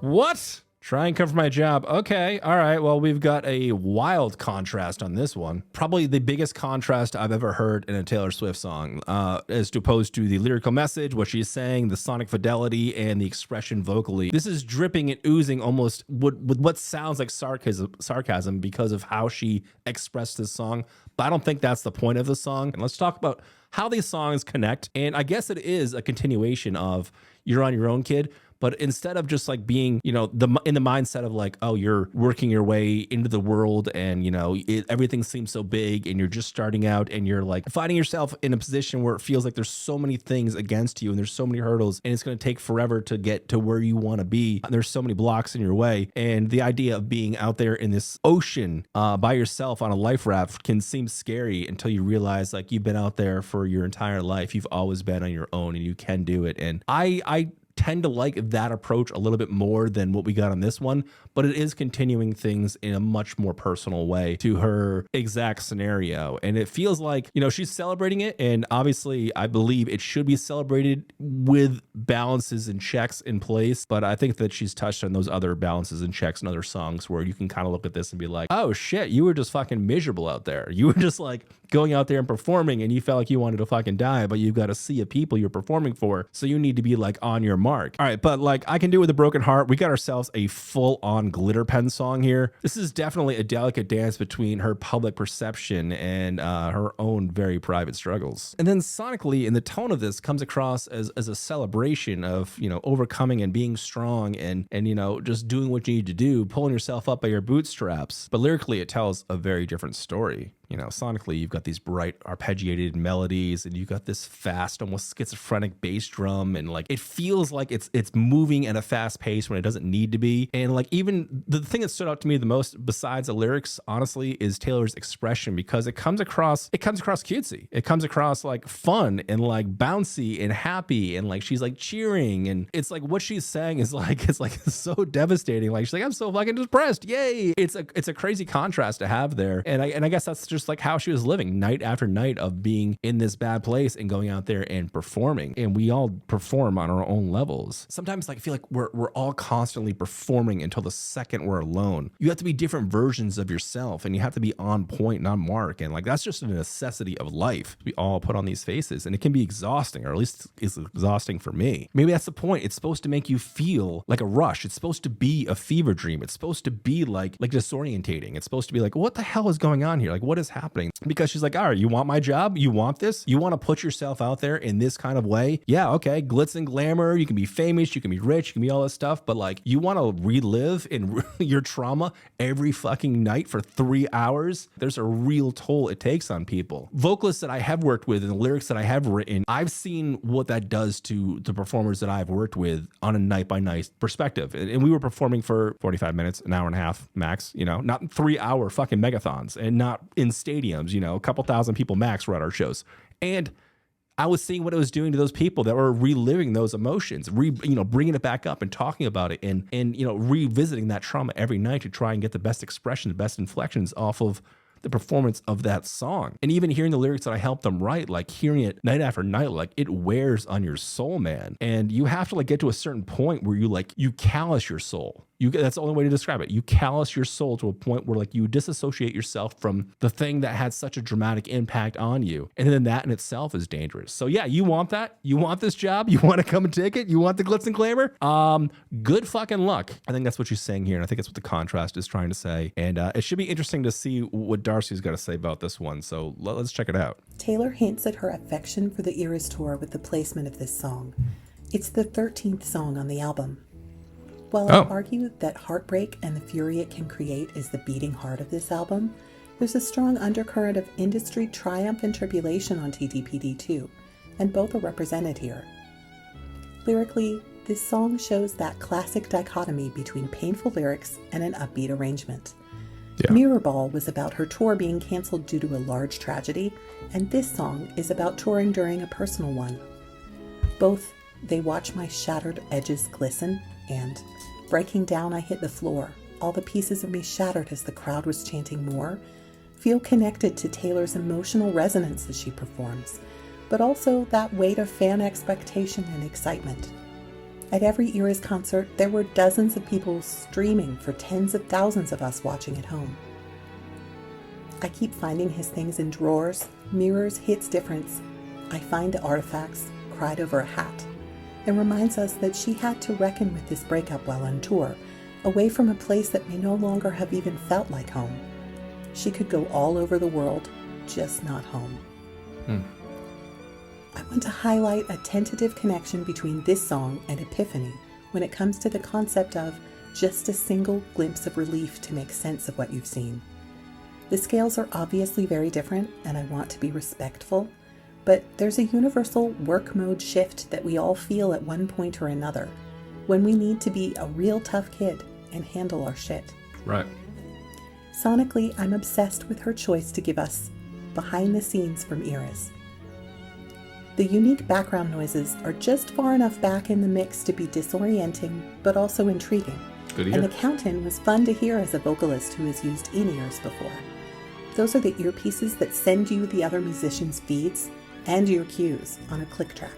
What? Try and cover my job. Okay. All right. Well, we've got a wild contrast on this one. Probably the biggest contrast I've ever heard in a Taylor Swift song, as opposed to the lyrical message, what she's saying, the sonic fidelity, and the expression vocally. This is dripping and oozing almost with what sounds like sarcasm because of how she expressed this song. But I don't think that's the point of the song. And let's talk about how these songs connect. And I guess it is a continuation of You're on Your Own, Kid. But instead of just like being, you know, in the mindset of like, oh, you're working your way into the world and, you know, everything seems so big and you're just starting out and you're like finding yourself in a position where it feels like there's so many things against you and there's so many hurdles and it's going to take forever to get to where you want to be. There's so many blocks in your way. And the idea of being out there in this ocean by yourself on a life raft can seem scary until you realize like you've been out there for your entire life. You've always been on your own and you can do it. And I tend to like that approach a little bit more than what we got on this one, but it is continuing things in a much more personal way to her exact scenario. And it feels like, you know, she's celebrating it. And obviously I believe it should be celebrated with balances and checks in place. But I think that she's touched on those other balances and checks in other songs where you can kind of look at this and be like, oh shit, you were just fucking miserable out there. You were just like going out there and performing and you felt like you wanted to fucking die, but you've got a sea of people you're performing for. So you need to be like on your mark. All right, but like I Can Do With a Broken Heart, we got ourselves a full-on glitter pen song here. This is definitely a delicate dance between her public perception and her own very private struggles. And then sonically, in the tone of this, comes across as a celebration of, you know, overcoming and being strong and you know, just doing what you need to do, pulling yourself up by your bootstraps. But lyrically, it tells a very different story. You know, sonically, you've got these bright arpeggiated melodies and you've got this fast, almost schizophrenic bass drum. And like, it feels like it's moving at a fast pace when it doesn't need to be. And like, even the thing that stood out to me the most besides the lyrics, honestly, is Taylor's expression, because it comes across cutesy. It comes across like fun and like bouncy and happy. And like, she's like cheering. And it's like, what she's saying is like, it's like so devastating. Like, she's like, I'm so fucking depressed. Yay. It's a crazy contrast to have there. And I guess that's just like how she was living night after night of being in this bad place and going out there and performing. And we all perform on our own levels. Sometimes like I feel like we're all constantly performing until the second we're alone. You have to be different versions of yourself and you have to be on point and on mark. And like, that's just a necessity of life. We all put on these faces and it can be exhausting, or at least it's exhausting for me. Maybe that's the point. It's supposed to make you feel like a rush. It's supposed to be a fever dream. It's supposed to be like disorientating. It's supposed to be like, what the hell is going on here? Like, what is happening? Because she's like, all right, you want my job? You want this? You want to put yourself out there in this kind of way? Yeah, okay, glitz and glamour. You can be famous, you can be rich, you can be all this stuff, but like, you want to relive in your trauma every fucking night for 3 hours? There's a real toll it takes on people. Vocalists that I have worked with and the lyrics that I have written, I've seen what that does to the performers that I've worked with on a night by night perspective. And we were performing for 45 minutes, an hour and a half max, you know, not 3 hour fucking megathons and not in stadiums, you know, a couple thousand people max were at our shows. And I was seeing what it was doing to those people that were reliving those emotions, bringing it back up and talking about it and revisiting that trauma every night to try and get the best expression, the best inflections off of the performance of that song. And even hearing the lyrics that I helped them write, like hearing it night after night, like it wears on your soul, man. And you have to like get to a certain point where you callous your soul. That's the only way to describe it. You callous your soul to a point where like you disassociate yourself from the thing that had such a dramatic impact on you. And then that in itself is dangerous. So yeah, you want that? You want this job? You want to come and take it? You want the glitz and glamour? Good fucking luck. I think that's what she's saying here. And I think that's what the contrast is trying to say. And it should be interesting to see what Darcy's got to say about this one. So let's check it out. Taylor hints at her affection for the Eras Tour with the placement of this song. It's the 13th song on the album. While I argue that heartbreak and the fury it can create is the beating heart of this album, there's a strong undercurrent of industry triumph and tribulation on TTPD too, and both are represented here. Lyrically, this song shows that classic dichotomy between painful lyrics and an upbeat arrangement. Yeah. Mirror Ball was about her tour being canceled due to a large tragedy, and this song is about touring during a personal one. Both They Watch My Shattered Edges Glisten and Breaking Down I Hit the Floor, all the pieces of me shattered as the crowd was chanting more, feel connected to Taylor's emotional resonance as she performs, but also that weight of fan expectation and excitement. At every Eras concert, there were dozens of people streaming for tens of thousands of us watching at home. I keep finding his things in drawers, mirrors hits difference. I find artifacts, cried over a hat, and reminds us that she had to reckon with this breakup while on tour, away from a place that may no longer have even felt like home. She could go all over the world, just not home. I want to highlight a tentative connection between this song and Epiphany when it comes to the concept of just a single glimpse of relief to make sense of what you've seen. The scales are obviously very different, and I want to be respectful, but there's a universal work mode shift that we all feel at one point or another, when we need to be a real tough kid and handle our shit. Right. Sonically, I'm obsessed with her choice to give us behind the scenes from Eras. The unique background noises are just far enough back in the mix to be disorienting, but also intriguing. Good to And hear. the count-in was fun to hear as a vocalist who has used in-ears before. Those are the earpieces that send you the other musicians' feeds and your cues on a click track.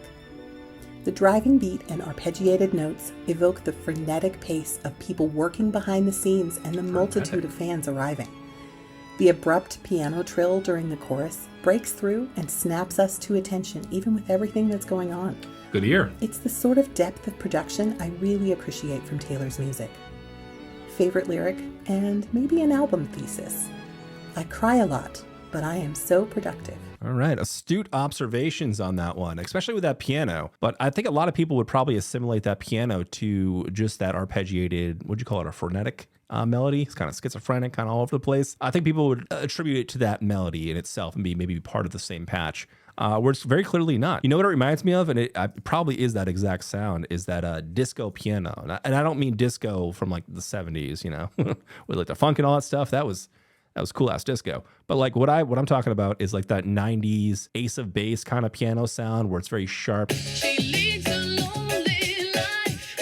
The driving beat and arpeggiated notes evoke the frenetic pace of people working behind the scenes and the multitude of fans arriving. The abrupt piano trill during the chorus breaks through and snaps us to attention even with everything that's going on. Good ear. It's the sort of depth of production I really appreciate from Taylor's music. Favorite lyric, and maybe an album thesis. I cry a lot, but I am so productive. All right, astute observations on that one, especially with that piano. But I think a lot of people would probably assimilate that piano to just that arpeggiated, what'd you call it, a frenetic melody? It's kind of schizophrenic, kind of all over the place. I think people would attribute it to that melody in itself and be maybe part of the same patch. Where it's very clearly not. You know what it reminds me of? And it probably is that exact sound, is that disco piano. And I don't mean disco from like the 70s, you know, with like the funk and all that stuff. That was cool ass disco. But like what I'm talking about is like that 90s Ace of Base kind of piano sound where it's very sharp. She leads a lonely life.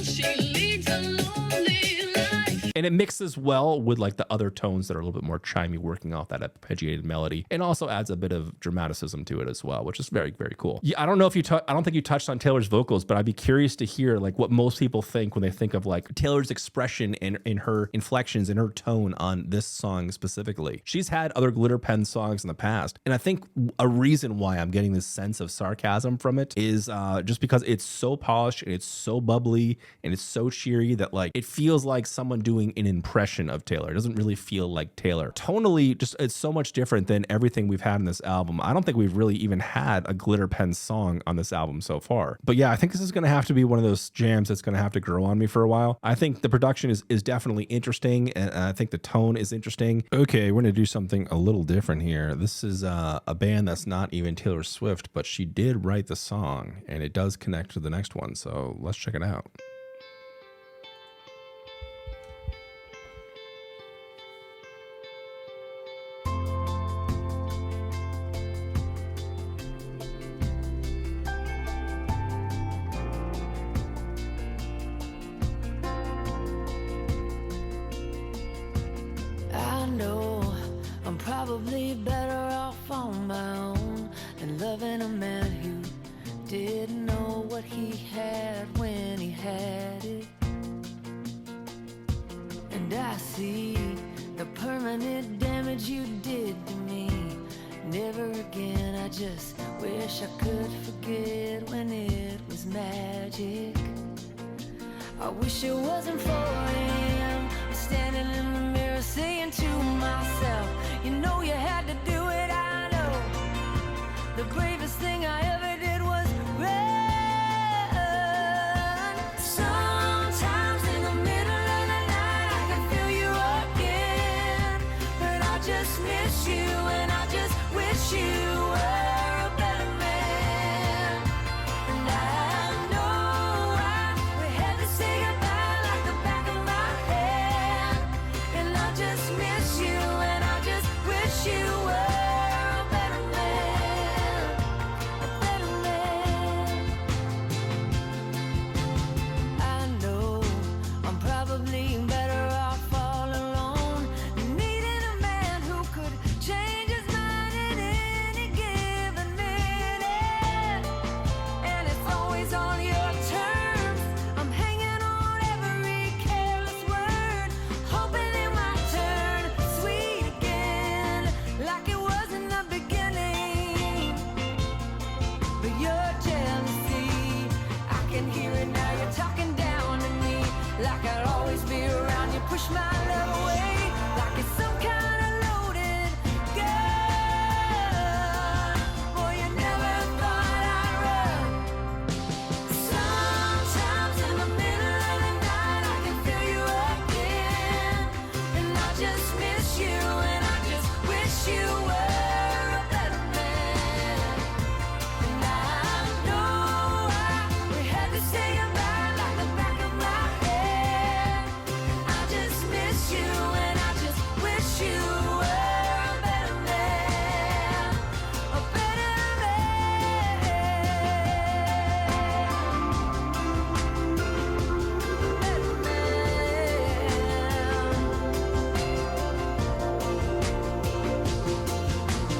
She leads a lonely life. And it mixes well with like the other tones that are a little bit more chimey, working off that arpeggiated melody, and also adds a bit of dramaticism to it as well, which is very, very cool. Yeah, I don't know if I don't think you touched on Taylor's vocals, but I'd be curious to hear like what most people think when they think of like Taylor's expression in her inflections, in her tone on this song specifically. She's had other Glitter Pen songs in the past, and I think a reason why I'm getting this sense of sarcasm from it is just because it's so polished and it's so bubbly and it's so cheery that like it feels like someone doing an impression of Taylor. It doesn't really feel like Taylor. Tonally, just it's so much different than everything we've had in this album. I don't think we've really even had a Glitter Pen song on this album so far. But yeah, I think this is going to have to be one of those jams that's going to have to grow on me for a while. I think the production is definitely interesting, and I think the tone is interesting. Okay, we're going to do something a little different here. This is a band that's not even Taylor Swift, but she did write the song, and it does connect to the next one. So let's check it out. I know I'm probably better off on my own than loving a man who didn't know what he had when he had it. And I see the permanent damage you did to me. Never again, I just wish I could forget when it was magic. I wish it wasn't 4 a.m. I'm standing in the mirror saying to myself, you know you had to do it, I know. The bravest thing I ever did was run. Sometimes in the middle of the night I can feel you again, but I just miss you and I just wish you were a better man. And I know we had to say goodbye like the back of push my love away like it's some kind of loaded gun. Boy, you never thought I'd run. Sometimes in the middle of the night I can feel you again, and I just miss you, and I just wish you were a better man. And I know we had to say goodbye like the back of my head. I just miss you, and I just wish you were a better man, a better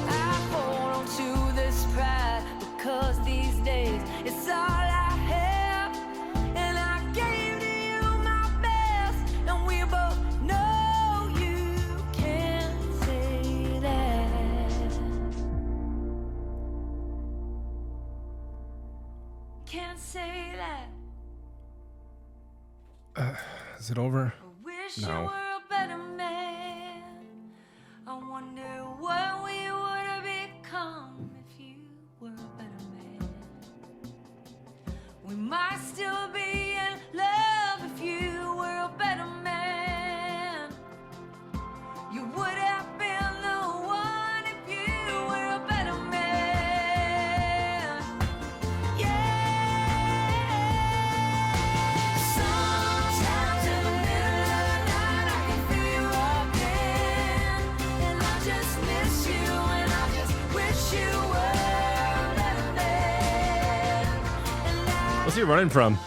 I hold on to this pride because these days it's all I have, and I gave to you my best, and we both know you can't say that. Can't say that. Is it over? Wish No. you were a better man. I wonder what we would have become if you were a better man. We might still be in love if you were a better man. You would have been the one if you were a better man. Yeah. Sometimes in the middle of the night I can feel you again, and I just miss you, and I just wish you were a better man. And I What's he running from?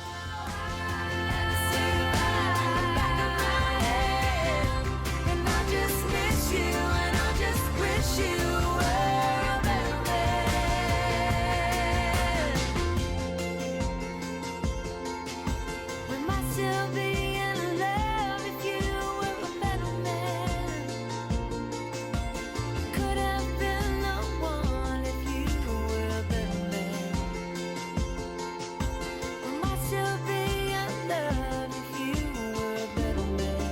and I just miss you, and I just wish you were a better man. We might still be in love if you were a better man. Could have been the one if you were a better man. We might still be in love if you were a better man.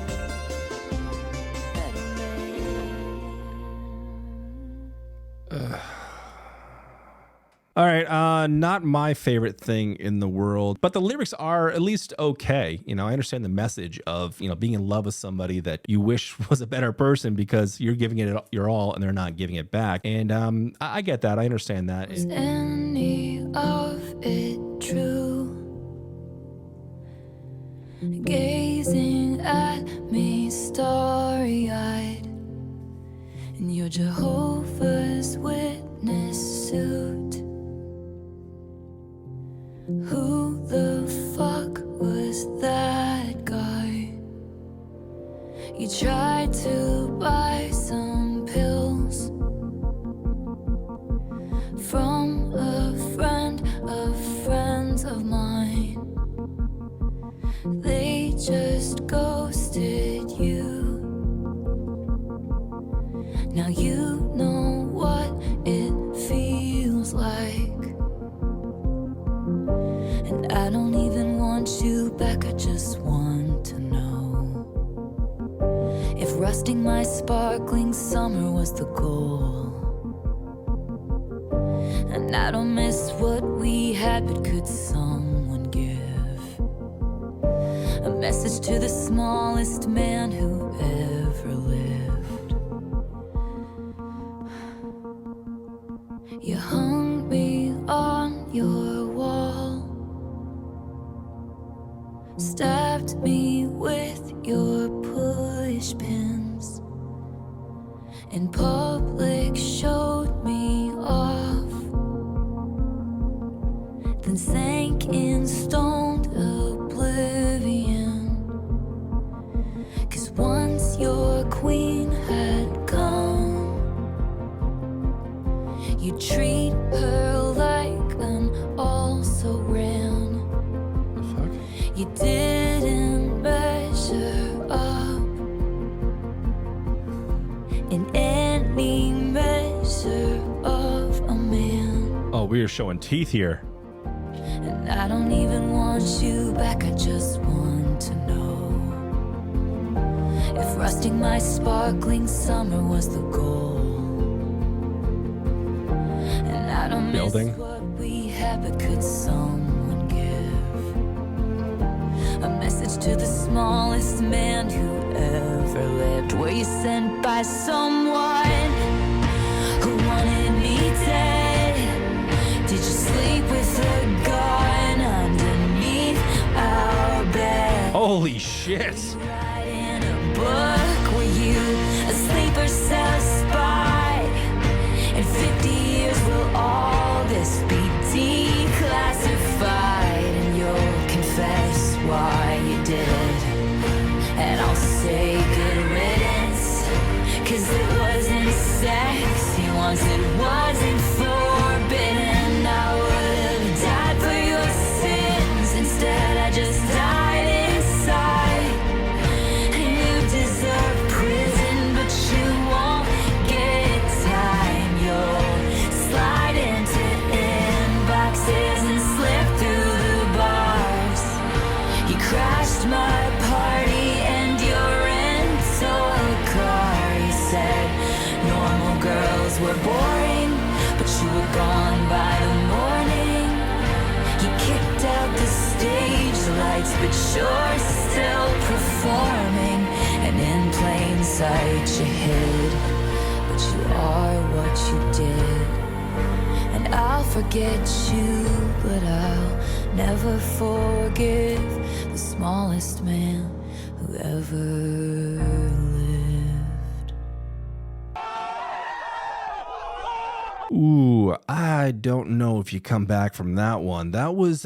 Better man. All right, not my favorite thing in the world, but the lyrics are at least okay. You know, I understand the message of, you know, being in love with somebody that you wish was a better person because you're giving it your all and they're not giving it back. And I get that. I understand that. Is any of it true? Gazing at me starry-eyed in your Jehovah's Witness suit. Who the fuck was that guy? You tried to buy some pills from a friend of friends of mine. They just ghosted you. Now you know what it feels like. And I don't even want you back, I just want to know if rusting my sparkling summer was the goal. And I don't miss what we had, but could someone give a message to the smallest man who ever lived? You hung me on your wall, stabbed me with your push pins, in public showed me off, then sank in stoned oblivion. 'Cause once your queen had come, you treat her like an also-ran. The fuck? You didn't measure up in any measure of a man. Oh, we are showing teeth here. And I don't even want you back, I just want to know Frosting my sparkling summer was the goal. And I don't miss Building. what we had, but could someone give a message to the smallest man who ever lived? Were you sent by someone who wanted me dead? Did you sleep with a gun underneath our bed? Holy shit. Write in a book, were you a sleeper cell spy? In 50 years will all this be declassified, and you'll confess why you did it, and I'll say good riddance, 'cause it wasn't sexy once, it wasn't forbidden. I would have died for your sins, instead I just died inside. And you deserve prison, but you won't get time. You'll slide into inboxes and slip through the bars. You crashed my party and your rental car. You said normal girls were boring, but you were gone by the morning. You kicked out the stage lights, but you're still performing. And in plain sight you hid, but you are what you did. And I'll forget you, but I'll never forgive the smallest man who ever lived. Ooh, I don't know if you come back from that one. That was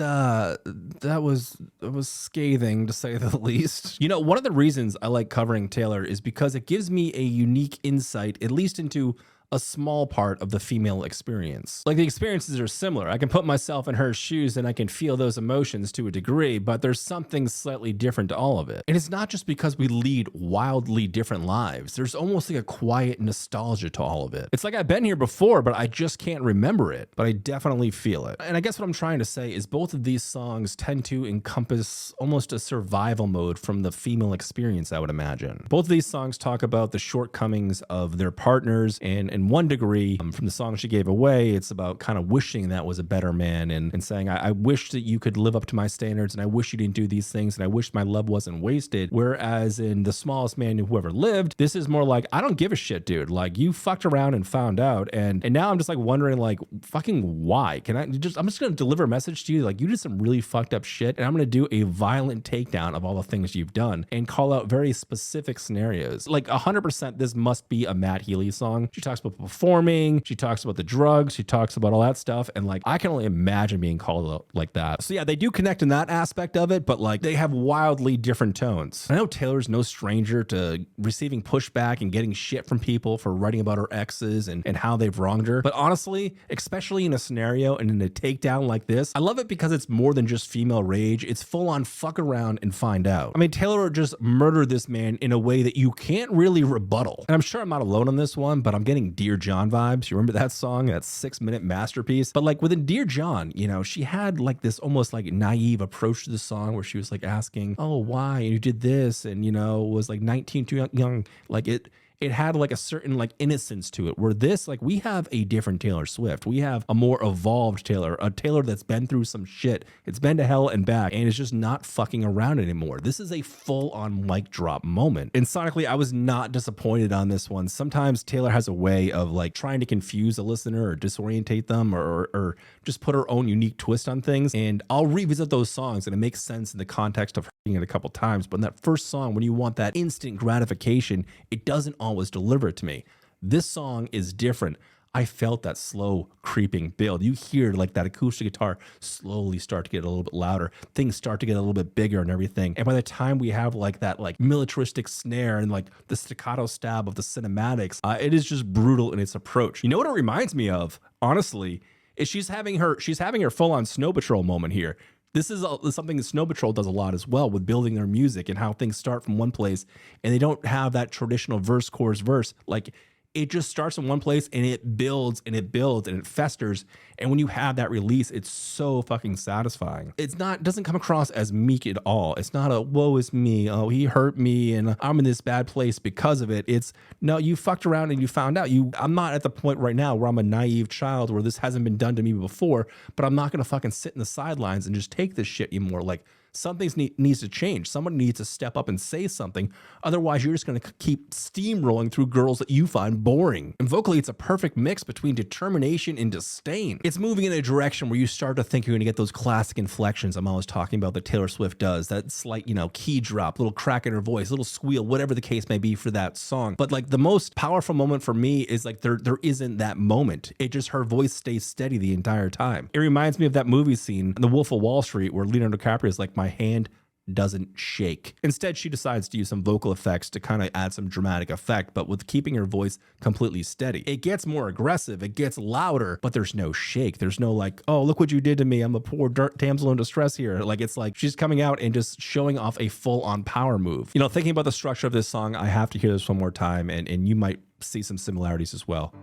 scathing, to say the least. You know, one of the reasons I like covering Taylor is because it gives me a unique insight, at least into a small part of the female experience. Like, the experiences are similar. I can put myself in her shoes and I can feel those emotions to a degree, but there's something slightly different to all of it. And it's not just because we lead wildly different lives. There's almost like a quiet nostalgia to all of it. It's like I've been here before, but I just can't remember it, but I definitely feel it. And I guess what I'm trying to say is both of these songs tend to encompass almost a survival mode from the female experience, I would imagine. Both of these songs talk about the shortcomings of their partners, and in one degree, from the song She Gave Away, it's about kind of wishing that was a better man, and saying, I wish that you could live up to my standards, and I wish you didn't do these things, and I wish my love wasn't wasted. Whereas in The Smallest Man Who Ever Lived, this is more like, I don't give a shit, dude. Like, you fucked around and found out, and now I'm just like wondering, like, fucking why? I'm just gonna deliver a message to you, like, you did some really fucked up shit, and I'm gonna do a violent takedown of all the things you've done and call out very specific scenarios. Like, 100% this must be a Matt Healy song. She talks about performing, she talks about the drugs, she talks about all that stuff, and like, I can only imagine being called out like that. So yeah, they do connect in that aspect of it, but like, they have wildly different tones. I know Taylor's no stranger to receiving pushback and getting shit from people for writing about her exes and how they've wronged her, but honestly, especially in a scenario and in a takedown like this, I love it because it's more than just female rage. It's full on fuck around and find out. I mean, Taylor just murdered this man in a way that you can't really rebuttal. And I'm sure I'm not alone on this one, but I'm getting Dear John vibes. You remember that song, that 6-minute masterpiece? But like, within Dear John, you know, she had like this almost like naive approach to the song where she was like asking, oh, why? And you did this, and you know, was like 19 too young. Like, it had like a certain like innocence to it, where this, like, we have a different Taylor Swift. We have a more evolved Taylor, a Taylor that's been through some shit. It's been to hell and back, and it's just not fucking around anymore. This is a full on mic drop moment. And sonically, I was not disappointed on this one. Sometimes Taylor has a way of like trying to confuse a listener or disorientate them, or just put her own unique twist on things. And I'll revisit those songs and it makes sense in the context of hearing it a couple times. But in that first song, when you want that instant gratification, it doesn't always deliver it to me. This song is different. I felt that slow creeping build. You hear like that acoustic guitar slowly start to get a little bit louder. Things start to get a little bit bigger and everything. And by the time we have like that like militaristic snare and like the staccato stab of the cinematics, it is just brutal in its approach. You know what it reminds me of, honestly, is she's having her full on Snow Patrol moment here. This is something that Snow Patrol does a lot as well, with building their music and how things start from one place and they don't have that traditional verse, chorus, verse. Like, it just starts in one place and it builds and it builds and it festers. And when you have that release, it's so fucking satisfying. Doesn't come across as meek at all. It's not a woe is me. Oh, he hurt me and I'm in this bad place because of it. It's no, you fucked around and you found out. I'm not at the point right now where I'm a naive child where this hasn't been done to me before, but I'm not going to fucking sit in the sidelines and just take this shit anymore. Like, something needs to change. Someone needs to step up and say something. Otherwise, you're just going to keep steamrolling through girls that you find boring. And vocally, it's a perfect mix between determination and disdain. It's moving in a direction where you start to think you're going to get those classic inflections I'm always talking about that Taylor Swift does. That slight, key drop, little crack in her voice, little squeal, whatever the case may be for that song. But like the most powerful moment for me is like there isn't that moment. It just, her voice stays steady the entire time. It reminds me of that movie scene, The Wolf of Wall Street, where Leonardo DiCaprio is like, my hand doesn't shake. Instead, she decides to use some vocal effects to kind of add some dramatic effect, but with keeping her voice completely steady. It gets more aggressive, it gets louder, but there's no shake. There's no like, oh, look what you did to me. I'm a poor damsel in distress here. Like, it's like she's coming out and just showing off a full-on power move. Thinking about the structure of this song, I have to hear this one more time, and you might see some similarities as well.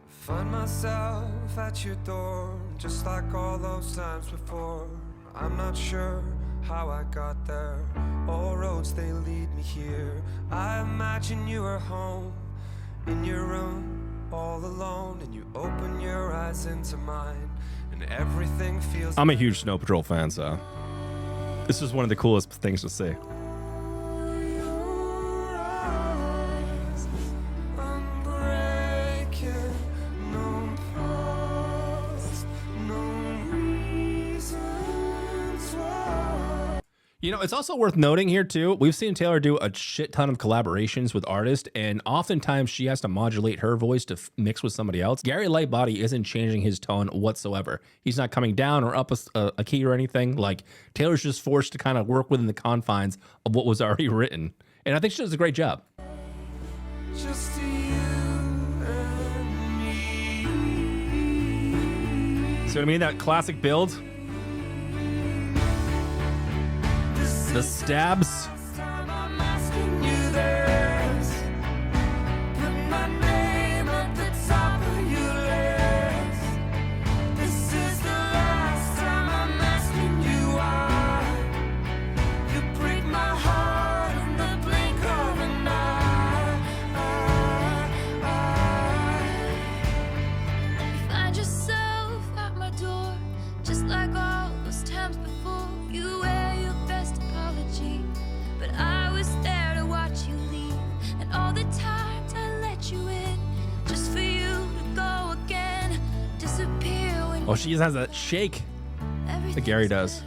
Find myself at your door, just like all those times before. I'm not sure how I got there. All roads, they lead me here. I imagine you are home, in your room, all alone, and you open your eyes into mine, and everything feels... I'm a huge Snow Patrol fan, so this is one of the coolest things to see. It's also worth noting here too, we've seen Taylor do a shit ton of collaborations with artists, and oftentimes she has to modulate her voice to mix with somebody else. Gary Lightbody isn't changing his tone whatsoever. He's not coming down or up a key or anything. Like, Taylor's just forced to kind of work within the confines of what was already written. And I think she does a great job. Just you and me. See what I mean? That classic build. The stabs. Oh, she has that shake that Gary does.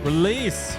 Release.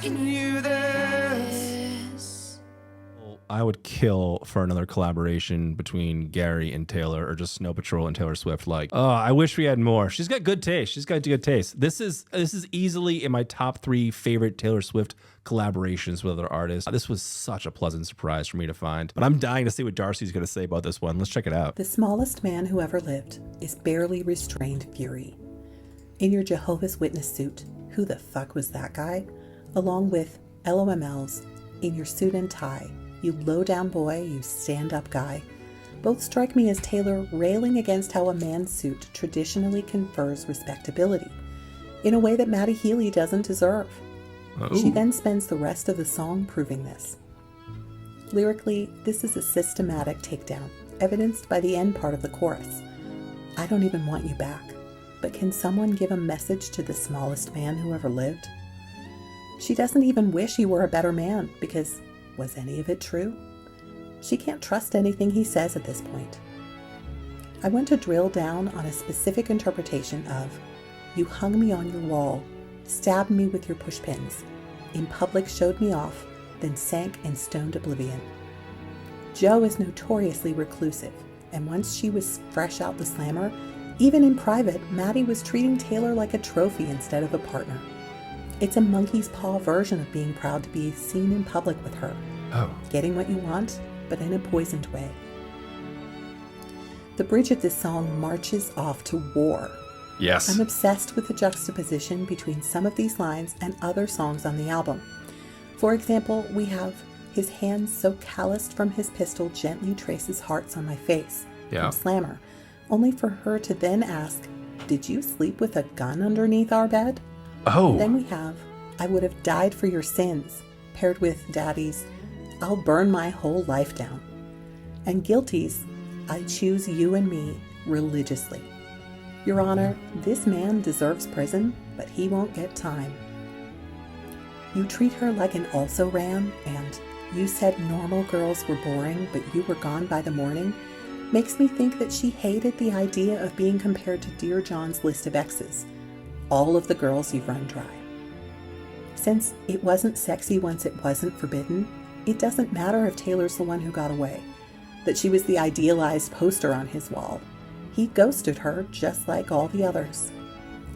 asking you this. I would kill for another collaboration between Gary and Taylor, or just Snow Patrol and Taylor Swift. Like, oh, I wish we had more. She's got good taste. She's got good taste. This is easily in my top 3 favorite Taylor Swift collaborations with other artists. This was such a pleasant surprise for me to find. But I'm dying to see what Darcy's going to say about this one. Let's check it out. The smallest man who ever lived is barely restrained fury. In your Jehovah's Witness suit, who the fuck was that guy? Along with LOMLs, in your suit and tie, you low-down boy, you stand-up guy. Both strike me as Taylor railing against how a man's suit traditionally confers respectability, in a way that Matty Healy doesn't deserve. She then spends the rest of the song proving this. Lyrically, this is a systematic takedown, evidenced by the end part of the chorus. I don't even want you back, but can someone give a message to the smallest man who ever lived? She doesn't even wish he were a better man, because was any of it true? She can't trust anything he says at this point. I want to drill down on a specific interpretation of, you hung me on your wall, stabbed me with your pushpins, in public showed me off, then sank in stoned oblivion. Jo is notoriously reclusive, and once she was fresh out the slammer, even in private, Matty was treating Taylor like a trophy instead of a partner. It's a monkey's paw version of being proud to be seen in public with her. Getting what you want, but in a poisoned way. The bridge of this song marches off to war. Yes. I'm obsessed with the juxtaposition between some of these lines and other songs on the album. For example, we have his hands so calloused from his pistol gently traces hearts on my face from Slammer, only for her to then ask, did you sleep with a gun underneath our bed? Then we have, I would have died for your sins, paired with Daddy's, I'll burn my whole life down. And Guilty's, I choose you and me religiously. Your Honor, this man deserves prison, but he won't get time. You treat her like an also-ran, and you said normal girls were boring, but you were gone by the morning, makes me think that she hated the idea of being compared to Dear John's list of exes. All of the girls you've run dry. Since it wasn't sexy once it wasn't forbidden, it doesn't matter if Taylor's the one who got away, that she was the idealized poster on his wall. He ghosted her just like all the others.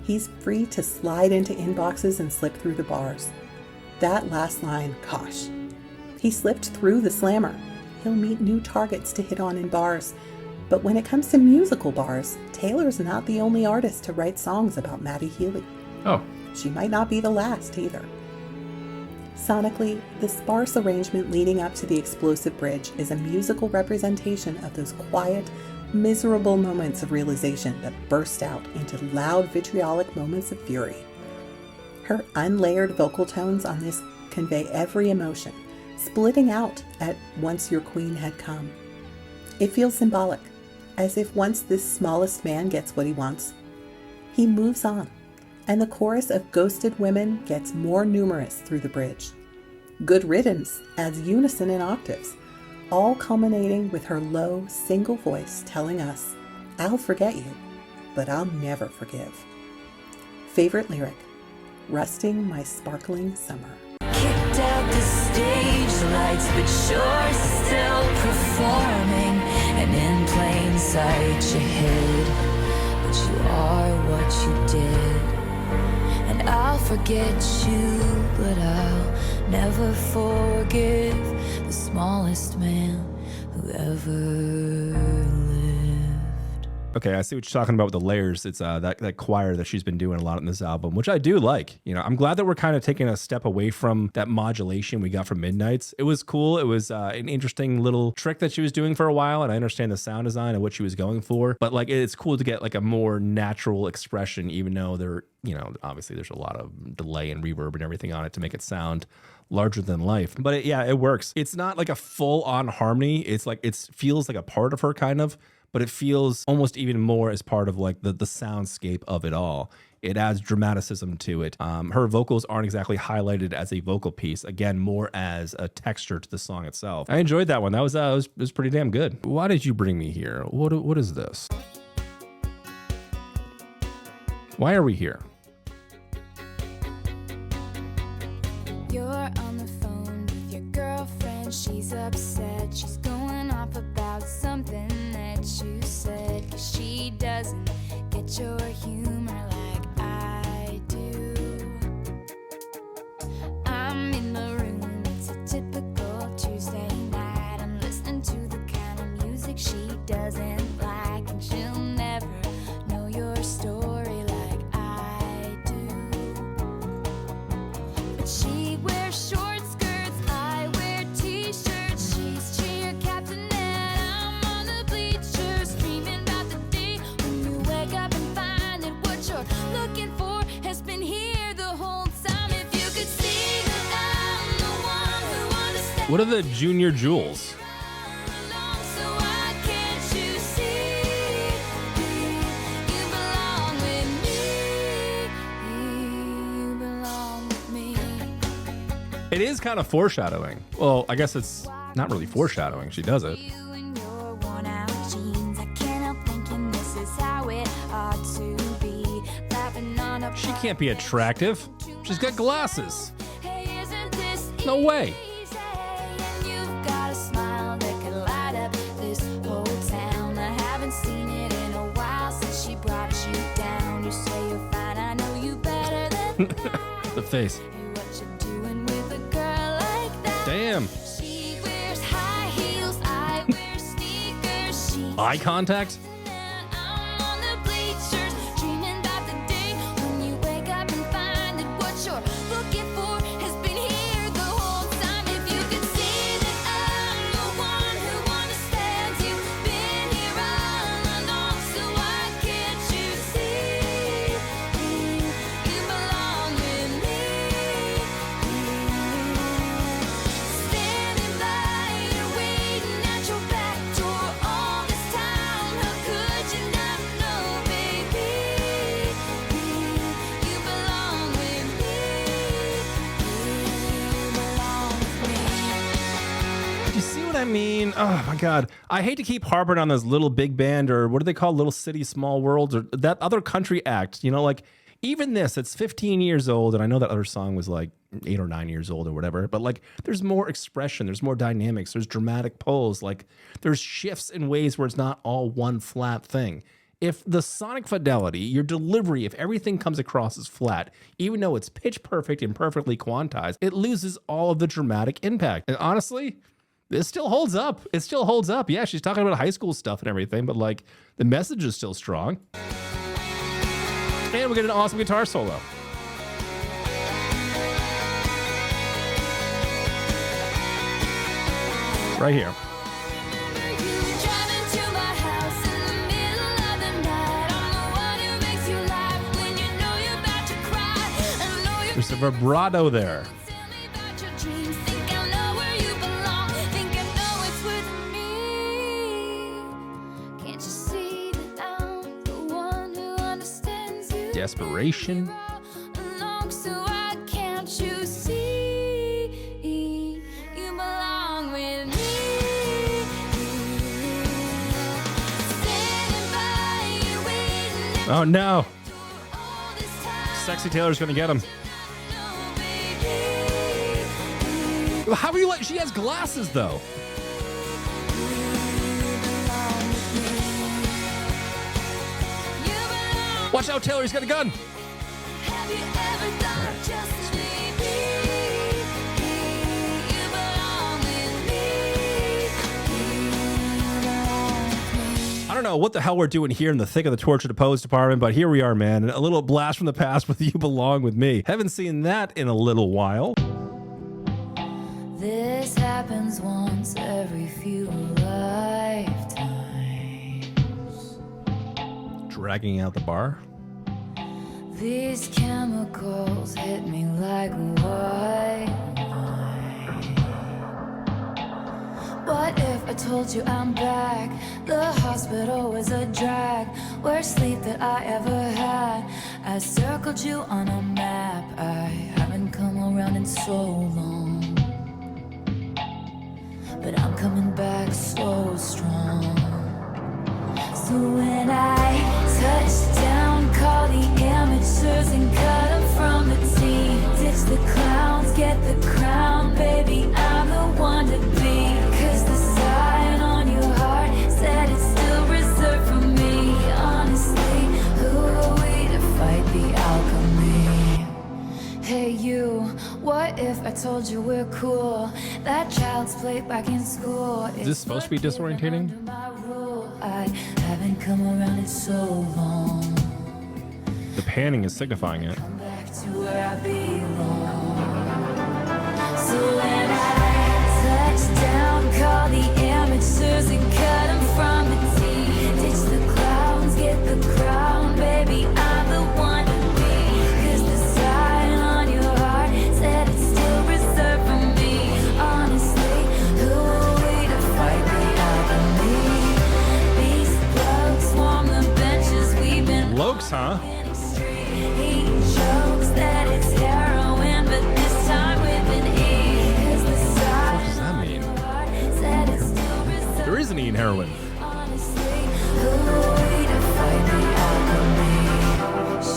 He's free to slide into inboxes and slip through the bars. That last line, gosh. He slipped through the slammer. He'll meet new targets to hit on in bars. But when it comes to musical bars, Taylor's not the only artist to write songs about Matty Healy. She might not be the last either. Sonically, the sparse arrangement leading up to the explosive bridge is a musical representation of those quiet, miserable moments of realization that burst out into loud, vitriolic moments of fury. Her unlayered vocal tones on this convey every emotion, splitting out at once your queen had come. It feels symbolic, as if once this smallest man gets what he wants, he moves on, and the chorus of ghosted women gets more numerous through the bridge. Good riddance adds unison in octaves, all culminating with her low, single voice telling us, I'll forget you, but I'll never forgive. Favorite lyric, rusting my sparkling summer. Kicked out the stage lights, but you're still performing. And in plain sight you hid, but you are what you did. And I'll forget you, but I'll never forgive the smallest man who ever lived. Okay, I see what you're talking about with the layers. It's that choir that she's been doing a lot in this album, which I do like. You know, I'm glad that we're kind of taking a step away from that modulation we got from Midnight's. It was cool. It was an interesting little trick that she was doing for a while, and I understand the sound design and what she was going for. But like, it's cool to get like a more natural expression, even though there, you know, obviously there's a lot of delay and reverb and everything on it to make it sound larger than life. But it works. It's not like a full-on harmony. It's like it feels like a part of her kind of, but it feels almost even more as part of like the soundscape of it all. It adds dramaticism to it. Her vocals aren't exactly highlighted as a vocal piece. Again, more as a texture to the song itself. I enjoyed that one. That was pretty damn good. Why did you bring me here? What is this? Why are we here? You're You're on the phone with your girlfriend. She's upset. She's going off about something that you said. 'Cause she doesn't get your humor like I do. I'm in the room. It's a typical Tuesday night. I'm listening to the kind of music she doesn't like. And she'll never know your story like I do. But she wears short skirts, I wear t-shirts. She's cheer captain and I'm on the bleachers, dreaming about the day when you wake up and find that what you're looking for has been here the whole time. If you could see that I'm the one who understands. What are the Junior Jewels? So why can't you see you belong with me? You belong with me. It is kind of foreshadowing. Well, I guess it's not really foreshadowing. She does it. You and your worn out jeans. I can't help thinking this is how it ought to be. Laughing on a She can't be attractive. She's got glasses. Hey, isn't this No way. easy? And you've got a smile that could light up this whole town. I haven't seen it in a while since she brought you down. You say you're fine, I know you better than The face. Hey, what you doing with a girl like that? Damn. She wears high heels, I wear sneakers. She Eye contact? I'm on the bleachers, dreaming about the day when you wake up and find that what you're looking for has been here the whole time. If you could see that I'm the one who understands, you've been here all along. So why can't you see you belong with me? Standing by you, waiting at your back door all this time. How could you not know, baby? You belong with me. You belong with me. Do you see what I mean? Oh my God. I hate to keep harping on this Little Big Band, or what do they call Little City Small Worlds, or that other country act. You know, like even this, it's 15 years old. And I know that other song was like 8 or 9 years old or whatever, but like there's more expression, there's more dynamics, there's dramatic pulls, like there's shifts in ways where it's not all one flat thing. If the sonic fidelity, your delivery, if everything comes across as flat, even though it's pitch perfect and perfectly quantized, it loses all of the dramatic impact. And honestly, this still holds up. It still holds up. Yeah, she's talking about high school stuff and everything, but like the message is still strong. And we get an awesome guitar solo. Right here. Driving to my house in the middle of the night. I'm the one who makes you laugh when you know you're about to cry. I know you're There's a vibrato there. tell me about your dreams. Think I know where you belong. Think I know it's with me. Can't you see that I'm the one who understands you? Desperation. Along, so why can't you see you belong with me? Standing by you, waiting at Oh no. all this time. Sexy Taylor's gonna get him. No, baby. How are you like? She has glasses though. Watch out, Taylor, he's got a gun. Have you ever thought just maybe you belong with me? I don't know what the hell we're doing here in the thick of the Torture Deposed department, but here we are, man. A little blast from the past with You Belong With Me. Haven't seen that in a little while. This happens once every few lifetimes. Dragging out the bar. These chemicals hit me like white wine. What if I told you I'm back? The hospital was a drag. Worst sleep that I ever had. I circled you on a map. I haven't come around in so long, but I'm coming back so strong. So when I touch down, call the amateurs and cut them from the team. Ditch the clowns, get the crown. if I told you we're cool? That child's play back in school. Is this supposed to be disorientating? I haven't come around in so long. The panning is signifying it. Back to where I belong. So when I touch down, call the amateurs and cut them from the team. Ditch the clowns, get the crown, baby, I'm the one to be. 'Cause the sign on your heart said it's still reserved for me. Honestly, who are we to fight the alchemy? These blokes swarm the benches, we've been Lokes, huh? he jokes that it's heroin, but this time with an E. 'Cause the sign What does that mean? said it's still reserved. There isn't eating heroin. Honestly, who are we to fight the alchemy?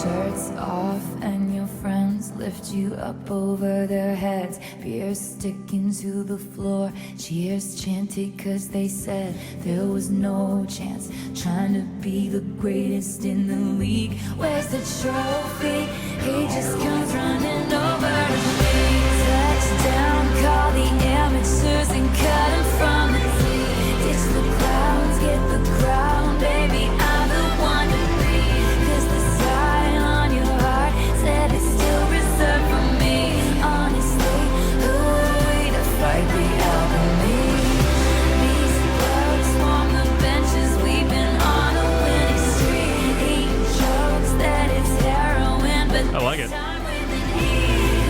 Shirts off and your friends lift you up over their heads. Beer sticking to the floor. Cheers chanted 'cause they said there was no chance. Trying to be the greatest in the league. Where's the trophy? He just comes running over to me. Touchdown, call the amateurs and cut him from the tee. Ditch the clowns, get the crown, baby, I'm the one to be. 'Cause the sign on your heart said it's still reserved for me. Honestly, who are we to fight the alchemy? These blokes swarm the benches, we've been on a winning streak. He jokes that it's heroin, but I like it. this time with an E.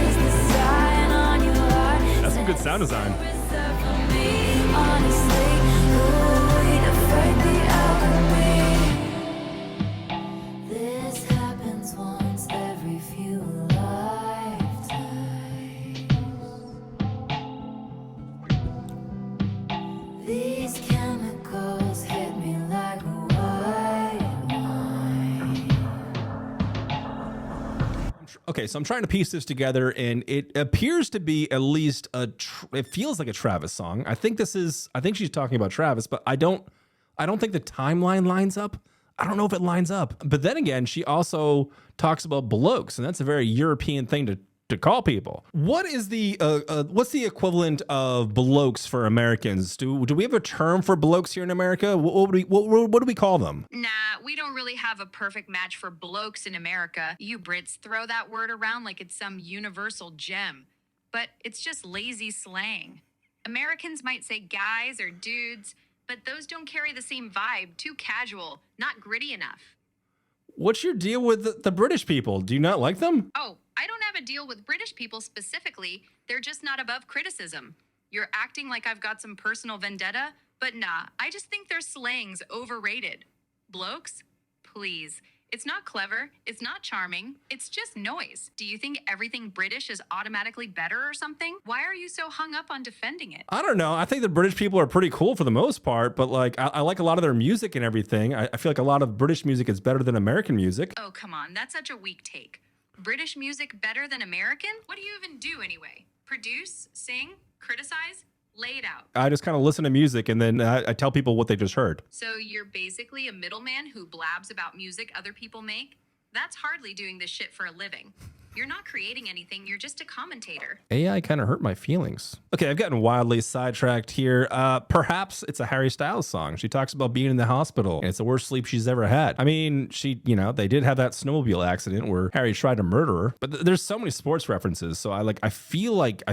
'Cause the sign on your heart That's some good sound design. reserved for me. Honestly, who are we to fight the alchemy? This happens once every few lifetimes. These chemicals hit me like white wine. Okay, so I'm trying to piece this together, and it appears to be at least it feels like a Travis song. I think she's talking about Travis, but I don't think the timeline lines up. I don't know if it lines up. But then again, she also talks about blokes, and that's a very European thing to call people. What is the what's the equivalent of blokes for Americans? Do we have a term for blokes here in America? What do we call them? Nah, we don't really have a perfect match for blokes in America. You Brits throw that word around like it's some universal gem, but it's just lazy slang. Americans might say guys or dudes, but those don't carry the same vibe. Too casual, not gritty enough. What's your deal with the British people? Do you not like them? Oh, I don't have a deal with British people specifically. They're just not above criticism. You're acting like I've got some personal vendetta, but nah, I just think their slang's overrated. Blokes? Please. It's not clever. It's not charming. It's just noise. Do you think everything British is automatically better or something? Why are you so hung up on defending it? I don't know. I think the British people are pretty cool for the most part, but like I like a lot of their music and everything. I feel like a lot of British music is better than American music. Oh, come on. That's such a weak take. British music better than American? What do you even do anyway? Produce, sing, criticize? Lay it out. I just kind of listen to music and then I tell people what they just heard. So you're basically a middleman who blabs about music other people make? That's hardly doing this shit for a living. You're not creating anything, you're just a commentator. AI kind of hurt my feelings. Okay, I've gotten wildly sidetracked here. Perhaps it's a Harry Styles song. She talks about being in the hospital and it's the worst sleep she's ever had. I mean, they did have that snowmobile accident where Harry tried to murder her, but there's so many sports references. So I feel like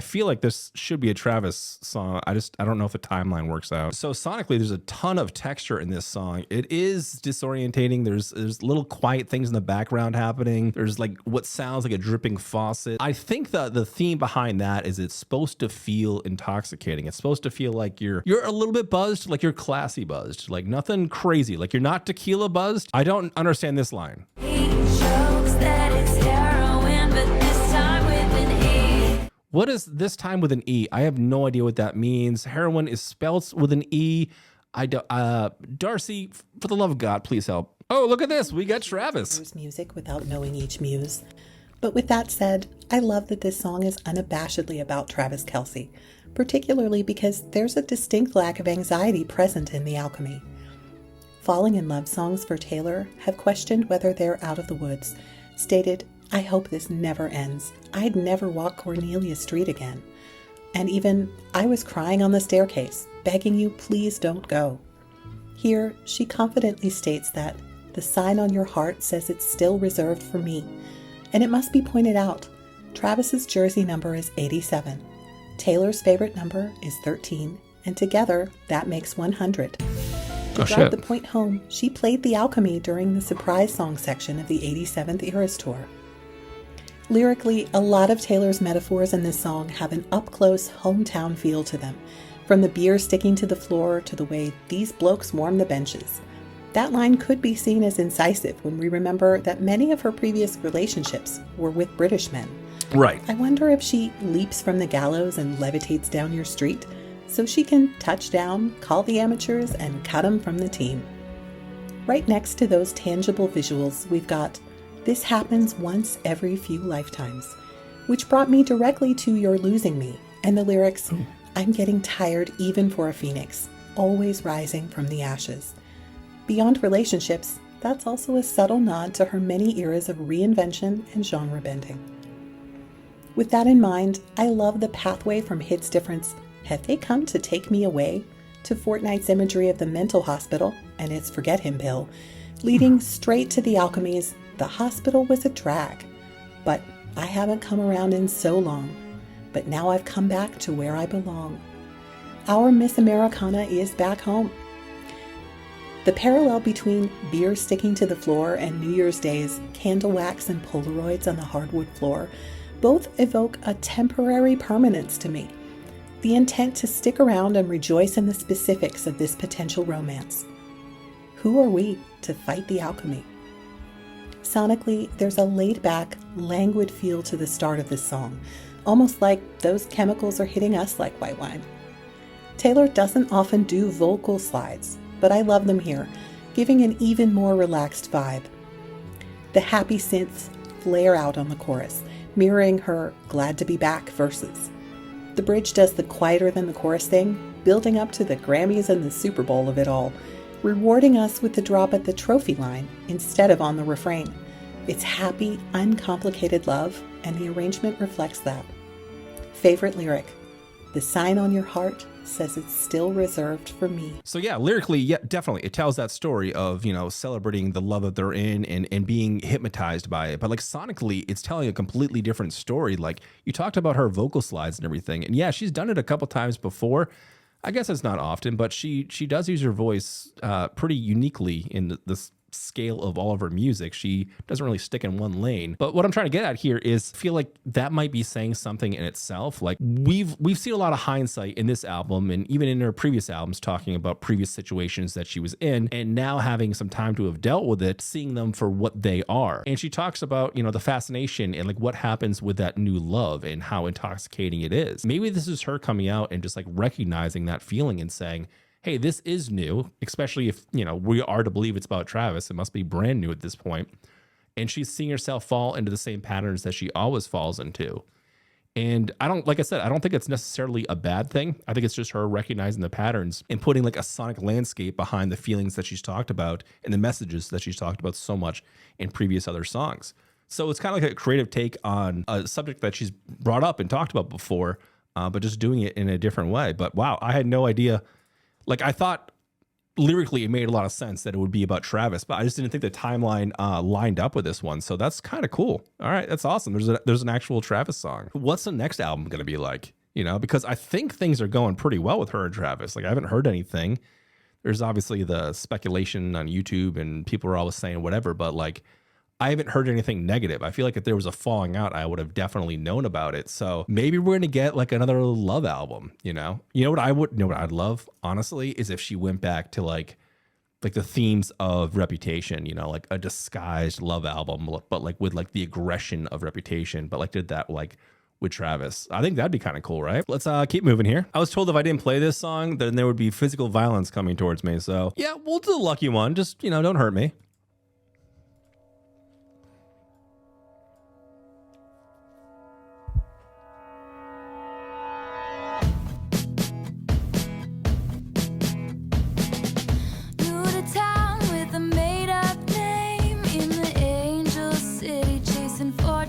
this should be a Travis song. I don't know if the timeline works out. So sonically, there's a ton of texture in this song. It is disorientating. There's little quiet things in the background happening. There's like what sounds like a dripping faucet. I think the theme behind that is it's supposed to feel intoxicating. It's supposed to feel like you're a little bit buzzed, like you're classy buzzed, like nothing crazy, like you're not tequila buzzed. I don't understand this line. He jokes that it's heroin, but this time with an E. What is this time with an E? I have no idea what that means. Heroin is spelled with an E. I don't. Darcy, for the love of God, please help. Oh, look at this. We got Travis. Music without knowing each muse. But with that said, I love that this song is unabashedly about Travis Kelce, particularly because there's a distinct lack of anxiety present in The Alchemy. Falling in love songs for Taylor have questioned whether they're out of the woods, stated, I hope this never ends. I'd never walk Cornelia Street again. And even, I was crying on the staircase, begging you please don't go. Here, she confidently states that the sign on your heart says it's still reserved for me. And it must be pointed out, Travis's jersey number is 87. Taylor's favorite number is 13. And together, that makes 100. To drive the point home, she played The Alchemy during the surprise song section of the 87th Eras Tour. Lyrically, a lot of Taylor's metaphors in this song have an up-close hometown feel to them, from the beer sticking to the floor to the way these blokes warm the benches. That line could be seen as incisive when we remember that many of her previous relationships were with British men. Right. I wonder if she leaps from the gallows and levitates down your street so she can touch down, call the amateurs, and cut them from the team. Right next to those tangible visuals, we've got "This happens once every few lifetimes," which brought me directly to "You're Losing Me," and the lyrics, "I'm getting tired even for a phoenix, always rising from the ashes." Beyond relationships, that's also a subtle nod to her many eras of reinvention and genre bending. With that in mind, I love the pathway from Hits Difference, "Have They Come to Take Me Away?" to Fortnight's imagery of the mental hospital and its Forget Him pill, leading straight to The Alchemy's "The hospital was a drag, but I haven't come around in so long, but now I've come back to where I belong." Our Miss Americana is back home. The parallel between beer sticking to the floor and New Year's Day's candle wax and Polaroids on the hardwood floor both evoke a temporary permanence to me, the intent to stick around and rejoice in the specifics of this potential romance. Who are we to fight the alchemy? Sonically, there's a laid-back, languid feel to the start of this song, almost like those chemicals are hitting us like white wine. Taylor doesn't often do vocal slides, but I love them here, giving an even more relaxed vibe. The happy synths flare out on the chorus, mirroring her "glad to be back" verses. The bridge does the quieter than the chorus thing, building up to the Grammys and the Super Bowl of it all, rewarding us with the drop at the trophy line instead of on the refrain. It's happy, uncomplicated love, and the arrangement reflects that. Favorite lyric, "The sign on your heart says it's still reserved for me." So yeah, lyrically, yeah, definitely. It tells that story of, celebrating the love that they're in and being hypnotized by it. But like sonically, it's telling a completely different story. Like you talked about her vocal slides and everything. And yeah, she's done it a couple times before. I guess it's not often, but she does use her voice pretty uniquely in the scale of all of her music. She doesn't really stick in one lane. But what I'm trying to get at here is I feel like that might be saying something in itself. Like we've seen a lot of hindsight in this album and even in her previous albums talking about previous situations that she was in and now having some time to have dealt with it, seeing them for what they are. And she talks about, the fascination and like what happens with that new love and how intoxicating it is. Maybe this is her coming out and just like recognizing that feeling and saying, hey, this is new, especially if, we are to believe it's about Travis. It must be brand new at this point. And she's seeing herself fall into the same patterns that she always falls into. And I don't think it's necessarily a bad thing. I think it's just her recognizing the patterns and putting like a sonic landscape behind the feelings that she's talked about and the messages that she's talked about so much in previous other songs. So it's kind of like a creative take on a subject that she's brought up and talked about before, but just doing it in a different way. But wow, I had no idea. Like I thought lyrically it made a lot of sense that it would be about Travis, but I just didn't think the timeline lined up with this one. So that's kind of cool. All right, that's awesome. There's an actual Travis song. What's the next album going to be like? Because I think things are going pretty well with her and Travis. Like I haven't heard anything. There's obviously the speculation on YouTube and people are always saying whatever, but like I haven't heard anything negative. I feel like if there was a falling out, I would have definitely known about it. So maybe we're going to get like another love album, what I'd love, honestly, is if she went back to like the themes of Reputation, like a disguised love album, but like with like the aggression of Reputation, but like did that like with Travis. I think that'd be kind of cool, right? Let's keep moving here. I was told if I didn't play this song, then there would be physical violence coming towards me. So yeah, we'll do the lucky one. Just, don't hurt me. For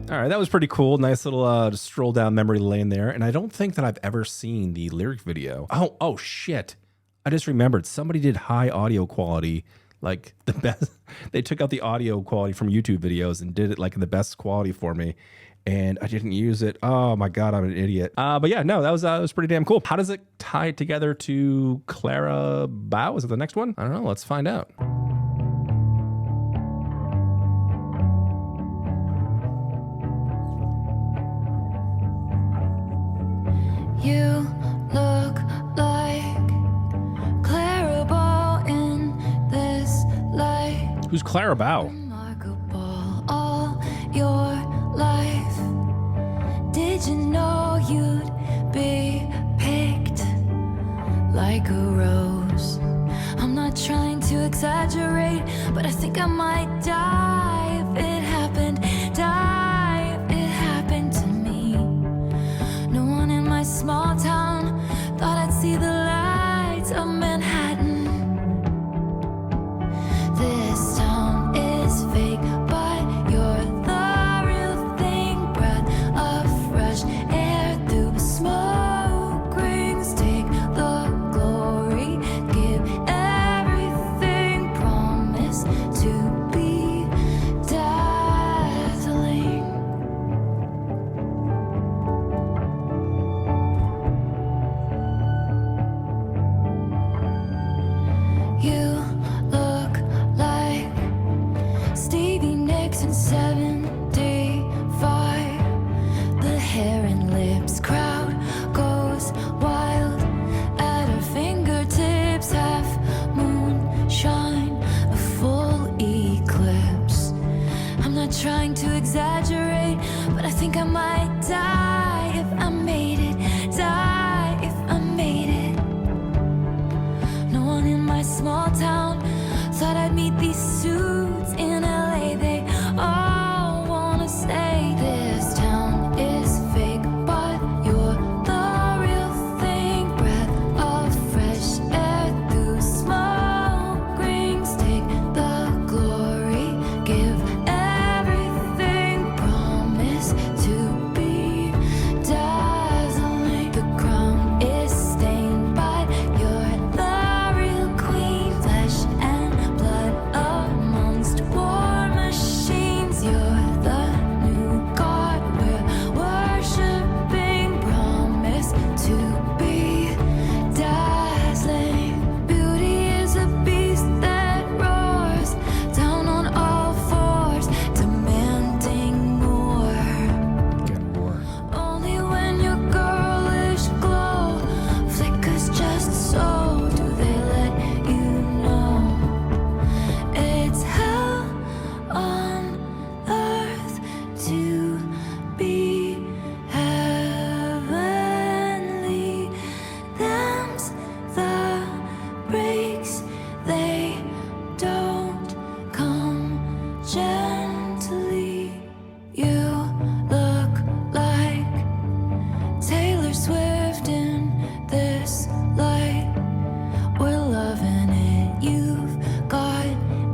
All right, that was pretty cool. Nice little stroll down memory lane there. And I don't think that I've ever seen the lyric video. Oh shit. I just remembered somebody did high audio quality, like the best. They took out the audio quality from YouTube videos and did it like in the best quality for me. And I didn't use it. Oh my God, I'm an idiot. But yeah, no, that was pretty damn cool. How does it tie together to Clara Bow? Is it the next one? I don't know. Let's find out. You look like Clara Bow in this light. Who's Clara Bow? Remarkable all your life. Did you know you'd be picked like a rose? I'm not trying to exaggerate, but I think I might die if it happened. Die if it happened to me. No one in my small town thought I'd see the lights of Manhattan. This town is fake, but you're the real thing. Breath of fresh air through smoke rings. Take the glory, give everything. Promise to be dazzling. You look like Stevie Nicks in 75. The hair and lips crowd goes wild at her fingertips. Half moonshine, a full eclipse. I'm not trying to exaggerate, but I think I might die if I made it. Die if I made it. No one in my small town thought I'd meet these suits in LA. They all wanna say this town is fake, but you're the real thing. Breath of fresh air through smoke rings. Take the glory, give everything. Promise to be dazzling. The crown is stained, but you're the real queen. Flesh and blood amongst war machines. You're the new god we're worshipping. Promise to be dazzling. Beauty is a beast that roars down on all fours, demanding more. Only when your girlish glow flickers just so do they let you know it's hell on earth to be heavenly. Them's the breaks, they don't come gently. You look like Taylor Swift in this light. We're loving it. You've got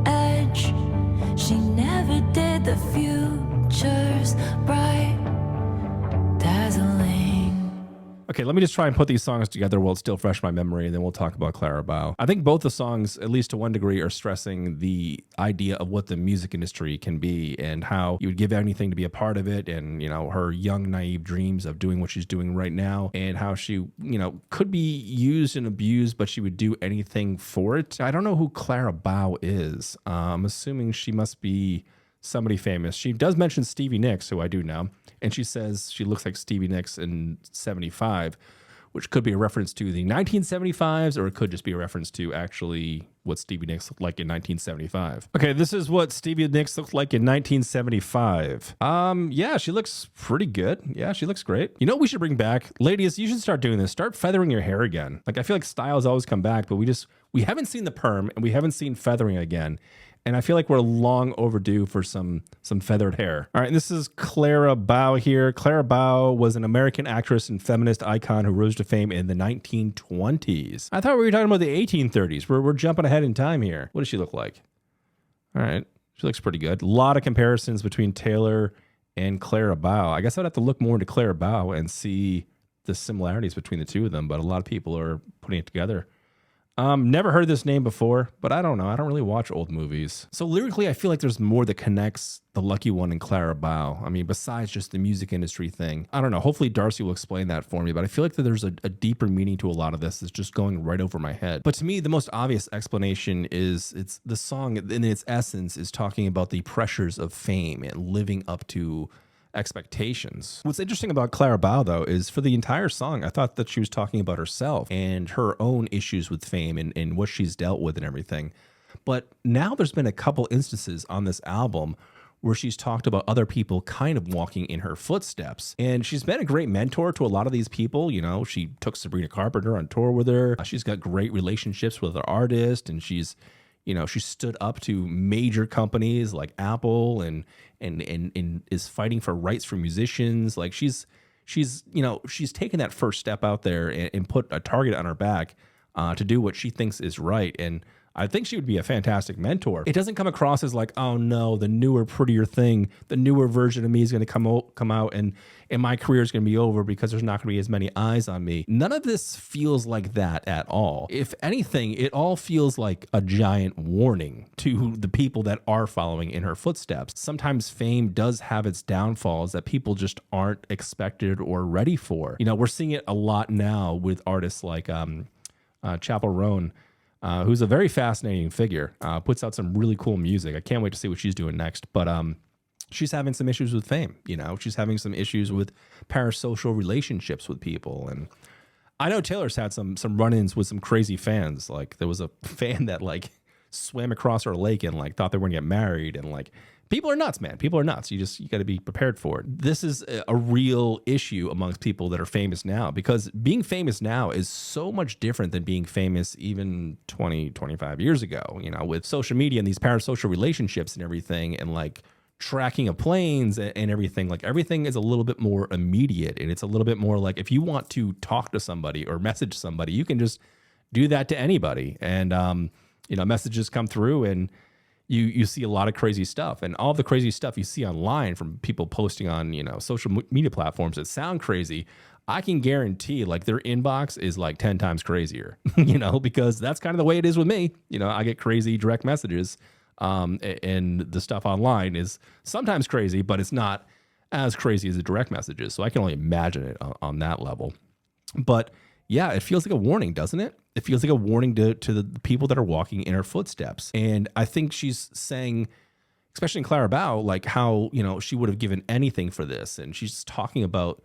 edge. She never did. The future's bright, dazzling. Okay, let me just try and put these songs together while it's still fresh in my memory, and then we'll talk about Clara Bow. I think both the songs, at least to one degree, are stressing the idea of what the music industry can be and how you would give anything to be a part of it, and, you know, her young, naive dreams of doing what she's doing right now, and how she, you know, could be used and abused, but she would do anything for it. I don't know who Clara Bow is. I'm assuming she must be somebody famous. She does mention Stevie Nicks, who I do know, and she says she looks like Stevie Nicks in 75, which could be a reference to the 1975s, or it could just be a reference to actually what Stevie Nicks looked like in 1975. Okay, this is what Stevie Nicks looked like in 1975. Yeah, she looks pretty good. Yeah, she looks great. You know what we should bring back? Ladies, you should start doing this. Start feathering your hair again. Like, I feel like styles always come back, but we haven't seen the perm, and we haven't seen feathering again. And I feel like we're long overdue for some feathered hair. All right, this is Clara Bow here. Clara Bow was an American actress and feminist icon who rose to fame in the 1920s. I thought we were talking about the 1830s. We're jumping ahead in time here. What does she look like? All right, she looks pretty good. A lot of comparisons between Taylor and Clara Bow. I guess I'd have to look more into Clara Bow and see the similarities between the two of them, but a lot of people are putting it together. Never heard this name before, but I don't know. I don't really watch old movies. So lyrically, I feel like there's more that connects The Lucky One and Clara Bow. I mean, besides just the music industry thing. I don't know. Hopefully Darcy will explain that for me, but I feel like that there's a deeper meaning to a lot of this that's just going right over my head. But to me, the most obvious explanation is it's the song in its essence is talking about the pressures of fame and living up to expectations. What's interesting about Clara Bow, though, is for the entire song, I thought that she was talking about herself and her own issues with fame and what she's dealt with and everything. But now there's been a couple instances on this album where she's talked about other people kind of walking in her footsteps. And she's been a great mentor to a lot of these people. You know, she took Sabrina Carpenter on tour with her. She's got great relationships with other artists, and she's, you know, she stood up to major companies like Apple and is fighting for rights for musicians. Like she's you know, she's taken that first step out there and put a target on her back to do what she thinks is right. And I think she would be a fantastic mentor. It doesn't come across as like, oh no, the newer, prettier thing, the newer version of me is going to come out and my career is going to be over because there's not going to be as many eyes on me. None of this feels like that at all. If anything, it all feels like a giant warning to the people that are following in her footsteps. Sometimes fame does have its downfalls that people just aren't expected or ready for. You know, we're seeing it a lot now with artists like Chappell Roan, who's a very fascinating figure, puts out some really cool music. I can't wait to see what she's doing next. But she's having some issues with fame. You know, she's having some issues with parasocial relationships with people. And I know Taylor's had some run-ins with some crazy fans. Like there was a fan that like swam across her lake and like thought they were gonna get married, and like people are nuts, man. People are nuts. You got to be prepared for it. This is a real issue amongst people that are famous now, because being famous now is so much different than being famous even 20, 25 years ago, you know, with social media and these parasocial relationships and everything, and like tracking of planes and everything. Like everything is a little bit more immediate, and it's a little bit more like if you want to talk to somebody or message somebody, you can just do that to anybody. And, you know, messages come through and you see a lot of crazy stuff, and all the crazy stuff you see online from people posting on, you know, social media platforms that sound crazy. I can guarantee like their inbox is like 10 times crazier, you know, because that's kind of the way it is with me. You know, I get crazy direct messages, and the stuff online is sometimes crazy, but it's not as crazy as the direct messages. So I can only imagine it on that level. But yeah, it feels like a warning, doesn't it? It feels like a warning to the people that are walking in her footsteps. And I think she's saying, especially in Clara Bow, like how, you know, she would have given anything for this. And she's talking about,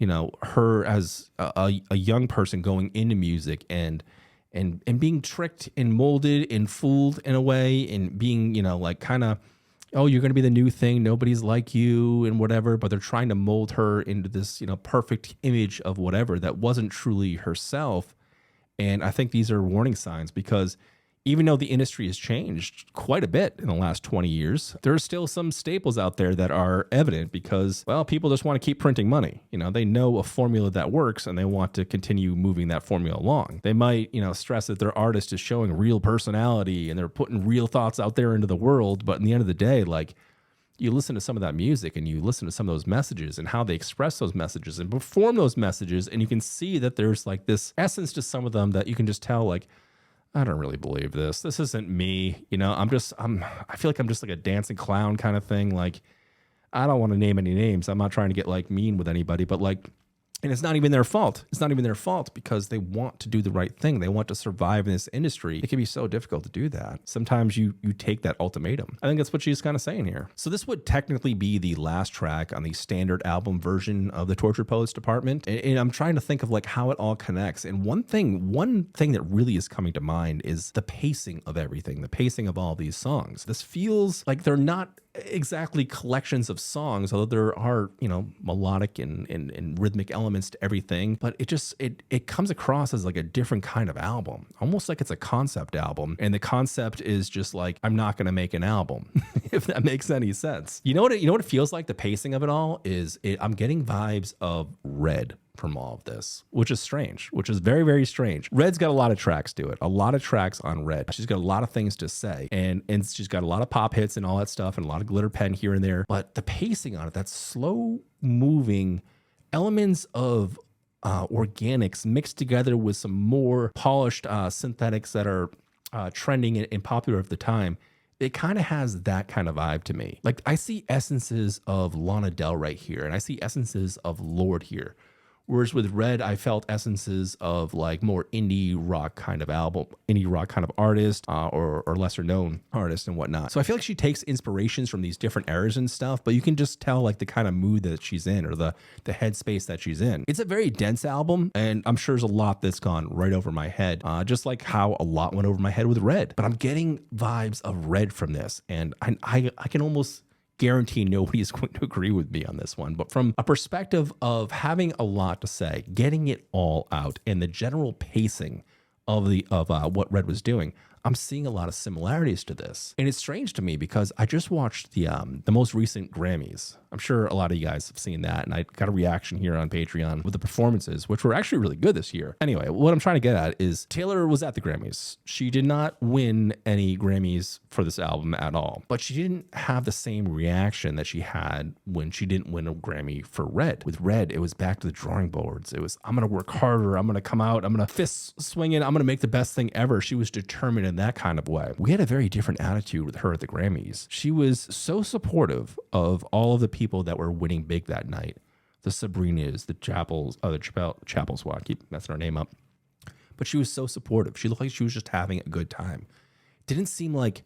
you know, her as a young person going into music and being tricked and molded and fooled in a way, and being, you know, like kind of, oh, you're going to be the new thing. Nobody's like you and whatever. But they're trying to mold her into this, you know, perfect image of whatever that wasn't truly herself. And I think these are warning signs, because even though the industry has changed quite a bit in the last 20 years, there are still some staples out there that are evident because, well, people just want to keep printing money. You know, they know a formula that works and they want to continue moving that formula along. They might, you know, stress that their artist is showing real personality and they're putting real thoughts out there into the world. But in the end of the day, like, you listen to some of that music and you listen to some of those messages and how they express those messages and perform those messages, and you can see that there's like this essence to some of them that you can just tell, like, I don't really believe this. This isn't me. You know, I feel like I'm just like a dancing clown kind of thing. Like, I don't want to name any names. I'm not trying to get like mean with anybody, but like, and it's not even their fault. It's not even their fault, because they want to do the right thing. They want to survive in this industry. It can be so difficult to do that. Sometimes you take that ultimatum. I think that's what she's kind of saying here. So this would technically be the last track on the standard album version of the Tortured Poets Department. And I'm trying to think of like how it all connects. And one thing that really is coming to mind is the pacing of everything, the pacing of all these songs. This feels like they're not exactly collections of songs, although there are, you know, melodic and rhythmic elements to everything, but it comes across as like a different kind of album, almost like it's a concept album, and the concept is just like, I'm not going to make an album, if that makes any sense. You know what it feels like? The pacing of it all is, I'm getting vibes of Red from all of this, which is strange, which is very, very strange. Red's got a lot of tracks to it, a lot of tracks on Red. She's got a lot of things to say, and she's got a lot of pop hits and all that stuff, and a lot of glitter pen here and there. But the pacing on it, that slow moving elements of organics mixed together with some more polished synthetics that are trending and popular at the time, it kind of has that kind of vibe to me. Like, I see essences of Lana Del right here, and I see essences of Lorde here. Whereas with Red, I felt essences of like more indie rock kind of album, indie rock kind of artist, or lesser known artist and whatnot. So I feel like she takes inspirations from these different eras and stuff, but you can just tell like the kind of mood that she's in, or the headspace that she's in. It's a very dense album, and I'm sure there's a lot that's gone right over my head, just like how a lot went over my head with Red. But I'm getting vibes of Red from this, and I can almost guarantee nobody is going to agree with me on this one. But from a perspective of having a lot to say, getting it all out, and the general pacing of what Red was doing, I'm seeing a lot of similarities to this. And it's strange to me because I just watched the most recent Grammys. I'm sure a lot of you guys have seen that, and I got a reaction here on Patreon with the performances, which were actually really good this year. Anyway, what I'm trying to get at is Taylor was at the Grammys. She did not win any Grammys for this album at all, but she didn't have the same reaction that she had when she didn't win a Grammy for Red. With Red, it was back to the drawing boards. It was, I'm going to work harder. I'm going to come out. I'm going to fist swinging. I'm going to make the best thing ever. She was determined in that kind of way. We had a very different attitude with her at the Grammys. She was so supportive of all of the people that were winning big that night. The Sabrinas, the Chapels, Chapels, well, I keep messing her name up. But she was so supportive. She looked like she was just having a good time. Didn't seem like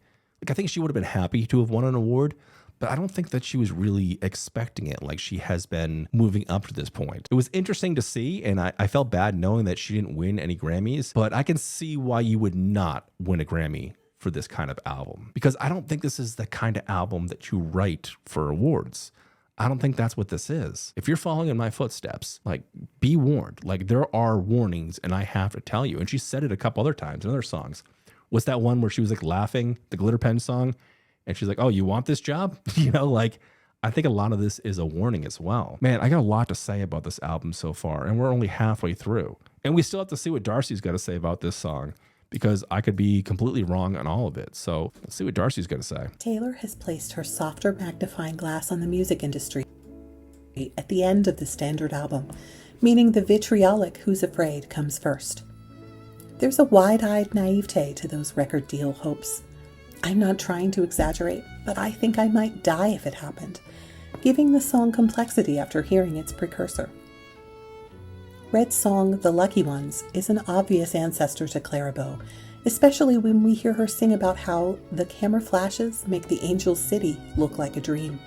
I think she would have been happy to have won an award, but I don't think that she was really expecting it like she has been moving up to this point. It was interesting to see, and I felt bad knowing that she didn't win any Grammys, but I can see why you would not win a Grammy for this kind of album, because I don't think this is the kind of album that you write for awards. I don't think that's what this is. If you're following in my footsteps, like, be warned. Like, there are warnings, and I have to tell you. And she said it a couple other times in other songs. What's that one where she was like laughing, the Glitter Pen song? And she's like, oh, you want this job? You know, like, I think a lot of this is a warning as well. Man, I got a lot to say about this album so far, and we're only halfway through. And we still have to see what Darcy's got to say about this song, because I could be completely wrong on all of it. So let's see what Darcy's going to say. Taylor has placed her softer magnifying glass on the music industry at the end of the standard album, meaning the vitriolic Who's Afraid comes first. There's a wide-eyed naivete to those record deal hopes. I'm not trying to exaggerate, but I think I might die if it happened, giving the song complexity after hearing its precursor. Red's song, The Lucky Ones, is an obvious ancestor to Clara Bow, especially when we hear her sing about how the camera flashes make the Angel City look like a dream.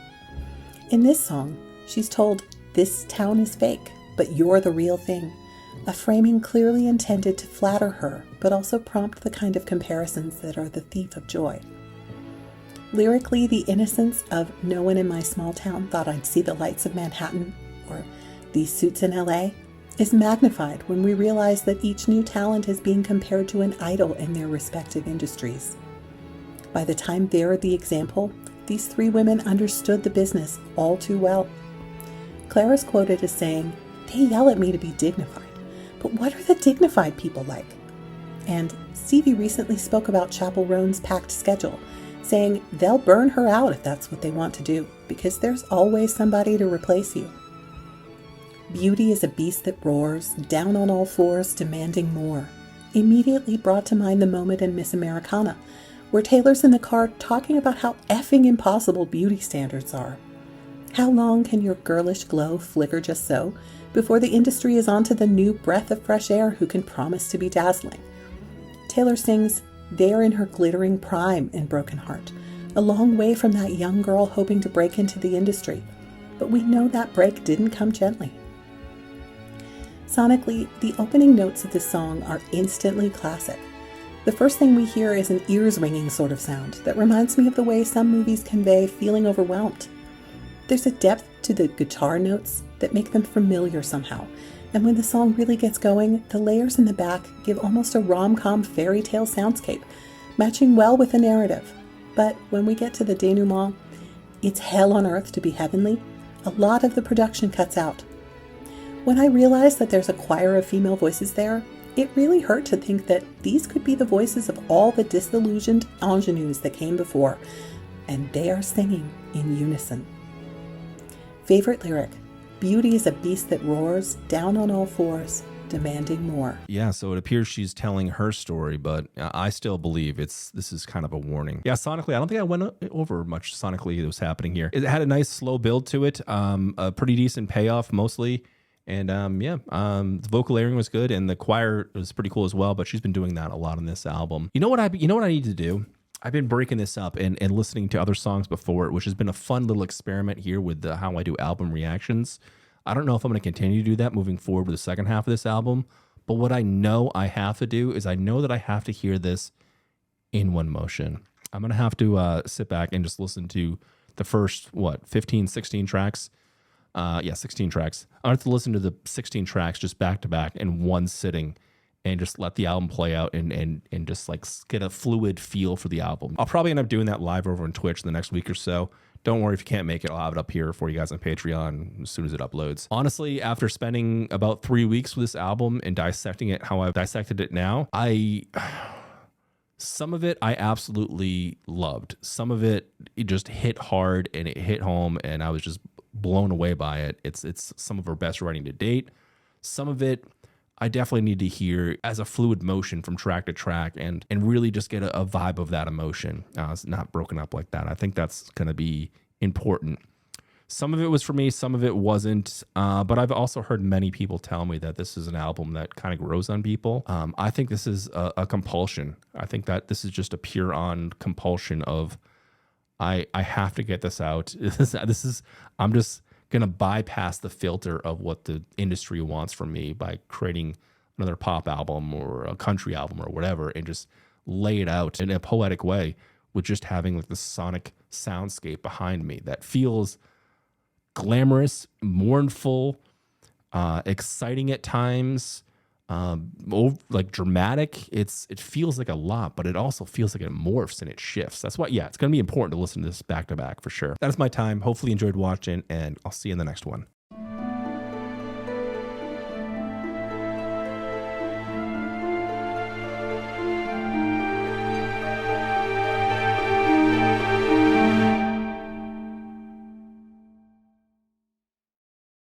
In this song, she's told, this town is fake, but you're the real thing, a framing clearly intended to flatter her, but also prompt the kind of comparisons that are the thief of joy. Lyrically, the innocence of no one in my small town thought I'd see the lights of Manhattan, or these suits in LA, is magnified when we realize that each new talent is being compared to an idol in their respective industries. By the time they're the example, these three women understood the business all too well. Clara's quoted as saying, they yell at me to be dignified, but what are the dignified people like? And Stevie recently spoke about Chappell Roan's packed schedule, saying they'll burn her out if that's what they want to do, because there's always somebody to replace you. Beauty is a beast that roars, down on all fours, demanding more. Immediately brought to mind the moment in Miss Americana, where Taylor's in the car talking about how effing impossible beauty standards are. How long can your girlish glow flicker just so, before the industry is onto the new breath of fresh air who can promise to be dazzling? Taylor sings, they're in her glittering prime in Broken Heart, a long way from that young girl hoping to break into the industry. But we know that break didn't come gently. Sonically, the opening notes of this song are instantly classic. The first thing we hear is an ears-ringing sort of sound that reminds me of the way some movies convey feeling overwhelmed. There's a depth to the guitar notes that make them familiar somehow, and when the song really gets going, the layers in the back give almost a rom-com fairy tale soundscape, matching well with the narrative. But when we get to the denouement, it's hell on earth to be heavenly. A lot of the production cuts out. When I realized that there's a choir of female voices there, it really hurt to think that these could be the voices of all the disillusioned ingenues that came before, and they are singing in unison. Favorite lyric: beauty is a beast that roars down on all fours, demanding more. Yeah, so it appears she's telling her story, but I still believe this is kind of a warning. Yeah, sonically, I don't think I went over much sonically that was happening here. It had a nice slow build to it, a pretty decent payoff mostly. And the vocal layering was good, and the choir was pretty cool as well, but she's been doing that a lot on this album. You know what I need to do? I've been breaking this up and listening to other songs before it, which has been a fun little experiment here with how I do album reactions. I don't know if I'm going to continue to do that moving forward with the second half of this album, but what I know I have to do is I know that I have to hear this in one motion. I'm going to have to sit back and just listen to the first, 15, 16 tracks? 16 tracks. I have to listen to the 16 tracks just back to back in one sitting and just let the album play out and just like get a fluid feel for the album. I'll probably end up doing that live over on Twitch in the next week or so. Don't worry if you can't make it. I'll have it up here for you guys on Patreon as soon as it uploads. Honestly, after spending about 3 weeks with this album and dissecting it how I've dissected it now, some of it I absolutely loved. Some of it just hit hard and it hit home, and I was just blown away by it. It's some of her best writing to date. Some of it I definitely need to hear as a fluid motion from track to track and really just get a vibe of that emotion. It's not broken up like that. I think that's going to be important. Some of it was for me, some of it wasn't. But I've also heard many people tell me that this is an album that kind of grows on people. I think this is a compulsion. I think that this is just a pure on compulsion of I have to get this out. I'm just going to bypass the filter of what the industry wants from me by creating another pop album or a country album or whatever and just lay it out in a poetic way with just having like the sonic soundscape behind me that feels glamorous, mournful, exciting at times, like dramatic. It feels like a lot, but it also feels like it morphs and it shifts. That's why, it's going to be important to listen to this back to back for sure. That is my time. Hopefully you enjoyed watching, and I'll see you in the next one.